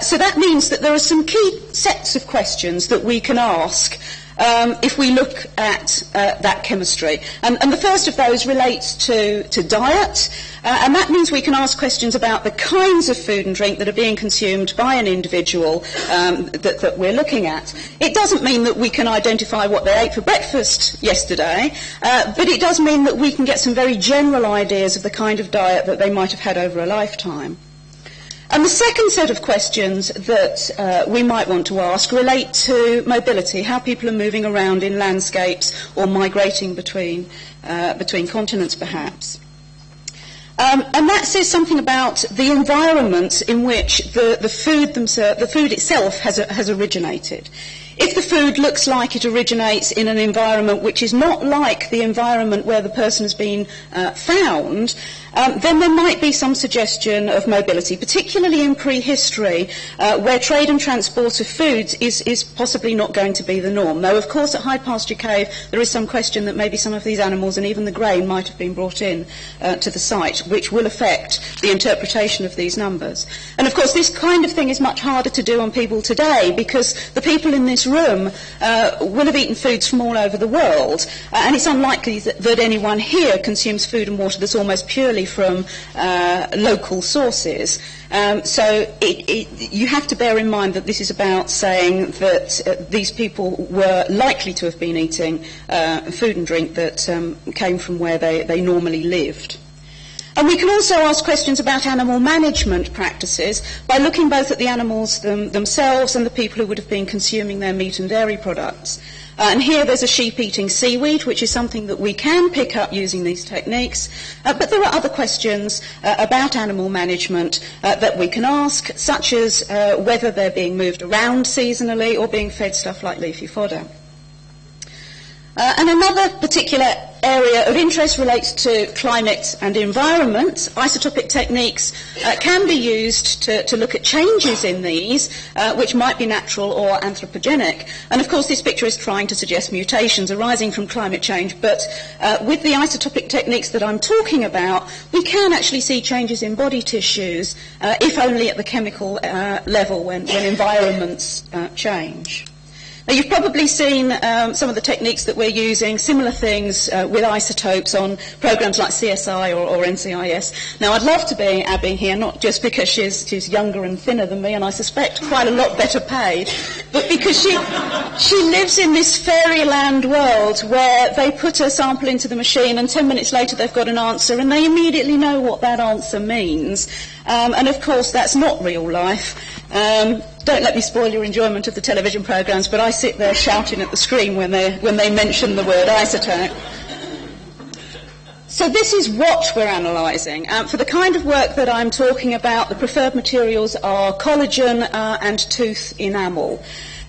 Speaker 8: So that means that there are some key sets of questions that we can ask if we look at that chemistry. And the first of those relates to diet, and that means we can ask questions about the kinds of food and drink that are being consumed by an individual that we're looking at. It doesn't mean that we can identify what they ate for breakfast yesterday, but it does mean that we can get some very general ideas of the kind of diet that they might have had over a lifetime. And the second set of questions that we might want to ask relate to mobility, how people are moving around in landscapes or migrating between continents, perhaps. And that says something about the environment in which the food itself has originated. If the food looks like it originates in an environment which is not like the environment where the person has been found, then there might be some suggestion of mobility, particularly in prehistory, where trade and transport of foods is possibly not going to be the norm. Though, of course, at High Pasture Cave, there is some question that maybe some of these animals and even the grain might have been brought in to the site, which will affect the interpretation of these numbers. And, of course, this kind of thing is much harder to do on people today because the people in this room will have eaten foods from all over the world, and it's unlikely that anyone here consumes food and water that's almost purely from local sources. So you have to bear in mind that this is about saying that these people were likely to have been eating food and drink that came from where they normally lived. And we can also ask questions about animal management practices by looking both at the animals themselves and the people who would have been consuming their meat and dairy products. And here there's a sheep eating seaweed, which is something that we can pick up using these techniques. But there are other questions about animal management that we can ask, such as whether they're being moved around seasonally or being fed stuff like leafy fodder. And another particular area of interest relates to climate and environment. Isotopic techniques can be used to look at changes in these, which might be natural or anthropogenic. And of course this picture is trying to suggest mutations arising from climate change, but with the isotopic techniques that I'm talking about, we can actually see changes in body tissues, if only at the chemical level when environments change. Now, you've probably seen some of the techniques that we're using, similar things with isotopes on programs like CSI or NCIS. Now, I'd love to be Abby here, not just because she's younger and thinner than me, and I suspect quite a lot better paid, but because she lives in this fairyland world where they put a sample into the machine and 10 minutes later they've got an answer and they immediately know what that answer means. And of course that's not real life. Don't let me spoil your enjoyment of the television programmes, but I sit there shouting at the screen when they mention the word isotope. So this is what we're analysing. For the kind of work that I'm talking about, the preferred materials are collagen and tooth enamel.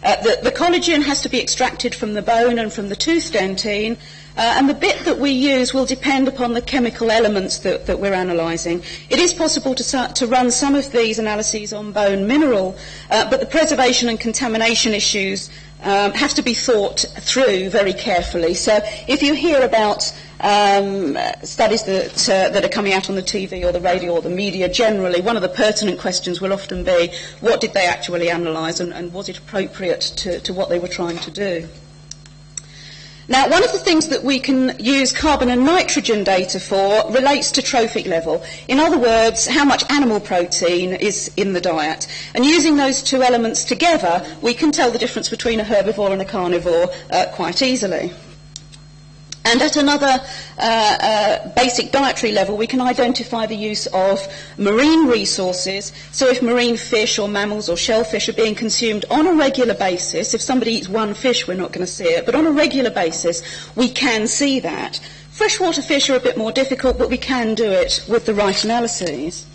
Speaker 8: The collagen has to be extracted from the bone and from the tooth dentine, and the bit that we use will depend upon the chemical elements that we're analysing. It is possible to run some of these analyses on bone mineral, but the preservation and contamination issues have to be thought through very carefully. So if you hear about studies that are coming out on the TV or the radio or the media generally, one of the pertinent questions will often be, what did they actually analyse and was it appropriate to what they were trying to do? Now, one of the things that we can use carbon and nitrogen data for relates to trophic level. In other words, how much animal protein is in the diet. And using those two elements together, we can tell the difference between a herbivore and a carnivore quite easily. And at another basic dietary level, we can identify the use of marine resources. So if marine fish or mammals or shellfish are being consumed on a regular basis, if somebody eats one fish, we're not going to see it, but on a regular basis, we can see that. Freshwater fish are a bit more difficult, but we can do it with the right analyses.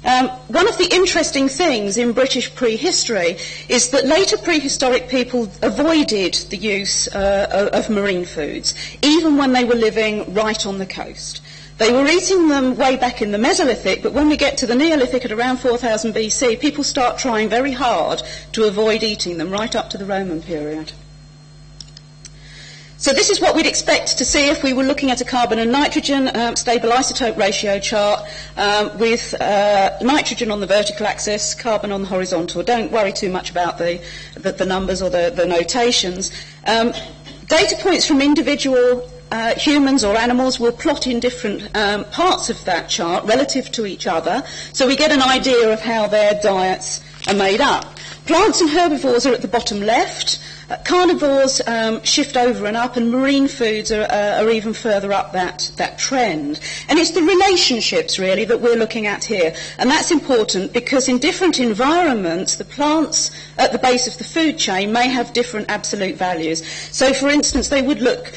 Speaker 8: One of the interesting things in British prehistory is that later prehistoric people avoided the use of marine foods, even when they were living right on the coast. They were eating them way back in the Mesolithic, but when we get to the Neolithic at around 4000 BC, people start trying very hard to avoid eating them right up to the Roman period. So this is what we'd expect to see if we were looking at a carbon and nitrogen stable isotope ratio chart with nitrogen on the vertical axis, carbon on the horizontal. Don't worry too much about the numbers or the notations. Data points from individual humans or animals will plot in different parts of that chart relative to each other, so we get an idea of how their diets are made up. Plants and herbivores are at the bottom left. Carnivores shift over and up, and marine foods are even further up that trend. And it's the relationships, really, that we're looking at here. And that's important because in different environments, the plants at the base of the food chain may have different absolute values. So, for instance, they would look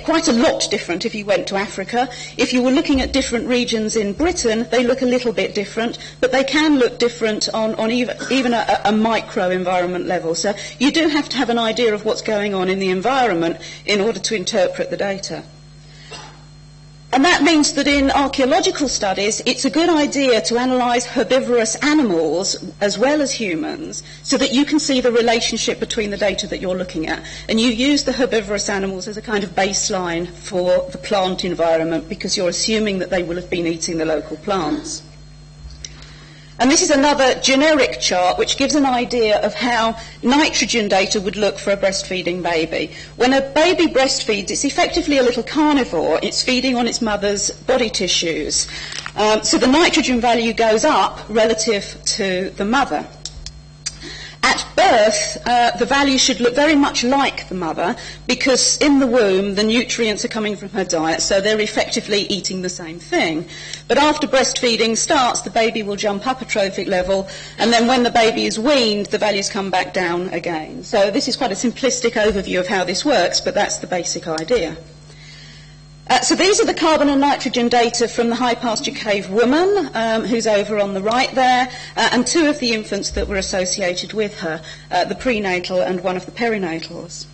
Speaker 8: quite a lot different if you went to Africa. If you were looking at different regions in Britain, they look a little bit different, but they can look different on even a micro-environment level. So you do have to have an idea of what's going on in the environment in order to interpret the data. And that means that in archaeological studies, it's a good idea to analyse herbivorous animals as well as humans so that you can see the relationship between the data that you're looking at. And you use the herbivorous animals as a kind of baseline for the plant environment because you're assuming that they will have been eating the local plants. And this is another generic chart which gives an idea of how nitrogen data would look for a breastfeeding baby. When a baby breastfeeds, it's effectively a little carnivore. It's feeding on its mother's body tissues. So the nitrogen value goes up relative to the mother. At birth, the value should look very much like the mother because in the womb the nutrients are coming from her diet, so they're effectively eating the same thing. But after breastfeeding starts, the baby will jump up a trophic level, and then when the baby is weaned, the values come back down again. So this is quite a simplistic overview of how this works, but that's the basic idea. So these are the carbon and nitrogen data from the high pasture cave woman, who's over on the right there, and two of the infants that were associated with her, the prenatal and one of the perinatals.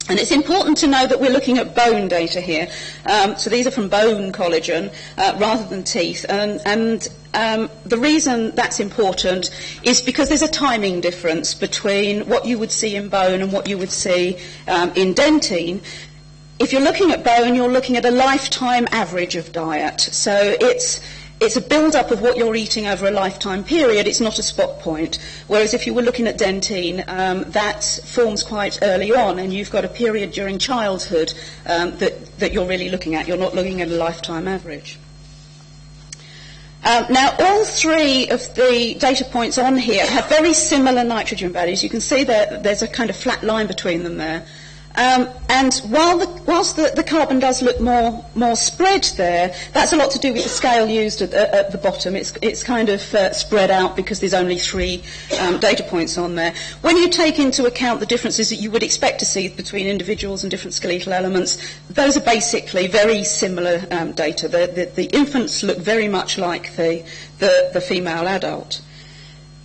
Speaker 8: And it's important to know that we're looking at bone data here. So these are from bone collagen rather than teeth. And the reason that's important is because there's a timing difference between what you would see in bone and what you would see in dentine. If you're looking at bone, you're looking at a lifetime average of diet. So it's a build-up of what you're eating over a lifetime period. It's not a spot point. Whereas if you were looking at dentine, that forms quite early on, and you've got a period during childhood that you're really looking at. You're not looking at a lifetime average. Now, all three of the data points on here have very similar nitrogen values. You can see there's a kind of flat line between them there. And whilst the carbon does look more spread there, that's a lot to do with the scale used at the bottom. It's kind of spread out because there's only three data points on there. When you take into account the differences that you would expect to see between individuals and different skeletal elements, those are basically very similar data. The infants look very much like the female adult.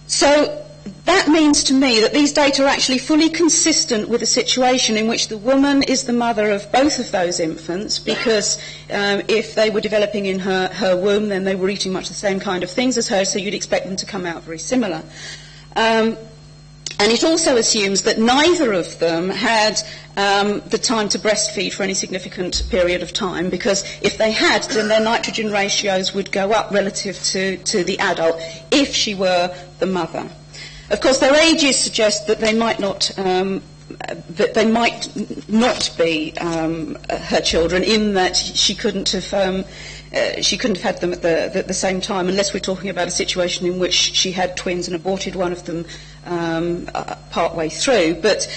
Speaker 8: So that means to me that these data are actually fully consistent with a situation in which the woman is the mother of both of those infants, because if they were developing in her womb, then they were eating much the same kind of things as her, so you'd expect them to come out very similar. And it also assumes that neither of them had the time to breastfeed for any significant period of time, because if they had, then their nitrogen ratios would go up relative to the adult if she were the mother. Of course, their ages suggest that they might not be her children, in that she couldn't have had them at the same time, unless we're talking about a situation in which she had twins and aborted one of them part way through. But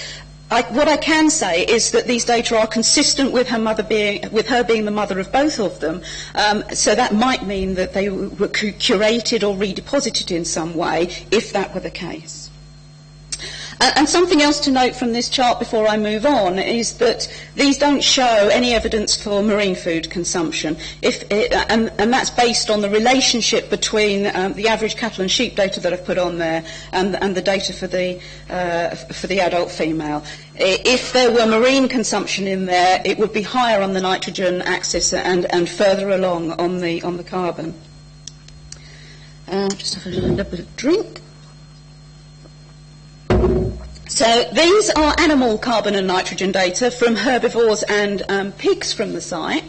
Speaker 8: what I can say is that these data are consistent with her being the mother of both of them. So that might mean that they were curated or redeposited in some way, if that were the case. And something else to note from this chart before I move on is that these don't show any evidence for marine food consumption, and that's based on the relationship between the average cattle and sheep data that I've put on there and the data for the adult female. If there were marine consumption in there, it would be higher on the nitrogen axis and further along on the carbon. Just have a little bit of drink. So these are animal carbon and nitrogen data from herbivores and pigs from the site.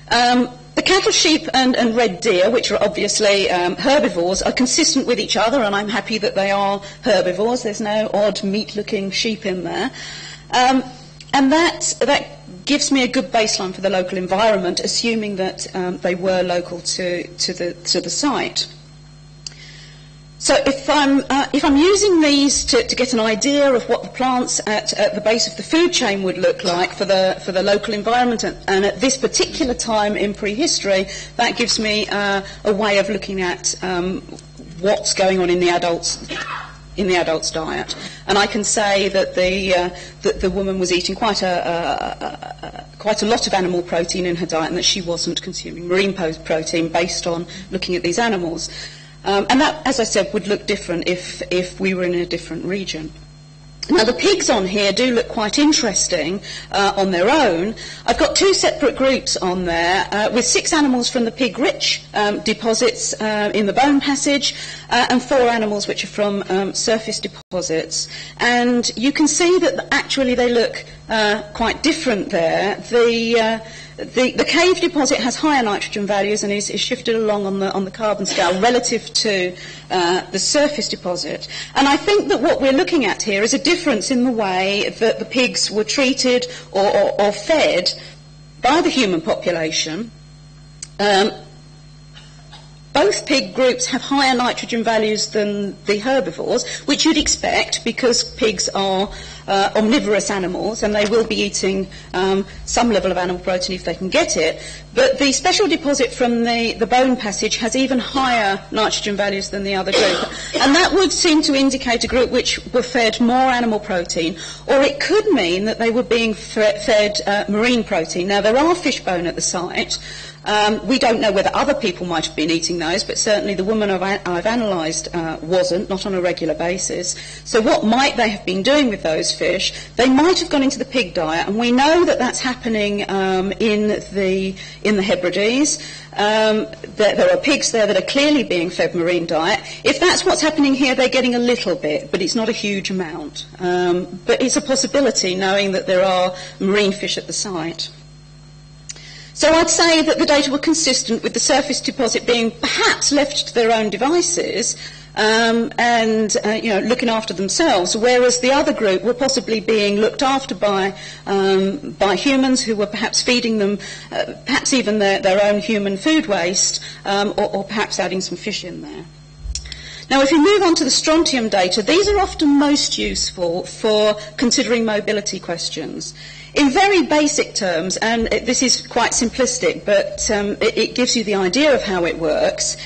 Speaker 8: The cattle, sheep and red deer, which are obviously herbivores, are consistent with each other, and I'm happy that they are herbivores. There's no odd meat-looking sheep in there. And that gives me a good baseline for the local environment, assuming that they were local to the site. So if I'm using these to get an idea of what the plants at the base of the food chain would look like for the local environment, and at this particular time in prehistory, that gives me a way of looking at what's going on in the adult's diet. And I can say that the woman was eating quite a lot of animal protein in her diet, and that she wasn't consuming marine protein based on looking at these animals. And that, as I said, would look different if we were in a different region. Now, the pigs on here do look quite interesting on their own. I've got two separate groups on there, with 6 animals from the pig-rich deposits in the bone passage, and 4 animals which are from surface deposits. And you can see that actually they look quite different there. The cave deposit has higher nitrogen values and is shifted along on the carbon scale relative to the surface deposit. And I think that what we're looking at here is a difference in the way that the pigs were treated or fed by the human population. Both pig groups have higher nitrogen values than the herbivores, which you'd expect because pigs are omnivorous animals and they will be eating some level of animal protein if they can get it. But the special deposit from the bone passage has even higher nitrogen values than the other group. And that would seem to indicate a group which were fed more animal protein, or it could mean that they were being fed marine protein. Now, there are fish bone at the site. We don't know whether other people might have been eating those, but certainly the woman I've analysed wasn't, not on a regular basis. So what might they have been doing with those fish? They might have gone into the pig diet, and we know that that's happening in the Hebrides. There are pigs there that are clearly being fed marine diet. If that's what's happening here, they're getting a little bit, but it's not a huge amount. But it's a possibility, knowing that there are marine fish at the site. So I'd say that the data were consistent with the surface deposit being perhaps left to their own devices,
Speaker 13: and looking after themselves, whereas the other group were possibly being looked after by humans who were perhaps feeding them, perhaps even their own human food waste, or perhaps adding some fish in there. Now, if you move on to the strontium data, these are often most useful for considering mobility questions. In very basic terms, and this is quite simplistic, but it gives you the idea of how it works,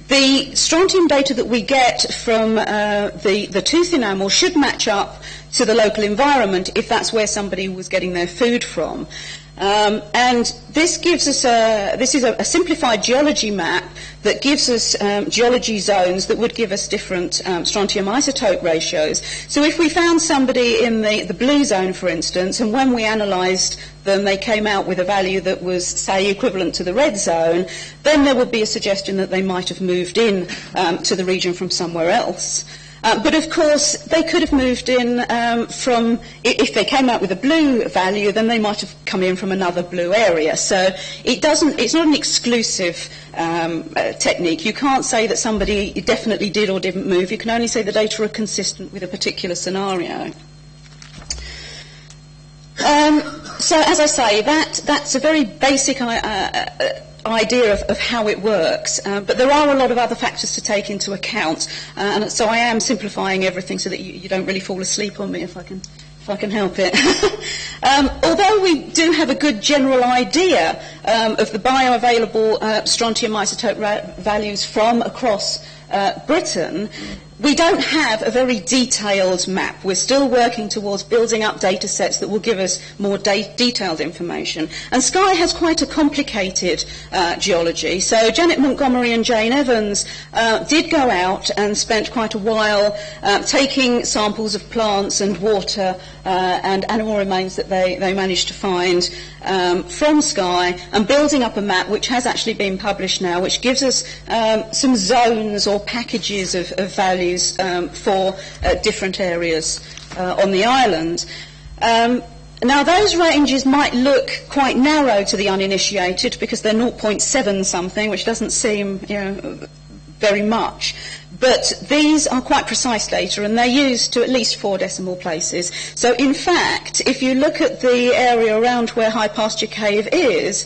Speaker 13: the strontium data that we get from the tooth enamel should match up to the local environment if that's where somebody was getting their food from. And this gives us this is a simplified geology map that gives us geology zones that would give us different strontium isotope ratios. So if we found somebody in the blue zone, for instance, and when we analysed them they came out with a value that was, say, equivalent to the red zone, then there would be a suggestion that they might have moved in to the region from somewhere else. But of course, they could have moved in from, if they came out with a blue value, then they might have come in from another blue area. So it's not an exclusive technique. You can't say that somebody definitely did or didn't move. You can only say the data are consistent with a particular scenario. So as I say, that's a very basic idea of how it works, but there are a lot of other factors to take into account, and so I am simplifying everything so that you don't really fall asleep on me if I can help it. Although we do have a good general idea of the bioavailable strontium isotope values from across Britain, we don't have a very detailed map. We're still working towards building up data sets that will give us more detailed information. And Skye has quite a complicated geology. So Janet Montgomery and Jane Evans did go out and spent quite a while taking samples of plants and water and animal remains that they managed to find from Skye and building up a map which has actually been published now, which gives us some zones or packages of values for different areas on the island. Now, those ranges might look quite narrow to the uninitiated because they're 0.7 something, which doesn't seem, very much. But these are quite precise data, and they're used to at least 4 decimal places. So, in fact, if you look at the area around where High Pasture Cave is,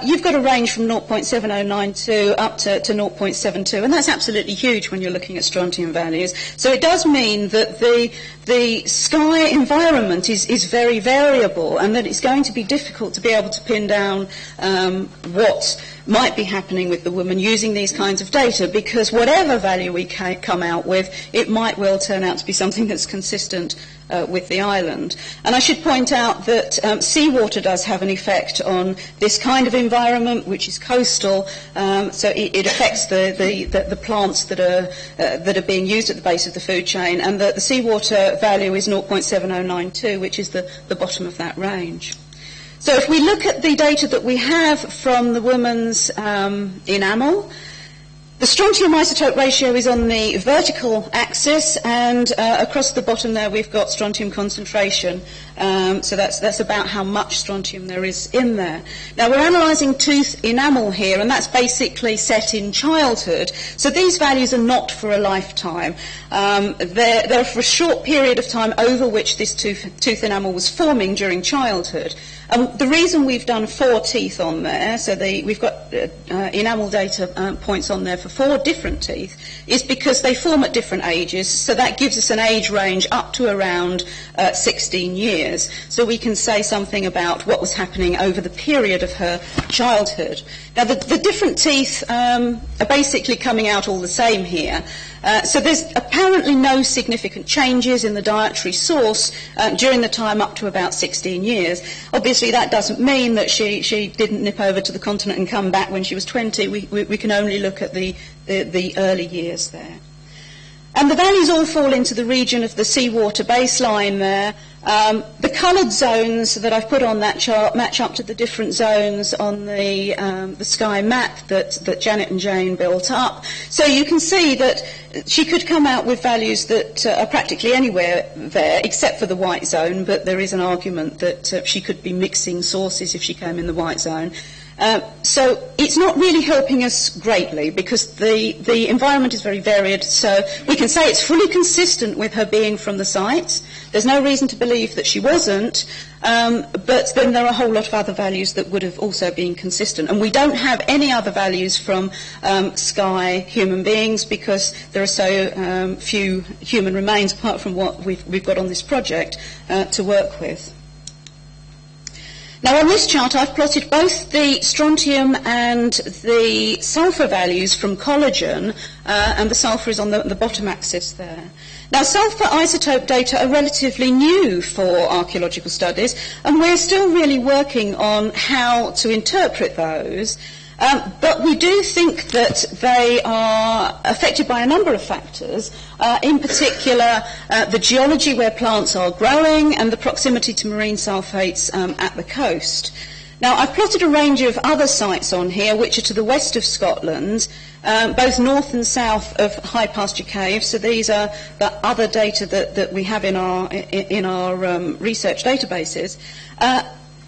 Speaker 13: you've got a range from 0.7092 up to 0.72, and that's absolutely huge when you're looking at strontium values. So it does mean that the Skye environment is very variable, and that it's going to be difficult to be able to pin down what might be happening with the woman using these kinds of data, because whatever value we come out with, it might well turn out to be something that's consistent with the island. And I should point out that seawater does have an effect on this kind of environment, which is coastal, so it affects the plants that are being used at the base of the food chain, and the seawater value is 0.7092, which is the bottom of that range. So if we look at the data that we have from the woman's enamel, the strontium isotope ratio is on the vertical axis, and across the bottom there we've got strontium concentration. So that's about how much strontium there is in there. Now we're analysing tooth enamel here, and that's basically set in childhood. So these values are not for a lifetime. They're for a short period of time over which this tooth enamel was forming during childhood. The reason we've done 4 teeth on there, so we've got enamel data points on there for 4 different teeth, is because they form at different ages, so that gives us an age range up to around 16 years. So we can say something about what was happening over the period of her childhood. Now the different teeth are basically coming out all the same here. So there's apparently no significant changes in the dietary source during the time up to about 16 years. Obviously, that doesn't mean that she didn't nip over to the continent and come back when she was 20. We can only look at the early years there. And the values all fall into the region of the seawater baseline there. The coloured zones that I've put on that chart match up to the different zones on the Skye map that Janet and Jane built up. So you can see that she could come out with values that are practically anywhere there, except for the white zone, but there is an argument that she could be mixing sources if she came in the white zone. So it's not really helping us greatly because the environment is very varied. So we can say it's fully consistent with her being from the site. There's no reason to believe that she wasn't. But then there are a whole lot of other values that would have also been consistent. And we don't have any other values from sky human beings because there are so few human remains apart from what we've got on this project to work with. Now on this chart I've plotted both the strontium and the sulfur values from collagen, and the sulfur is on the bottom axis there. Now sulfur isotope data are relatively new for archaeological studies, and we're still really working on how to interpret those. But we do think that they are affected by a number of factors, in particular the geology where plants are growing and the proximity to marine sulfates at the coast. Now, I've plotted a range of other sites on here which are to the west of Scotland, both north and south of High Pasture Cave, so these are the other data that we have in our research databases.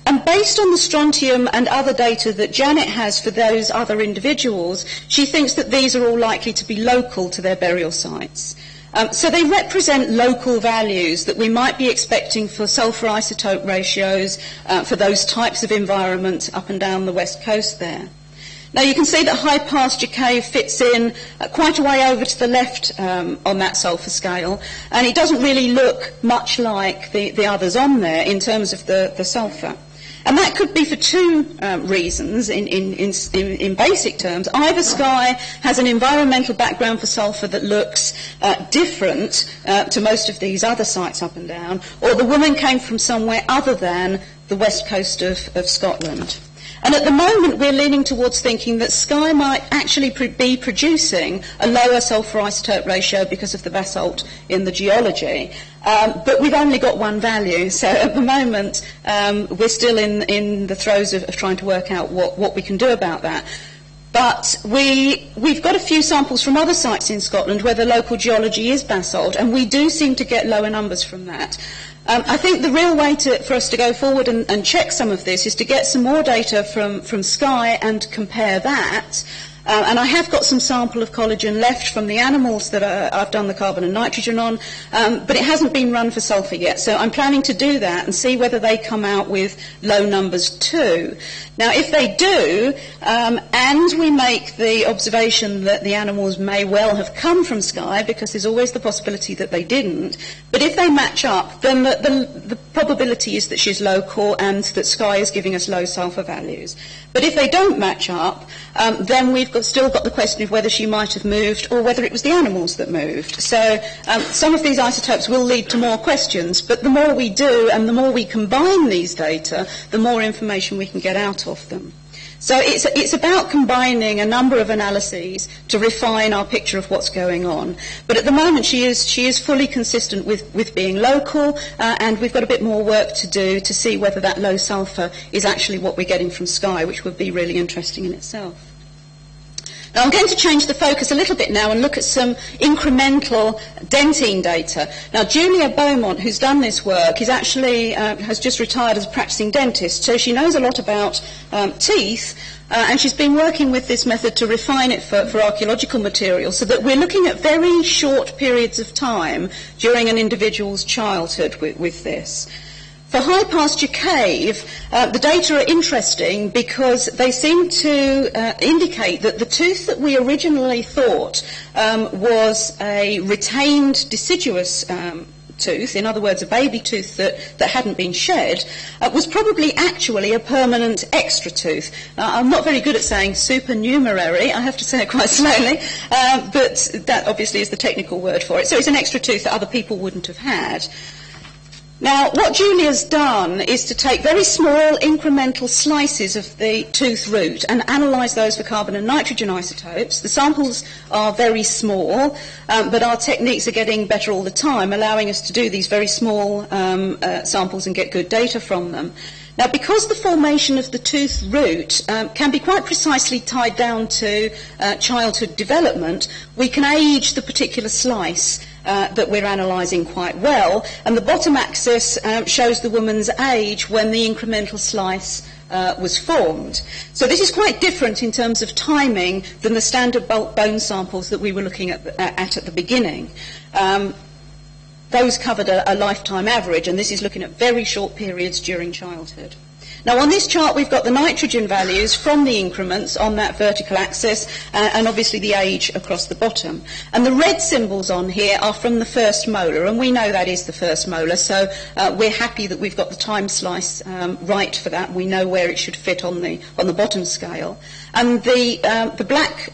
Speaker 13: And based on the strontium and other data that Janet has for those other individuals, she thinks that these are all likely to be local to their burial sites. So they represent local values that we might be expecting for sulfur isotope ratios for those types of environment up and down the west coast there. Now you can see that High Pasture Cave fits in quite a way over to the left on that sulfur scale, and it doesn't really look much like the others on there in terms of the sulfur. And that could be for two reasons in basic terms. Either Skye has an environmental background for sulfur that looks different to most of these other sites up and down, or the woman came from somewhere other than the west coast of Scotland. And at the moment we're leaning towards thinking that Skye might actually be producing a lower sulfur isotope ratio because of the basalt in the geology. But we've only got one value, so at the moment we're still in the throes of trying to work out what we can do about that. But we've got a few samples from other sites in Scotland where the local geology is basalt, and we do seem to get lower numbers from that. I think the real way for us to go forward and check some of this is to get some more data from Skye and compare that. And I have got some sample of collagen left from the animals that I've done the carbon and nitrogen on, but it hasn't been run for sulfur yet. So I'm planning to do that and see whether they come out with low numbers too. Now, if they do, and we make the observation that the animals may well have come from Skye, because there's always the possibility that they didn't, but if they match up, then the probability is that she's local and that Skye is giving us low sulfur values. But if they don't match up, then we've still got the question of whether she might have moved or whether it was the animals that moved. So some of these isotopes will lead to more questions, but the more we do and the more we combine these data, the more information we can get out of them. So it's about combining a number of analyses to refine our picture of what's going on. But at the moment she is fully consistent with being local, and we've got a bit more work to do to see whether that low sulfur is actually what we're getting from Skye, which would be really interesting in itself. Now I'm going to change the focus a little bit now and look at some incremental dentine data. Now Julia Beaumont, who's done this work, is actually has just retired as a practicing dentist, so she knows a lot about teeth, and she's been working with this method to refine it for archaeological material, so that we're looking at very short periods of time during an individual's childhood with this. For High Pasture Cave, the data are interesting because they seem to indicate that the tooth that we originally thought was a retained deciduous tooth, in other words, a baby tooth that hadn't been shed, was probably actually a permanent extra tooth. I'm not very good at saying supernumerary, I have to say it quite slowly, but that obviously is the technical word for it. So it's an extra tooth that other people wouldn't have had. Now, what Julia's done is to take very small incremental slices of the tooth root and analyse those for carbon and nitrogen isotopes. The samples are very small, but our techniques are getting better all the time, allowing us to do these very small samples and get good data from them. Now, because the formation of the tooth root can be quite precisely tied down to childhood development, we can age the particular slice that we're analysing quite well, and the bottom axis shows the woman's age when the incremental slice was formed. So this is quite different in terms of timing than the standard bulk bone samples that we were looking at the beginning. Those covered a lifetime average, and this is looking at very short periods during childhood. Now, on this chart, we've got the nitrogen values from the increments on that vertical axis, and obviously the age across the bottom. And the red symbols on here are from the first molar, and we know that is the first molar, so we're happy that we've got the time slice right for that. We know where it should fit on the bottom scale. And the black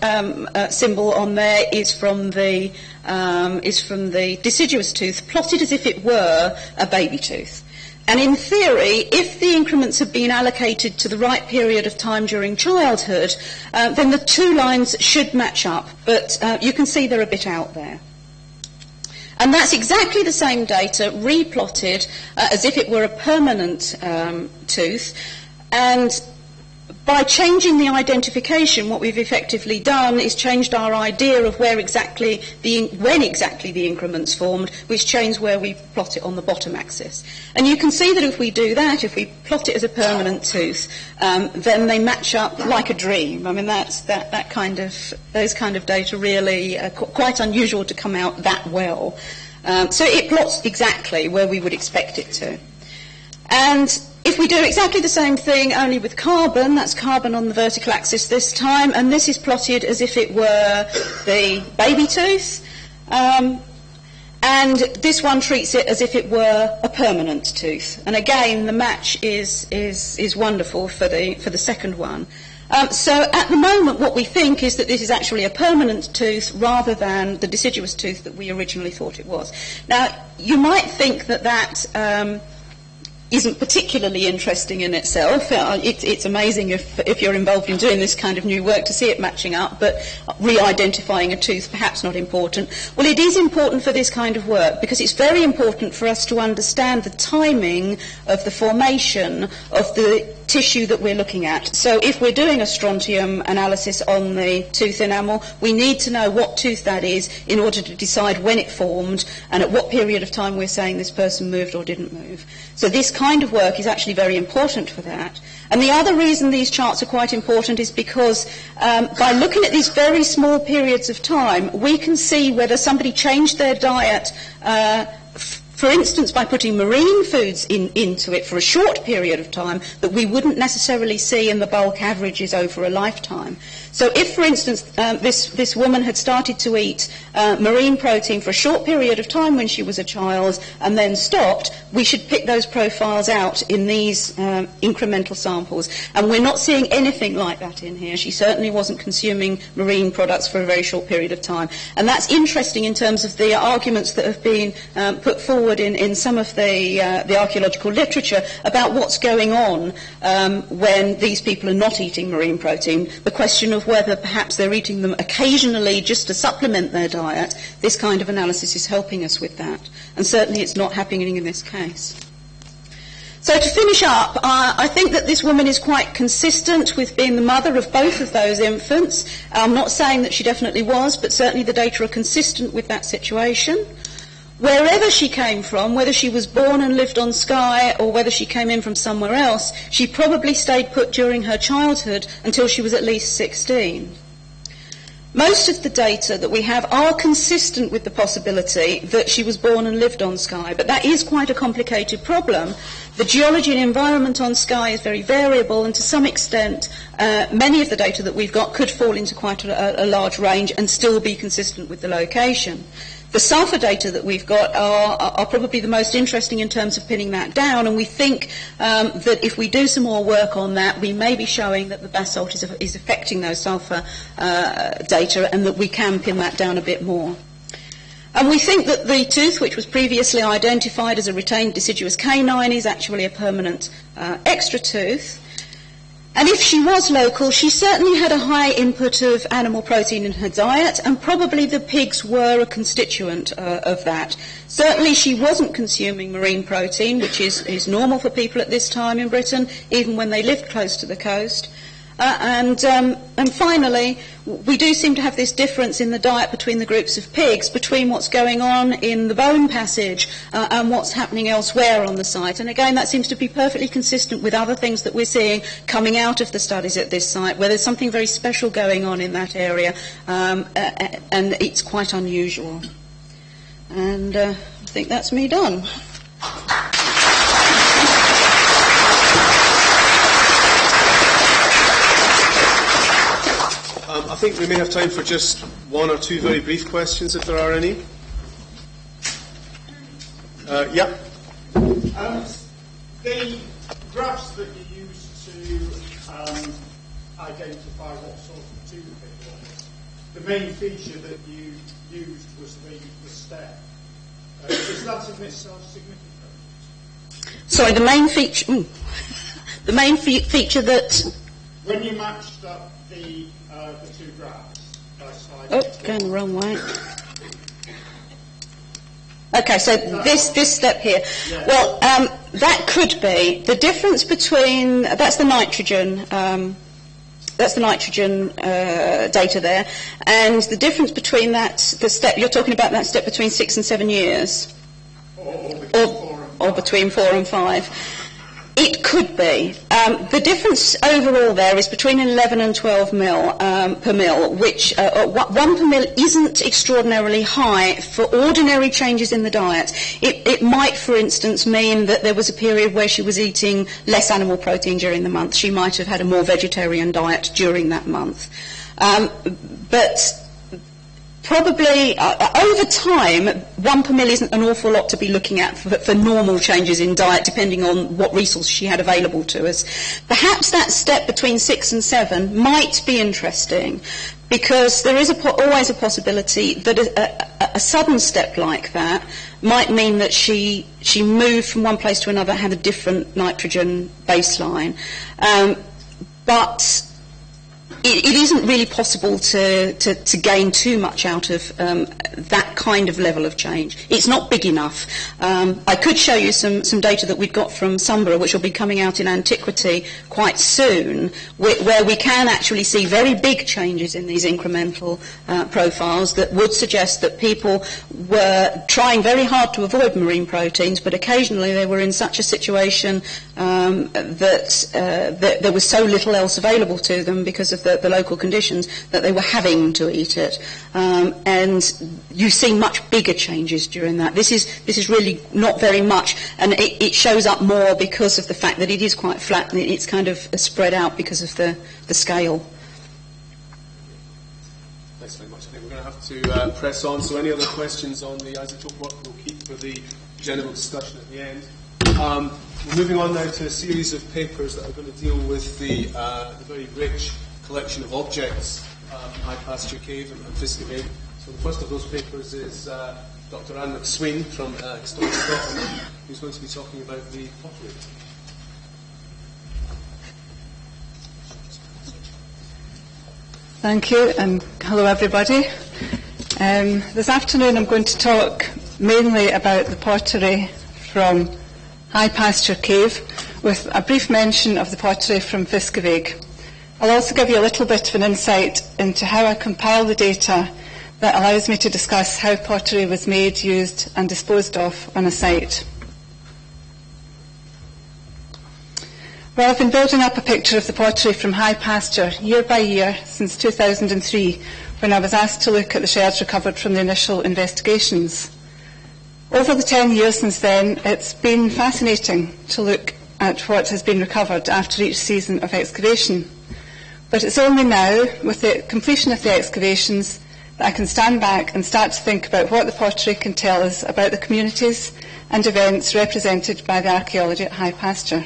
Speaker 13: symbol on there is from the deciduous tooth, plotted as if it were a baby tooth. And in theory, if the increments have been allocated to the right period of time during childhood, then the two lines should match up, but you can see they're a bit out there. And that's exactly the same data replotted as if it were a permanent tooth. And by changing the identification, what we've effectively done is changed our idea of when exactly the increments formed, which changed where we plot it on the bottom axis. And you can see that if we do that, if we plot it as a permanent tooth, then they match up like a dream. I mean, those kind of data really quite unusual to come out that well. So it plots exactly where we would expect it to. And if we do exactly the same thing, only with carbon, that's carbon on the vertical axis this time, and this is plotted as if it were the baby tooth, and this one treats it as if it were a permanent tooth. And again, the match is wonderful for the second one. So at the moment, what we think is that this is actually a permanent tooth rather than the deciduous tooth that we originally thought it was. Now, you might think that isn't particularly interesting in itself. It's amazing if you're involved in doing this kind of new work to see it matching up, but re-identifying a tooth, perhaps not important. Well, it is important for this kind of work because it's very important for us to understand the timing of the formation of the tissue that we're looking at. So if we're doing a strontium analysis on the tooth enamel, we need to know what tooth that is in order to decide when it formed and at what period of time we're saying this person moved or didn't move. So this kind of work is actually very important for that. And the other reason these charts are quite important is because by looking at these very small periods of time, we can see whether somebody changed their diet, for instance, by putting marine foods into it for a short period of time that we wouldn't necessarily see in the bulk averages over a lifetime. So if, for instance, this woman had started to eat marine protein for a short period of time when she was a child and then stopped, we should pick those profiles out in these incremental samples. And we're not seeing anything like that in here. She certainly wasn't consuming marine products for a very short period of time. And that's interesting in terms of the arguments that have been put forward in some of the archaeological literature about what's going on when these people are not eating marine protein. The question of whether perhaps they're eating them occasionally just to supplement their diet, this kind of analysis is helping us with that. And certainly it's not happening in this case. So to finish up, I think that this woman is quite consistent with being the mother of both of those infants. I'm not saying that she definitely was, but certainly the data are consistent with that situation. Wherever she came from, whether she was born and lived on Skye or whether she came in from somewhere else, she probably stayed put during her childhood until she was at least 16. Most of the data that we have are consistent with the possibility that she was born and lived on Skye, but that is quite a complicated problem. The geology and environment on Skye is very variable, and to some extent, many of the data that we've got could fall into quite a large range and still be consistent with the location. The sulphur data that we've got are probably the most interesting in terms of pinning that down, and we think that if we do some more work on that, we may be showing that the basalt is affecting those sulphur data and that we can pin that down a bit more. And we think that the tooth, which was previously identified as a retained deciduous canine, is actually a permanent extra tooth. And if she was local, she certainly had a high input of animal protein in her diet, and probably the pigs were a constituent of that. Certainly she wasn't consuming marine protein, which is normal for people at this time in Britain, even when they lived close to the coast. And finally, we do seem to have this difference in the diet between the groups of pigs, between what's going on in the bone passage and what's happening elsewhere on the site. And again, that seems to be perfectly consistent with other things that we're seeing coming out of the studies at this site, where there's something very special going on in that area, and it's quite unusual. And I think that's me done.
Speaker 3: I think we may have time for just one or two very brief questions, if there are any. Yeah.
Speaker 4: The graphs that you used to identify what sort of tomb it was, the main feature that you used was the step. Is that in itself significant?
Speaker 13: Sorry, the main feature. The main feature that.
Speaker 4: When you matched up the two graphs by slide.
Speaker 13: Oh, going the wrong way. Okay, so this step here.
Speaker 4: Yeah.
Speaker 13: Well, that could be the difference between that's the nitrogen. That's the nitrogen data there, and the difference between the step you're talking about, that step between 6 and 7 years, or between 4 and 5. It could be. The difference overall there is between 11 and 12 mil per mil, which 1 per mil isn't extraordinarily high for ordinary changes in the diet. It might, for instance, mean that there was a period where she was eating less animal protein during the month. She might have had a more vegetarian diet during that month. But probably, over time, 1 per mil isn't an awful lot to be looking at for normal changes in diet, depending on what resource she had available to us. Perhaps that step between 6 and 7 might be interesting, because there is always a possibility that a sudden step like that might mean that she moved from one place to another, had a different nitrogen baseline. But it isn't really possible to gain too much out of that kind of level of change. It's not big enough. I could show you some data that we've got from Sumborough, which will be coming out in Antiquity quite soon, where we can actually see very big changes in these incremental profiles that would suggest that people were trying very hard to avoid marine proteins, but occasionally they were in such a situation that there was so little else available to them because of the local conditions that they were having to eat it. And you see much bigger changes during that. This is really not very much, and it shows up more because of the fact that it is quite flat and it's kind of spread out because of the scale.
Speaker 3: Thanks very much. I think we're going to have to press on. So any other questions on the isotope work we'll keep for the general discussion at the end. We're moving on now to a series of papers that are going to deal with the very rich collection of objects in High Pasture Cave and Fiscavig. So the first of those papers is Dr. Anne McSwain from Historic Scotland, who's going to be talking about the pottery.
Speaker 14: Thank you, and hello everybody. This afternoon I'm going to talk mainly about the pottery from High Pasture Cave, with a brief mention of the pottery from Fiscavig. I'll also give you a little bit of an insight into how I compile the data that allows me to discuss how pottery was made, used and disposed of on a site. Well, I've been building up a picture of the pottery from High Pasture year by year since 2003, when I was asked to look at the sherds recovered from the initial investigations. Over the 10 years since then, it's been fascinating to look at what has been recovered after each season of excavation. But it's only now, with the completion of the excavations, that I can stand back and start to think about what the pottery can tell us about the communities and events represented by the archaeology at High Pasture.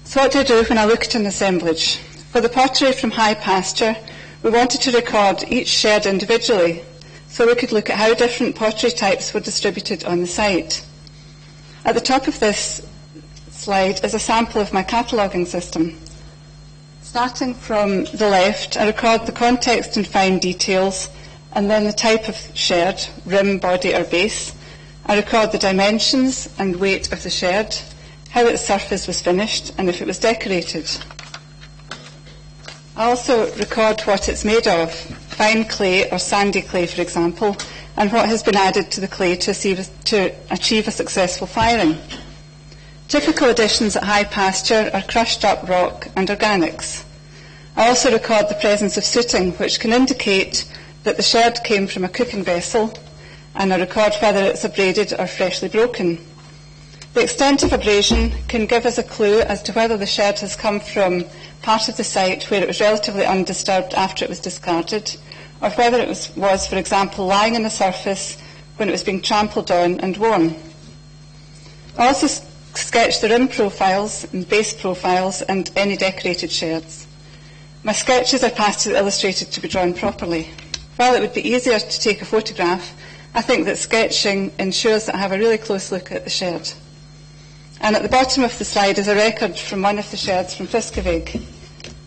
Speaker 14: So what do I do when I look at an assemblage? For the pottery from High Pasture, we wanted to record each shed individually, so we could look at how different pottery types were distributed on the site. At the top of this slide is a sample of my cataloguing system. Starting from the left, I record the context and fine details, and then the type of sherd, rim, body or base. I record the dimensions and weight of the sherd, how its surface was finished, and if it was decorated. I also record what it's made of, fine clay or sandy clay, for example, and what has been added to the clay to achieve a successful firing. Typical additions at high pasture are crushed up rock and organics. I also record the presence of sooting, which can indicate that the sherd came from a cooking vessel, and I record whether it's abraded or freshly broken. The extent of abrasion can give us a clue as to whether the sherd has come from part of the site where it was relatively undisturbed after it was discarded, or whether it was, for example, lying on the surface when it was being trampled on and worn. I also sketch the rim profiles and base profiles and any decorated sherds. My sketches are passed to the illustrator to be drawn properly. While it would be easier to take a photograph, I think that sketching ensures that I have a really close look at the sherd. And at the bottom of the slide is a record from one of the sherds from Fiskevig.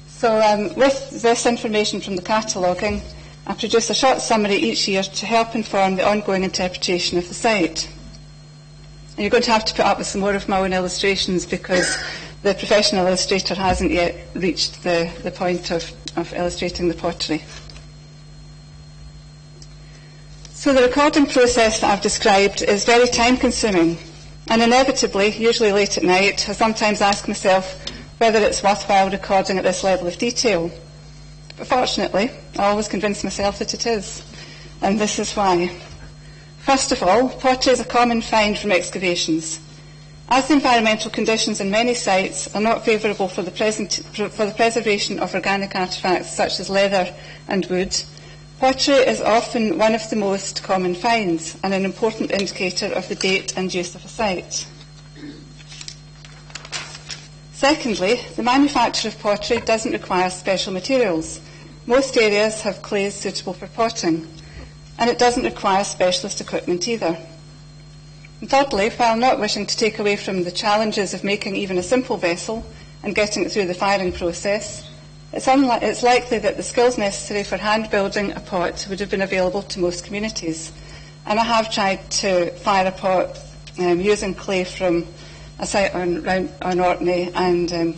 Speaker 14: So with this information from the cataloguing, I produce a short summary each year to help inform the ongoing interpretation of the site. And you're going to have to put up with some more of my own illustrations because the professional illustrator hasn't yet reached the point of illustrating the pottery. So the recording process that I've described is very time-consuming, and inevitably, usually late at night, I sometimes ask myself whether it's worthwhile recording at this level of detail. But fortunately, I always convince myself that it is, and this is why. First of all, pottery is a common find from excavations. As the environmental conditions in many sites are not favourable for the preservation of organic artefacts such as leather and wood, pottery is often one of the most common finds and an important indicator of the date and use of a site. Secondly, the manufacture of pottery doesn't require special materials. Most areas have clays suitable for potting, and it doesn't require specialist equipment either. And thirdly, while not wishing to take away from the challenges of making even a simple vessel and getting it through the firing process, it's likely that the skills necessary for hand-building a pot would have been available to most communities. And I have tried to fire a pot using clay from a site on Orkney and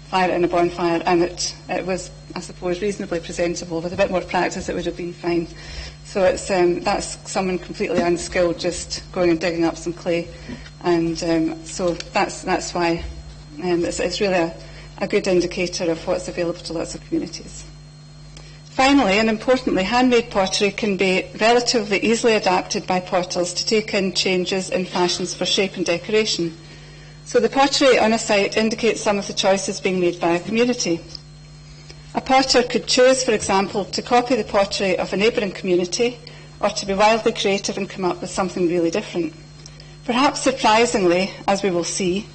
Speaker 14: fire it in a bonfire, and it was, I suppose, reasonably presentable. With a bit more practice, it would have been fine. So that's someone completely unskilled just going and digging up some clay, and so that's why it's really a good indicator of what's available to lots of communities. Finally, and importantly, handmade pottery can be relatively easily adapted by potters to take in changes in fashions for shape and decoration. So the pottery on a site indicates some of the choices being made by a community. A potter could choose, for example, to copy the pottery of a neighbouring community, or to be wildly creative and come up with something really different. Perhaps surprisingly, as we will see,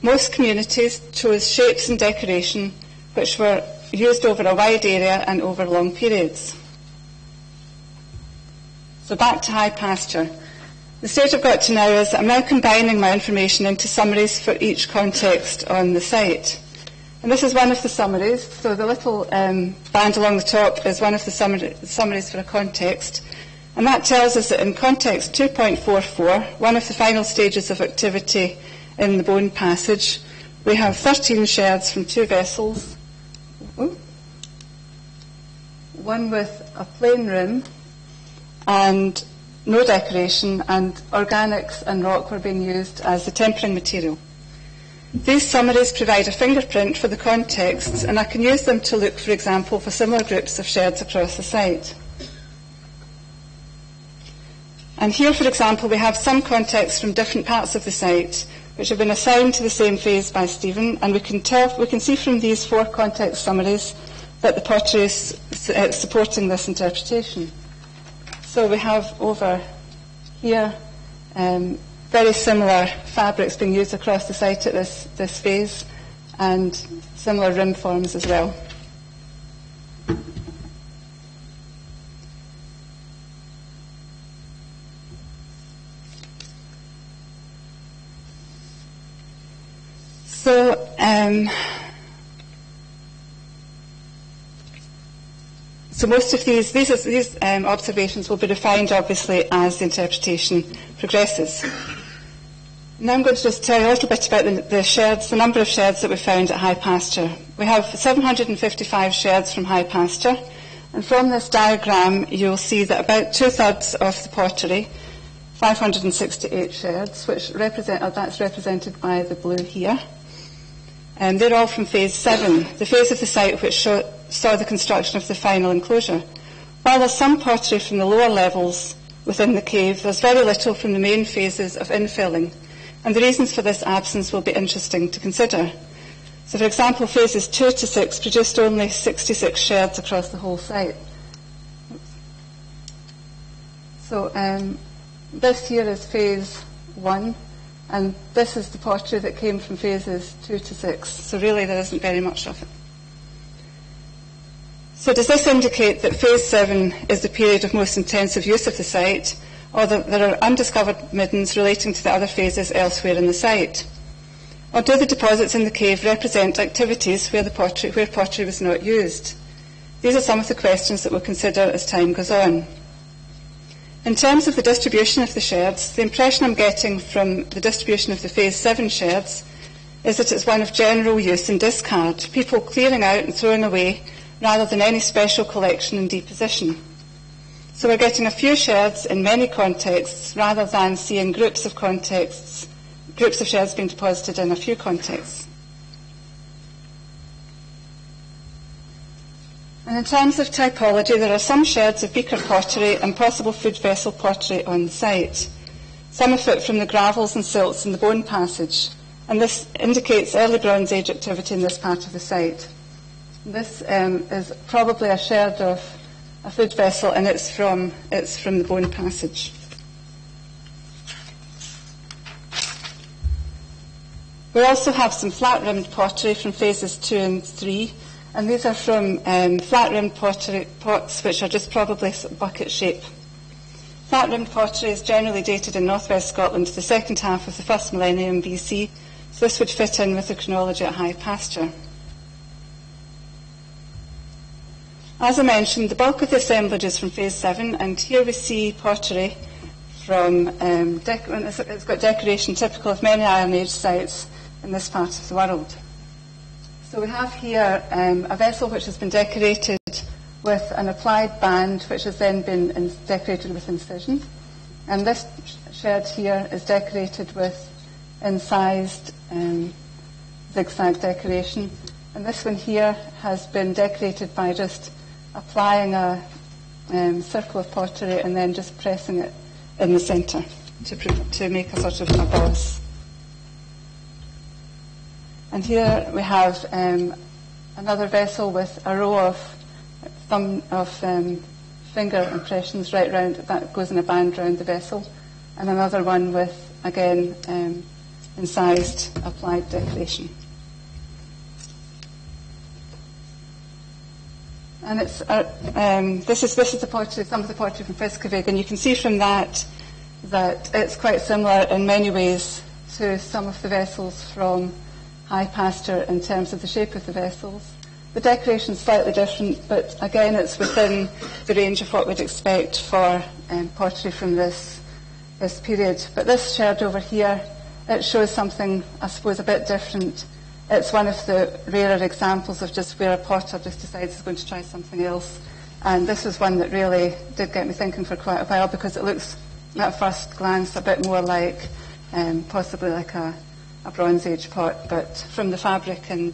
Speaker 14: most communities chose shapes and decoration which were used over a wide area and over long periods. So back to high pasture. The stage I've got to now is that I'm now combining my information into summaries for each context on the site. And this is one of the summaries. So the little band along the top is one of the summaries for a context. And that tells us that in context 2.44, one of the final stages of activity in the bone passage, we have 13 sherds from 2 vessels, one with a plain rim and no decoration, and organics and rock were being used as the tempering material. These summaries provide a fingerprint for the contexts, and I can use them to look, for example, for similar groups of sherds across the site. And here, for example, we have some contexts from different parts of the site which have been assigned to the same phase by Stephen, and we can see from these 4 context summaries that the pottery is supporting this interpretation. So we have over here very similar fabrics being used across the site at this phase, and similar rim forms as well. So most of these observations will be refined, obviously, as the interpretation progresses. Now I'm going to just tell you a little bit about the number of sheds that we found at High Pasture. We have 755 sheds from High Pasture, and from this diagram you'll see that about two-thirds of the pottery, 568 sheds, which that's represented by the blue here, and they're all from Phase 7, the phase of the site which saw the construction of the final enclosure. While there's some pottery from the lower levels within the cave, there's very little from the main phases of infilling, and the reasons for this absence will be interesting to consider. So, for example, phases 2 to 6 produced only 66 sheds across the whole site. So this here is phase 1, and this is the pottery that came from phases 2 to 6. So really there isn't very much of it. So does this indicate that phase 7 is the period of most intensive use of the site, or that there are undiscovered middens relating to the other phases elsewhere in the site? Or do the deposits in the cave represent activities where pottery was not used? These are some of the questions that we'll consider as time goes on. In terms of the distribution of the sheds, the impression I'm getting from the distribution of the Phase 7 sheds is that it's one of general use and discard, people clearing out and throwing away rather than any special collection and deposition. So we're getting a few sheds in many contexts rather than seeing groups of sheds being deposited in a few contexts. And in terms of typology, there are some sheds of beaker pottery and possible food vessel pottery on the site. Some of it from the gravels and silts in the bone passage, and this indicates early Bronze Age activity in this part of the site. This is probably a sherd of a food vessel, and it's from the bone passage. We also have some flat-rimmed pottery from phases 2 and 3, and these are from flat-rimmed pottery pots, which are just probably bucket shape. Flat-rimmed pottery is generally dated in northwest Scotland to the second half of the first millennium BC, so this would fit in with the chronology at High Pasture. As I mentioned, the bulk of the assemblage is from Phase 7, and here we see pottery from, it's got decoration typical of many Iron Age sites in this part of the world. So we have here a vessel which has been decorated with an applied band, which has then been decorated with incision. And this sherd here is decorated with incised zigzag decoration. And this one here has been decorated by just applying a circle of pottery and then just pressing it in the centre to make a sort of a boss. And here we have another vessel with a row of finger impressions right round, that goes in a band round the vessel, and another one with, again, incised applied decoration. And it's this is the pottery, some of the pottery from Fiskevig, and you can see from that it's quite similar in many ways to some of the vessels from High Pasture in terms of the shape of the vessels. The decoration is slightly different, but again it's within the range of what we'd expect for pottery from this period. But this sherd over here, it shows something, I suppose, a bit different. It's one of the rarer examples of just where a potter just decides he's going to try something else. And this was one that really did get me thinking for quite a while, because it looks, at first glance, a bit more like possibly like a Bronze Age pot, but from the fabric and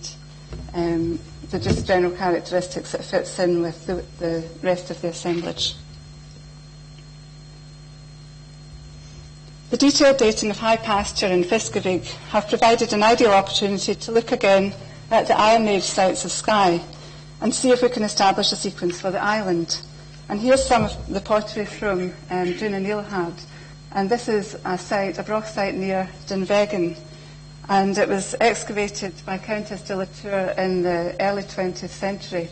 Speaker 14: the just general characteristics, it fits in with the rest of the assemblage. The detailed dating of High Pasture and Fiskevig have provided an ideal opportunity to look again at the Iron Age sites of Skye and see if we can establish a sequence for the island. And here's some of the pottery from Duna Neilhard, and this is a broch site near Dunvegan, and it was excavated by Countess de la Tour in the early 20th century.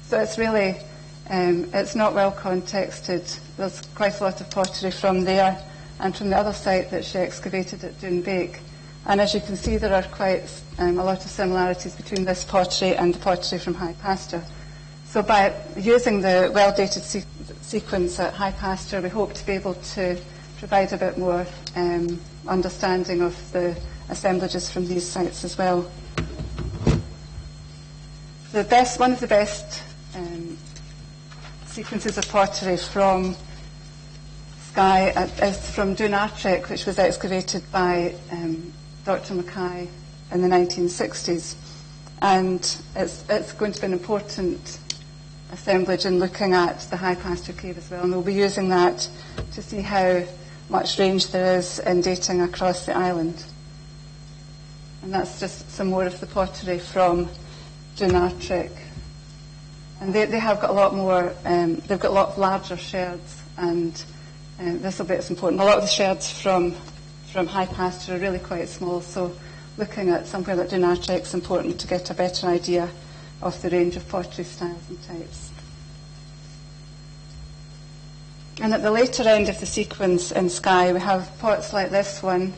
Speaker 14: So it's really, it's not well contexted. There's quite a lot of pottery from there and from the other site that she excavated at Dunbeck. And as you can see, there are quite a lot of similarities between this pottery and the pottery from High Pasture. So by using the well-dated sequence at High Pasture, we hope to be able to provide a bit more understanding of the assemblages from these sites as well. One of the best sequences of pottery from Skye is from Dunartrek, which was excavated by Dr. Mackay in the 1960s. And it's going to be an important assemblage in looking at the High Pasture Cave as well. And we'll be using that to see how much range there is in dating across the island. And that's just some more of the pottery from Dunartrek. And they have got a lot more, they've got a lot larger sherds, and this will be important. A lot of the sherds from High Pasture are really quite small, so looking at somewhere like Dunartrek is important to get a better idea of the range of pottery styles and types. And at the later end of the sequence in Skye, we have pots like this one.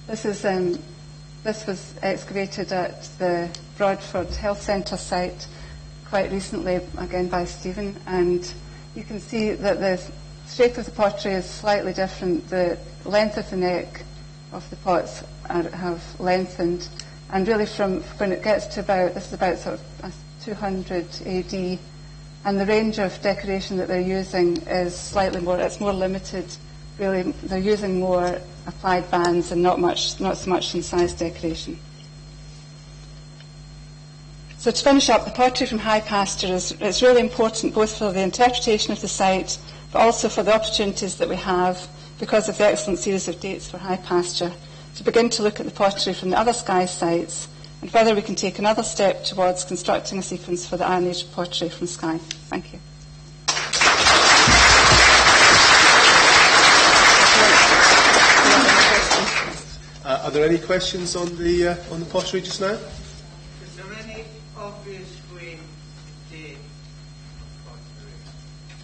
Speaker 14: This was excavated at the Broadford Health Centre site quite recently, again by Stephen, and you can see that the shape of the pottery is slightly different. The length of the neck of the pots have lengthened, and really from when it gets to this is about sort of 200 AD, and the range of decoration that they're using is it's more limited. Really, they're using more applied bands and not so much incised decoration. So to finish up, the pottery from High Pasture is really important both for the interpretation of the site, but also for the opportunities that we have, because of the excellent series of dates for High Pasture, to begin to look at the pottery from the other Skye sites and whether we can take another step towards constructing a sequence for the Iron Age pottery from Skye. Thank you.
Speaker 3: Are there any questions on the pottery just now?
Speaker 15: Is there any obvious way to date pottery?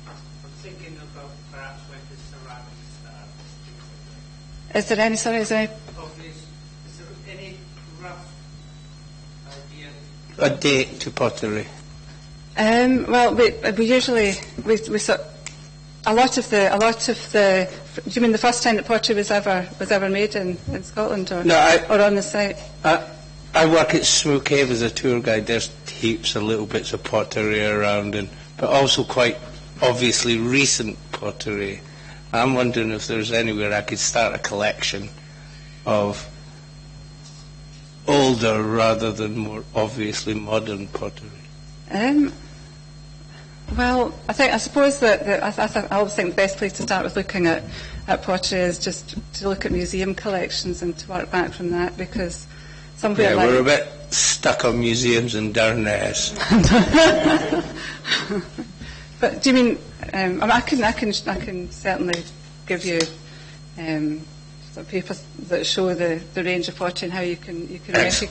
Speaker 15: I'm thinking about perhaps when the ceramics started.
Speaker 14: Is there any
Speaker 15: rough idea? A date to pottery?
Speaker 14: Well, we usually sort. A lot of the. Do you mean the first time that pottery was ever made in Scotland, or on the site?
Speaker 15: I work at Smoke Cave as a tour guide. There's heaps of little bits of pottery around, but also quite obviously recent pottery. I'm wondering if there's anywhere I could start a collection of older rather than more obviously modern pottery.
Speaker 14: Well, I suppose that I always think the best place to start with looking at pottery is just to look at museum collections and to work back from that, because somewhere
Speaker 15: we're a bit stuck on museums and Darness.
Speaker 14: But do you mean? I can certainly give you sort of papers that show the range of pottery and how you can recognise.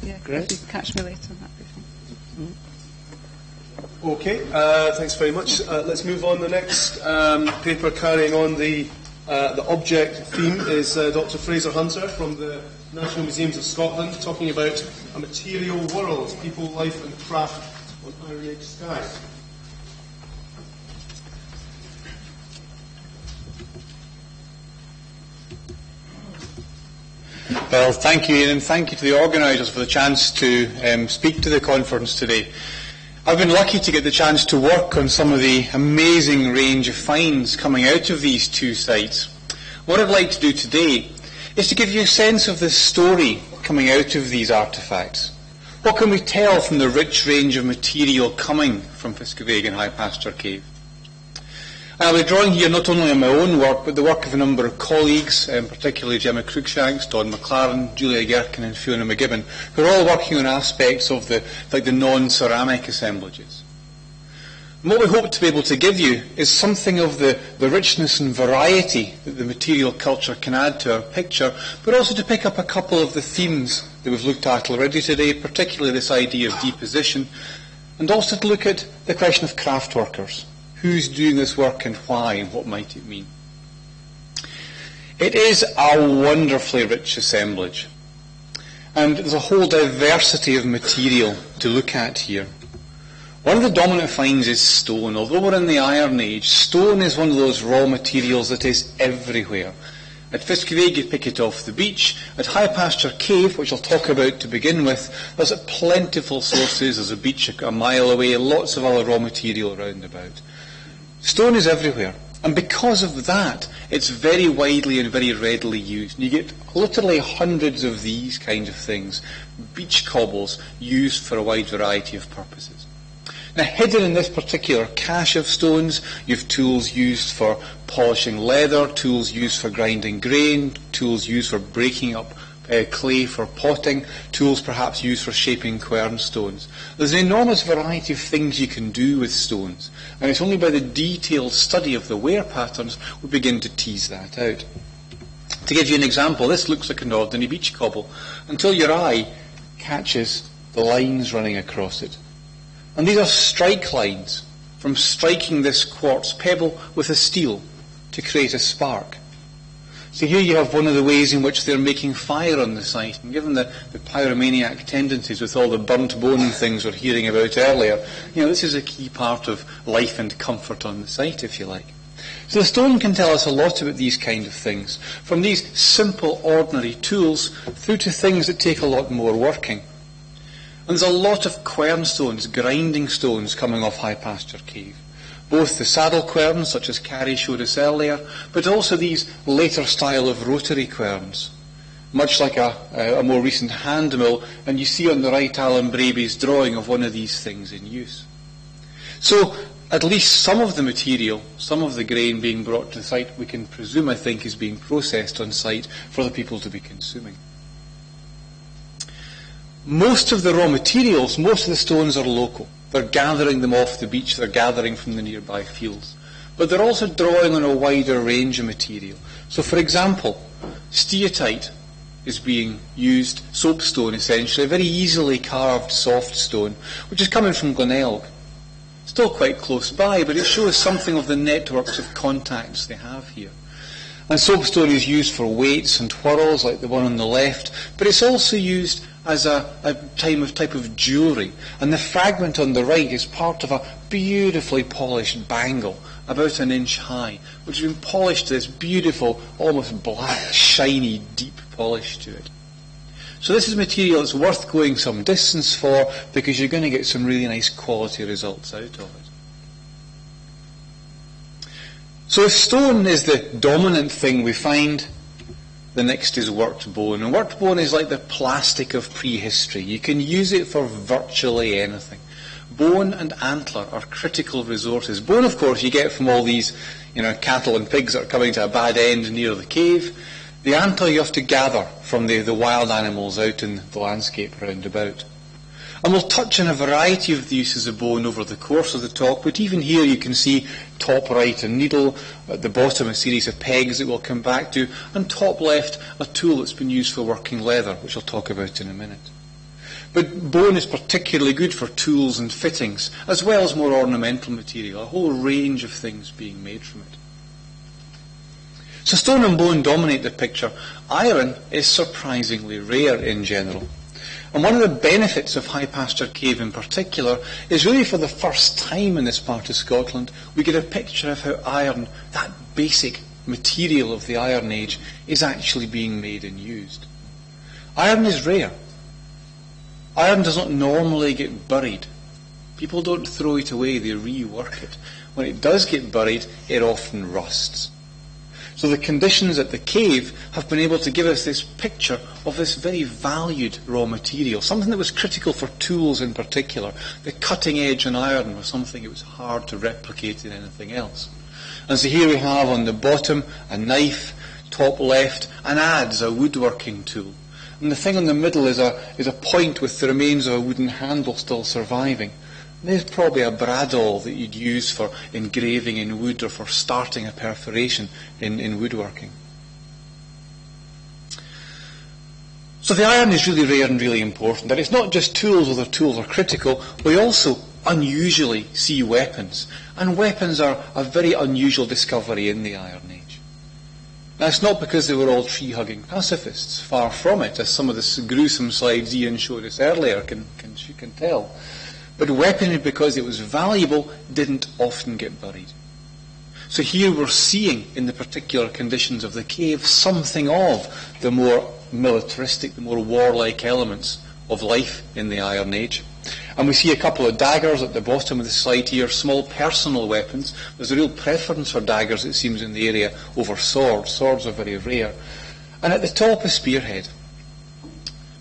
Speaker 15: Yeah, great.
Speaker 14: If you can catch me later on that.
Speaker 3: Okay, thanks very much. Let's move on. The next paper carrying on the object theme is Dr. Fraser Hunter from the National Museums of Scotland, talking about a material world, people, life and craft on Iron Age Skye.
Speaker 16: Well, thank you, Ian, and thank you to the organisers for the chance to speak to the conference today. I've been lucky to get the chance to work on some of the amazing range of finds coming out of these two sites. What I'd like to do today is to give you a sense of the story coming out of these artefacts. What can we tell from the rich range of material coming from Fiskevig High Pasture Cave? I'll be drawing here not only on my own work, but the work of a number of colleagues, particularly Gemma Cruikshanks, Don McLaren, Julia Gerken and Fiona McGibbon, who are all working on aspects of the non-ceramic assemblages. And what we hope to be able to give you is something of the richness and variety that the material culture can add to our picture, but also to pick up a couple of the themes that we've looked at already today, particularly this idea of deposition, and also to look at the question of craft workers. Who's doing this work and why, and what might it mean? It is a wonderfully rich assemblage, and there's a whole diversity of material to look at here. One of the dominant finds is stone. Although we're in the Iron Age, stone is one of those raw materials that is everywhere. At Fiskevig, you pick it off the beach. At High Pasture Cave, which I'll talk about to begin with, there's plentiful sources. There's a beach a mile away, lots of other raw material around about. Stone is everywhere. And because of that, it's very widely and very readily used. And you get literally hundreds of these kinds of things, beach cobbles, used for a wide variety of purposes. Now, hidden in this particular cache of stones, you have tools used for polishing leather, tools used for grinding grain, tools used for breaking up clay for potting, tools perhaps used for shaping quern stones. There's an enormous variety of things you can do with stones, and it's only by the detailed study of the wear patterns we begin to tease that out. To give you an example, this looks like an ordinary beach cobble until your eye catches the lines running across it. And these are strike lines from striking this quartz pebble with a steel to create a spark. So here you have one of the ways in which they're making fire on the site. And given the pyromaniac tendencies with all the burnt bone things we're hearing about earlier, this is a key part of life and comfort on the site, if you like. So the stone can tell us a lot about these kind of things, from these simple, ordinary tools through to things that take a lot more working. And there's a lot of quern stones, grinding stones, coming off High Pasture Cave. Both the saddle querns, such as Carrie showed us earlier, but also these later style of rotary querns, much like a more recent hand mill, and you see on the right Alan Braby's drawing of one of these things in use. So, at least some of the material, some of the grain being brought to the site, we can presume, I think, is being processed on site for the people to be consuming. Most of the raw materials, most of the stones are local. They're gathering them off the beach, they're gathering from the nearby fields. But they're also drawing on a wider range of material. So, for example, steatite is being used, soapstone essentially, a very easily carved soft stone, which is coming from Glenelg. Still quite close by, but it shows something of the networks of contacts they have here. And soapstone is used for weights and twirls, like the one on the left, but it's also used as a type of jewellery. And the fragment on the right is part of a beautifully polished bangle, about 1 inch high, which has been polished to this beautiful, almost black, shiny, deep polish to it. So this is material that's worth going some distance for, because you're going to get some really nice quality results out of it. So if stone is the dominant thing we find, the next is worked bone. And worked bone is like the plastic of prehistory. You can use it for virtually anything. Bone and antler are critical resources. Bone, of course, you get from all these, cattle and pigs that are coming to a bad end near the cave. The antler you have to gather from the wild animals out in the landscape round about. And we'll touch on a variety of the uses of bone over the course of the talk, but even here you can see top right a needle, at the bottom a series of pegs that we'll come back to, and top left a tool that's been used for working leather, which I'll talk about in a minute. But bone is particularly good for tools and fittings, as well as more ornamental material, a whole range of things being made from it. So stone and bone dominate the picture. Iron is surprisingly rare in general. And one of the benefits of High Pasture Cave in particular is really for the first time in this part of Scotland, we get a picture of how iron, that basic material of the Iron Age, is actually being made and used. Iron is rare. Iron does not normally get buried. People don't throw it away, they rework it. When it does get buried, it often rusts. So the conditions at the cave have been able to give us this picture of this very valued raw material, something that was critical for tools in particular. The cutting edge on iron was something it was hard to replicate in anything else. And so here we have on the bottom a knife, top left, an adze, a woodworking tool. And the thing in the middle is a point with the remains of a wooden handle still surviving. There's probably a bradawl that you'd use for engraving in wood or for starting a perforation in woodworking. So the iron is really rare and really important. And it's not just tools, although tools are critical. We also unusually see weapons. And weapons are a very unusual discovery in the Iron Age. Now, it's not because they were all tree-hugging pacifists. Far from it, as some of the gruesome slides Ian showed us earlier can tell. But weaponry, because it was valuable, didn't often get buried. So here we're seeing, in the particular conditions of the cave, something of the more militaristic, the more warlike elements of life in the Iron Age. And we see a couple of daggers at the bottom of the slide here, small personal weapons. There's a real preference for daggers, it seems, in the area over swords. Swords are very rare. And at the top, a spearhead.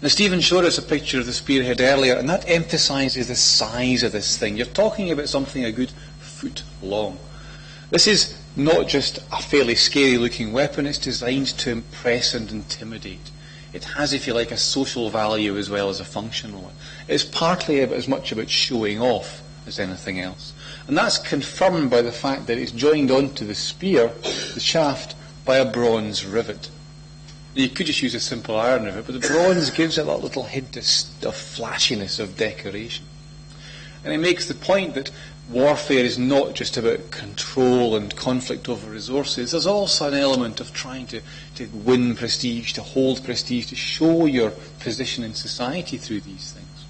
Speaker 16: Now, Stephen showed us a picture of the spearhead earlier, and that emphasises the size of this thing. You're talking about something a good foot long. This is not just a fairly scary-looking weapon, it's designed to impress and intimidate. It has, if you like, a social value as well as a functional one. It's partly as much about showing off as anything else. And that's confirmed by the fact that it's joined onto the spear, the shaft, by a bronze rivet. You could just use a simple iron rivet, but the bronze gives it that little hint of flashiness, of decoration. And it makes the point that warfare is not just about control and conflict over resources. There's also an element of trying to win prestige, to hold prestige, to show your position in society through these things.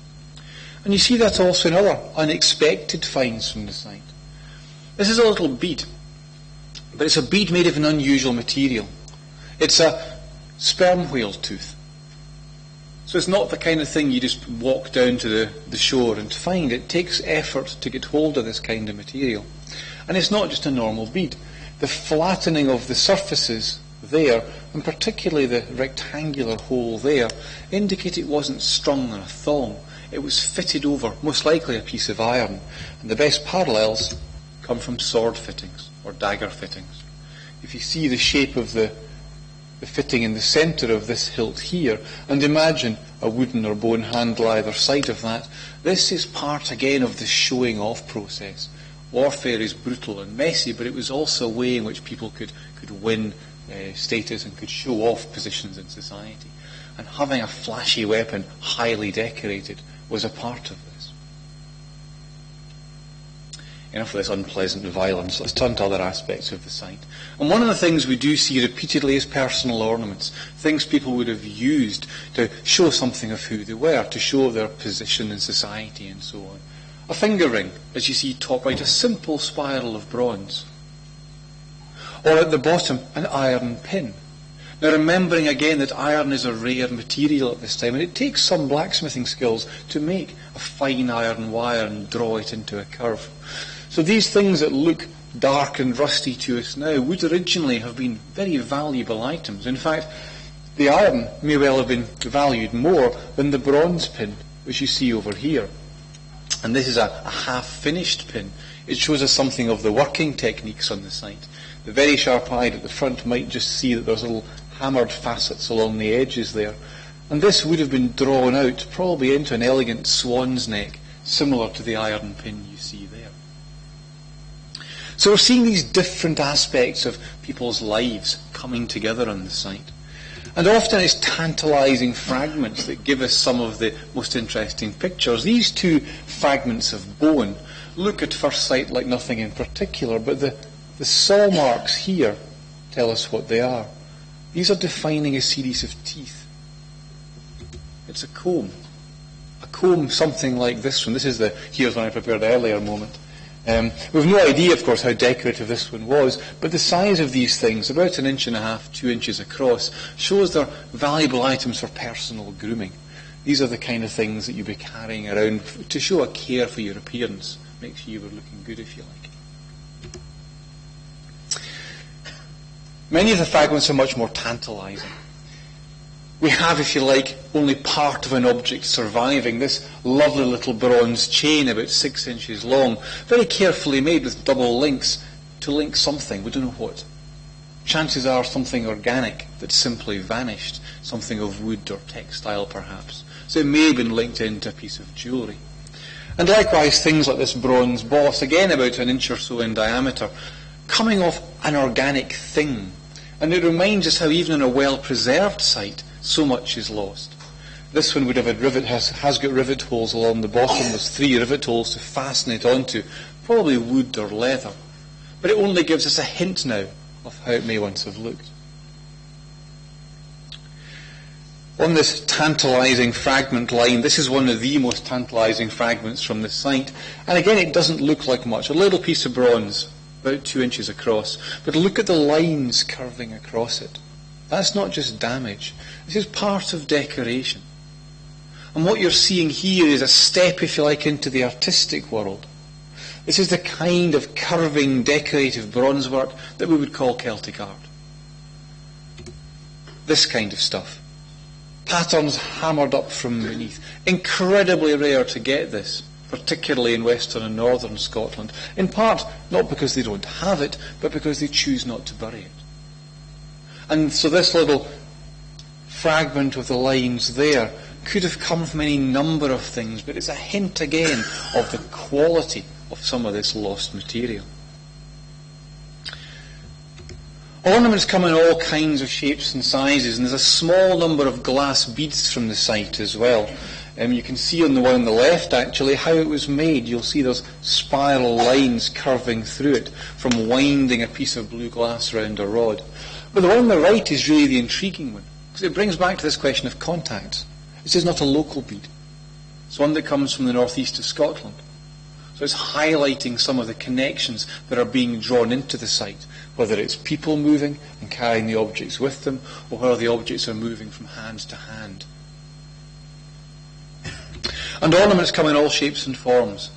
Speaker 16: And you see that also in other unexpected finds from the site. This is a little bead, but it's a bead made of an unusual material. It's a sperm whale tooth. So it's not the kind of thing you just walk down to the shore and find. It takes effort to get hold of this kind of material. And it's not just a normal bead. The flattening of the surfaces there, and particularly the rectangular hole there, indicate it wasn't strung on a thong. It was fitted over, most likely a piece of iron. And the best parallels come from sword fittings or dagger fittings. If you see the shape of the fitting in the centre of this hilt here, and imagine a wooden or bone handle either side of that, this is part again of the showing off process. Warfare is brutal and messy, but it was also a way in which people could win status and could show off positions in society. And having a flashy weapon, highly decorated, was a part of this. Enough of this unpleasant violence. Let's turn to other aspects of the site. And one of the things we do see repeatedly is personal ornaments, things people would have used to show something of who they were, to show their position in society and so on. A finger ring, as you see top right, a simple spiral of bronze. Or at the bottom, an iron pin. Now, remembering again that iron is a rare material at this time, and it takes some blacksmithing skills to make a fine iron wire and draw it into a curve. So these things that look dark and rusty to us now would originally have been very valuable items. In fact, the iron may well have been valued more than the bronze pin, which you see over here. And this is a half-finished pin. It shows us something of the working techniques on the site. The very sharp-eyed at the front might just see that there's little hammered facets along the edges there. And this would have been drawn out probably into an elegant swan's neck, similar to the iron pin you see there. So we're seeing these different aspects of people's lives coming together on the site. And often it's tantalising fragments that give us some of the most interesting pictures. These two fragments of bone look at first sight like nothing in particular, but the saw marks here tell us what they are. These are defining a series of teeth. It's a comb. A comb something like this one. This is here's one I prepared earlier moment. We've no idea, of course, how decorative this one was, but the size of these things, about 1.5 inches, 2 inches across, shows they're valuable items for personal grooming. These are the kind of things that you'd be carrying around to show a care for your appearance. Make sure you were looking good, if you like. Many of the fragments are much more tantalising. We have, if you like, only part of an object surviving. This lovely little bronze chain, about 6 inches long, very carefully made with double links to link something. We don't know what. Chances are something organic that simply vanished, something of wood or textile perhaps. So it may have been linked into a piece of jewellery. And likewise, things like this bronze boss, again about 1 inch or so in diameter, coming off an organic thing. And it reminds us how even in a well-preserved site, so much is lost. This one would have has got rivet holes along the bottom. There's 3 rivet holes to fasten it onto, probably wood or leather. But it only gives us a hint now of how it may once have looked. On this tantalising fragment line, this is one of the most tantalising fragments from the site. And again, it doesn't look like much. A little piece of bronze about 2 inches across. But look at the lines curving across it. That's not just damage. This is part of decoration. And what you're seeing here is a step, if you like, into the artistic world. This is the kind of curving, decorative bronze work that we would call Celtic art. This kind of stuff. Patterns hammered up from beneath. Incredibly rare to get this, particularly in western and northern Scotland. In part, not because they don't have it, but because they choose not to bury it. And so this little fragment of the lines there could have come from any number of things, but it's a hint again of the quality of some of this lost material. Ornaments come in all kinds of shapes and sizes, and there's a small number of glass beads from the site as well. You can see on the one on the left actually how it was made. You'll see those spiral lines curving through it from winding a piece of blue glass round a rod. But the one on the right is really the intriguing one, because it brings back to this question of contacts. This is not a local bead. It's one that comes from the northeast of Scotland. So it's highlighting some of the connections that are being drawn into the site, whether it's people moving and carrying the objects with them, or whether the objects are moving from hand to hand. And ornaments come in all shapes and forms.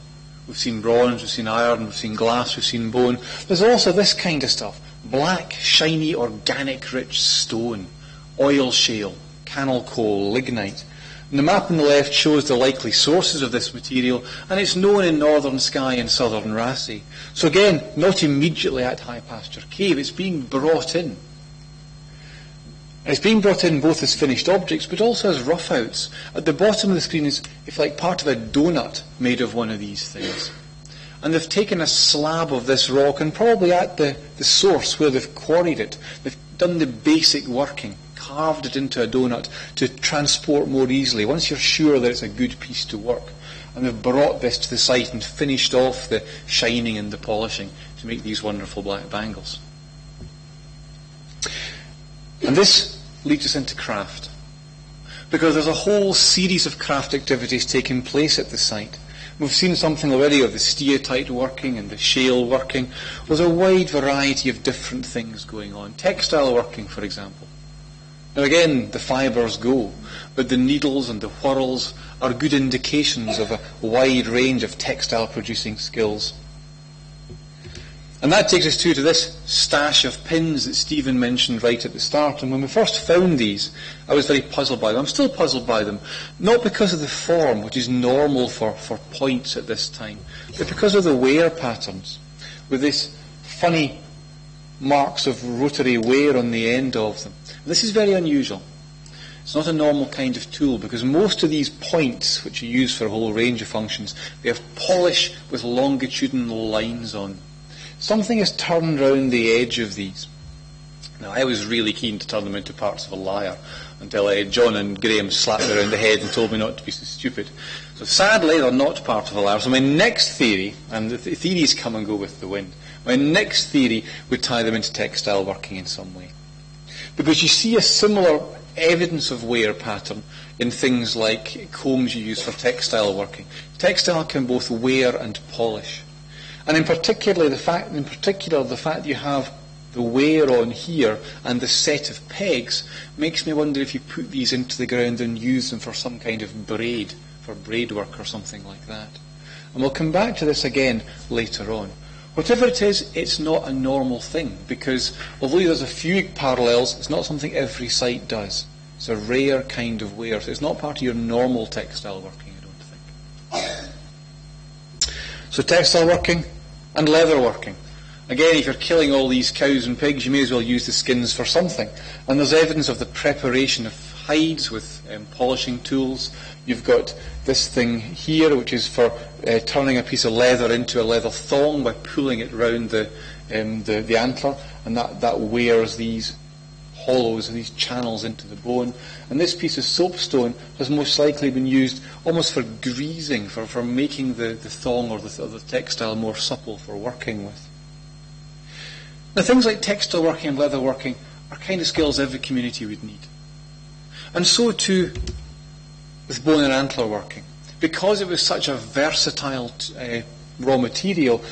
Speaker 16: We've seen bronze, we've seen iron, we've seen glass, we've seen bone. There's also this kind of stuff. Black, shiny, organic, rich stone, oil shale, cannel coal, lignite. And the map on the left shows the likely sources of this material, and it's known in northern Skye and southern Rassay. So again, not immediately at High Pasture Cave, it's being brought in. And it's being brought in both as finished objects, but also as roughouts. At the bottom of the screen is, if like, part of a donut made of one of these things. And they've taken a slab of this rock, and probably at the source where they've quarried it, they've done the basic working, carved it into a donut to transport more easily, once you're sure that it's a good piece to work. And they've brought this to the site and finished off the shining and the polishing to make these wonderful black bangles. And this leads us into craft, because there's a whole series of craft activities taking place at the site. We've seen something already of the steatite working and the shale working. There's a wide variety of different things going on. Textile working, for example. Now again, the fibres go, but the needles and the whirls are good indications of a wide range of textile producing skills. And that takes us to this stash of pins that Stephen mentioned right at the start. And when we first found these, I was very puzzled by them. I'm still puzzled by them, not because of the form, which is normal for points at this time, but because of the wear patterns, with this funny marks of rotary wear on the end of them. This is very unusual. It's not a normal kind of tool, because most of these points, which are used for a whole range of functions, they have polish with longitudinal lines on them. Something is turned round the edge of these. Now, I was really keen to turn them into parts of a lyre until John and Graham slapped me around the head and told me not to be so stupid. So sadly, they're not part of a lyre. So my next theory, and the theories come and go with the wind, my next theory would tie them into textile working in some way. Because you see a similar evidence of wear pattern in things like combs you use for textile working. Textile can both wear and polish. And in particular, the fact that you have the wear on here and the set of pegs makes me wonder if you put these into the ground and use them for some kind of braid, for braid work or something like that. And we'll come back to this again later on. Whatever it is, it's not a normal thing, because although there's a few parallels, it's not something every site does. It's a rare kind of wear, so it's not part of your normal textile working, I don't think. So textile working and leather working. Again, if you're killing all these cows and pigs, you may as well use the skins for something. And there's evidence of the preparation of hides with polishing tools. You've got this thing here, which is for turning a piece of leather into a leather thong by pulling it round the antler, and that wears these hollows, these channels into the bone. And this piece of soapstone has most likely been used almost for greasing, for making the thong or the textile more supple for working with. Now, things like textile working and leather working are kind of skills every community would need. And so too with bone and antler working. Because it was such a versatile raw material,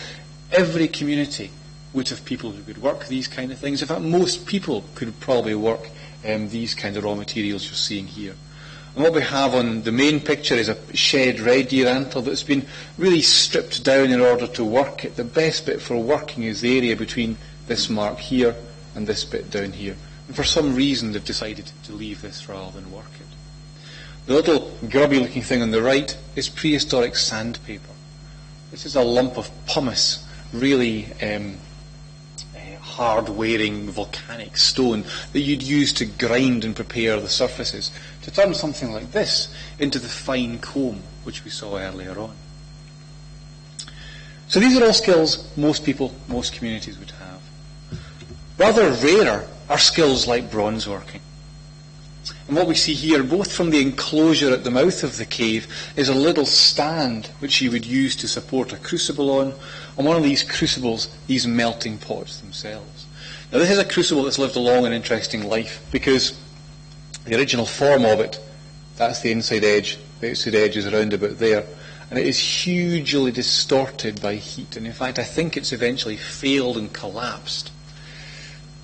Speaker 16: every community would have people who could work these kind of things. In fact, most people could probably work these kind of raw materials you're seeing here. And what we have on the main picture is a shed red deer antler that's been really stripped down in order to work it. The best bit for working is the area between this mark here and this bit down here. And for some reason they've decided to leave this rather than work it. The little grubby looking thing on the right is prehistoric sandpaper. This is a lump of pumice, really hard-wearing volcanic stone that you'd use to grind and prepare the surfaces to turn something like this into the fine comb which we saw earlier on. So these are all skills most people, most communities would have. Rather rarer are skills like bronze working. And what we see here, both from the enclosure at the mouth of the cave, is a little stand which you would use to support a crucible on one of these crucibles, these melting pots themselves. Now this is a crucible that's lived a long and interesting life, because the original form of it, that's the inside edge, the outside edge is around about there, and it is hugely distorted by heat, and in fact I think it's eventually failed and collapsed.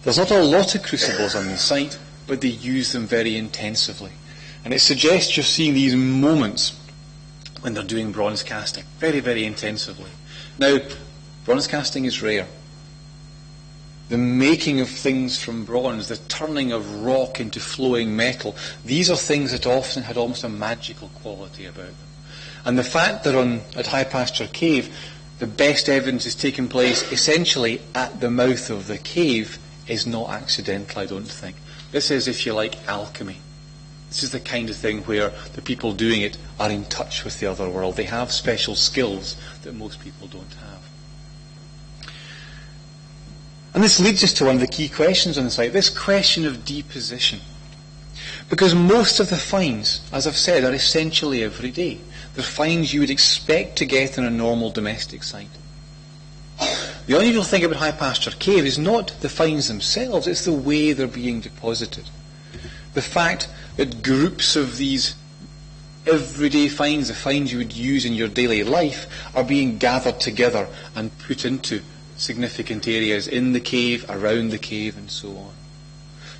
Speaker 16: There's not a lot of crucibles on the site, but they use them very intensively. And it suggests you're seeing these moments when they're doing bronze casting, very, very intensively. Now, bronze casting is rare. The making of things from bronze, the turning of rock into flowing metal, these are things that often had almost a magical quality about them. And the fact that at High Pasture Cave, the best evidence is taking place essentially at the mouth of the cave is not accidental, I don't think. This is, if you like, alchemy. This is the kind of thing where the people doing it are in touch with the other world. They have special skills that most people don't have. And this leads us to one of the key questions on the site, this question of deposition. Because most of the finds, as I've said, are essentially everyday. They're finds you would expect to get in a normal domestic site. The unusual thing about High Pasture Cave is not the finds themselves, it's the way they're being deposited. The fact that groups of these everyday finds, the finds you would use in your daily life, are being gathered together and put into significant areas in the cave, around the cave, and so on.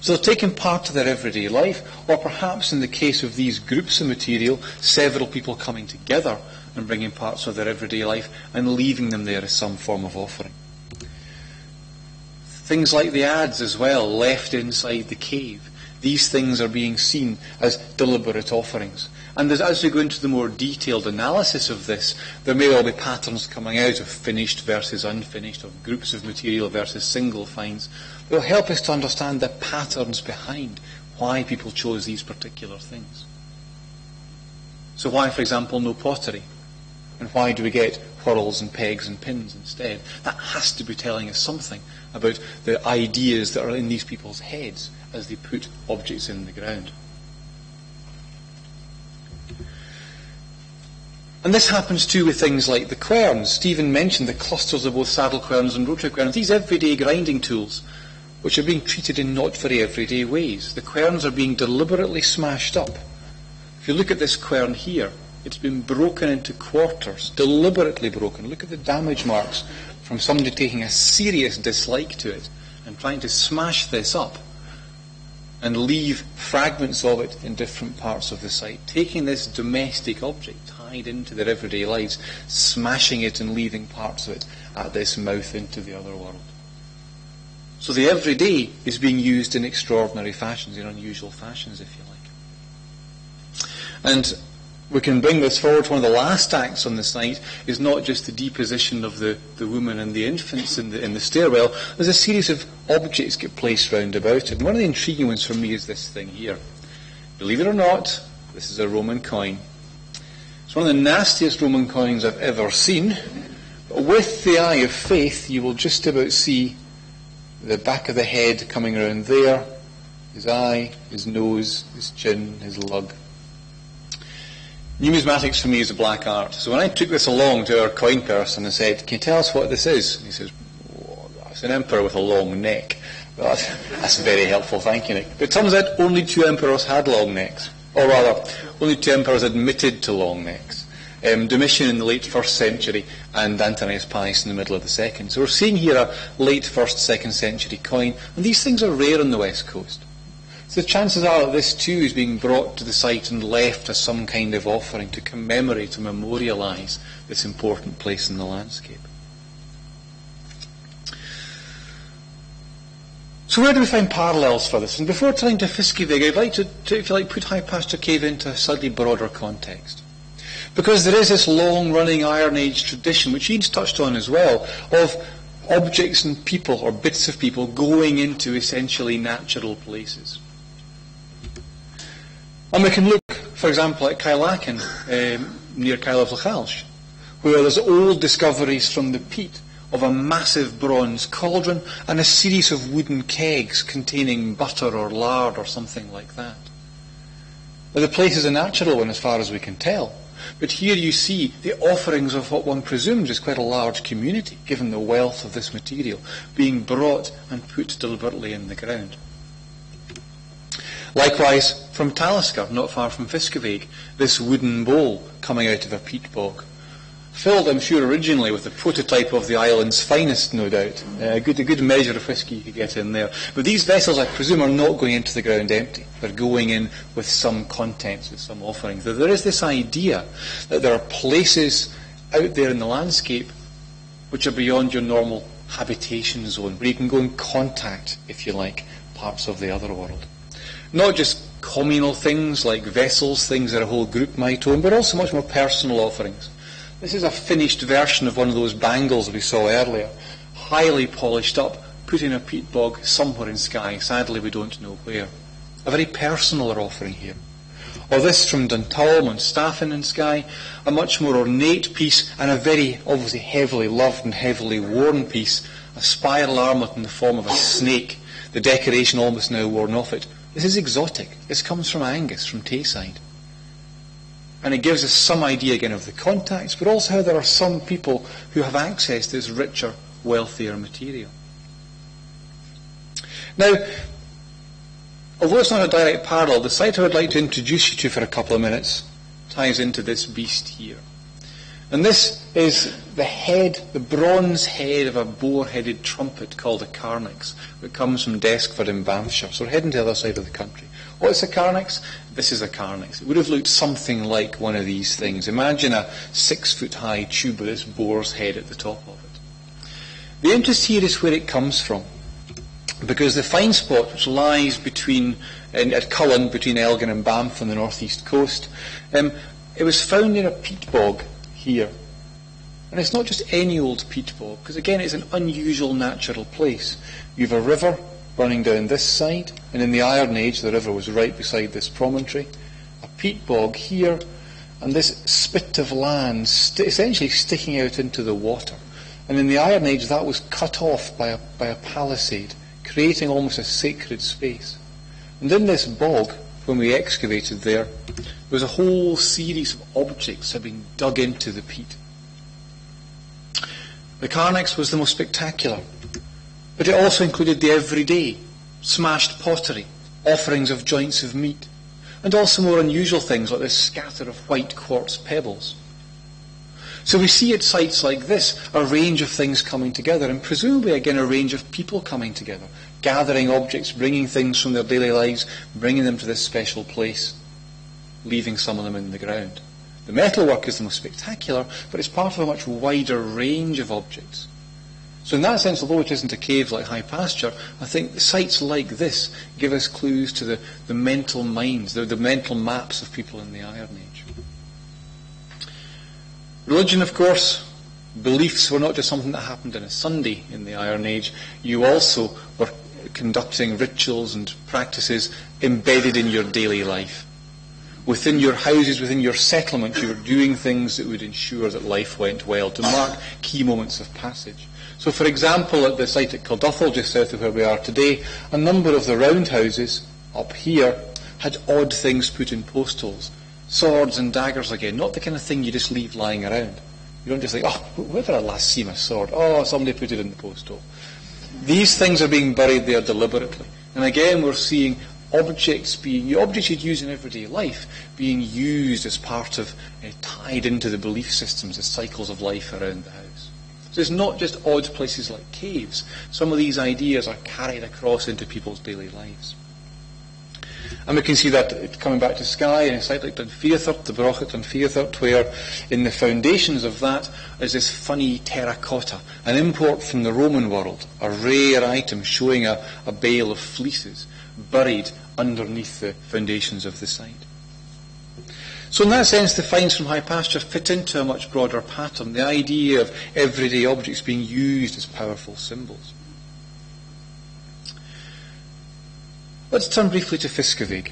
Speaker 16: So they're taking part of their everyday life, or perhaps in the case of these groups of material, several people coming together and bringing parts of their everyday life and leaving them there as some form of offering. Things like the adze as well, left inside the cave. These things are being seen as deliberate offerings. And as we go into the more detailed analysis of this, there may well be patterns coming out of finished versus unfinished, of groups of material versus single finds. That will help us to understand the patterns behind why people chose these particular things. So why, for example, no pottery? And why do we get whorls and pegs and pins instead? That has to be telling us something about the ideas that are in these people's heads as they put objects in the ground. And this happens too with things like the querns. Stephen mentioned the clusters of both saddle querns and rotary querns. These everyday grinding tools, which are being treated in not very everyday ways. The querns are being deliberately smashed up. If you look at this quern here, it's been broken into quarters, deliberately broken. Look at the damage marks from somebody taking a serious dislike to it and trying to smash this up and leave fragments of it in different parts of the site. Taking this domestic object tied into their everyday lives, smashing it and leaving parts of it at this mouth into the other world. So the everyday is being used in extraordinary fashions, in unusual fashions, if you like. And we can bring this forward to one of the last acts on the site, is not just the deposition of the woman and the infants in the stairwell. There's a series of objects get placed round about it. And one of the intriguing ones for me is this thing here. Believe it or not, this is a Roman coin. It's one of the nastiest Roman coins I've ever seen. But with the eye of faith, you will just about see the back of the head coming around there, his eye, his nose, his chin, his lug. Numismatics for me is a black art. So when I took this along to our coin person and said, "Can you tell us what this is?" And he says, "Oh, that's an emperor with a long neck." Well, that's very helpful, thank you, Nick. But it turns out only 2 emperors had long necks. Or rather, only 2 emperors admitted to long necks. Domitian in the late 1st century and Antoninus Pius in the middle of the 2nd. So we're seeing here a late 1st, 2nd century coin, and these things are rare on the west coast. So the chances are that this too is being brought to the site and left as some kind of offering to commemorate and memorialise this important place in the landscape. So where do we find parallels for this? And before turning to Fiskevig, I'd like to, if you like, put High Pasture Cave into a slightly broader context. Because there is this long-running Iron Age tradition, which Ian's touched on as well, of objects and people, or bits of people, going into essentially natural places. And we can look, for example, at Kylaken, near Kylavlachalsh, where there's old discoveries from the peat of a massive bronze cauldron and a series of wooden kegs containing butter or lard or something like that. Now, the place is a natural one as far as we can tell, but here you see the offerings of what one presumes is quite a large community, given the wealth of this material, being brought and put deliberately in the ground. Likewise, from Talisker, not far from Fiskevig, this wooden bowl coming out of a peat bog, filled, I'm sure, originally with the prototype of the island's finest, no doubt. A good measure of whisky you could get in there. But these vessels, I presume, are not going into the ground empty. They're going in with some contents, with some offerings. There is this idea that there are places out there in the landscape which are beyond your normal habitation zone, where you can go and contact, if you like, parts of the other world. Not just communal things like vessels, things that a whole group might own, but also much more personal offerings. This is a finished version of one of those bangles we saw earlier, highly polished up, put in a peat bog somewhere in Skye. Sadly, we don't know where. A very personal offering here. Or this from Duntulm and Staffin in Skye, a much more ornate piece and a very, obviously, heavily loved and heavily worn piece, a spiral armlet in the form of a snake, the decoration almost now worn off it. This is exotic. This comes from Angus, from Tayside. And it gives us some idea again of the contacts, but also how there are some people who have access to this richer, wealthier material. Now, although it's not a direct parallel, the site I would like to introduce you to for a couple of minutes ties into this beast here. And this is the head, the bronze head of a boar-headed trumpet called a carnix, that comes from Deskford in Banffshire. So we're heading to the other side of the country. What's a carnix? This is a carnix. It would have looked something like one of these things. Imagine a 6-foot-high tube with this boar's head at the top of it. The interest here is where it comes from, because the find spot, which lies at Cullen, between Elgin and Banff on the northeast coast, it was found in a peat bog here. And it's not just any old peat bog, because again it's an unusual natural place. You have a river running down this side, and in the Iron Age the river was right beside this promontory. A peat bog here, and this spit of land essentially sticking out into the water. And in the Iron Age that was cut off by a palisade, creating almost a sacred space. And in this bog, when we excavated there was a whole series of objects that had been dug into the peat. The carnix was the most spectacular, but it also included the everyday, smashed pottery, offerings of joints of meat, and also more unusual things like this scatter of white quartz pebbles. So we see at sites like this a range of things coming together, and presumably again a range of people coming together, gathering objects, bringing things from their daily lives, bringing them to this special place, leaving some of them in the ground. The metalwork is the most spectacular, but it's part of a much wider range of objects. So in that sense, although it isn't a cave like High Pasture, I think sites like this give us clues to the mental minds, the mental maps of people in the Iron Age. Religion, of course, beliefs were not just something that happened on a Sunday in the Iron Age. You also were conducting rituals and practices embedded in your daily life. Within your houses, within your settlement, you were doing things that would ensure that life went well, to mark key moments of passage. So, for example, at the site at Kilduffel, just south of where we are today, a number of the roundhouses up here had odd things put in post holes. Swords and daggers again, not the kind of thing you just leave lying around. You don't just think, oh, where did I last see my sword? Oh, somebody put it in the post hole. These things are being buried there deliberately. And again, we're seeing objects you'd use in everyday life being used as part of, tied into the belief systems, the cycles of life around the house. So it's not just odd places like caves. Some of these ideas are carried across into people's daily lives. And we can see that coming back to Skye in a site like Dunfiathert, the Brochet Dunfiathert, where in the foundations of that is this funny terracotta, an import from the Roman world, a rare item showing a bale of fleeces buried underneath the foundations of the site. So in that sense, the finds from High Pasture fit into a much broader pattern, the idea of everyday objects being used as powerful symbols. Let's turn briefly to Fiskevig.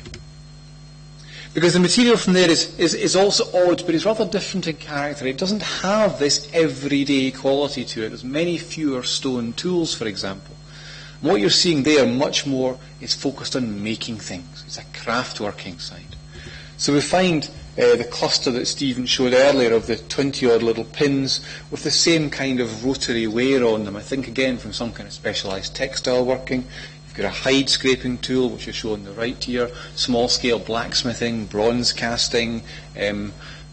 Speaker 16: Because the material from there is also odd, but it's rather different in character. It doesn't have this everyday quality to it. There's many fewer stone tools, for example. And what you're seeing there much more is focused on making things. It's a craft-working site. So we find the cluster that Stephen showed earlier of the 20-odd little pins with the same kind of rotary wear on them. I think, again, from some kind of specialised textile working. You've got a hide scraping tool, which is shown on the right here, small-scale blacksmithing, bronze casting,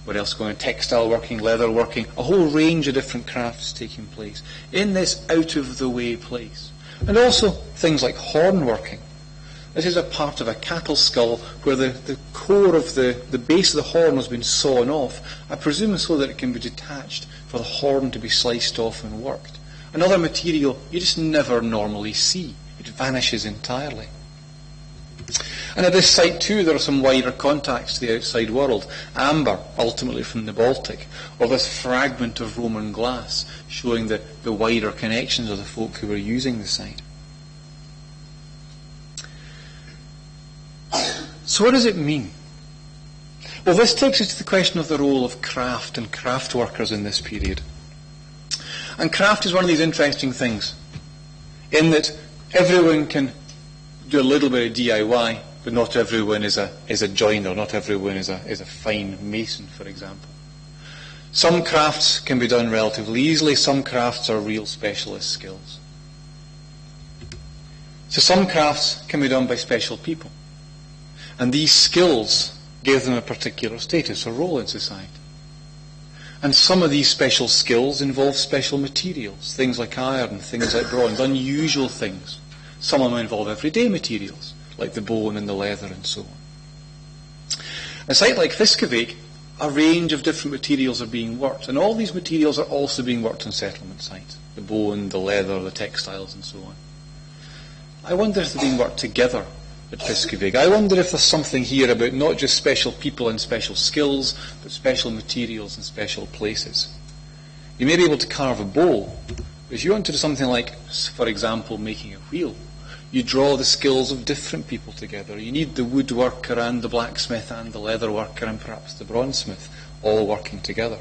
Speaker 16: what else going on, textile working, leather working, a whole range of different crafts taking place in this out-of-the-way place. And also things like horn working. This is a part of a cattle skull where the core of the base of the horn has been sawn off, I presume so that it can be detached for the horn to be sliced off and worked. Another material you just never normally see. It vanishes entirely. And at this site too, there are some wider contacts to the outside world. Amber, ultimately from the Baltic, or this fragment of Roman glass showing the wider connections of the folk who were using the site. So what does it mean? Well, this takes us to the question of the role of craft and craft workers in this period. And craft is one of these interesting things, in that everyone can do a little bit of DIY, but not everyone is a joiner, not everyone is a fine mason, for example. Some crafts can be done relatively easily, some crafts are real specialist skills. So some crafts can be done by special people. And these skills give them a particular status, a role in society. And some of these special skills involve special materials, things like iron, things like bronze, unusual things. Some of them involve everyday materials, like the bone and the leather and so on. A site like Fiskevig, a range of different materials are being worked, and all these materials are also being worked on settlement sites. The bone, the leather, the textiles and so on. I wonder if they're being worked together at Fiskevig. I wonder if there's something here about not just special people and special skills, but special materials and special places. You may be able to carve a bowl, but if you want to do something like, for example, making a wheel, you draw the skills of different people together. You need the woodworker and the blacksmith and the leather worker and perhaps the bronzesmith all working together.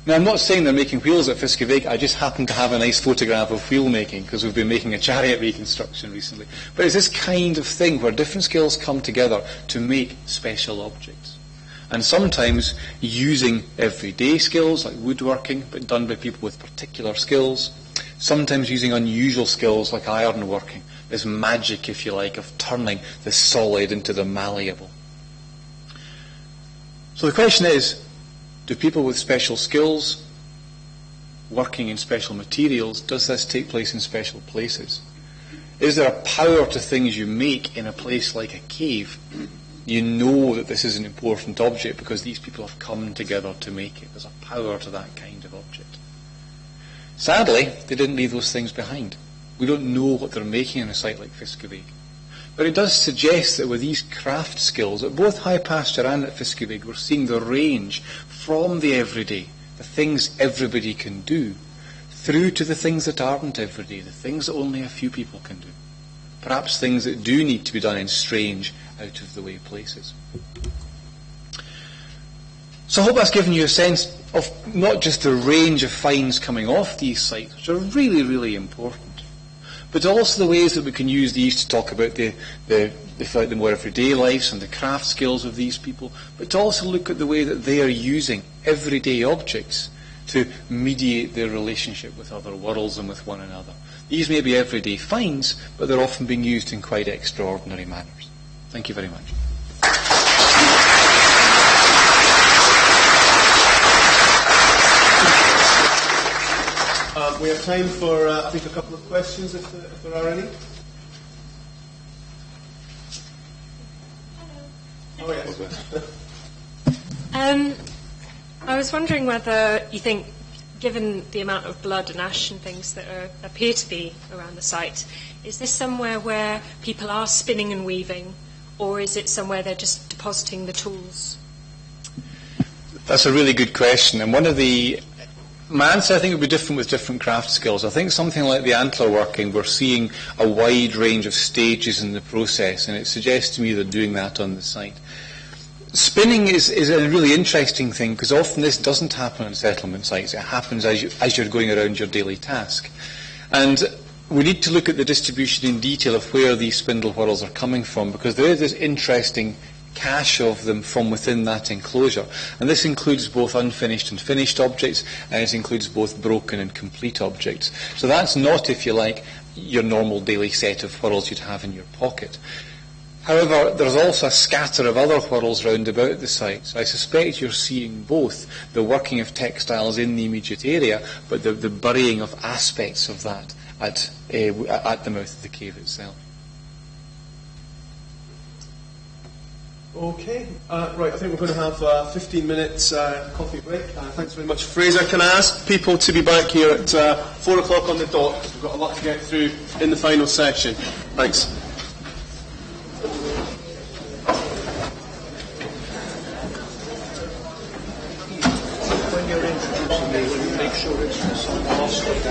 Speaker 16: Now, I'm not saying they're making wheels at Fiskevig. I just happen to have a nice photograph of wheel making because we've been making a chariot reconstruction recently. But it's this kind of thing where different skills come together to make special objects. And sometimes using everyday skills like woodworking, but done by people with particular skills. Sometimes using unusual skills like iron working. This magic, if you like, of turning the solid into the malleable. So the question is, do people with special skills, working in special materials, does this take place in special places? Is there a power to things you make in a place like a cave? You know that this is an important object because these people have come together to make it. There's a power to that kind of object. Sadly, they didn't leave those things behind. We don't know what they're making in a site like Fiskevig. But it does suggest that with these craft skills, at both High Pasture and at Fiskevig, we're seeing the range from the everyday, the things everybody can do, through to the things that aren't everyday, the things that only a few people can do. Perhaps things that do need to be done in strange, out-of-the-way places. So I hope that's given you a sense of not just the range of finds coming off these sites, which are really, really important, but also the ways that we can use these to talk about the more everyday lives and the craft skills of these people, but to also look at the way that they are using everyday objects to mediate their relationship with other worlds and with one another. These may be everyday finds, but they're often being used in quite extraordinary manners. Thank you very much.
Speaker 3: We have time for, I think, a couple of questions, if there are any. Oh, yes.
Speaker 17: I was wondering whether you think, given the amount of blood and ash and things that appear to be around the site, is this somewhere where people are spinning and weaving, or is it somewhere they're just depositing the tools?
Speaker 16: That's a really good question, and one of the my answer, I think, would be different with different craft skills. I think something like the antler working, we're seeing a wide range of stages in the process, and it suggests to me they're doing that on the site. Spinning is a really interesting thing, because often this doesn't happen on settlement sites. It happens as you're going around your daily task. And we need to look at the distribution in detail of where these spindle whorls are coming from, because there is this interesting cache of them from within that enclosure. And this includes both unfinished and finished objects, and it includes both broken and complete objects. So that's not, if you like, your normal daily set of whorls you'd have in your pocket. However, there's also a scatter of other whorls round about the site. So I suspect you're seeing both the working of textiles in the immediate area, but the burying of aspects of that at the mouth of the cave itself.
Speaker 3: Okay, right, I think we're going to have 15 minutes coffee break. Thanks very much, Fraser. Can I ask people to be back here at 4 o'clock on the dot, because we've got a lot to get through in the final session. Thanks.
Speaker 4: When you're introducing me, will you make sure it's agnostic?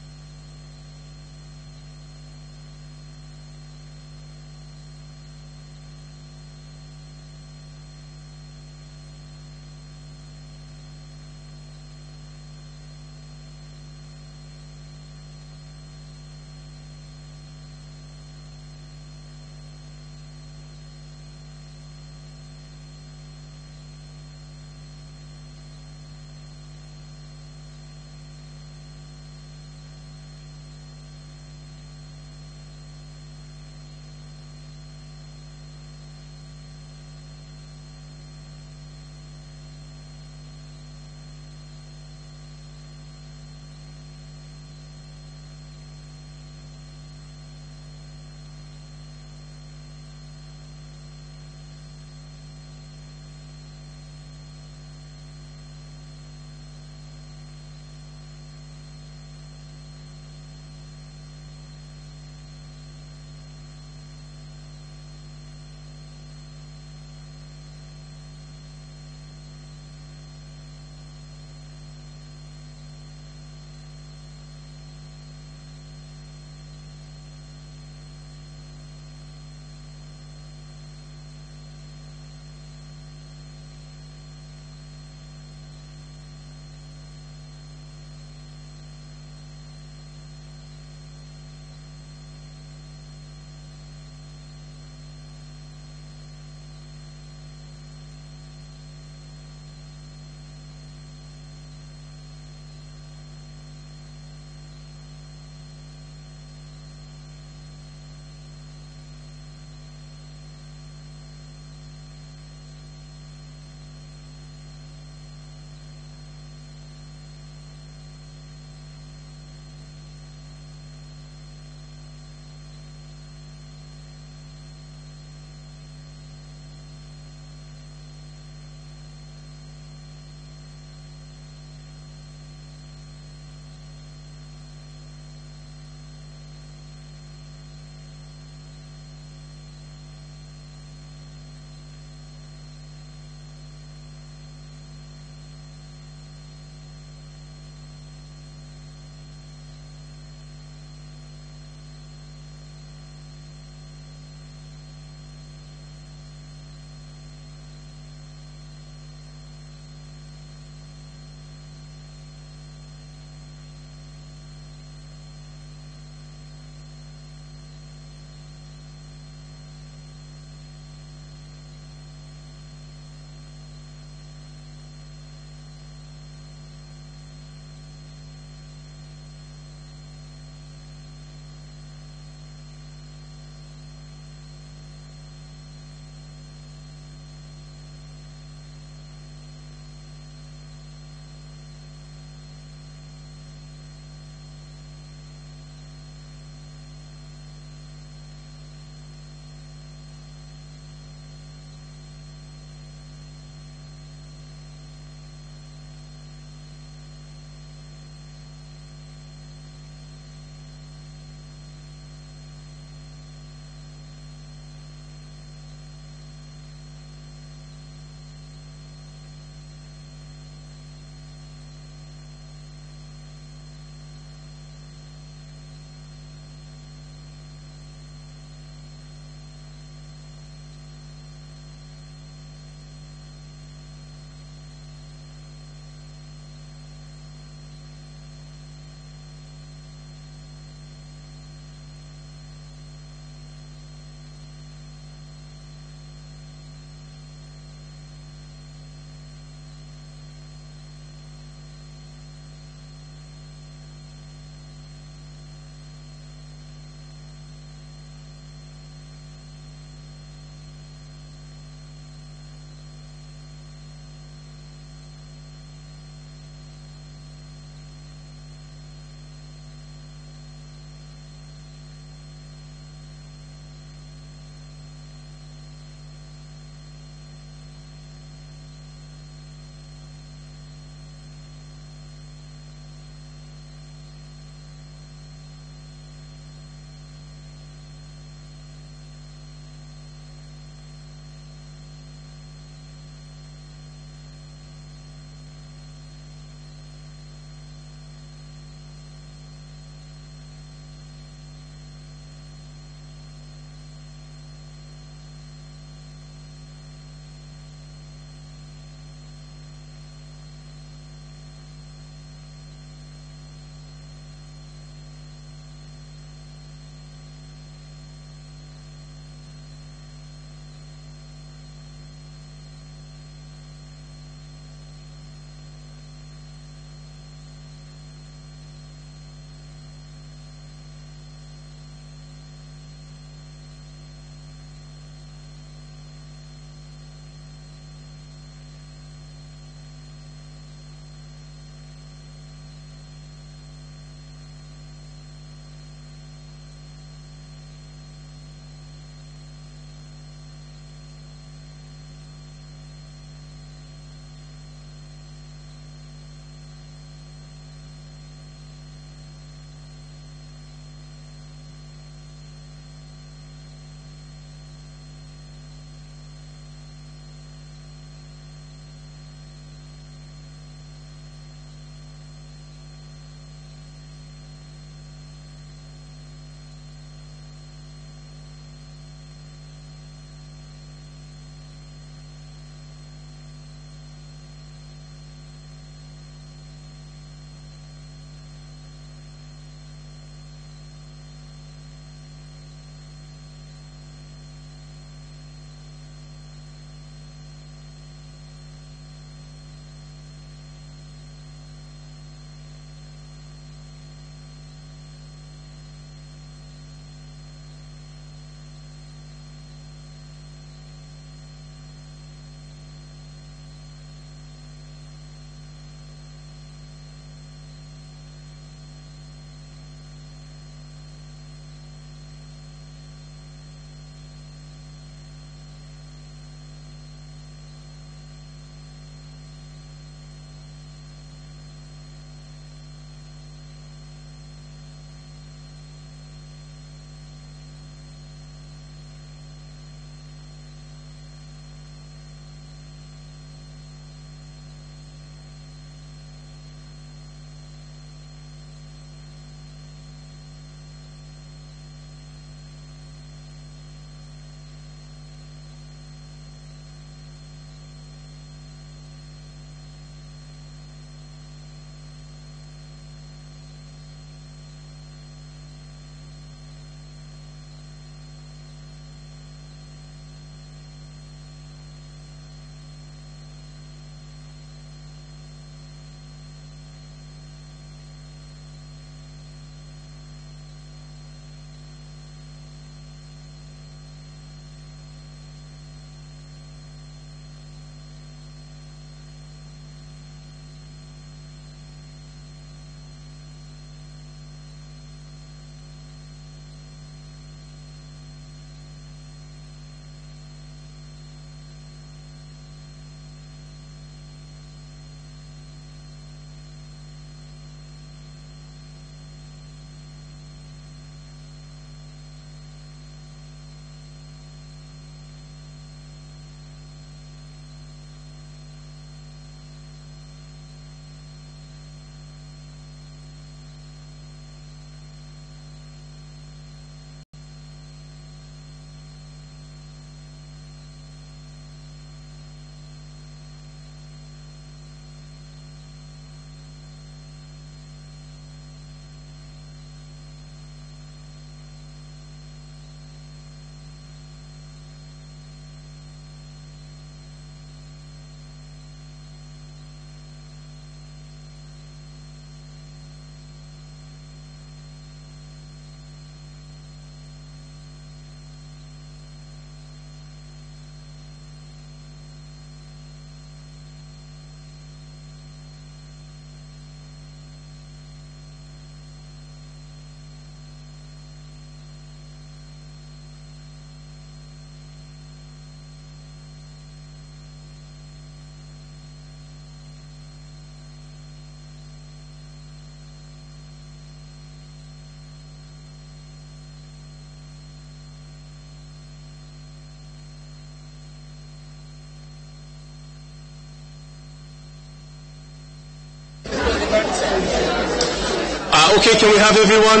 Speaker 3: Okay, can we have everyone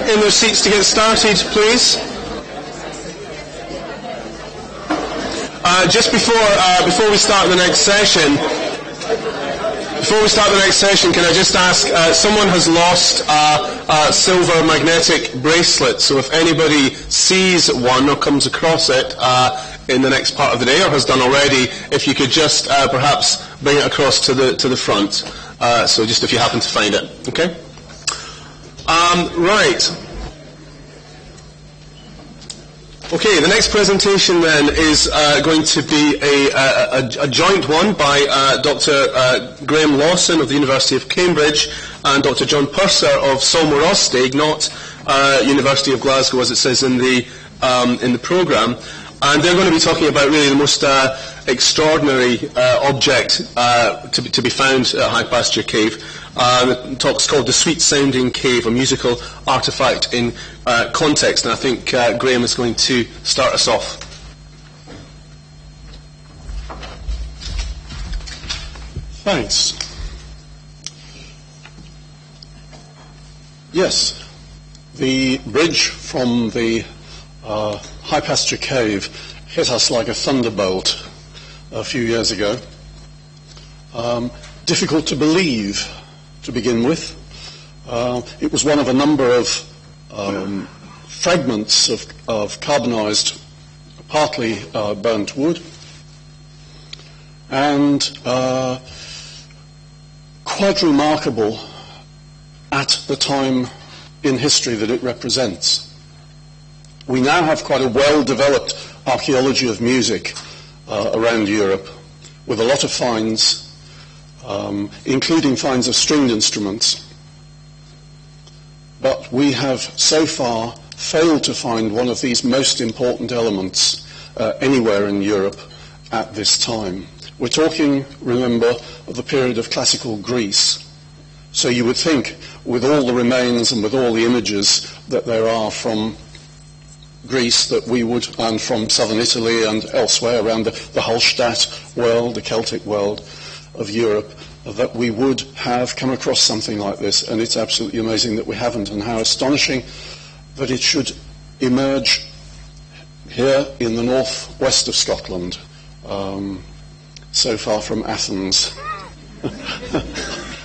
Speaker 3: in their seats to get started, please? Just before we start the next session, can I just ask, someone has lost a silver magnetic bracelet, so if anybody sees one or comes across it in the next part of the day, or has done already, if you could just perhaps bring it across to the front, so just if you happen to find it, okay? Right. Okay, the next presentation then is going to be a joint one by Dr. Graham Lawson of the University of Cambridge and Dr. John Purser of Solmorostig, not University of Glasgow as it says in the programme. And they're going to be talking about really the most extraordinary object to be found at High Pasture Cave. The talk's called The Sweet Sounding Cave, a musical artefact in context, and I think Graham is going to start us off.
Speaker 18: Thanks. Yes, the bridge from the High Pasture Cave hit us like a thunderbolt a few years ago. Difficult to believe to begin with. It was one of a number of fragments of carbonised, partly burnt wood, and quite remarkable at the time in history that it represents. We now have quite a well-developed archaeology of music around Europe, with a lot of finds, including finds of stringed instruments. But we have so far failed to find one of these most important elements anywhere in Europe at this time. We're talking, remember, of the period of classical Greece. So you would think, with all the remains and with all the images that there are from Greece that we would, and from southern Italy and elsewhere around the Hallstatt world, the Celtic world of Europe, that we would have come across something like this, and it's absolutely amazing that we haven't, and how astonishing that it should emerge here in the northwest of Scotland, so far from Athens.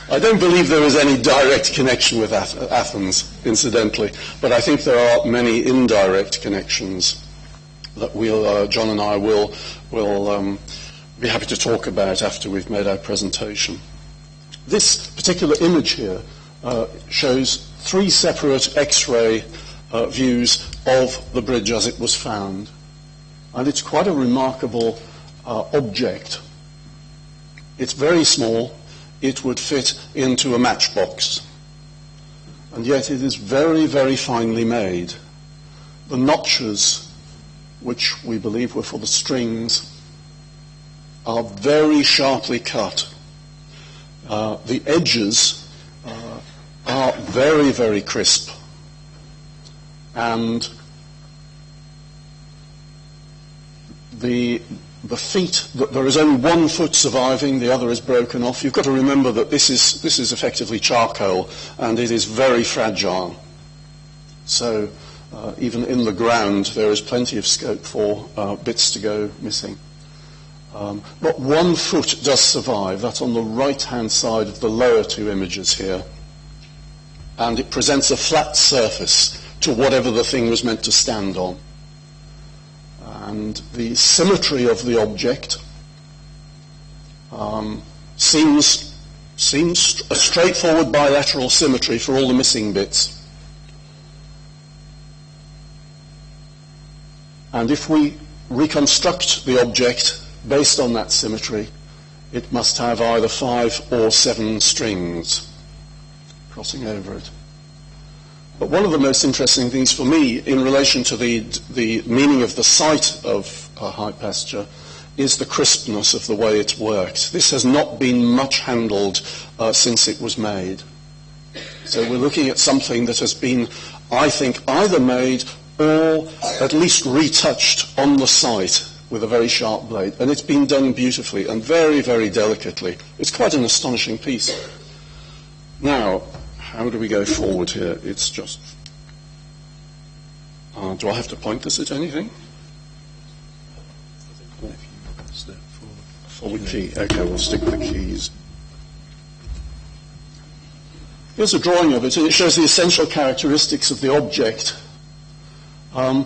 Speaker 18: I don't believe there is any direct connection with Athens, incidentally, but I think there are many indirect connections that John and I will be happy to talk about after we've made our presentation. This particular image here shows 3 separate X-ray views of the bridge as it was found, and it's quite a remarkable object. It's very small. It would fit into a matchbox, and yet it is very, very finely made. The notches, which we believe were for the strings, are very sharply cut. The edges are very, very crisp, and the feet, there is only 1 foot surviving, the other is broken off. You've got to remember that this is effectively charcoal, and it is very fragile. So even in the ground there is plenty of scope for bits to go missing. But 1 foot does survive. That's on the right-hand side of the lower 2 images here. And it presents a flat surface to whatever the thing was meant to stand on. And the symmetry of the object seems a straightforward bilateral symmetry for all the missing bits. And if we reconstruct the object based on that symmetry, it must have either 5 or 7 strings crossing over it. But one of the most interesting things for me in relation to the meaning of the site of High Pasture is the crispness of the way it's worked. This has not been much handled since it was made. So we're looking at something that has been, I think, either made or at least retouched on the site with a very sharp blade. And it's been done beautifully and very, very delicately. It's quite an astonishing piece. Now, how do we go forward here? It's just... do I have to point this at anything? Forward key. Okay, we'll stick with the keys. Here's a drawing of it, and it shows the essential characteristics of the object. But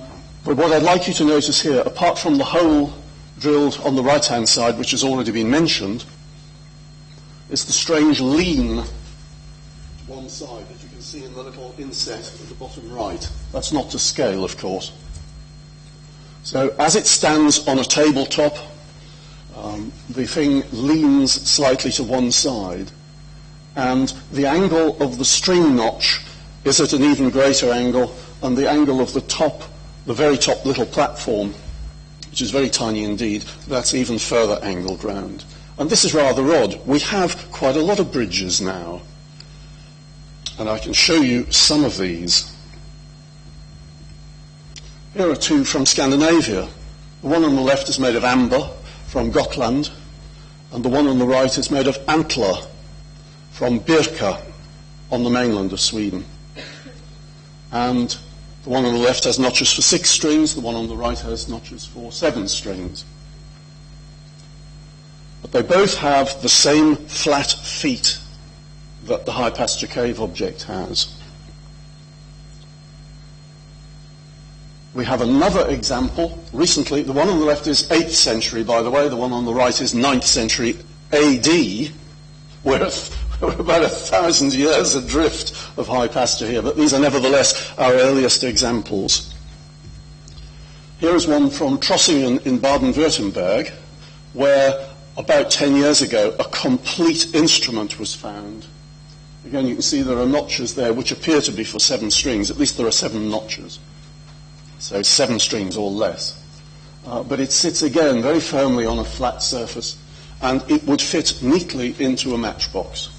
Speaker 18: what I'd like you to notice here, apart from the hole drilled on the right-hand side, which has already been mentioned, is the strange lean to one side that you can see in the little inset at the bottom right. That's not to scale, of course. So as it stands on a tabletop, the thing leans slightly to one side, and the angle of the string notch is at an even greater angle, and the angle of the top, the very top little platform, which is very tiny indeed, that's even further angled round. And this is rather odd. We have quite a lot of bridges now, and I can show you some of these. Here are two from Scandinavia. The one on the left is made of amber from Gotland, and the one on the right is made of antler from Birka on the mainland of Sweden. And the one on the left has notches for 6 strings, the one on the right has notches for 7 strings. But they both have the same flat feet that the high pasture cave object has. We have another example. Recently, the one on the left is 8th century, by the way. The one on the right is 9th century AD. We're about 1,000 years adrift of high pasture here, but these are nevertheless our earliest examples. Here is one from Trossingen in Baden-Württemberg, where about 10 years ago a complete instrument was found. Again, you can see there are notches there which appear to be for 7 strings. At least there are 7 notches. So 7 strings or less. But it sits again very firmly on a flat surface, and it would fit neatly into a matchbox.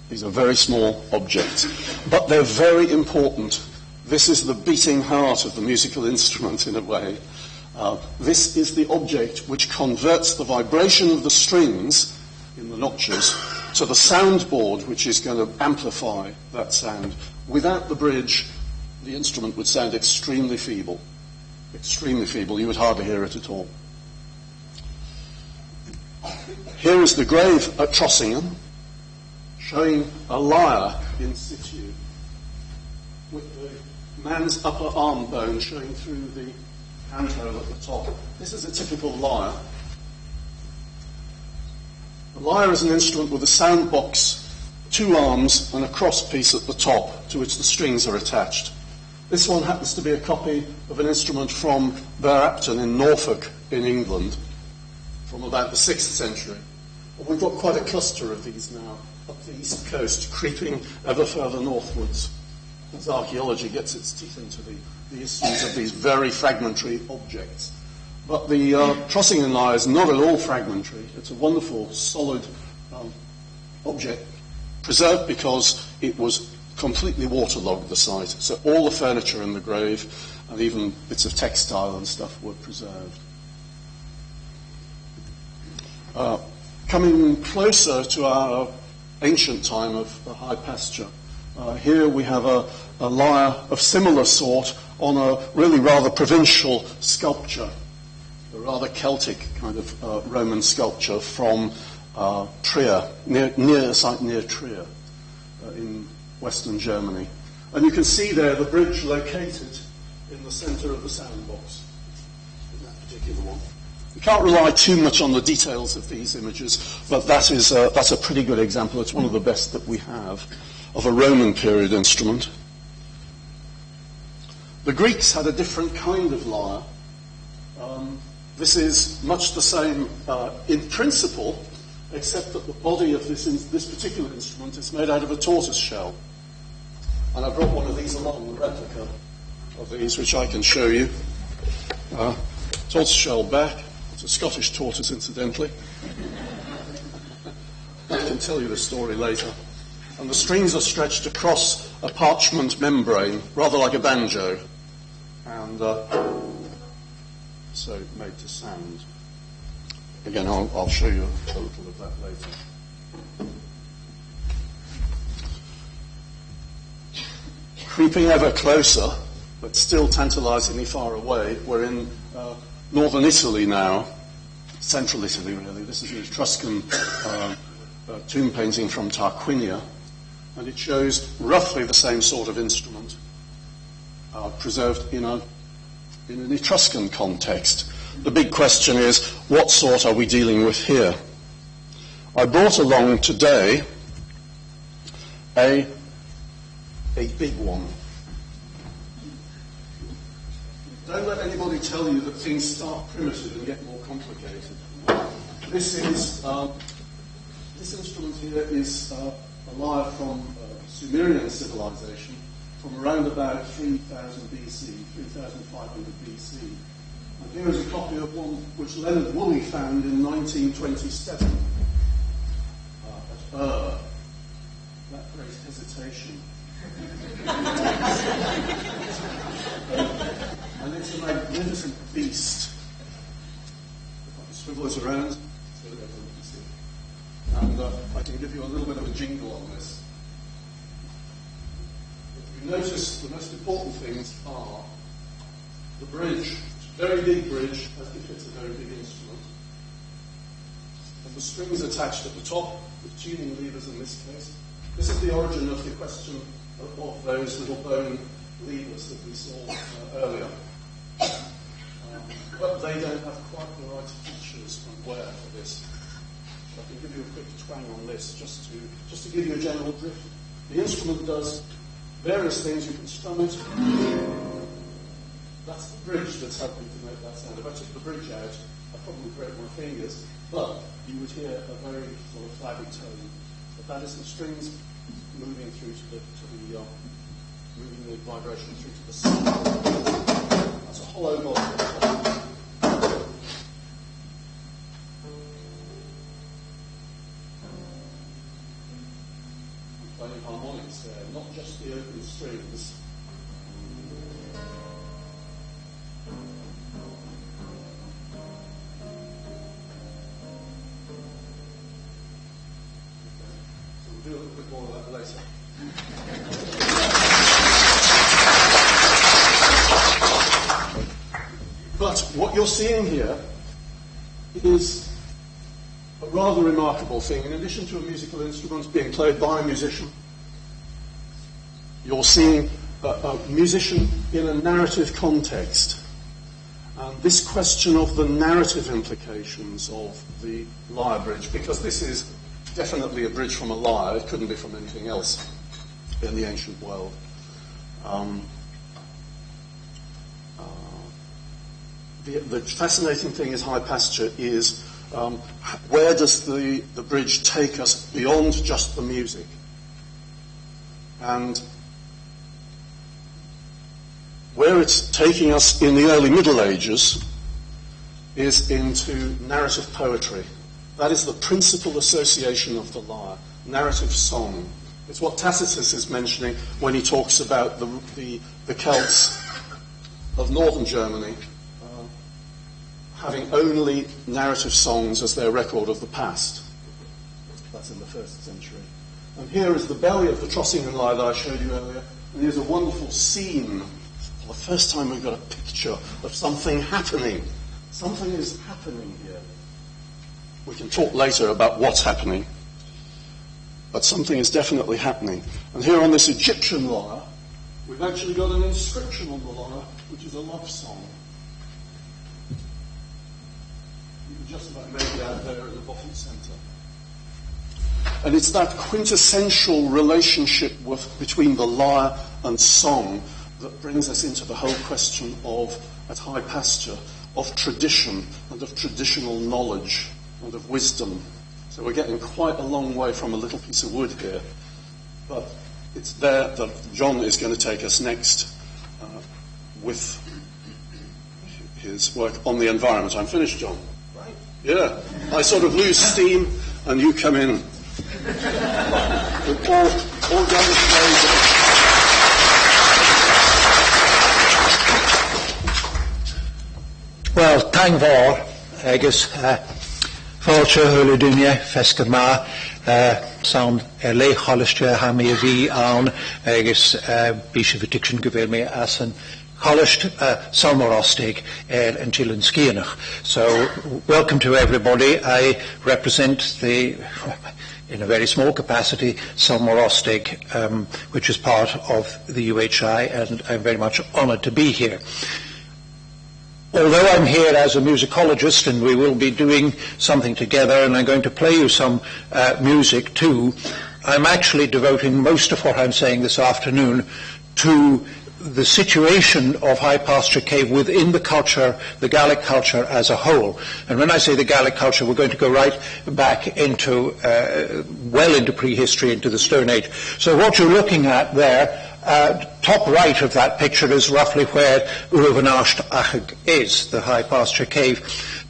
Speaker 18: These are very small objects, but they're very important. This is the beating heart of the musical instrument in a way. This is the object which converts the vibration of the strings in the notches to the soundboard, which is going to amplify that sound. Without the bridge, the instrument would sound extremely feeble. Extremely feeble. You would hardly hear it at all. Here is the grave at Trossingen, showing a lyre in situ, with the man's upper arm bone showing through the handhole at the top. This is a typical lyre. The lyre is an instrument with a sound box, 2 arms, and a cross piece at the top to which the strings are attached. This one happens to be a copy of an instrument from Berapton in Norfolk in England from about the 6th century. And we've got quite a cluster of these now up the east coast, creeping ever further northwards as archaeology gets its teeth into the issues of these very fragmentary objects. But the Trossingen lyre is not at all fragmentary. It's a wonderful, solid object, preserved because it was completely waterlogged, the site. So all the furniture in the grave and even bits of textile and stuff were preserved. Coming closer to our ancient time of the high pasture, here we have a lyre of similar sort on a really rather provincial sculpture, a rather Celtic kind of Roman sculpture from Trier, near a site near Trier in western Germany. And you can see there the bridge located in the centre of the sound box, in that particular one. You can't rely too much on the details of these images, but that's a pretty good example. It's one of the best that we have of a Roman period instrument. The Greeks had a different kind of lyre. This is much the same in principle, except that the body of this particular instrument is made out of a tortoise shell. And I brought one of these along, the replica of these, which I can show you. Tortoise shell back. It's a Scottish tortoise, incidentally. I can tell you the story later. And the strings are stretched across a parchment membrane, rather like a banjo, and so made to sound. Again, I'll show you a little of that later. creeping ever closer, but still tantalizingly far away. We're in northern Italy now, central Italy really. This is an Etruscan tomb painting from Tarquinia, and it shows roughly the same sort of instrument preserved in an Etruscan context. The big question is, what sort are we dealing with here? I brought along today a big one. Don't let anybody tell you that things start primitive and get more complicated. This instrument here is a lyre from Sumerian civilization from around about 3000 BC, 3500 BC. And here is a copy of one which Leonard Woolley found in 1927 at Ur. That great hesitation. And it's a magnificent beast. If I can swivel it around, so that everyone can see. And I can give you a little bit of a jingle on this. If you notice, the most important things are the bridge. It's a very big bridge, as befits a very big instrument. And the strings attached at the top, with tuning levers in this case. This is the origin of the question of those little bone levers that we saw earlier. But they don't have quite the right features and wear for this. So I can give you a quick twang on this, just to give you a general drift. The instrument does various things. You can strum it. That's the bridge that's helping to make that sound. If I took the bridge out, I'd probably break my fingers, but you would hear a very sort of flabby tone. But that is the strings moving through moving the vibration through to the sound. That's a hollow body. I'm playing harmonics there, not just the open strings. So we'll do a little bit more of that later. But what you're seeing here is a rather remarkable thing. In addition to a musical instrument being played by a musician, you're seeing a musician in a narrative context. And this question of the narrative implications of the lyre bridge, because this is definitely a bridge from a lyre, it couldn't be from anything else in the ancient world. The fascinating thing is high pasture is where does the bridge take us beyond just the music? And where it's taking us in the early Middle Ages is into narrative poetry. That is the principal association of the lyre, narrative song. It's what Tacitus is mentioning when he talks about the Celts of northern Germany having only narrative songs as their record of the past. That's in the 1st century. And here is the belly of the Trossingen lyre that I showed you earlier, and here's a wonderful scene. For the first time we've got a picture of something happening. Something is happening here. We can talk later about what's happening, but something is definitely happening. And here on this Egyptian lyre, we've actually got an inscription on the lyre, which is a love song. You can just about make it out there in the bottom centre. And it's that quintessential relationship between the lyre and song that brings us into the whole question of, at high pasture, of tradition and of traditional knowledge and of wisdom. So we're getting quite a long way from a little piece of wood here. But it's there that John is going to take us next with his work on the environment. I'm finished, John. Right. Yeah. I sort of lose steam and you come in. all down the way.
Speaker 12: Well, thank for, Agus.
Speaker 19: Fáilte thula duine fesca má saun le choiste ha mé bhí ann agus bí se bhí sin go bhfuil mé as an Collist Salmorostig and Chilin Skianach. So, welcome to everybody. I represent in a very small capacity, Salmorostig, which is part of the UHI, and I'm very much honoured to be here. Although I'm here as a musicologist, and we will be doing something together, and I'm going to play you some music too, I'm actually devoting most of what I'm saying this afternoon to the situation of High Pasture Cave within the culture, the Gaelic culture as a whole. And when I say the Gaelic culture, we're going to go right back into, well into prehistory, into the Stone Age. So what you're looking at there, top right of that picture is roughly where Uruvanasht Achag is, the High Pasture Cave.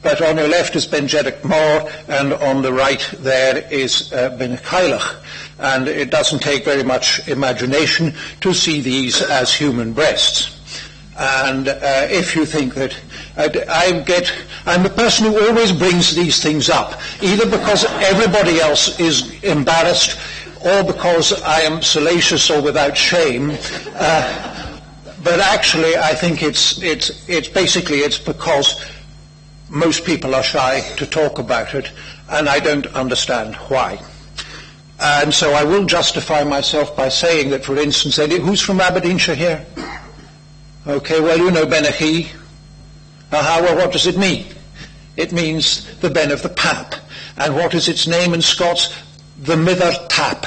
Speaker 19: But on your left is Ben Jeddick Moor, and on the right there is Ben Chailach. And it doesn't take very much imagination to see these as human breasts. And if you think that I'm the person who always brings these things up, either because everybody else is embarrassed or because I am salacious or without shame. But actually, I think it's because most people are shy to talk about it, and I don't understand why. And so I will justify myself by saying that, for instance, who's from Aberdeenshire here? Okay, well, you know Benachie. Well, what does it mean? It means the Ben of the Pap. And what is its name in Scots? The Mither Tap.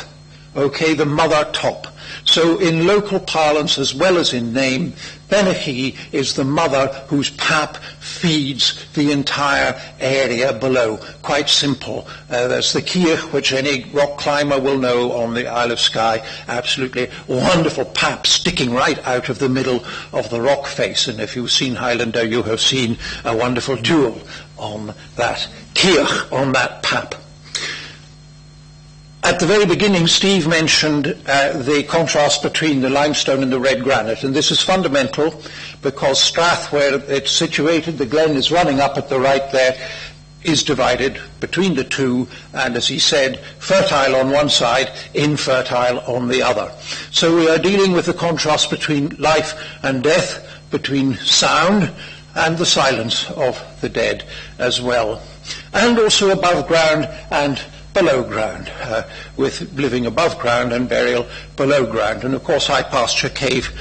Speaker 19: Okay, the mother top. So in local parlance as well as in name, Benachie is the mother whose pap feeds the entire area below. Quite simple. There's the Kirch, which any rock climber will know on the Isle of Skye. Absolutely wonderful pap sticking right out of the middle of the rock face. And if you've seen Highlander, you have seen a wonderful jewel on that Kirch, on that pap. At the very beginning, Steve mentioned the contrast between the limestone and the red granite, and this is fundamental because Strath, where it's situated, the glen is running up at the right there, is divided between the two, and as he said, fertile on one side, infertile on the other. So we are dealing with the contrast between life and death, between sound and the silence of the dead as well, and also above ground and below ground, with living above ground and burial below ground. And of course High Pasture Cave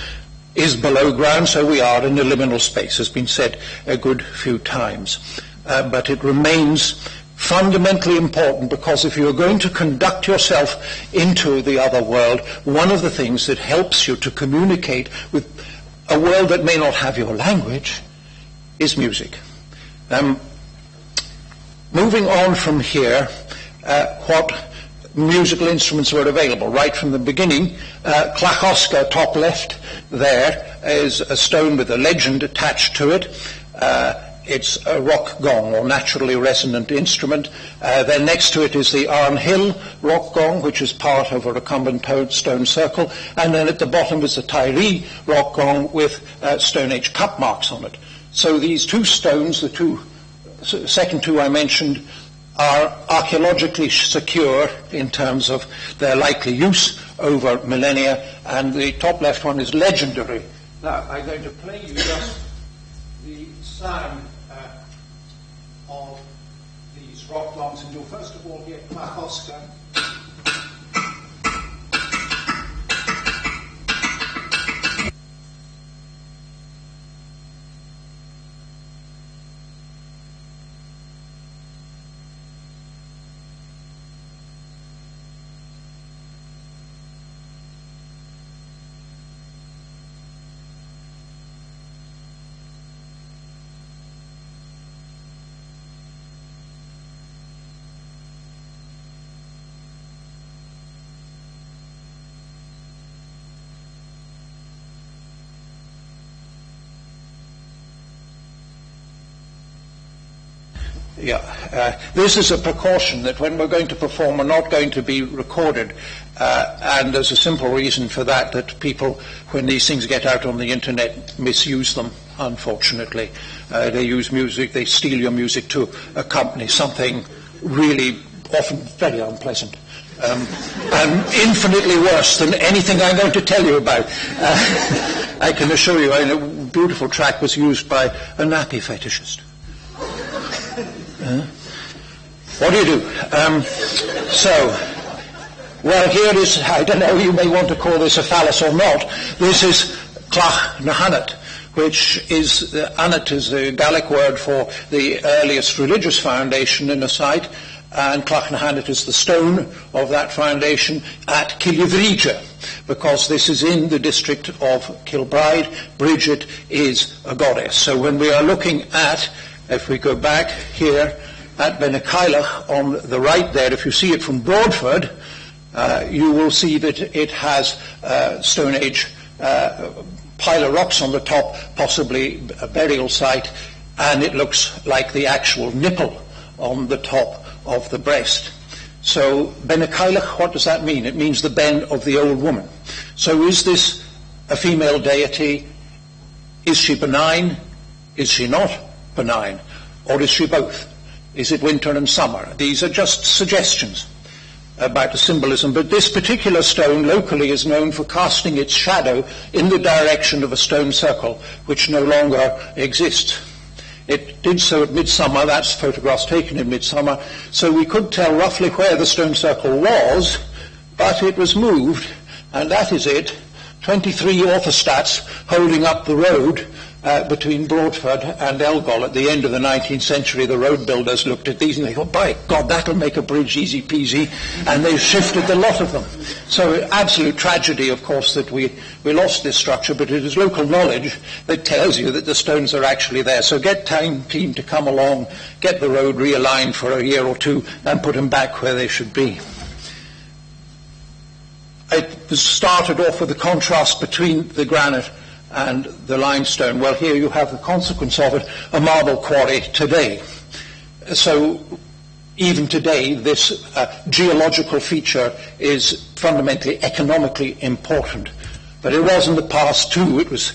Speaker 19: is below ground, so we are in the liminal space, has been said a good few times. But it remains fundamentally important because if you are going to conduct yourself into the other world, one of the things that helps you to communicate with a world that may not have your language is music. Moving on from here, what musical instruments were available. Right from the beginning, Clachoska, top left there, is a stone with a legend attached to it. It's a rock gong, or naturally resonant instrument. Then next to it is the Arnhill rock gong, which is part of a recumbent stone circle. And then at the bottom is the Tyree rock gong with Stone Age cup marks on it. So these two stones, the second two I mentioned, are archaeologically secure in terms of their likely use over millennia, and the top left one is legendary. Now, I'm going to play you just the sound of these rock gongs, and you'll first of all hear Clachoska. This is a precaution that when we're going to perform are not going to be recorded, and there's a simple reason for that, that people, when these things get out on the internet, misuse them, unfortunately. They use music, they steal your music to accompany something really often very unpleasant. And infinitely worse than anything I'm going to tell you about. I can assure you, a beautiful track was used by a nappy fetishist. What do you do? Well, here is, I don't know, you may want to call this a phallus or not. This is Clach na Hannet, which is, Anat is the Gaelic word for the earliest religious foundation in a site, and Clach na Hannet is the stone of that foundation at Killivrige, because this is in the district of Kilbride. Bridget is a goddess. So when we are looking at, if we go back here, at Benacailach on the right there, if you see it from Broadford, you will see that it has Stone Age pile of rocks on the top, possibly a burial site, and it looks like the actual nipple on the top of the breast. So Benacailach, what does that mean? It means the ben of the old woman. So is this a female deity? Is she benign? Is she not benign? Or is she both? Is it winter and summer? These are just suggestions about the symbolism, but this particular stone locally is known for casting its shadow in the direction of a stone circle, which no longer exists. It did so at midsummer. That's photographs taken in midsummer, so we could tell roughly where the stone circle was, but it was moved, and that is it. 23 orthostats holding up the road between Broadford and Elgol. At the end of the 19th century, the road builders looked at these and they thought, by God, that'll make a bridge easy peasy, and they shifted the lot of them. So absolute tragedy, of course, that we lost this structure, but it is local knowledge that tells you that the stones are actually there. So get team to come along, get the road realigned for a year or two, and put them back where they should be. It was started off with the contrast between the granite and the limestone. Well, here you have the consequence of it, a marble quarry today. So even today, this geological feature is fundamentally economically important. But it was in the past too. It was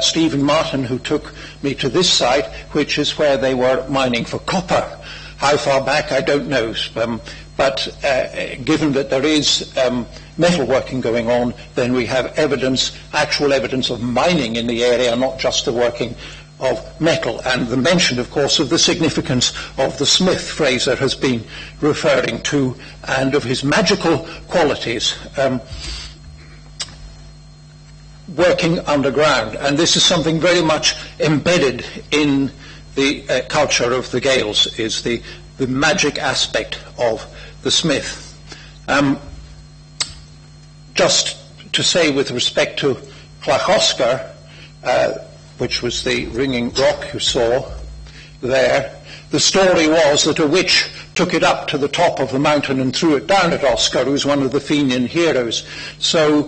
Speaker 19: Stephen Martin who took me to this site, which is where they were mining for copper. How far back, I don't know. But given that there is metalworking going on, then we have evidence, actual evidence of mining in the area, not just the working of metal. And the mention, of course, of the significance of the smith Fraser has been referring to, and of his magical qualities working underground. And this is something very much embedded in the culture of the Gaels, is the magic aspect of the smith. Just to say with respect to Clachosker, which was the ringing rock you saw there, the story was that a witch took it up to the top of the mountain and threw it down at Oscar, who was one of the Fenian heroes. So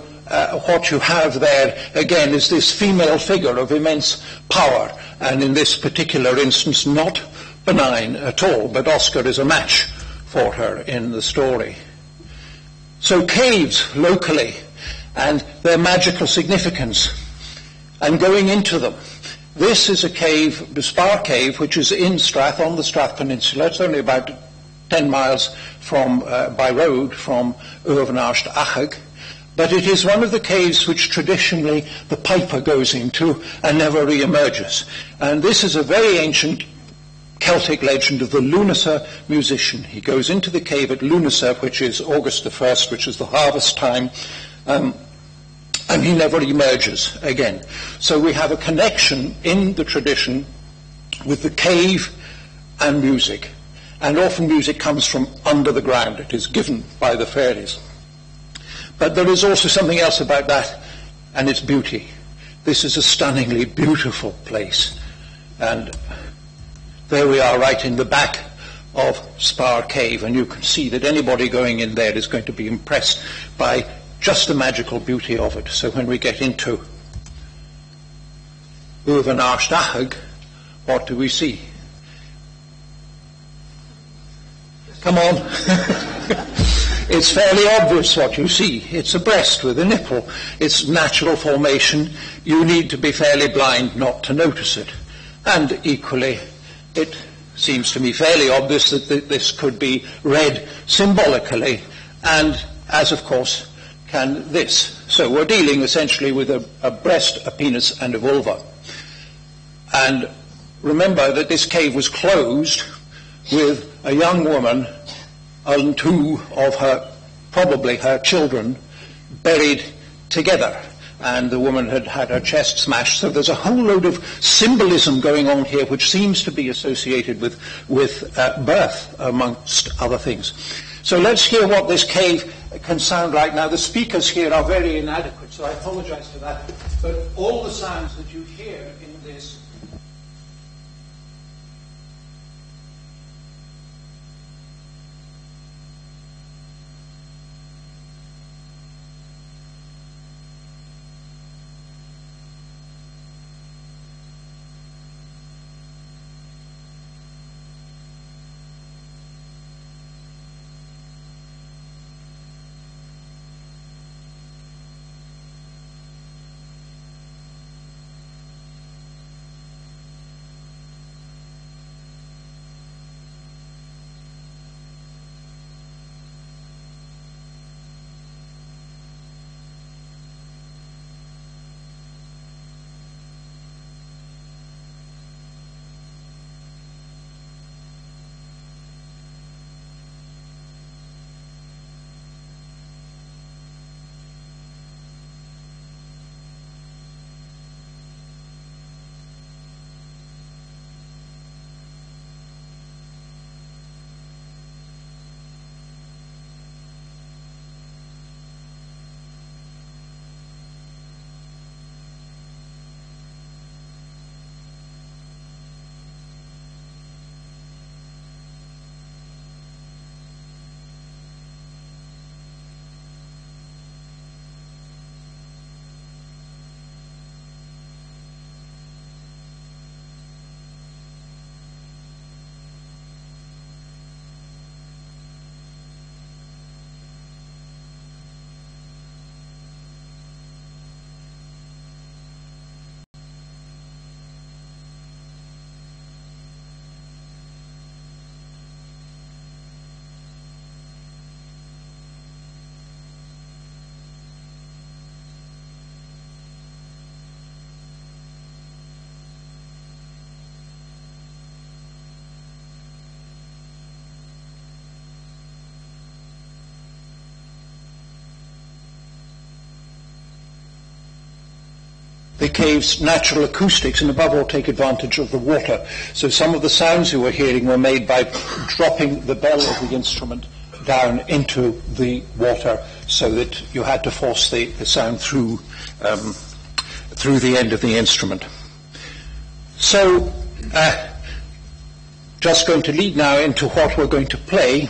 Speaker 19: what you have there, again, is this female figure of immense power, and in this particular instance not benign at all, but Oscar is a match for her in the story. So caves locally and their magical significance, and going into them. This is a cave, the Spar Cave, which is in Strath, on the Strath Peninsula. It's only about 10 miles from, by road from Uavnarst Achag. But it is one of the caves which traditionally the piper goes into and never re-emerges. And this is a very ancient Celtic legend of the Lunacer musician. He goes into the cave at Lunacer, which is August the 1st, which is the harvest time, and he never emerges again. So we have a connection in the tradition with the cave and music. And often music comes from under the ground. It is given by the fairies. But there is also something else about that, and its beauty. This is a stunningly beautiful place. And there we are right in the back of Spar Cave, and you can see that anybody going in there is going to be impressed by just the magical beauty of it. So when we get into Uavnarst Achag, what do we see? Come on. It's fairly obvious what you see. It's a breast with a nipple. It's natural formation. You need to be fairly blind not to notice it. And equally, it seems to me fairly obvious that this could be read symbolically, and as of course can this. So we're dealing essentially with a breast, a penis, and a vulva. And remember that this cave was closed with a young woman and two of her, probably her children, buried together. And the woman had had her chest smashed. So there's a whole load of symbolism going on here which seems to be associated with birth, amongst other things. So let's hear what this cave can sound like. Now, the speakers here are very inadequate, so I apologize for that. But all the sounds that you hear in this the cave's natural acoustics, and above all take advantage of the water. So some of the sounds you were hearing were made by dropping the bell of the instrument down into the water, so that you had to force the sound through the end of the instrument. So just going to lead now into what we're going to play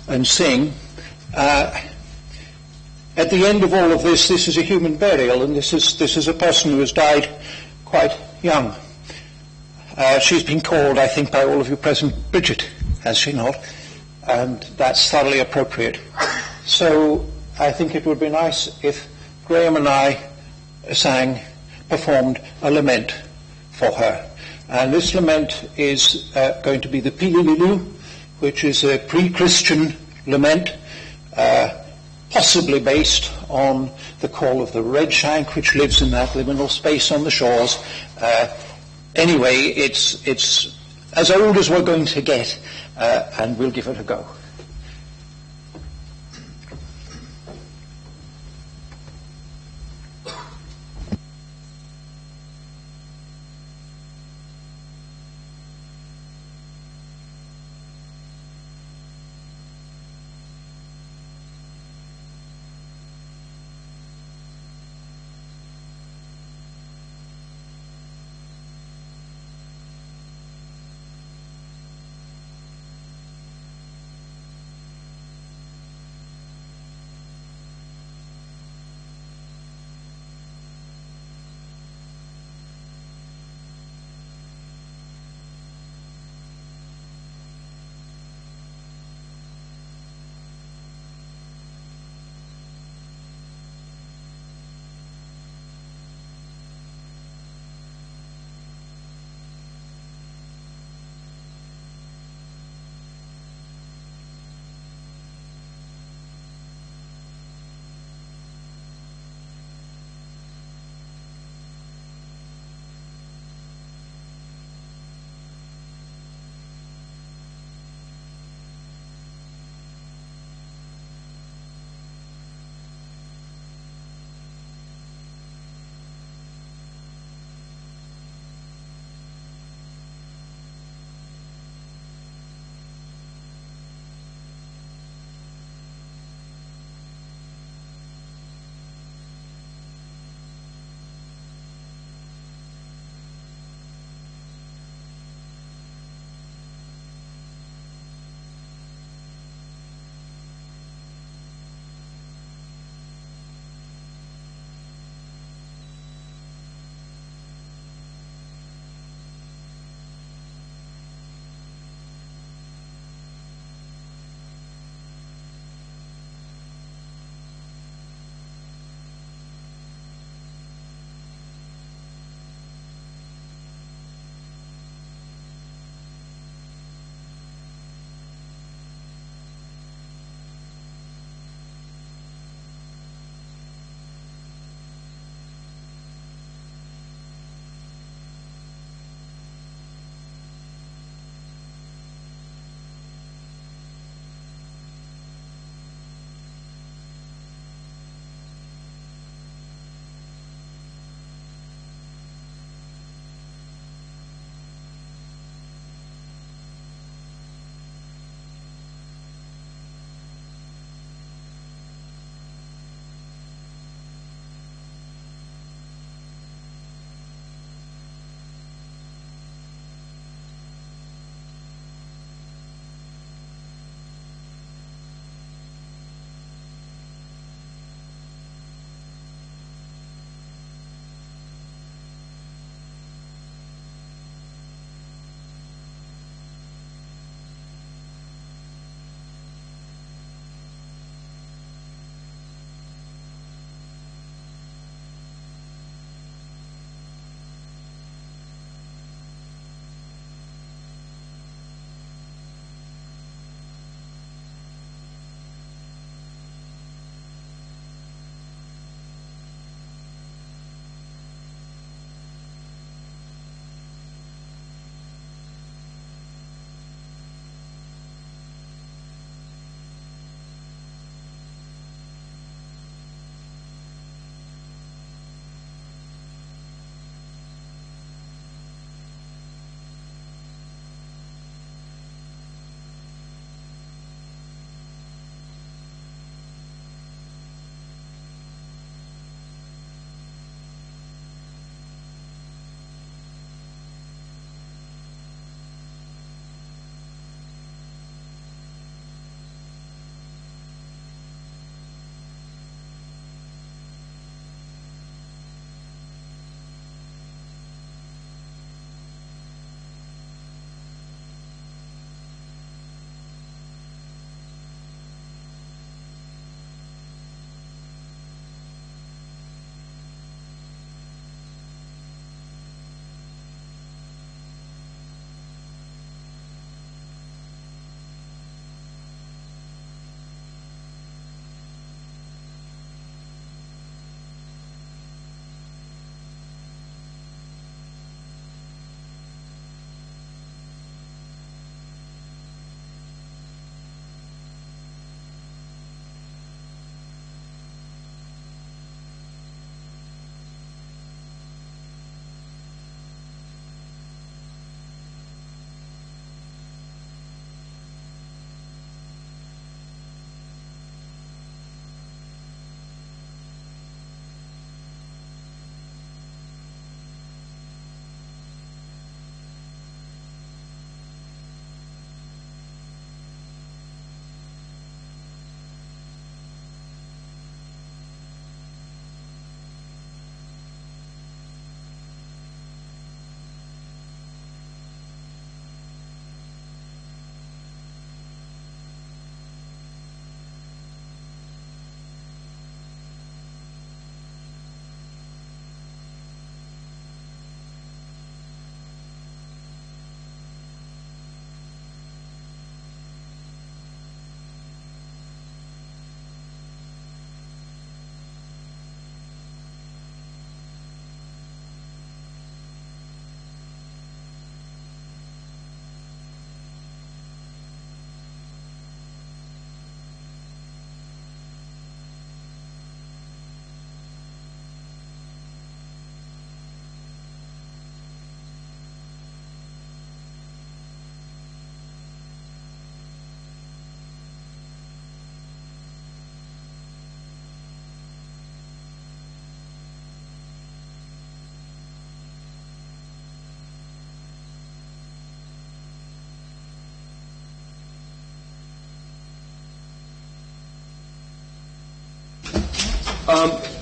Speaker 19: and sing. At the end of all of this is a human burial, and this is a person who has died quite young. She's been called, I think, by all of you present, Bridget, has she not? And that's thoroughly appropriate. So I think it would be nice if Graham and I performed a lament for her. And this lament is going to be the Pilililu, which is a pre-Christian lament, possibly based on the call of the redshank, which lives in that liminal space on the shores. Anyway, it's as old as we're going to get, and we'll give it a go.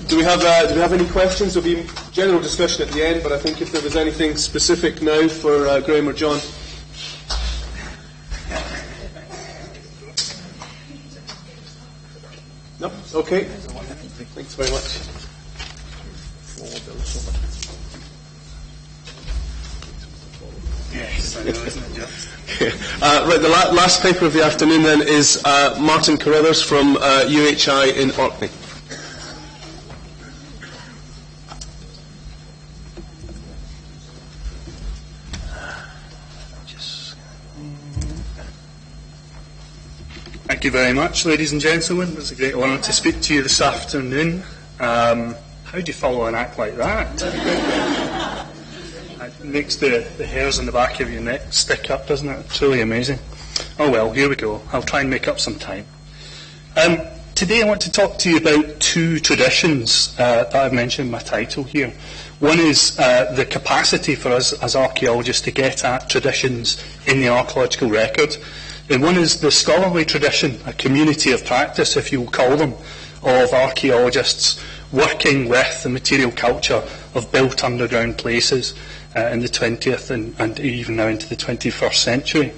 Speaker 3: Do we have any questions? There'll be general discussion at the end, but I think if there was anything specific now for Graham or John. No? Okay. Thanks very much.
Speaker 20: Yes, I know, isn't it, John?
Speaker 3: Right, the last paper of the afternoon then is Martin Carruthers from UHI in Orkney.
Speaker 20: Thank you very much, ladies and gentlemen. It's a great honour to speak to you this afternoon. How do you follow an act like that? It makes the hairs on the back of your neck stick up, doesn't it? It's really amazing. Oh well, here we go. I'll try and make up some time. Today I want to talk to you about two traditions that I've mentioned in my title here. One is the capacity for us as archaeologists to get at traditions in the archaeological record. And one is the scholarly tradition, a community of practice, if you will call them, of archaeologists working with the material culture of built underground places in the 20th and even now into the 21st century.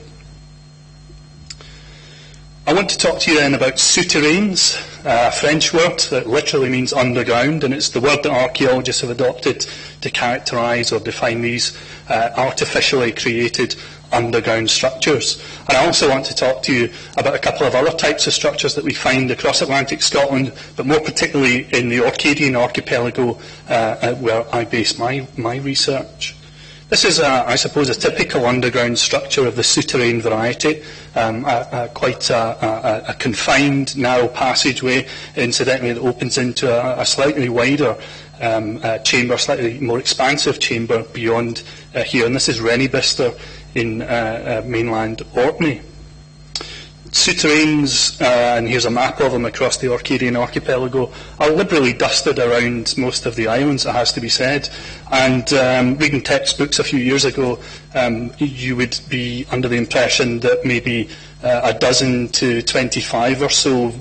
Speaker 20: I want to talk to you then about souterrains, a French word that literally means underground, and it's the word that archaeologists have adopted to characterise or define these artificially created underground structures. And I also want to talk to you about a couple of other types of structures that we find across Atlantic Scotland, but more particularly in the Orcadian archipelago where I base my research. This is, I suppose, a typical underground structure of the souterrain variety, quite a confined, narrow passageway, incidentally, that opens into a slightly wider chamber, slightly more expansive chamber beyond here. And this is Rennibister in mainland Orkney. Souterrains, and here's a map of them across the Orcadian archipelago, are liberally dusted around most of the islands, it has to be said. And reading textbooks a few years ago, you would be under the impression that maybe a dozen to 25 or so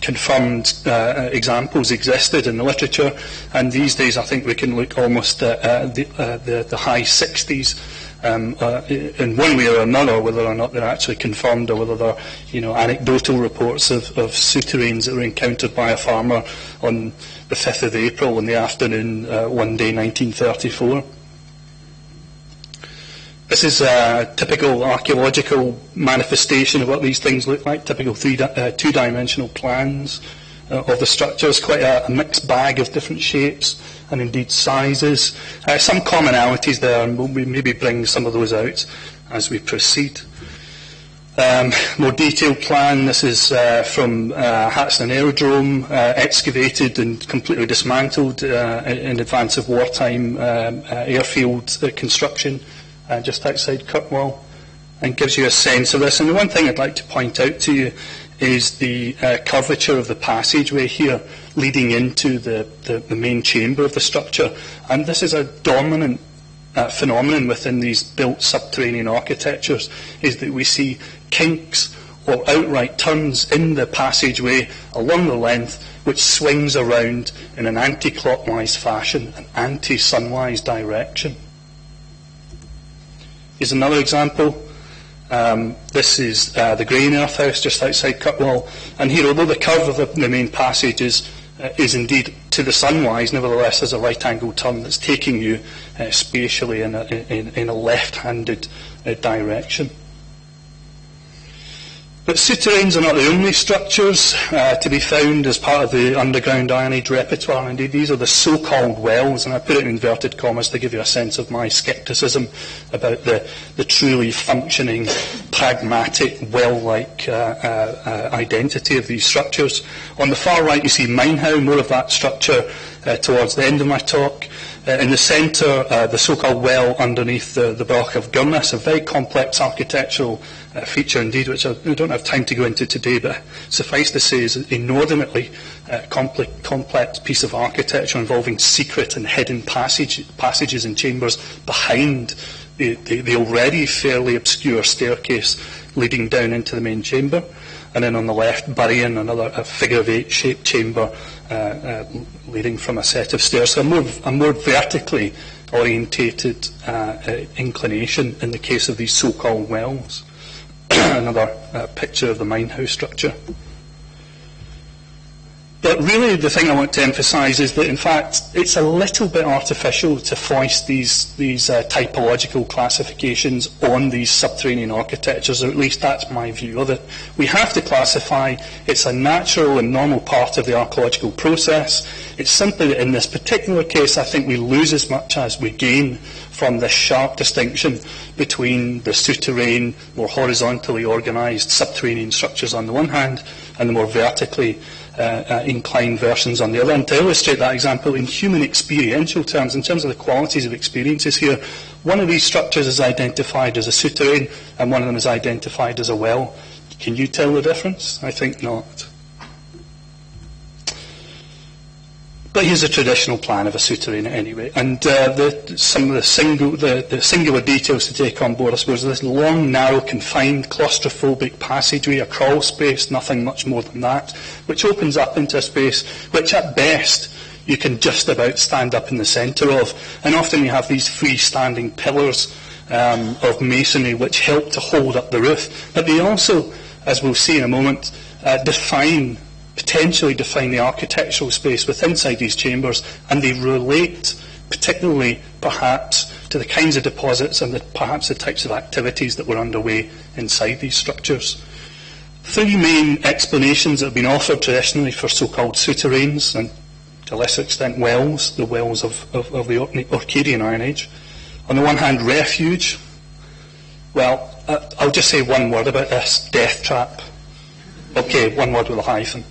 Speaker 20: confirmed examples existed in the literature. And these days I think we can look almost at the high 60s. In one way or another, whether or not they're actually confirmed or whether they're, anecdotal reports of souterrains that were encountered by a farmer on the 5th of April in the afternoon, one day, 1934. This is a typical archaeological manifestation of what these things look like, typical two-dimensional plans of the structures, quite a mixed bag of different shapes and indeed sizes. Some commonalities there, and we'll maybe bring some of those out as we proceed. More detailed plan, this is from Hatston Aerodrome, excavated and completely dismantled in advance of wartime airfield construction just outside Kirkwall, and gives you a sense of this. And the one thing I'd like to point out to you is the curvature of the passageway here leading into the main chamber of the structure. And this is a dominant phenomenon within these built subterranean architectures, is that we see kinks or outright turns in the passageway along the length, which swings around in an anti-clockwise fashion, an anti-sunwise direction. Here's another example. This is the Grain Earth House just outside Kirkwall, and here, although the curve of the main passage is indeed to the sunwise, nevertheless there's a right-angled turn that's taking you spatially in a left-handed direction. But souterrains are not the only structures to be found as part of the underground Iron Age repertoire. Indeed, these are the so-called wells, and I put it in inverted commas to give you a sense of my scepticism about the truly functioning, pragmatic, well-like identity of these structures. On the far right you see Minehow, more of that structure towards the end of my talk. In the centre, the so-called well underneath the Broch of Gurness, a very complex architectural feature indeed, which I don't have time to go into today, but suffice to say is an inordinately complex piece of architecture involving secret and hidden passages and chambers behind the already fairly obscure staircase leading down into the main chamber. and then on the left burying a figure of 8 shaped chamber leading from a set of stairs. So a more vertically orientated inclination in the case of these so-called wells. Another picture of the mine house structure. But really the thing I want to emphasise is that in fact it's a little bit artificial to foist these typological classifications on these subterranean architectures, or at least that's my view of it. We have to classify. It's a natural and normal part of the archaeological process. It's simply that in this particular case I think we lose as much as we gain from this sharp distinction between the souterrain, more horizontally organised subterranean structures on the one hand, and the more vertically inclined versions on the other. And to illustrate that example in human experiential terms, in terms of the qualities of experiences here, one of these structures is identified as a souterrain and one of them is identified as a well. Can you tell the difference? I think not. But here's a traditional plan of a souterrain anyway, and some of the singular details to take on board, I suppose, this long, narrow, confined, claustrophobic passageway, a crawl space, nothing much more than that, which opens up into a space which at best you can just about stand up in the centre of, and often you have these freestanding pillars of masonry which help to hold up the roof, but they also, as we'll see in a moment, potentially define the architectural space within inside these chambers, and they relate particularly perhaps to the kinds of deposits and perhaps the types of activities that were underway inside these structures. 3 main explanations that have been offered traditionally for so-called souterrains, and to a lesser extent wells, the wells of the Orcadian Iron Age. On the one hand, refuge. Well, I'll just say one word about this: death trap. Okay, one word with a hyphen.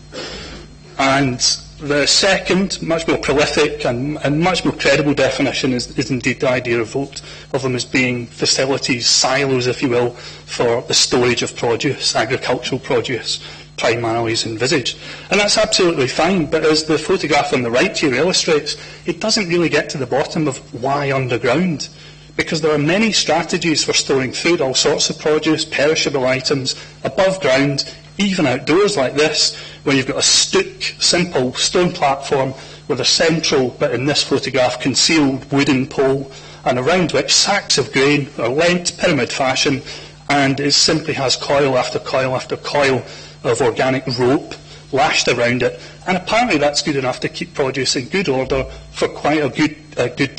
Speaker 20: And the second, much more prolific and much more credible definition is indeed the idea evoked of them as being facilities, silos, if you will, for the storage of produce, agricultural produce, primarily is envisaged. And that's absolutely fine, but as the photograph on the right here illustrates, it doesn't really get to the bottom of why underground. Because there are many strategies for storing food, all sorts of produce, perishable items, above ground, even outdoors like this, where you've got a stook, simple stone platform with a central, but in this photograph, concealed wooden pole, and around which sacks of grain are lent pyramid fashion, and it simply has coil after coil after coil of organic rope lashed around it, and apparently that's good enough to keep produce in good order for quite a good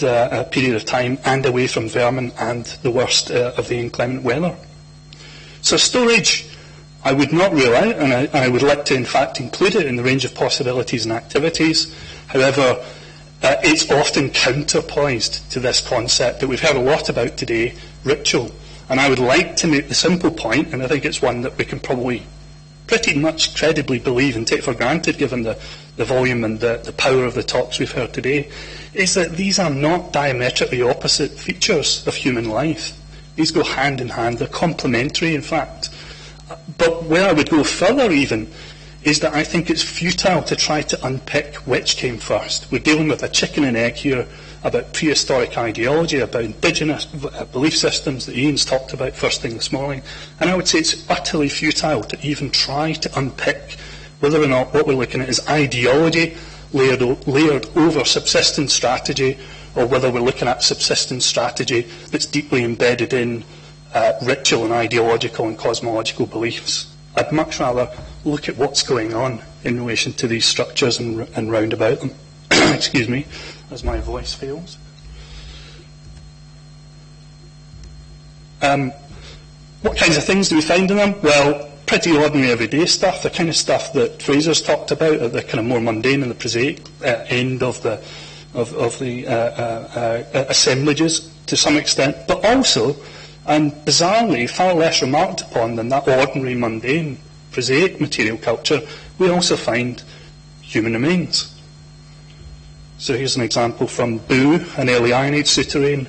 Speaker 20: period of time, and away from vermin and the worst of the inclement weather. So storage, I would not rule out, and I would like to in fact include it in the range of possibilities and activities. However, it's often counterpoised to this concept that we've heard a lot about today, ritual. And I would like to make the simple point, and I think it's one that we can probably pretty much credibly believe and take for granted given the volume and the power of the talks we've heard today, is that these are not diametrically opposite features of human life. These go hand in hand, they're complementary in fact. But where I would go further even is that I think it's futile to try to unpick which came first. We're dealing with a chicken and egg here about prehistoric ideology, about indigenous belief systems that Ian's talked about first thing this morning. And I would say it's utterly futile to even try to unpick whether or not what we're looking at is ideology layered over subsistence strategy, or whether we're looking at subsistence strategy that's deeply embedded in ritual and ideological and cosmological beliefs. I'd much rather look at what's going on in relation to these structures and round about them. Excuse me, as my voice fails. What kinds of things do we find in them? Well, pretty ordinary everyday stuff, the kind of stuff that Fraser's talked about, at the kind of more mundane and the prosaic end of the assemblages to some extent, but also, and bizarrely, far less remarked upon than that ordinary, mundane, prosaic material culture, we also find human remains. So here's an example from Boo, an early Iron Age souterrain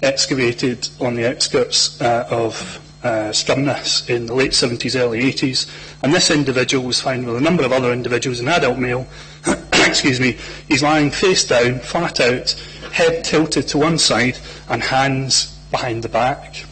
Speaker 20: excavated on the outskirts of Stromness in the late 70s, early 80s. And this individual was found with a number of other individuals, an adult male. Excuse me. He's lying face down, flat out, head tilted to one side, and hands behind the back.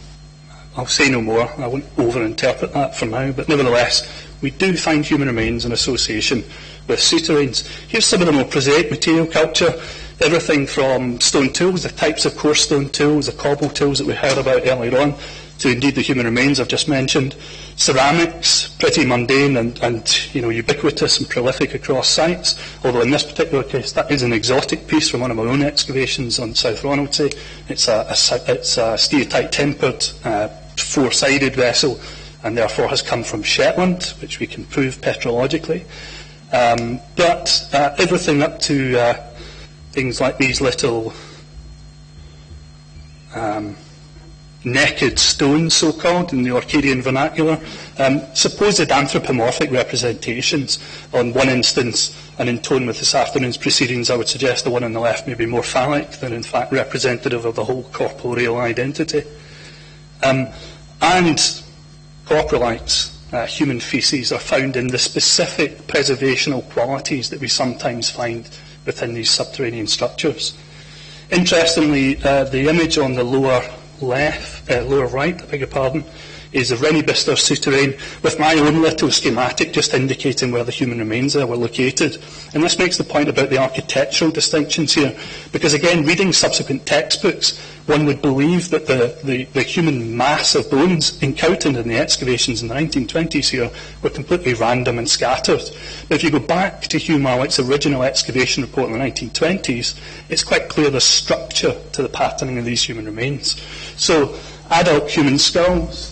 Speaker 20: I'll say no more. I won't over-interpret that for now, but nevertheless, we do find human remains in association with souterrains. Here's some of the more prosaic material culture, everything from stone tools, the types of coarse stone tools, the cobble tools that we heard about earlier on, to indeed the human remains I've just mentioned. Ceramics, pretty mundane and ubiquitous and prolific across sites, although in this particular case that is an exotic piece from one of my own excavations on South Ronaldsay. It's a steatite tempered four-sided vessel, and therefore has come from Shetland, which we can prove petrologically. But everything up to things like these little naked stones, so-called, in the Orcadian vernacular, supposed anthropomorphic representations. On one instance, and in tone with this afternoon's proceedings, I would suggest the one on the left may be more phallic than in fact representative of the whole corporeal identity. And coprolites, human faeces, are found in the specific preservational qualities that we sometimes find within these subterranean structures. Interestingly, the image on the lower right, I beg your pardon, is a Renibister souterrain with my own little schematic just indicating where the human remains were located. And this makes the point about the architectural distinctions here, because again, reading subsequent textbooks, one would believe that the human mass of bones encountered in the excavations in the 1920s here were completely random and scattered. But if you go back to Hugh Marwick's original excavation report in the 1920s, it's quite clear the structure to the patterning of these human remains. So, adult human skulls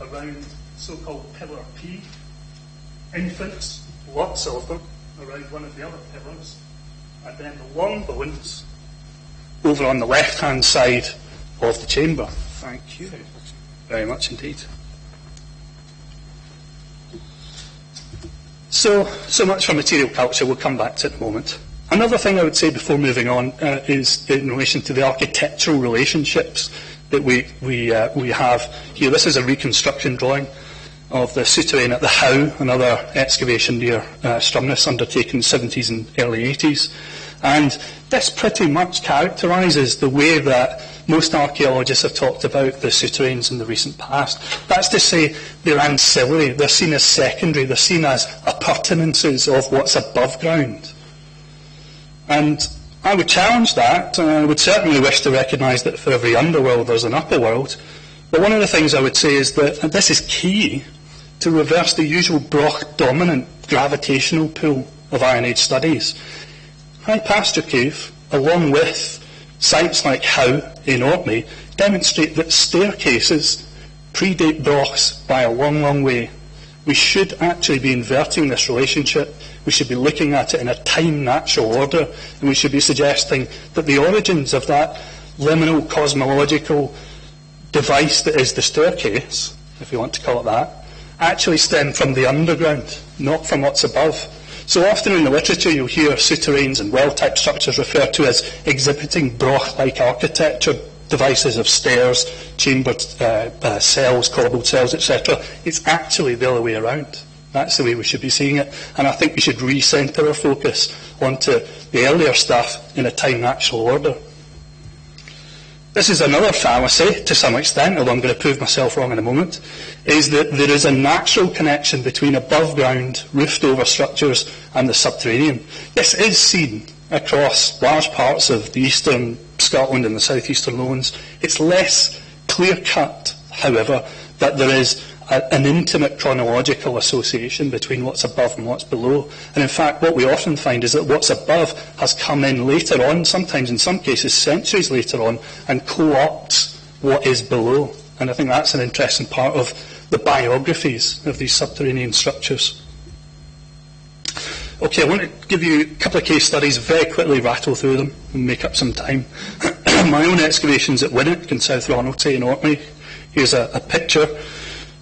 Speaker 20: around so-called pillar P, infants, lots of them, around one of the other pillars, and then the long bones over on the left-hand side of the chamber. Thank you very much indeed. So much for material culture. We'll come back to it in a moment. Another thing I would say before moving on is in relation to the architectural relationships that we have here. This is a reconstruction drawing of the souterrain at the Howe, another excavation near Stromness undertaken in the 70s and early 80s. And this pretty much characterises the way that most archaeologists have talked about the souterrains in the recent past. That's to say, they're ancillary, they're seen as secondary, they're seen as appurtenances of what's above ground. And I would challenge that, and I would certainly wish to recognise that for every underworld there's an upper world. But one of the things I would say is that, and this is key, to reverse the usual Broch-dominant gravitational pull of Iron Age studies. High Pasture Cave, along with sites like Howe in Orkney, demonstrate that staircases predate Brochs by a long, long way. We should actually be inverting this relationship. We should be looking at it in a time-natural order, and we should be suggesting that the origins of that liminal cosmological device that is the staircase, if you want to call it that, actually stem from the underground, not from what's above. So often in the literature you'll hear souterrains and well-type structures referred to as exhibiting Broch-like architecture, devices of stairs, chambered cells, cobbled cells, etc. It's actually the other way around. That's the way we should be seeing it. And I think we should recenter our focus onto the earlier stuff in a time-natural order. This is another fallacy, to some extent, although I'm going to prove myself wrong in a moment, is that there is a natural connection between above-ground, roofed-over structures and the subterranean. This is seen across large parts of the eastern Scotland and the southeastern lowlands. It's less clear-cut, however, that there is an intimate chronological association between what's above and what's below. And in fact, what we often find is that what's above has come in later on, sometimes in some cases centuries later on, and co-opts what is below. And I think that's an interesting part of the biographies of these subterranean structures. Okay, I want to give you a couple of case studies, very quickly rattle through them and make up some time. My own excavations at Winnock in South Ronaldsay in Orkney. Here's a picture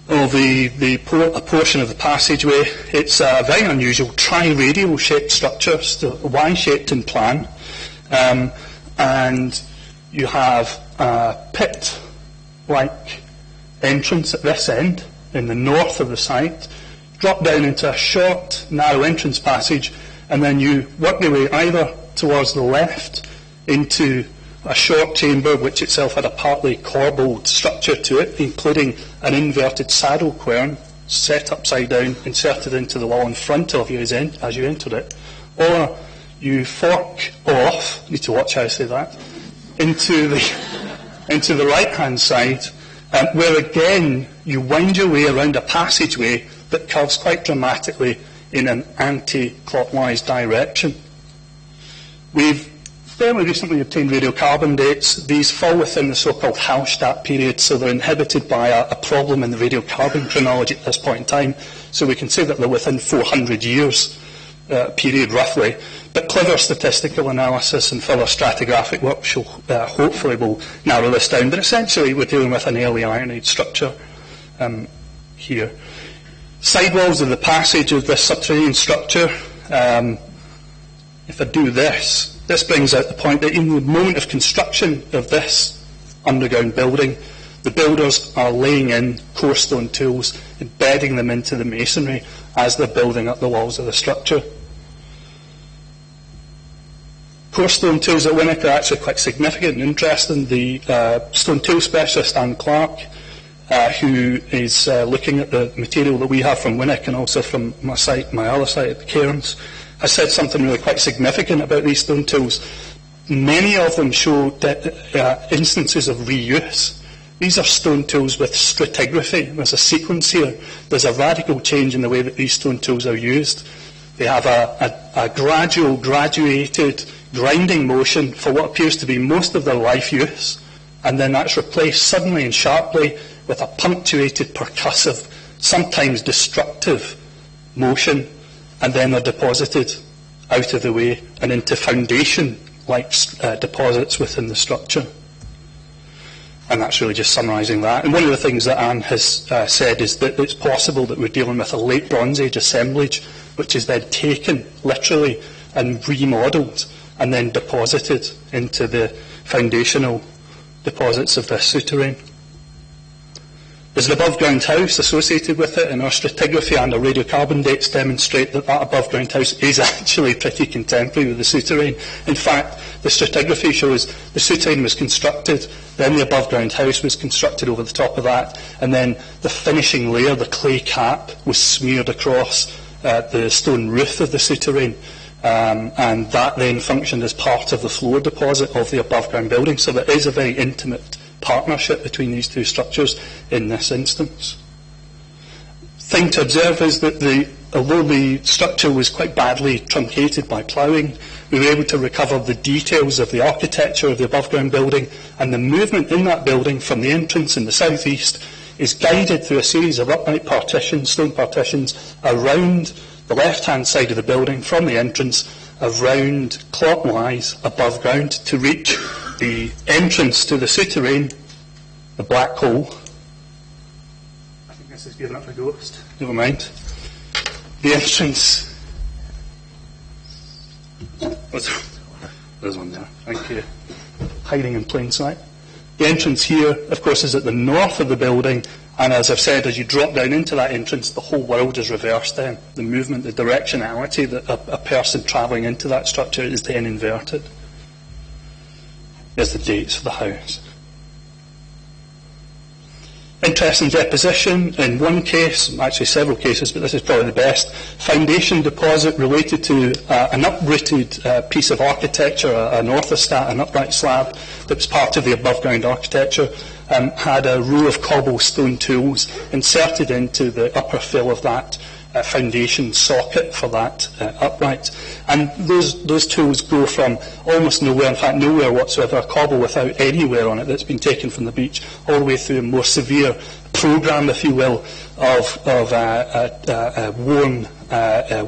Speaker 20: of a portion of the passageway. It's a very unusual tri-radial shaped structure, still Y-shaped in plan, and you have a pit-like entrance at this end in the north of the site, drop down into a short, narrow entrance passage, and then you work your way either towards the left into a short chamber which itself had a partly corbelled structure to it, including an inverted saddle quern set upside down, inserted into the wall in front of you as you enter it, or you fork off, need to watch how I say that, into the right-hand side, where again you wind your way around a passageway that curves quite dramatically in an anti-clockwise direction. We've fairly recently obtained radiocarbon dates. These fall within the so-called Hallstatt period, so they're inhibited by a problem in the radiocarbon chronology at this point in time. So we can say that they're within 400 years period roughly. But clever statistical analysis and further stratigraphic work hopefully will narrow this down. But essentially we're dealing with an early Iron Age structure here. Sidewalls of the passage of this subterranean structure, if I do this brings out the point that in the moment of construction of this underground building, the builders are laying in core stone tools, embedding them into the masonry as they're building up the walls of the structure. Core stone tools at Winnock are actually quite significant and interesting. The stone tool specialist, Anne Clark, who is looking at the material that we have from Winnock and also from my other site at the Cairns, has said something really quite significant about these stone tools. Many of them show instances of reuse. These are stone tools with stratigraphy. There's a sequence here. There's a radical change in the way that these stone tools are used. They have a graduated grinding motion for what appears to be most of their life use, and then that's replaced suddenly and sharply with a punctuated, percussive, sometimes destructive motion, and then they're deposited out of the way and into foundation-like deposits within the structure. And that's really just summarising that. And one of the things that Anne has said is that it's possible that we're dealing with a late Bronze Age assemblage, which is then taken, literally, and remodelled, and then deposited into the foundational deposits of this souterrain. There's an above-ground house associated with it, and our stratigraphy and our radiocarbon dates demonstrate that that above-ground house is actually pretty contemporary with the souterrain. In fact, the stratigraphy shows the souterrain was constructed, then the above-ground house was constructed over the top of that, and then the finishing layer, the clay cap, was smeared across the stone roof of the souterrain. And that then functioned as part of the floor deposit of the above-ground building, so there is a very intimate partnership between these two structures in this instance. Thing to observe is that although the structure was quite badly truncated by ploughing, we were able to recover the details of the architecture of the above-ground building, and the movement in that building from the entrance in the southeast is guided through a series of upright partitions, stone partitions, around the left-hand side of the building from the entrance, around clockwise above ground to reach the entrance to the souterrain, the black hole. I think this is giving up the ghost. Never mind. The entrance. There's one there. Thank you. Hiding in plain sight. The entrance here, of course, is at the north of the building, and as I've said, as you drop down into that entrance, the whole world is reversed then. The movement, the directionality that a person travelling into that structure is then inverted. There's the dates for the house. Interesting deposition in one case, actually several cases, but this is probably the best. Foundation deposit related to an uprooted piece of architecture, an orthostat, an upright slab that was part of the above-ground architecture, had a row of cobblestone tools inserted into the upper fill of that foundation socket for that upright. And those tools go from almost nowhere, in fact nowhere whatsoever, a cobble without anywhere on it that's been taken from the beach, all the way through a more severe programme, if you will, of worn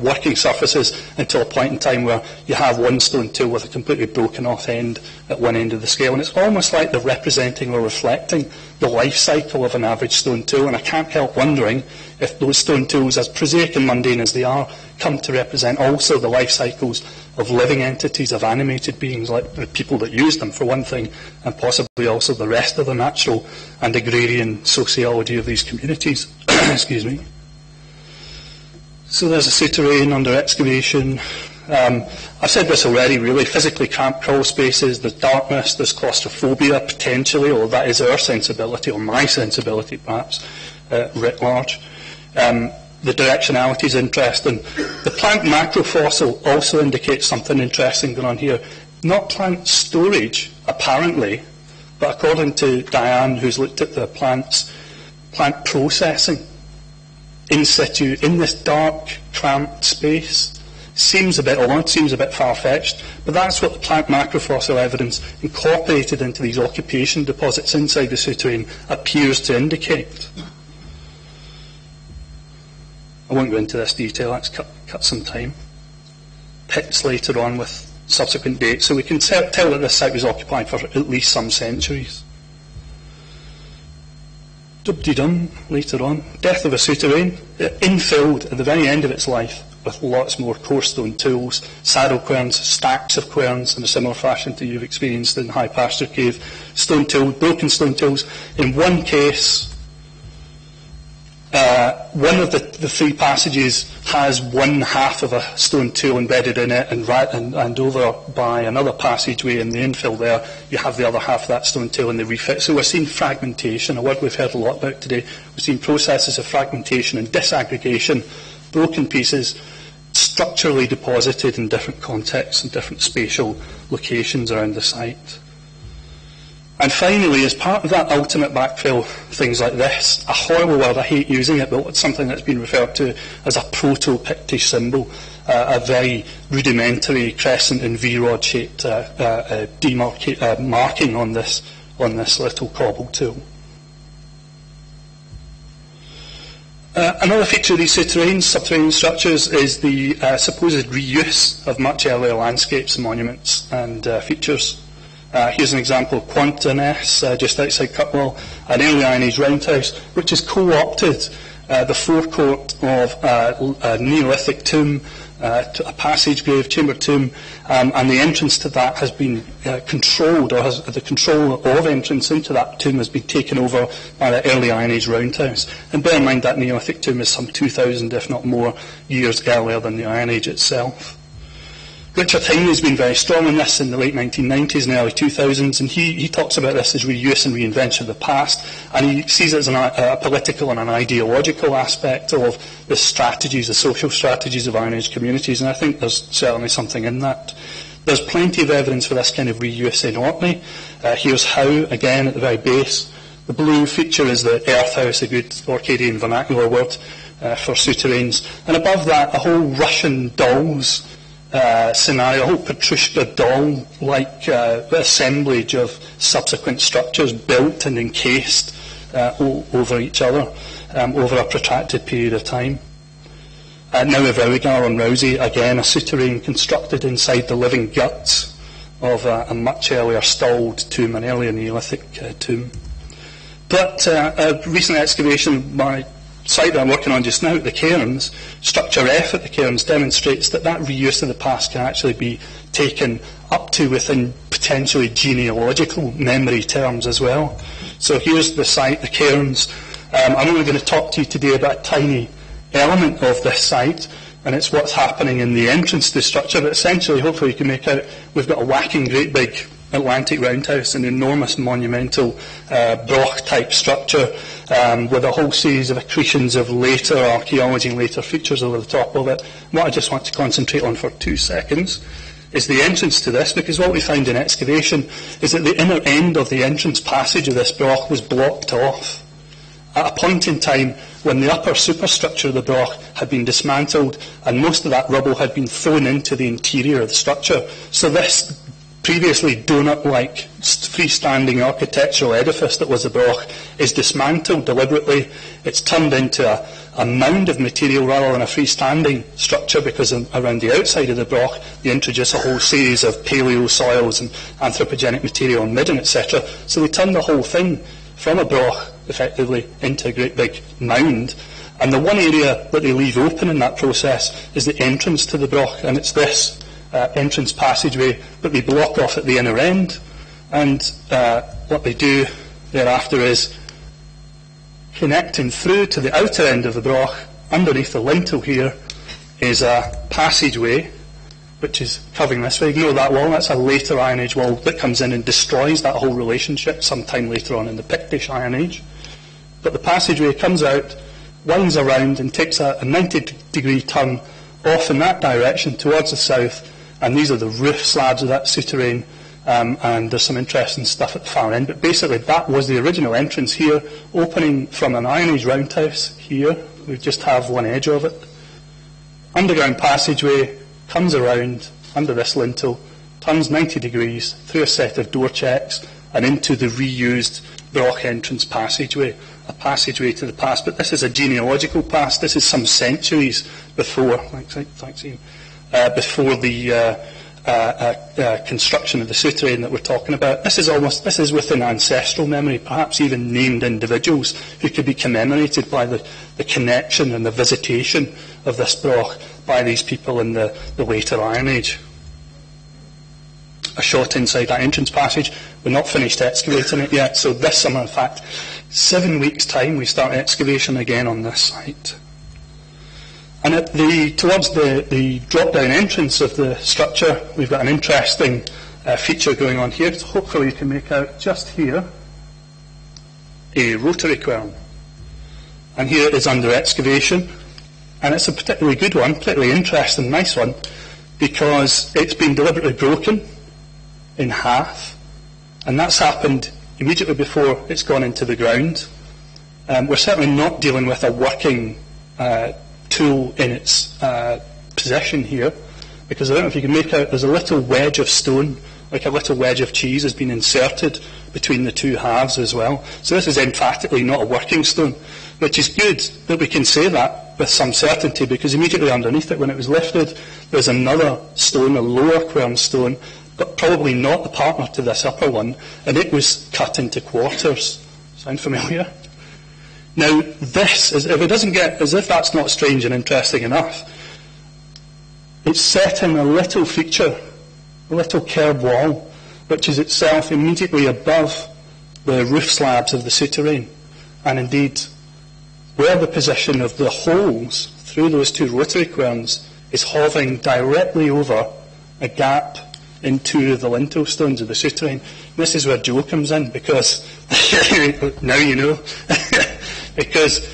Speaker 20: working surfaces until a point in time where you have one stone tool with a completely broken off end at one end of the scale. And it's almost like they're representing or reflecting the life cycle of an average stone tool. And I can't help wondering if those stone tools, as prosaic and mundane as they are, come to represent also the life cycles of living entities, of animated beings, like the people that use them, for one thing, and possibly also the rest of the natural and agrarian sociology of these communities. Excuse me. So there's a souterrain under excavation. I've said this already, really. Physically cramped crawl spaces, there's darkness, there's claustrophobia, potentially, or that is our sensibility, or my sensibility, perhaps, writ large. The directionality is interesting. The plant macrofossil also indicates something interesting going on here. Not plant storage, apparently, but according to Diane, who's looked at the plants, plant processing in situ, in this dark, cramped space. Seems a bit odd, seems a bit far-fetched, but that's what the plant macrofossil evidence incorporated into these occupation deposits inside the souterrain appears to indicate. I won't go into this detail, that's cut some time. Pits later on with subsequent dates, so we can tell that this site was occupied for at least some centuries. Dub-de-dum, later on. Death of a souterrain, infilled at the very end of its life with lots more coarse stone tools, saddle querns, stacks of querns in a similar fashion to you've experienced in High Pasture Cave, stone tools, broken stone tools. In one case, one of the three passages has one half of a stone tool embedded in it, and over by another passageway in the infill there, you have the other half of that stone tool in the refit. So we're seeing fragmentation, a word we've heard a lot about today. We're seeing processes of fragmentation and disaggregation, broken pieces, structurally deposited in different contexts and different spatial locations around the site. And finally, as part of that ultimate backfill, things like this, a horrible word, I hate using it, but it's something that's been referred to as a proto-Pictish symbol, a very rudimentary crescent and V-rod shaped marking on this little cobble tool. Another feature of these subterranean structures, is the supposed reuse of much earlier landscapes, monuments and features. Here's an example of Quantaness, just outside Cutwell, an early Iron Age roundhouse, which has co-opted the forecourt of a Neolithic tomb, a passage grave, chamber tomb, and the entrance to that has been controlled, or the control of entrance into that tomb has been taken over by the early Iron Age roundhouse. And bear in mind that Neolithic tomb is some 2,000, if not more, years earlier than the Iron Age itself. Richard Hingley has been very strong in this in the late 1990s and early 2000s, and he talks about this as reuse and reinvention of the past, and he sees it as a political and an ideological aspect of the strategies, the social strategies of Iron Age communities, and I think there's certainly something in that. There's plenty of evidence for this kind of reuse in Orkney. Here's how, again, at the very base. The blue feature is the earth house, a good Orcadian vernacular word for souterrains, and above that, a whole Russian dolls scenario, a whole Petrushka doll-like assemblage of subsequent structures built and encased over each other over a protracted period of time. Now with Rowigar on Rousey, again a souterrain constructed inside the living guts of a much earlier stalled tomb, an earlier Neolithic tomb. But a recent excavation by site that I'm working on just now at the Cairns, Structure F at the Cairns, demonstrates that reuse of the past can actually be taken up to within potentially genealogical memory terms as well. So here's the site, the Cairns. I'm only going to talk to you today about a tiny element of this site, and it's what's happening in the entrance to the structure, but essentially, hopefully you can make out, we've got a whacking great big Atlantic roundhouse, an enormous monumental broch-type structure with a whole series of accretions of later archaeology and later features over the top of it. What I just want to concentrate on for 2 seconds is the entrance to this, because what we found in excavation is that the inner end of the entrance passage of this broch was blocked off at a point in time when the upper superstructure of the broch had been dismantled and most of that rubble had been thrown into the interior of the structure. So this previously donut-like freestanding architectural edifice that was the broch is dismantled deliberately. It's turned into a mound of material rather than a freestanding structure, because around the outside of the broch they introduce a whole series of paleo soils and anthropogenic material and midden, etc. So they turn the whole thing from a broch effectively into a great big mound. And the one area that they leave open in that process is the entrance to the broch, and it's this entrance passageway that they block off at the inner end. And what they do thereafter is connecting through to the outer end of the broch, underneath the lintel here, is a passageway which is covering this way. Ignore that wall, that's a later Iron Age wall that comes in and destroys that whole relationship sometime later on in the Pictish Iron Age. But the passageway comes out winds around and takes a 90-degree turn off in that direction towards the south, and these are the roof slabs of that souterrain, and there's some interesting stuff at the far end. But basically, that was the original entrance here, opening from an Iron Age roundhouse here. We just have one edge of it. Underground passageway comes around under this lintel, turns 90 degrees through a set of door checks and into the reused Broch entrance passageway, a passageway to the past. But this is a genealogical past. This is some centuries before, before the construction of the souterrain that we're talking about. This is within ancestral memory, perhaps even named individuals who could be commemorated by the connection and the visitation of this Broch by these people in the later Iron Age. A shot inside that entrance passage. We're not finished excavating it yet, so this summer, in fact, 7 weeks' time, we start excavation again on this site. And towards the drop-down entrance of the structure, we've got an interesting feature going on here. So hopefully you can make out just here a rotary quern. And here it is under excavation. And it's a particularly good one, particularly interesting, nice one, because it's been deliberately broken in half. And that's happened immediately before it's gone into the ground. We're certainly not dealing with a working tool in its possession here, because I don't know if you can make out, there's a little wedge of stone, like a little wedge of cheese has been inserted between the two halves as well. So this is emphatically not a working stone, which is good that we can say that with some certainty, because immediately underneath it, when it was lifted, there's another stone, a lower quern stone, but probably not the partner to this upper one, and it was cut into quarters. Sound familiar? Now, this, as if that's not strange and interesting enough, it's set in a little feature, a little curb wall, which is itself immediately above the roof slabs of the souterrain. And indeed, where the position of the holes through those two rotary querns is hovering directly over a gap in two of the lintel stones of the souterrain. This is where Joe comes in, because now you know. Because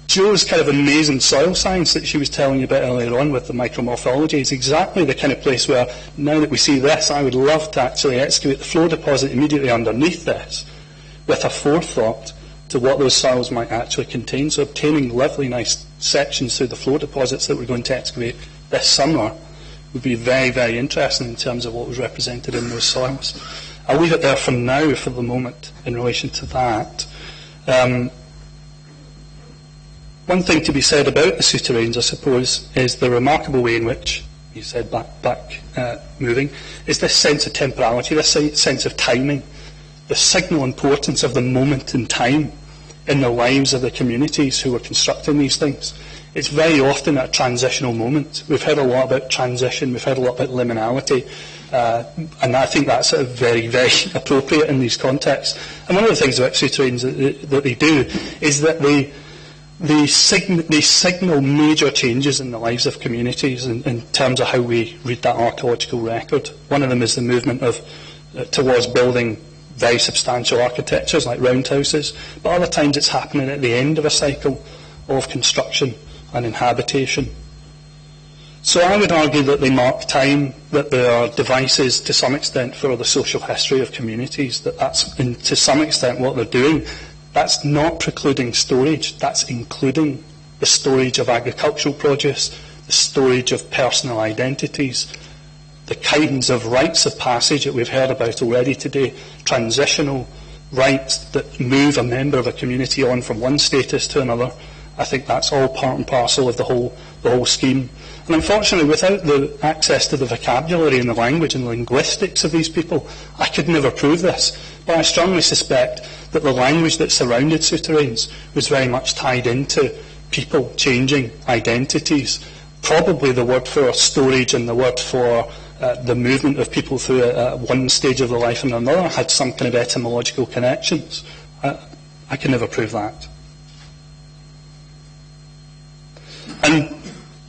Speaker 20: Joe's kind of amazing soil science that she was telling you about earlier on with the micromorphology is exactly the kind of place where, now that we see this, I would love to actually excavate the flow deposit immediately underneath this with a forethought to what those soils might actually contain. So obtaining lovely, nice sections through the flow deposits that we're going to excavate this summer would be very, very interesting in terms of what was represented in those soils. I'll leave it there for now, for the moment, in relation to that. One thing to be said about the souterrains, I suppose, is the remarkable way in which, you said back moving, is this sense of temporality, this sense of timing, the signal importance of the moment in time in the lives of the communities who were constructing these things. It's very often a transitional moment. We've heard a lot about transition, we've heard a lot about liminality, and I think that's very, very appropriate in these contexts. And one of the things about souterrains that they do is that they signal major changes in the lives of communities in terms of how we read that archaeological record. One of them is the movement towards building very substantial architectures like roundhouses, but other times it's happening at the end of a cycle of construction and inhabitation. So I would argue that they mark time, that they are devices to some extent for the social history of communities, that's to some extent what they're doing. That's not precluding storage, that's including the storage of agricultural produce, the storage of personal identities, the kinds of rites of passage that we've heard about already today, transitional rites that move a member of a community on from one status to another. I think that's all part and parcel of the whole scheme. And unfortunately, without the access to the vocabulary and the language and the linguistics of these people, I could never prove this. But I strongly suspect that the language that surrounded souterrains was very much tied into people changing identities. Probably the word for storage and the word for the movement of people through one stage of their life and another had some kind of etymological connections. I can never prove that. And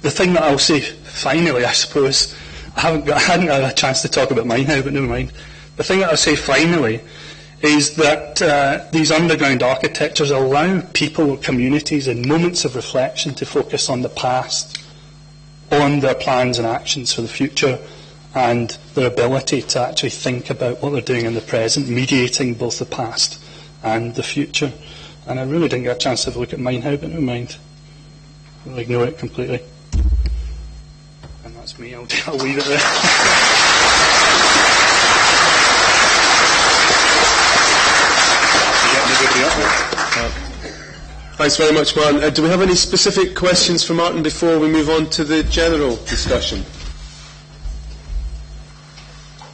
Speaker 20: the thing that I'll say finally, I suppose, I hadn't had a chance to talk about mine now, but never mind. The thing that I'll say finally is that these underground architectures allow people or communities in moments of reflection to focus on the past, on their plans and actions for the future, and their ability to actually think about what they're doing in the present, mediating both the past and the future. And I really didn't get a chance to have a look at mine now, but never mind. I'll ignore it completely. And that's me. I'll leave it there.
Speaker 3: Thanks very much, Martin. Do we have any specific questions for Martin before we move on to the general discussion?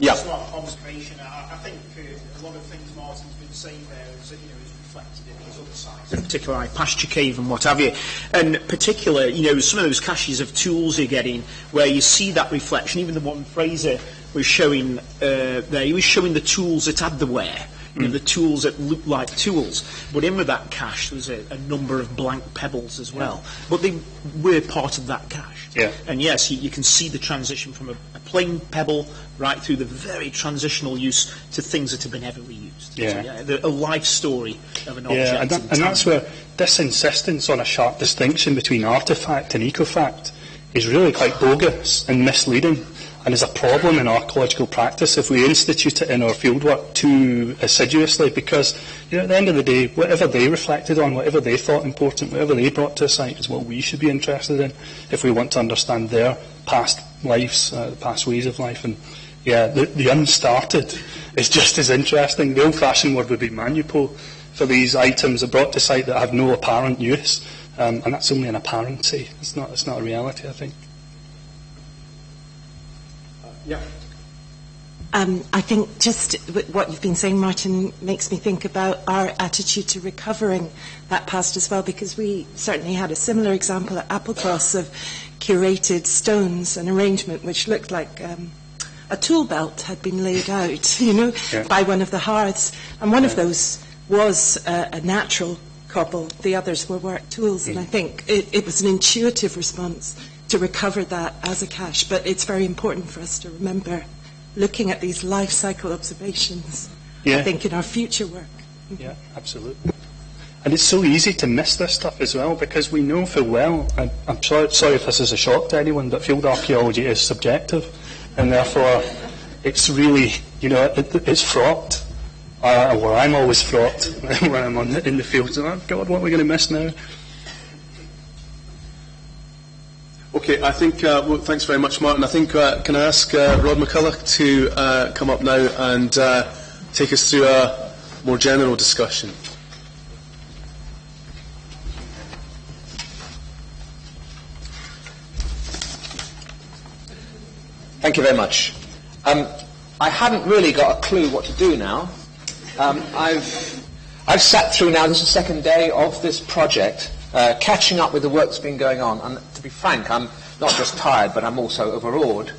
Speaker 3: Yeah.
Speaker 4: Observation. I think a lot of things Martin's been saying there is reflected in his other sites, in particular like pasture cave and what have you. And particular, some of those caches of tools you're getting where you see that reflection. Even the one Fraser was showing there, he was showing the tools that had the wear. The tools that looked like tools. But in with that cache, there was a number of blank pebbles as well. But they were part of that cache.
Speaker 20: Yeah.
Speaker 4: And yes, you can see the transition from a plain pebble right through the very transitional use to things that have been heavily used.
Speaker 20: Yeah.
Speaker 4: So, a life story of an object.
Speaker 20: Yeah, and that's where this insistence on a sharp distinction between artefact and ecofact is really quite bogus and misleading, and is a problem in archaeological practice if we institute it in our fieldwork too assiduously, because at the end of the day, whatever they reflected on, whatever they thought important, whatever they brought to a site is what we should be interested in if we want to understand their past lives, past ways of life. And the unstarted is just as interesting. The old-fashioned word would be manupole for these items are brought to site that have no apparent use, and that's only an apparency. It's not a reality, I think.
Speaker 3: Yeah.
Speaker 21: I think just what you've been saying, Martin, makes me think about our attitude to recovering that past as well, because we certainly had a similar example at Applecross of curated stones, an arrangement which looked like a tool belt had been laid out, by one of the hearths. And one of those was a natural cobble. The others were work tools. And I think it was an intuitive response to recover that as a cache. But it's very important for us to remember looking at these life cycle observations, I think, in our future work.
Speaker 20: Yeah, absolutely. And it's so easy to miss this stuff as well, because we know full well, and I'm sorry if this is a shock to anyone, but field archaeology is subjective, and therefore it's really, it's fraught. Or I'm always fraught when I'm in the field. So, oh, God, what are we going to miss now?
Speaker 3: Okay, I think, thanks very much, Martin. I think, can I ask Rod McCulloch to come up now and take us through a more general discussion?
Speaker 2: Thank you very much. I haven't really got a clue what to do now. I've sat through now, this is the second day of this project, catching up with the work that's been going on. And to be frank, I'm not just tired, but I'm also overawed.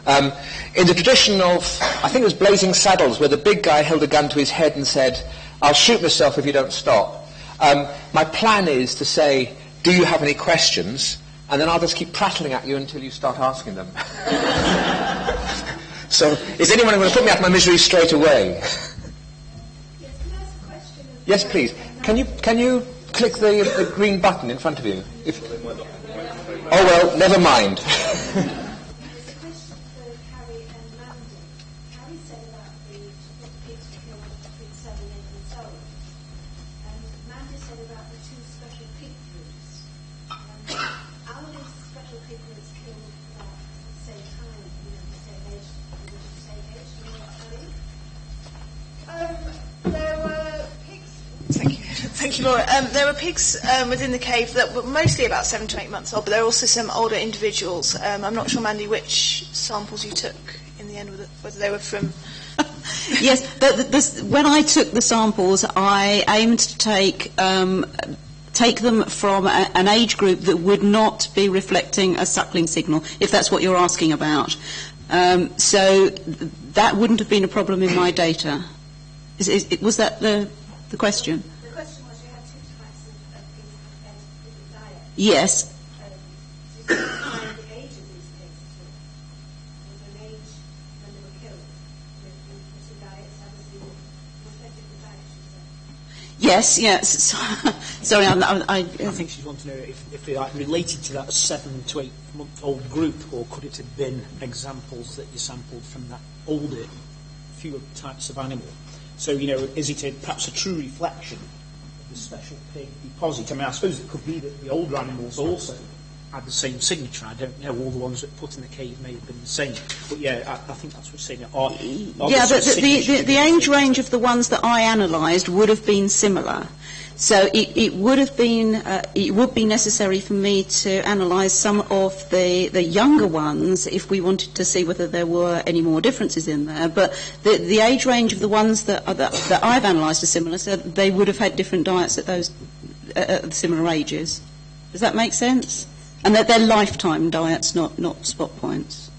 Speaker 2: In the tradition of, I think it was Blazing Saddles, where the big guy held a gun to his head and said, "I'll shoot myself if you don't stop." My plan is to say, "Do you have any questions?" And then I'll just keep prattling at you until you start asking them. So, is anyone going to put me out of my misery straight away? Yes, please. Can you click the green button in front of you? Oh well, never mind.
Speaker 9: Thank you, Laura. There were pigs within the cave that were mostly about 7 to 8 months old, but there were also some older individuals. I'm not sure, Mandy, which samples you took in the end, whether they were from...
Speaker 13: Yes, when I took the samples, I aimed to take them from an age group that would not be reflecting a suckling signal, if that's what you're asking about. So that wouldn't have been a problem in my data. Was that the question?
Speaker 22: The question was, you had two types of pigs compared to the diet.
Speaker 13: Yes.
Speaker 22: Did you find the age of these pigs at all? Was there an age when they were killed? The two diets, obviously, respectively
Speaker 13: Yes, yes. Sorry,
Speaker 1: I think she's wanting to know if they are related to that 7 to 8 month old group, or could it have been examples that you sampled from that older, fewer types of animal? So, is it perhaps a true reflection of the special pig deposit? I mean, I suppose it could be that the older animals also had the same signature. I don't know. All the ones that put in the cave may have been the same. But yeah, I think that's what we're saying.
Speaker 13: The age range of the ones that I analysed would have been similar. So it would be necessary for me to analyse some of the younger ones if we wanted to see whether there were any more differences in there. But the age range of the ones that I've analysed are similar, so they would have had different diets at those similar ages. Does that make sense? And that they're lifetime diets, not spot points.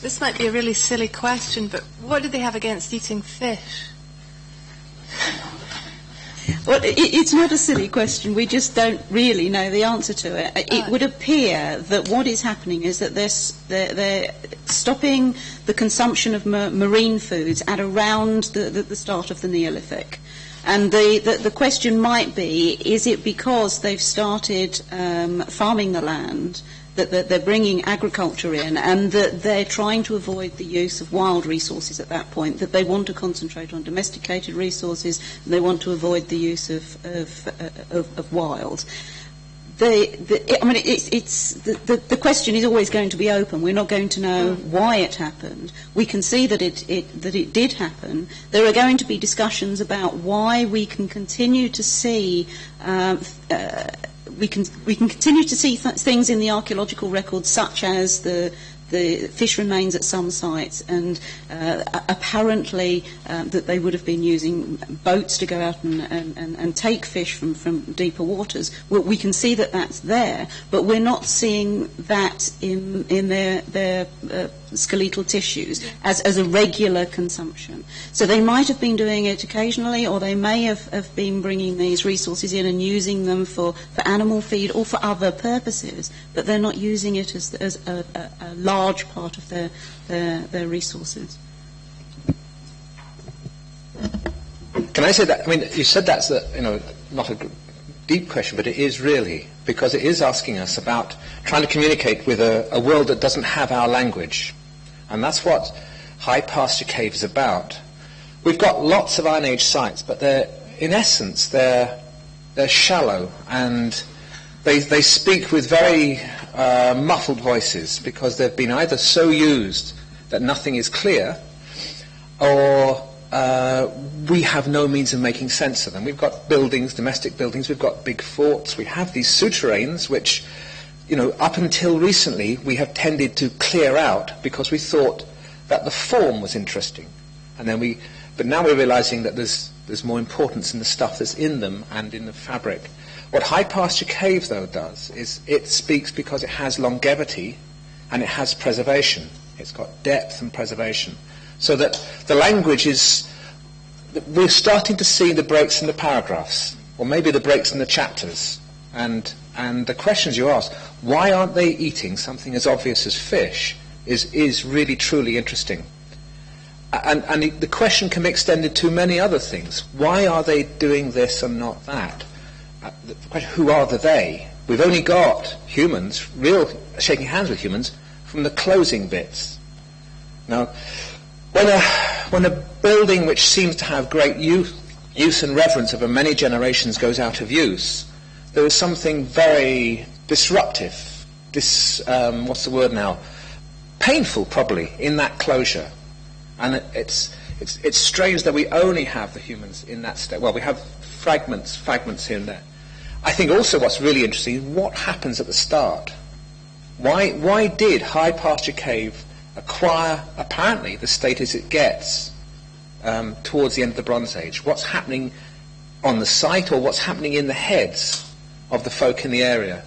Speaker 9: This might be a really silly question, but what do they have against eating fish?
Speaker 13: Well, it's not a silly question. We just don't really know the answer to it. It would appear that what is happening is that they're stopping the consumption of marine foods at around the start of the Neolithic. And the question might be, is it because they've started farming the land, that they're bringing agriculture in, and that they're trying to avoid the use of wild resources at that point, that they want to concentrate on domesticated resources, and they want to avoid the use of wild. The question is always going to be open. We're not going to know why it happened. We can see that it did happen. There are going to be discussions about why we can continue to see we can continue to see things in the archaeological records, such as the fish remains at some sites, and apparently that they would have been using boats to go out and take fish from deeper waters. Well, we can see that that's there, but we're not seeing that in their skeletal tissues as a regular consumption. So they might have been doing it occasionally, or they may have been bringing these resources in and using them for animal feed or for other purposes, but they're not using it as a large part of their resources.
Speaker 2: Can I say that? I mean, you said that's not a deep question, but it is really, because it is asking us about trying to communicate with a world that doesn't have our language. And that's what High Pasture Cave is about. We've got lots of Iron Age sites, but in essence, they're shallow, and they speak with very muffled voices, because they've been either so used that nothing is clear, or we have no means of making sense of them. We've got buildings, domestic buildings, we've got big forts, we have these souterrains, which, up until recently we have tended to clear out because we thought that the form was interesting. But now we're realizing that there's more importance in the stuff that's in them and in the fabric. What High Pasture Cave, though, does is it speaks because it has longevity and it has preservation. It's got depth and preservation. So that the language is... We're starting to see the breaks in the paragraphs, or maybe the breaks in the chapters. And the questions you ask, why aren't they eating something as obvious as fish, is really, truly interesting. And the question can be extended to many other things. Why are they doing this and not that? The question, who are the they? We've only got humans, real shaking hands with humans, from the closing bits. Now, when a building which seems to have great use and reverence over many generations goes out of use, there is something very disruptive, what's the word now? Painful, probably, in that closure. And it's strange that we only have the humans in that state. Well, we have fragments here and there. I think also what's really interesting is what happens at the start. Why did High Pasture Cave acquire, apparently, the status it gets towards the end of the Bronze Age? What's happening on the site, or what's happening in the heads of the folk in the area?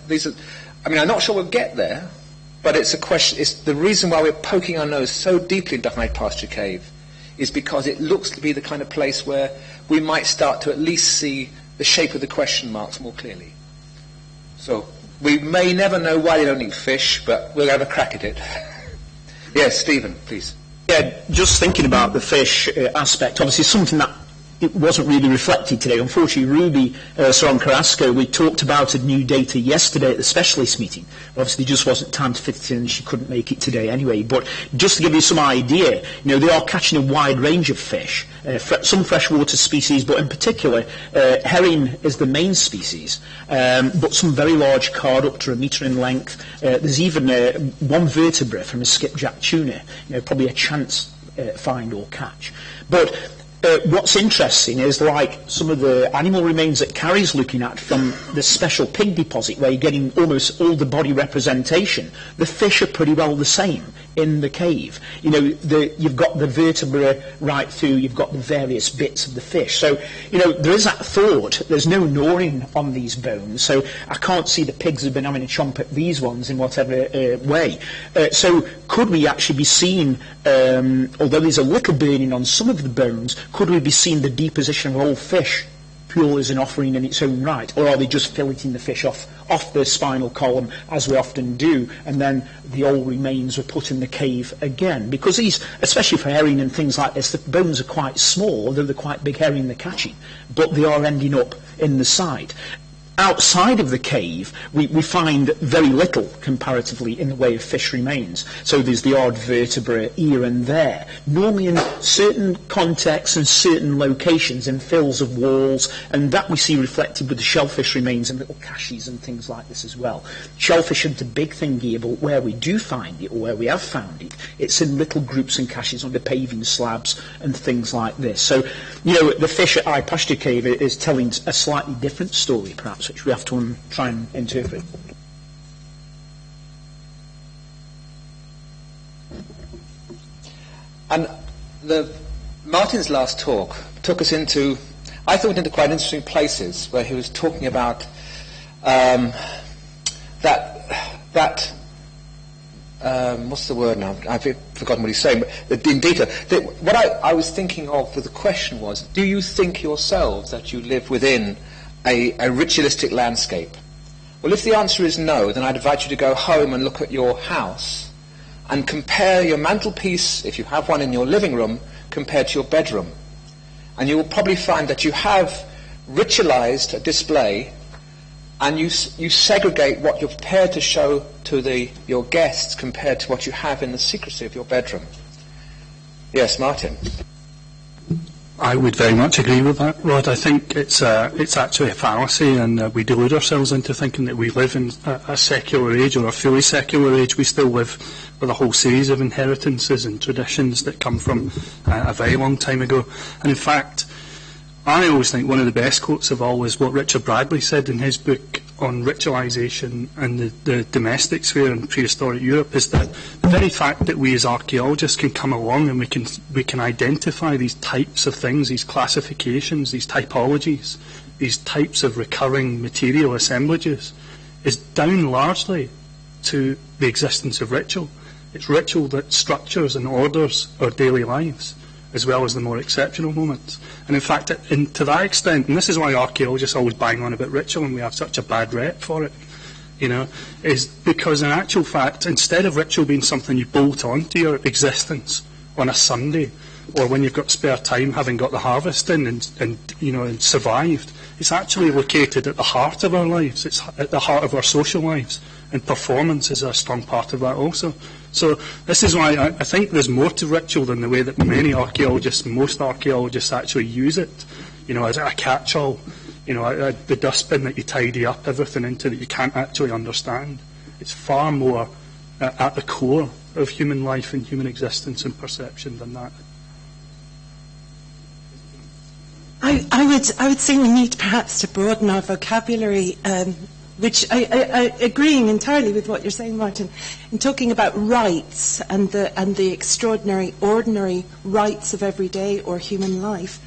Speaker 2: I'm not sure we'll get there, but it's a question. It's the reason why we're poking our nose so deeply into High Pasture Cave is because it looks to be the kind of place where we might start to at least see the shape of the question marks more clearly. So we may never know why they don't eat fish, but we'll have a crack at it. Yes, Stephen, please.
Speaker 4: Yeah, just thinking about the fish aspect, obviously something that it wasn't really reflected today. Unfortunately, Ruby Soron-Carrasco, we talked about new data yesterday at the specialist meeting. Obviously, there just wasn't time to fit it in, and she couldn't make it today anyway. But just to give you some idea, they are catching a wide range of fish, some freshwater species, but in particular, herring is the main species, but some very large cod up to 1 metre in length. There's even one vertebra from a skipjack tuna, probably a chance find or catch. But what's interesting is like some of the animal remains that Carrie's looking at from the special pig deposit where you're getting almost all the body representation. The fish are pretty well the same in the cave. You've got the vertebra right through, you've got the various bits of the fish. So, there is that thought, there's no gnawing on these bones, so I can't see the pigs have been having a chomp at these ones in whatever way. So could we actually be seeing, although there's a liquor burning on some of the bones, could we be seeing the deposition of a whole fish purely as an offering in its own right, or are they just filleting the fish off the spinal column, as we often do, and then the old remains were put in the cave again? Because these, especially for herring and things like this, the bones are quite small, although they're quite big herring they're catching, but they are ending up in the side. Outside of the cave, we find very little, comparatively, in the way of fish remains. So there's the odd vertebra here and there. Normally in certain contexts and certain locations, in fills of walls, and that we see reflected with the shellfish remains and little caches and things like this as well. Shellfish aren't a big thing here, but where we do find it, or where we have found it, it's in little groups and caches under paving slabs and things like this. So, the fish at High Pasture Cave is telling a slightly different story, perhaps, which we have to try and interpret.
Speaker 2: And Martin's last talk took us into, I thought, into quite interesting places where he was talking about what's the word now? I've forgotten what he's saying, but in detail. What I was thinking of with the question was, do you think yourselves that you live within a ritualistic landscape? Well, if the answer is no, then I'd invite you to go home and look at your house and compare your mantelpiece, if you have one in your living room, compared to your bedroom. And you will probably find that you have ritualized a display, and you segregate what you're prepared to show to your guests compared to what you have in the secrecy of your bedroom. Yes, Martin?
Speaker 20: I would very much agree with that, Rod. I think it's actually a fallacy, and we delude ourselves into thinking that we live in a secular age or a fully secular age. We still live with a whole series of inheritances and traditions that come from a very long time ago. And in fact, I always think one of the best quotes of all is what Richard Bradley said in his book on ritualisation and the domestic sphere in prehistoric Europe, is that the very fact that we as archaeologists can come along and we can identify these types of things, these classifications, these typologies, these types of recurring material assemblages, is down largely to the existence of ritual. It's ritual that structures and orders our daily lives, as well as the more exceptional moments. And in fact, to that extent, and this is why archaeologists always bang on about ritual and we have such a bad rep for it, is because in actual fact, instead of ritual being something you bolt onto your existence on a Sunday, or when you've got spare time, having got the harvest in and survived, it's actually located at the heart of our lives. It's at the heart of our social lives, and performance is a strong part of that also. So this is why I think there's more to ritual than the way that most archaeologists actually use it, as a catch-all, the dustbin that you tidy up everything into that you can't actually understand. It's far more at the core of human life and human existence and perception than that.
Speaker 21: I would say we need perhaps to broaden our vocabulary, which I agreeing entirely with what you're saying, Martin, in talking about rights and the extraordinary, ordinary rights of everyday or human life.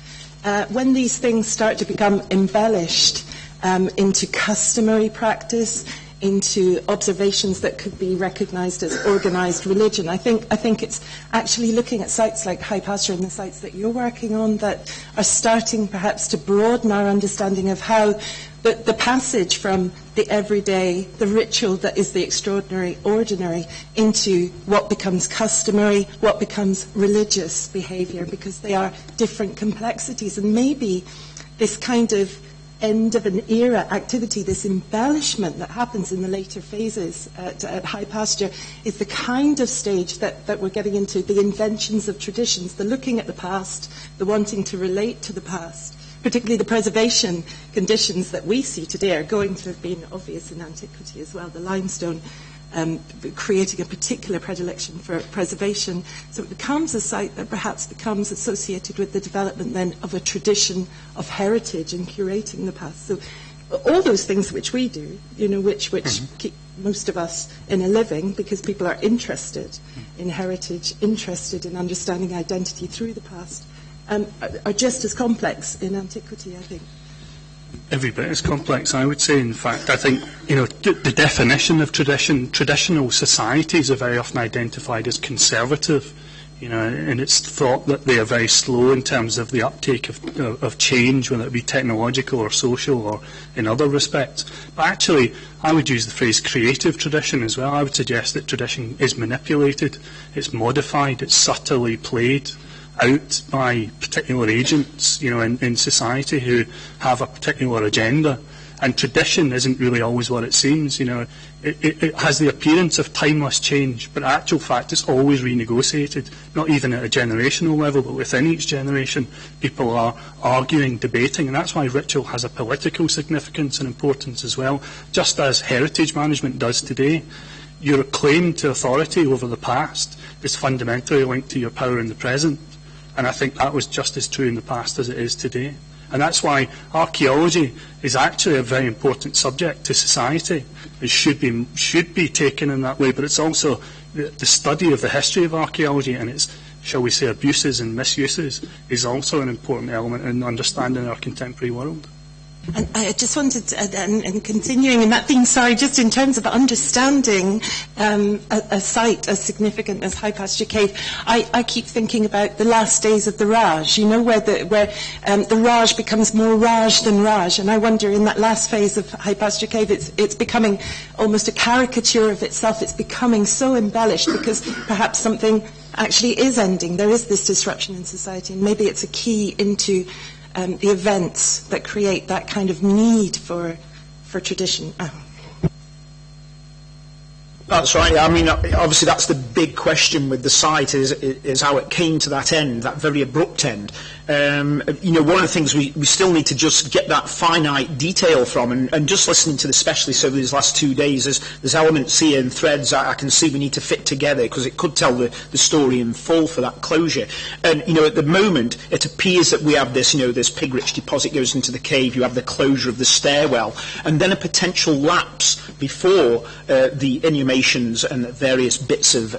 Speaker 21: When these things start to become embellished into customary practice, into observations that could be recognised as organised religion. I think it's actually looking at sites like High Pasture and the sites that you're working on that are starting perhaps to broaden our understanding of how the passage from the everyday, the ritual that is the extraordinary, ordinary, into what becomes customary, what becomes religious behaviour, because they are different complexities. And maybe this kind of end of an era activity, this embellishment that happens in the later phases at High Pasture, is the kind of stage that we're getting into, the inventions of traditions, the looking at the past, the wanting to relate to the past. Particularly the preservation conditions that we see today are going to have been obvious in antiquity as well. The limestone creating a particular predilection for preservation. So it becomes a site that perhaps becomes associated with the development then of a tradition of heritage and curating the past. So all those things which we do, which keep most of us in a living, because people are interested in heritage, interested in understanding identity through the past, are just as complex in antiquity, I think.
Speaker 20: Every bit as complex, I would say. In fact, I think, the definition of tradition, traditional societies are very often identified as conservative, and it's thought that they are very slow in terms of the uptake of change, whether it be technological or social or in other respects. But actually, I would use the phrase creative tradition as well. I would suggest that tradition is manipulated, it's modified, it's subtly played out by particular agents, in society who have a particular agenda. And tradition isn't really always what it seems, It has the appearance of timeless change, but in actual fact it's always renegotiated, not even at a generational level, but within each generation people are arguing, debating, and that's why ritual has a political significance and importance as well, just as heritage management does today. Your claim to authority over the past is fundamentally linked to your power in the present. And I think that was just as true in the past as it is today. And that's why archaeology is actually a very important subject to society. It should be taken in that way, but it's also the study of the history of archaeology and its, shall we say, abuses and misuses is also an important element in understanding our contemporary world.
Speaker 21: And I just wanted to, and continuing in that theme, just in terms of understanding a site as significant as High Pasture Cave, I keep thinking about the last days of the Raj, where the Raj becomes more Raj than Raj. And I wonder, in that last phase of High Pasture Cave, it's becoming almost a caricature of itself. It's becoming so embellished because perhaps something actually is ending. There is this disruption in society, and maybe it's a key into the events that create that kind of need for tradition.
Speaker 4: That's right. I mean, obviously that's the big question with the site is how it came to that end, that very abrupt end. One of the things we still need to just get that finite detail from, and just listening to the specialists over these last 2 days, there's elements here and threads I can see we need to fit together, because it could tell the story in full for that closure. And, at the moment, it appears that we have this, this pig-rich deposit goes into the cave, you have the closure of the stairwell, and then a potential lapse before the inhumations and the various bits of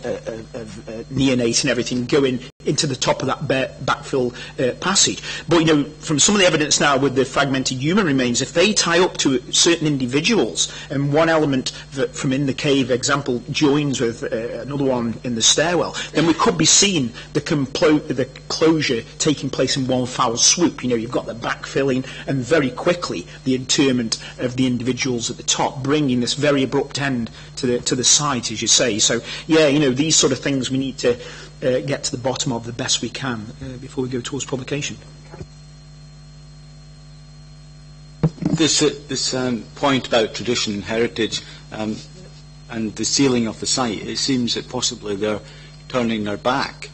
Speaker 4: neonate and everything going into the top of that backfill passage. But, from some of the evidence now with the fragmented human remains, if they tie up to certain individuals, and one element from in the cave, example, joins with another one in the stairwell, then we could be seeing the closure taking place in one foul swoop. You've got the backfilling, and very quickly the interment of the individuals at the top, bringing this very abrupt end to the site, as you say. So, these sort of things we need to get to the bottom of the best we can before we go towards publication.
Speaker 5: This point about tradition and heritage and the sealing of the site, it seems that possibly they're turning their back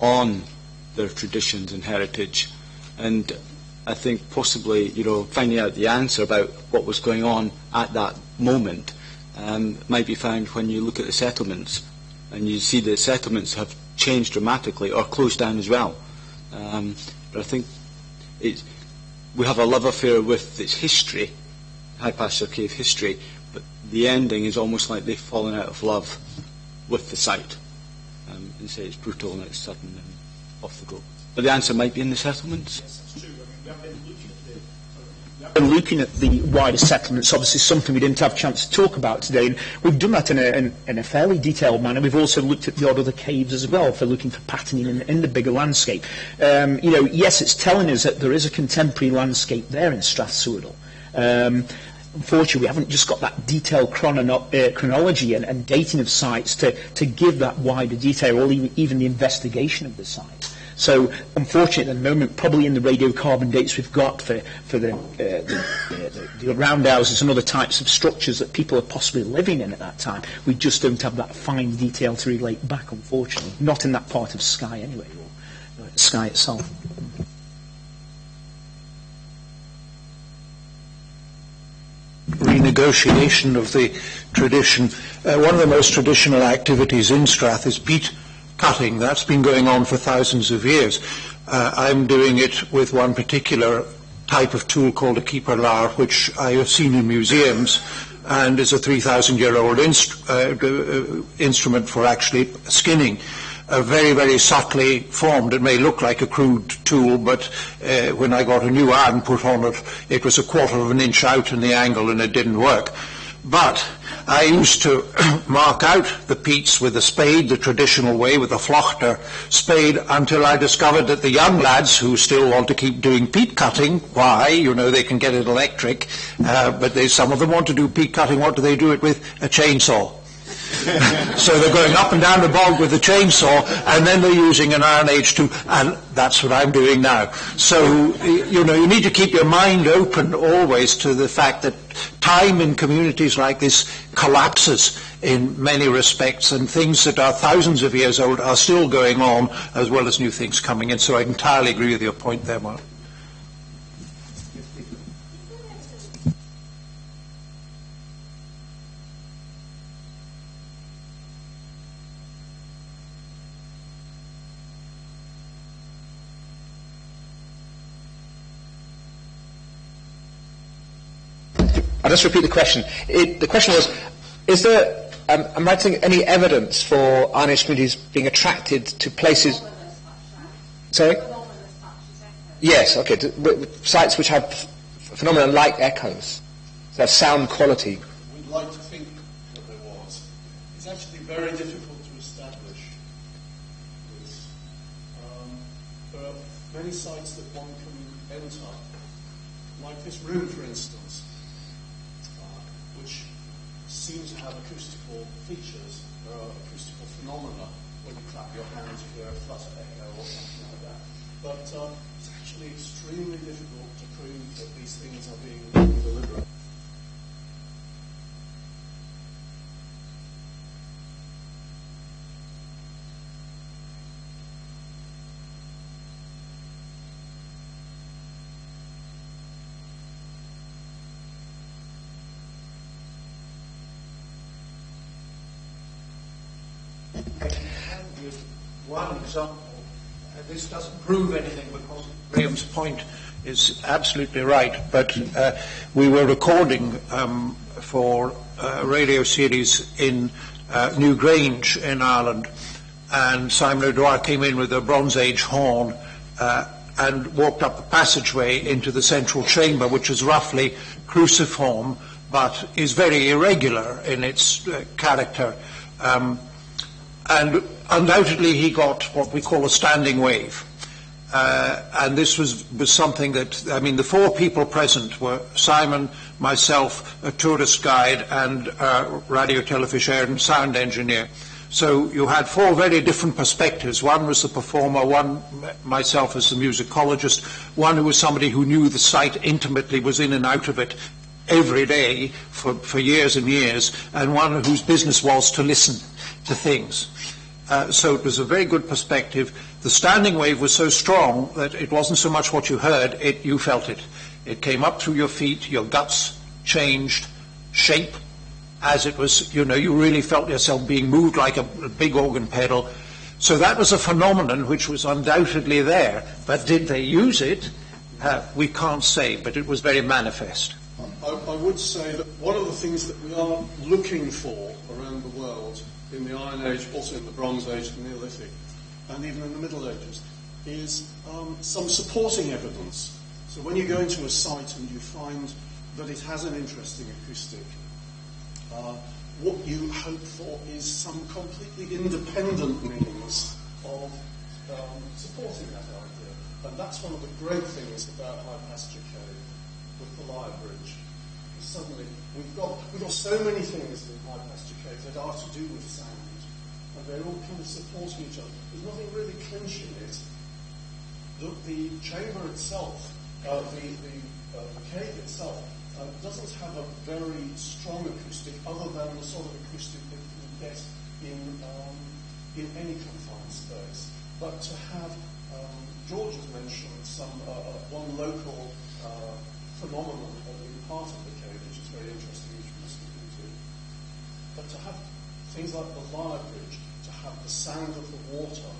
Speaker 5: on their traditions and heritage, and I think possibly finding out the answer about what was going on at that moment might be found when you look at the settlements, and you see the settlements have changed dramatically or closed down as well. But I think we have a love affair with its history, High Pasture Cave history, but the ending is almost like they've fallen out of love with the site, and say it's brutal and it's sudden and off they go. But the answer might be in the settlements.
Speaker 4: Yes, that's true. And looking at the wider settlements, obviously something we didn't have a chance to talk about today, and we've done that in a fairly detailed manner. We've also looked at the odd other caves as well for looking for patterning in the bigger landscape. Yes, it's telling us that there is a contemporary landscape there in Strathswydl,
Speaker 1: Unfortunately, we haven't just got that detailed chronology and dating of sites to give that wider detail, or even the investigation of the site. So, unfortunately, at the moment, probably in the radiocarbon dates we've got for the roundhouses and other types of structures that people are possibly living in at that time, we just don't have that fine detail to relate back, unfortunately. Not in that part of Skye, anyway, or Skye itself.
Speaker 19: Renegotiation of the tradition. One of the most traditional activities in Strath is peat cutting. That's been going on for thousands of years. I'm doing it with one particular type of tool called a keeper lar, which I have seen in museums, and is a 3,000-year-old instrument for actually skinning. Very, very subtly formed. It may look like a crude tool, but when I got a new iron put on it, it was a quarter of an inch out in the angle and it didn't work. But I used to mark out the peats with a spade, the traditional way, with a flochter spade, until I discovered that the young lads who still want to keep doing peat cutting, why? You know, they can get it electric, but some of them want to do peat cutting. What do they do it with? A chainsaw. So they're going up and down the bog with a chainsaw, and then they're using an Iron Age tool, and that's what I'm doing now. So, you know, you need to keep your mind open always to the fact that time in communities like this collapses in many respects, and things that are thousands of years old are still going on, as well as new things coming in. So I entirely agree with your point there, Mark.
Speaker 2: I'll just repeat the question. The question was, is there, am I seeing any evidence for Iron Age communities being attracted to places... Sorry? Yes, okay. Sites which have phenomena like echoes, that have sound quality.
Speaker 18: We'd like to think that there was. It's actually very difficult to establish this. There are many sites that one can enter, like this room, for instance, which seem to have acoustical features. There are acoustical phenomena when you clap your hands, you hear a flutter echo or something like that. But it's actually extremely difficult to prove that these things are being deliberate.
Speaker 19: One example, this doesn't prove anything because Graham's point is absolutely right, but we were recording for a radio series in Newgrange in Ireland, and Simon O'Dwyer came in with a Bronze Age horn and walked up the passageway into the central chamber, which is roughly cruciform but is very irregular in its character. And undoubtedly he got what we call a standing wave. And this was something that, I mean, the four people present were Simon, myself, a tourist guide, and a radio, television, sound engineer. So you had four very different perspectives. One was the performer, one myself as the musicologist, one who was somebody who knew the site intimately, was in and out of it every day for years and years, and one whose business was to listen to things. So it was a very good perspective. The standing wave was so strong that it wasn't so much what you heard, you felt it. It came up through your feet, your guts changed shape as it was, you know, you really felt yourself being moved like a big organ pedal. So that was a phenomenon which was undoubtedly there. But did they use it? We can't say, but it was very manifest.
Speaker 18: I would say that one of the things that we are looking for around the world in the Iron Age, also in the Bronze Age, the Neolithic, and even in the Middle Ages, is some supporting evidence. So when you go into a site and you find that it has an interesting acoustic, what you hope for is some completely independent means of supporting that idea. And that's one of the great things about High Pasture Cave with the Lyre Bridge. got so many things in high pasture caves that are to do with sound, and they're all kind of supporting each other. There's nothing really clinching it. The chamber itself, the cave itself, doesn't have a very strong acoustic other than the sort of acoustic that you get in any confined space. But to have, George has mentioned one local phenomenon being part of the cave, which is very interesting, which we must look into. But to have things like the lyre bridge, to have the sound of the water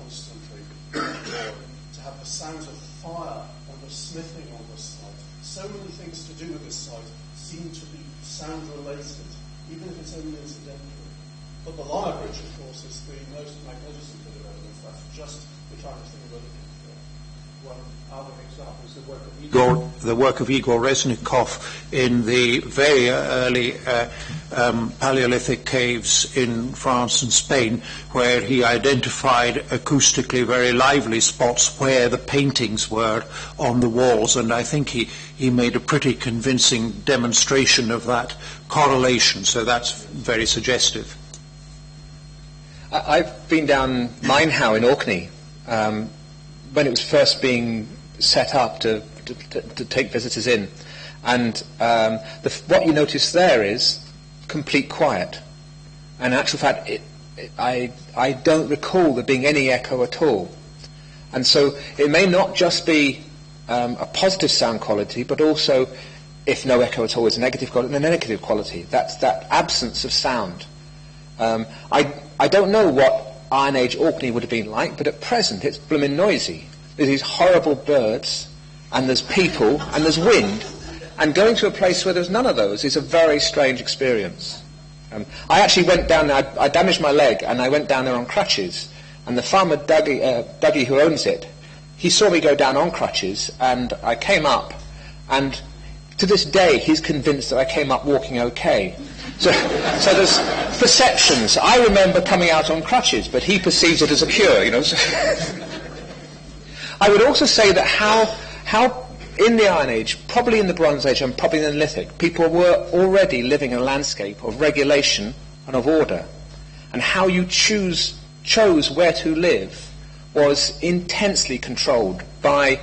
Speaker 18: constantly growing, to have the sounds of fire and the smithing on the site, so many things to do with this site seem to be sound related, even if it's only incidentally. But the lyre bridge, of course, is the most magnificent bit of evidence. That's just the kind of thing we're looking for.
Speaker 19: One other example is the work of Igor Reznikov in the very early Paleolithic caves in France and Spain, where he identified acoustically very lively spots where the paintings were on the walls, and I think he made a pretty convincing demonstration of that correlation, so that's very suggestive.
Speaker 2: I've been down Minehow in Orkney when it was first being set up to take visitors in. And what you notice there is complete quiet. And in actual fact, I don't recall there being any echo at all. And so it may not just be a positive sound quality, but also, if no echo at all is a negative quality, then a negative quality. That's that absence of sound. I don't know what Iron Age Orkney would have been like, but at present it's blooming noisy. There's these horrible birds, and there's people, and there's wind, and going to a place where there's none of those is a very strange experience. I actually went down there, I damaged my leg, and I went down there on crutches, and the farmer Dougie who owns it, he saw me go down on crutches, and I came up, and to this day he's convinced that I came up walking okay. So there's perceptions. I remember coming out on crutches, but he perceives it as a cure, you know. I would also say that how in the Iron Age, probably in the Bronze Age and probably in the Neolithic, people were already living in a landscape of regulation and of order. And how you chose where to live was intensely controlled by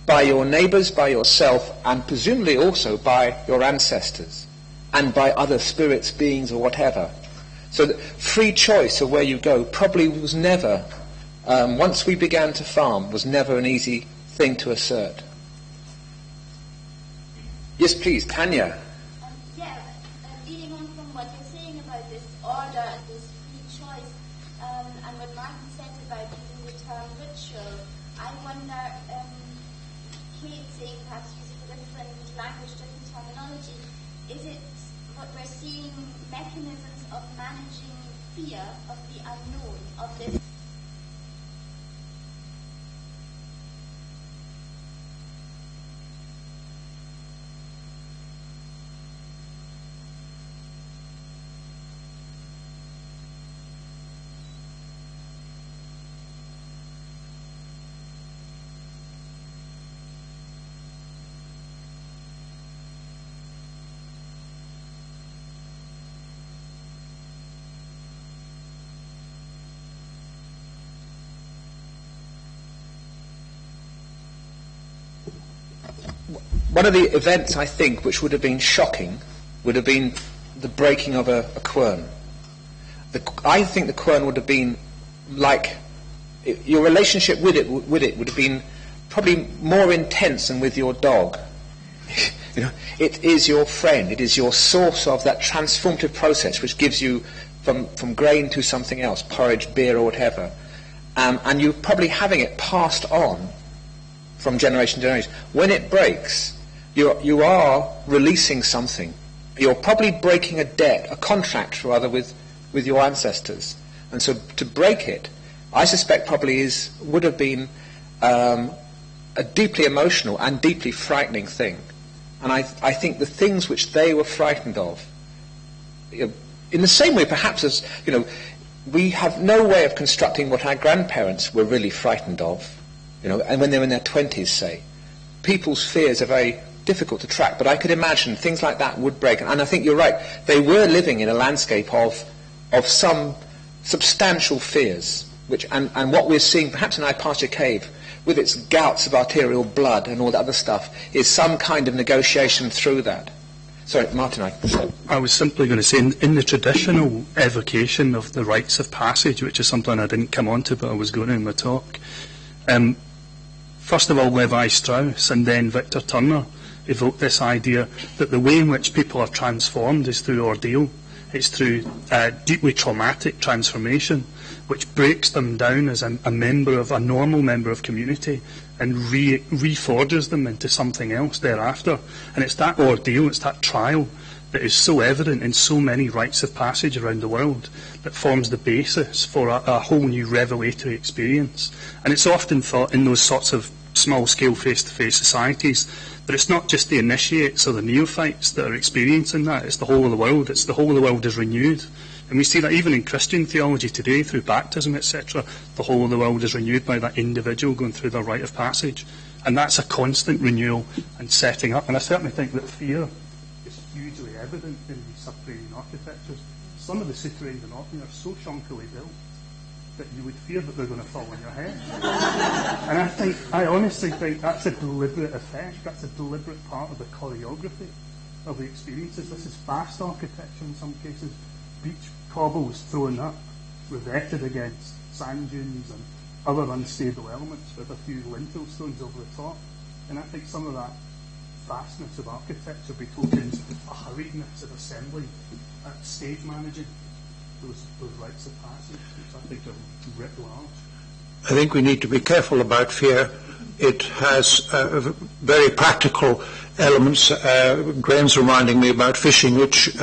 Speaker 2: your neighbours, by yourself, and presumably also by your ancestors, and by other spirits, beings, or whatever. So the free choice of where you go probably was never, once we began to farm, was never an easy thing to assert. Yes, please, Tanya.
Speaker 6: Leading on from what you're saying about this order and this free choice, and what Martin said about using the term ritual, I wonder, Kate saying perhaps using a different language, different terminology, is it what we're seeing mechanisms of managing fear of the unknown, of this?
Speaker 2: One of the events, I think, which would have been shocking would have been the breaking of a quern. I think the quern would have been like, your relationship with it would have been probably more intense than with your dog. You know, it is your friend. It is your source of that transformative process which gives you from grain to something else, porridge, beer, or whatever. And you're probably having it passed on from generation to generation. When it breaks, you are releasing something. You're probably breaking a debt, a contract rather, with your ancestors. And so to break it, I suspect probably would have been a deeply emotional and deeply frightening thing. And I think the things which they were frightened of, in the same way perhaps as, we have no way of constructing what our grandparents were really frightened of, and when they're in their 20s, say. People's fears are very difficult to track, but I could imagine things like that would break. And I think you're right. They were living in a landscape of some substantial fears, and what we're seeing, perhaps in Hypatia Cave, with its gouts of arterial blood and all that other stuff, is some kind of negotiation through that. Sorry, Martin,
Speaker 20: I was simply going to say, in the traditional evocation of the rites of passage, which is something I didn't come on to, but I was going to in my talk, first of all, Levi Strauss and then Victor Turner evoked this idea that the way in which people are transformed is through ordeal. It's through deeply traumatic transformation, which breaks them down as a normal member of community, and reforges them into something else thereafter. And it's that ordeal, it's that trial that is so evident in so many rites of passage around the world that forms the basis for a whole new revelatory experience. And it's often thought in those sorts of small-scale face-to-face societies that it's not just the initiates or the neophytes that are experiencing that, it's the whole of the world. It's the whole of the world is renewed. And we see that even in Christian theology today, through baptism, etc., the whole of the world is renewed by that individual going through their rite of passage. And that's a constant renewal and setting up. And I certainly think that fear is hugely evident in these subterranean architectures. Some of the cittadines in Orkney are so chunkily built that you would fear that they're going to fall on your head. And I honestly think that's a deliberate effect. That's a deliberate part of the choreography of the experiences. This is fast architecture in some cases. Beach cobbles thrown up, revetted against sand dunes and other unstable elements with a few lintel stones over the top. And I think some of that fastness of architecture betokens a hurriedness of assembly, stage managing those rites of passage, which I think are writ large.
Speaker 19: I think we need to be careful about fear. It has very practical elements. Graham's reminding me about fishing, which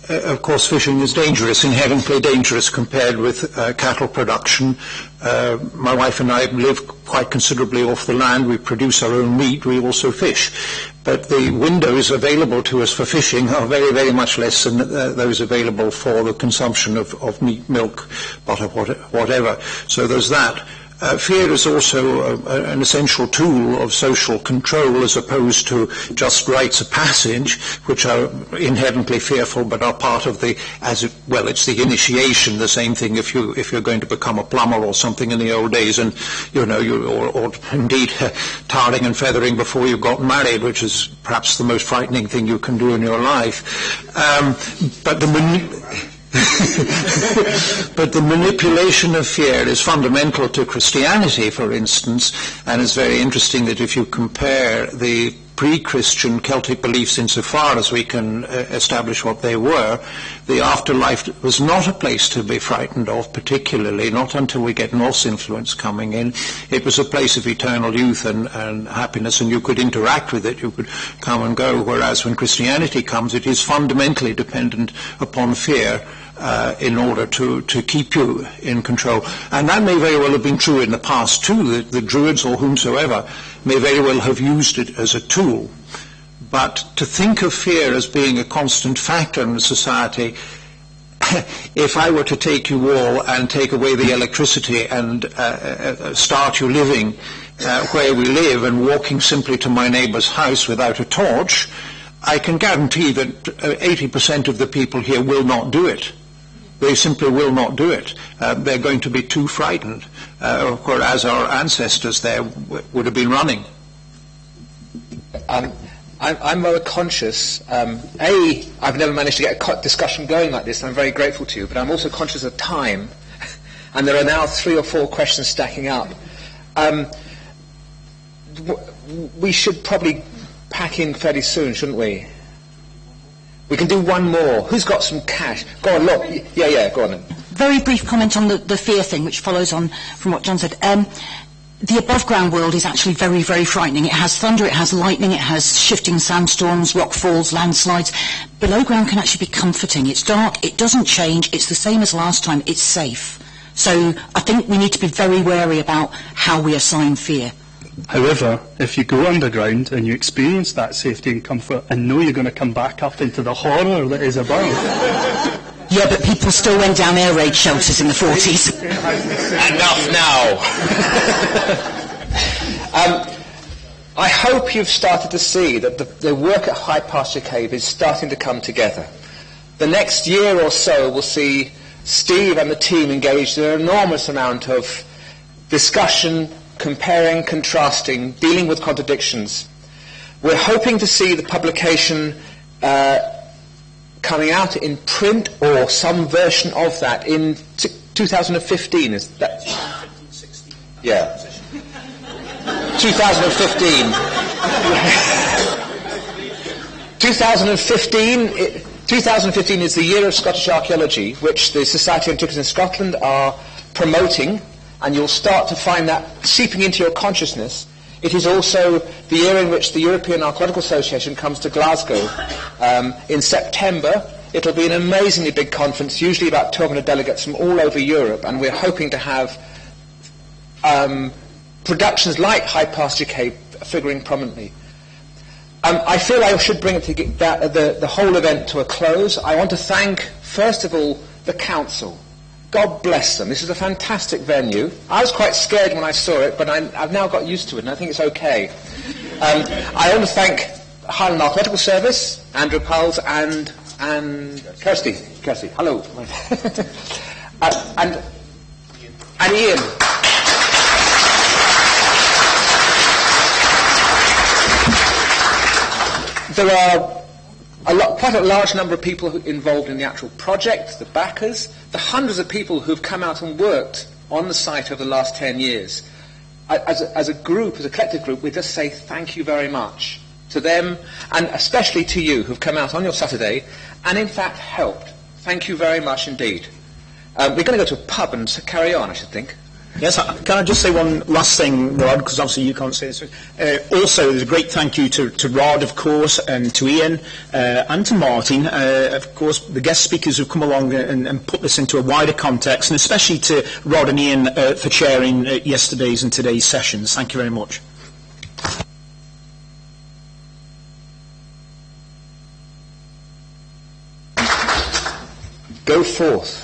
Speaker 19: of course fishing is dangerous, inherently dangerous compared with cattle production. My wife and I live quite considerably off the land. We produce our own meat. We also fish. But the windows available to us for fishing are very, very much less than those available for the consumption of meat, milk, butter, whatever. So there's that. Fear is also an essential tool of social control, as opposed to just rites of passage, which are inherently fearful but are part of the, it's the initiation. The same thing if you're going to become a plumber or something in the old days, and or indeed tarring and feathering before you got married, which is perhaps the most frightening thing you can do in your life. But the manipulation of fear is fundamental to Christianity, for instance, and it's very interesting that if you compare the pre-Christian Celtic beliefs insofar as we can establish what they were, the afterlife was not a place to be frightened of, particularly, not until we get Norse influence coming in. It was a place of eternal youth and happiness, and you could interact with it, you could come and go, whereas when Christianity comes, it is fundamentally dependent upon fear in order to keep you in control. And that may very well have been true in the past too. The Druids or whomsoever may very well have used it as a tool. But to think of fear as being a constant factor in society, if I were to take you all and take away the electricity and start you living where we live and walking simply to my neighbour's house without a torch, I can guarantee that 80% of the people here will not do it. They simply will not do it. They're going to be too frightened, whereas our ancestors there would have been running.
Speaker 2: I'm rather conscious. I've never managed to get a discussion going like this, and I'm very grateful to you, but I'm also conscious of time, and there are now 3 or 4 questions stacking up. We should probably pack in fairly soon, shouldn't we? We can do one more. Who's got some cash? Go on, look. Yeah, go on then.
Speaker 11: Very brief comment on the fear thing, which follows on from what John said. The above-ground world is actually very, very frightening. It has thunder, it has lightning, it has shifting sandstorms, rock falls, landslides. Below ground can actually be comforting. It's dark, it doesn't change, it's the same as last time, it's safe. So I think we need to be very wary about how we assign fear.
Speaker 20: However, if you go underground and you experience that safety and comfort and know you're going to come back up into the horror that is above.
Speaker 11: Yeah, but people still went down air raid shelters in the 40s.
Speaker 2: Enough now. I hope you've started to see that the work at High Pasture Cave is starting to come together. The next year or so will see Steve and the team engaged in an enormous amount of discussion, comparing, contrasting, dealing with contradictions. We're hoping to see the publication coming out in print or some version of that in 2015. Is that?
Speaker 1: 16.
Speaker 2: Yeah. 2015. 2015 is the year of Scottish archaeology, which the Society of Antiquities in Scotland are promoting, and you'll start to find that seeping into your consciousness. It is also the year in which the European Archaeological Association comes to Glasgow in September. It'll be an amazingly big conference, usually about 1,200 delegates from all over Europe, and we're hoping to have productions like High Pasture Cave figuring prominently. I feel I should bring the whole event to a close. I want to thank, first of all, the Council. God bless them. This is a fantastic venue. I was quite scared when I saw it, but I've now got used to it, and I think it's okay. I want to thank Highland Archaeological Service, Andrew Powles, and Kirsty. Kirsty, hello. and Ian. There are quite a large number of people involved in the actual project, the backers, the hundreds of people who've come out and worked on the site over the last 10 years. As a group, as a collective group, we just say thank you very much to them, and especially to you who've come out on your Saturday and in fact helped. Thank you very much indeed. We're going to go to a pub and carry on, I should think.
Speaker 4: Yes, can I just say one last thing, Rod, because obviously you can't say this. Also, there's a great thank you to Rod, of course, and to Ian, and to Martin, of course, the guest speakers who've come along and put this into a wider context, and especially to Rod and Ian for chairing yesterday's and today's sessions. Thank you very much.
Speaker 2: Go forth.